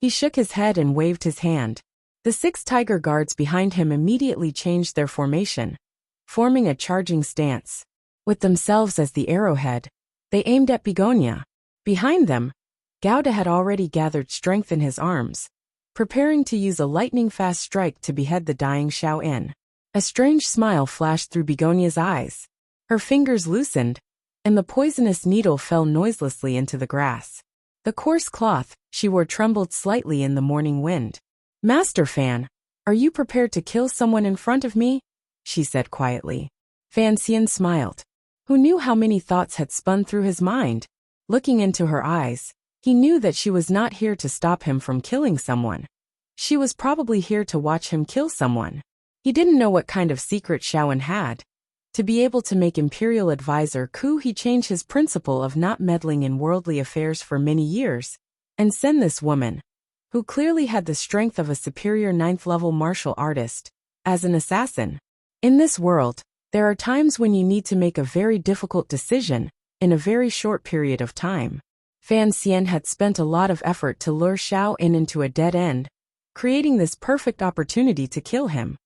He shook his head and waved his hand. The 6 tiger guards behind him immediately changed their formation, forming a charging stance. With themselves as the arrowhead, they aimed at Begonia. Behind them, Gauda had already gathered strength in his arms, preparing to use a lightning-fast strike to behead the dying Xiaoan. A strange smile flashed through Begonia's eyes. Her fingers loosened, and the poisonous needle fell noiselessly into the grass. The coarse cloth she wore trembled slightly in the morning wind. Master Fan, are you prepared to kill someone in front of me? She said quietly. Fan Xian smiled. Who knew how many thoughts had spun through his mind? Looking into her eyes, he knew that she was not here to stop him from killing someone. She was probably here to watch him kill someone. He didn't know what kind of secret Xiaoan had. To be able to make Imperial Advisor Ku He change his principle of not meddling in worldly affairs for many years, and send this woman, who clearly had the strength of a superior 9th-level martial artist, as an assassin. In this world, there are times when you need to make a very difficult decision in a very short period of time. Fan Xian had spent a lot of effort to lure Xiaoan into a dead end, creating this perfect opportunity to kill him.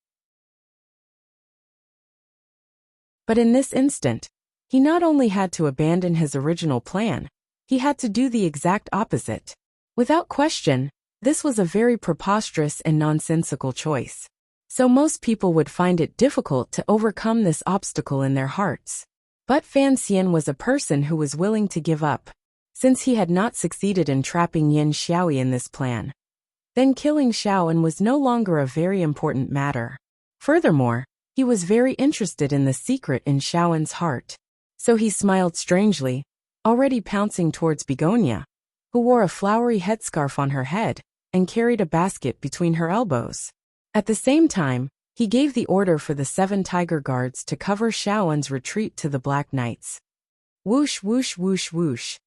But in this instant, he not only had to abandon his original plan, he had to do the exact opposite. Without question, this was a very preposterous and nonsensical choice. So most people would find it difficult to overcome this obstacle in their hearts. But Fan Xian was a person who was willing to give up, since he had not succeeded in trapping Yin Xiaoyi in this plan. Then killing Xiaoan was no longer a very important matter. Furthermore, he was very interested in the secret in Xiaoan's heart. So he smiled strangely, already pouncing towards Begonia, who wore a flowery headscarf on her head and carried a basket between her elbows. At the same time, he gave the order for the 7 tiger guards to cover Xiaoan's retreat to the Black Knights. Whoosh, whoosh, whoosh, whoosh.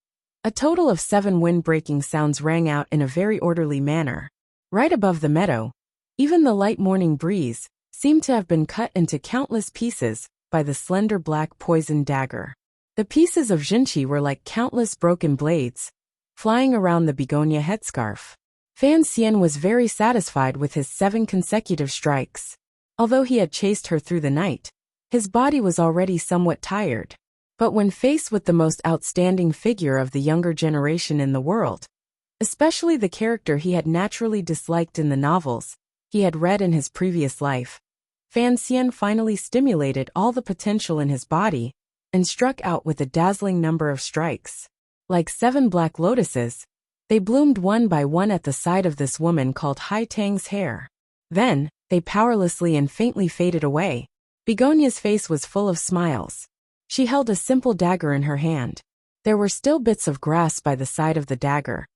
A total of 7 wind-breaking sounds rang out in a very orderly manner. Right above the meadow, even the light morning breeze seemed to have been cut into countless pieces by the slender black poison dagger. The pieces of Jinqi were like countless broken blades, flying around the begonia headscarf. Fan Xian was very satisfied with his 7 consecutive strikes. Although he had chased her through the night, his body was already somewhat tired. But when faced with the most outstanding figure of the younger generation in the world, especially the character he had naturally disliked in the novels he had read in his previous life. Fan Xian finally stimulated all the potential in his body and struck out with a dazzling number of strikes. Like 7 black lotuses, they bloomed one by one at the side of this woman called Hai Tang's hair. Then, they powerlessly and faintly faded away. Begonia's face was full of smiles. She held a simple dagger in her hand. There were still bits of grass by the side of the dagger,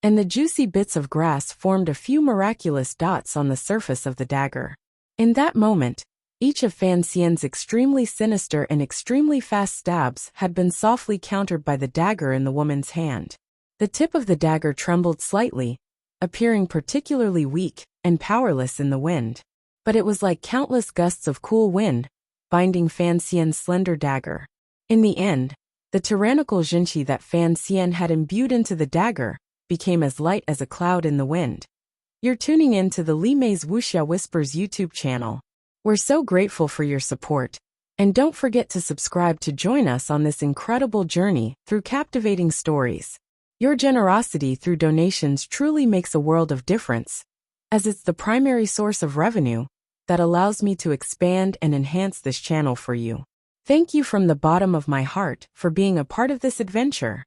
and the juicy bits of grass formed a few miraculous dots on the surface of the dagger. In that moment, each of Fan Xian's extremely sinister and extremely fast stabs had been softly countered by the dagger in the woman's hand. The tip of the dagger trembled slightly, appearing particularly weak and powerless in the wind. But it was like countless gusts of cool wind, binding Fan Xian's slender dagger. In the end, the tyrannical Jinqi that Fan Xian had imbued into the dagger became as light as a cloud in the wind. You're tuning in to the Li Mei's Wuxia Whispers YouTube channel. We're so grateful for your support, and don't forget to subscribe to join us on this incredible journey through captivating stories. Your generosity through donations truly makes a world of difference, as it's the primary source of revenue that allows me to expand and enhance this channel for you. Thank you from the bottom of my heart for being a part of this adventure.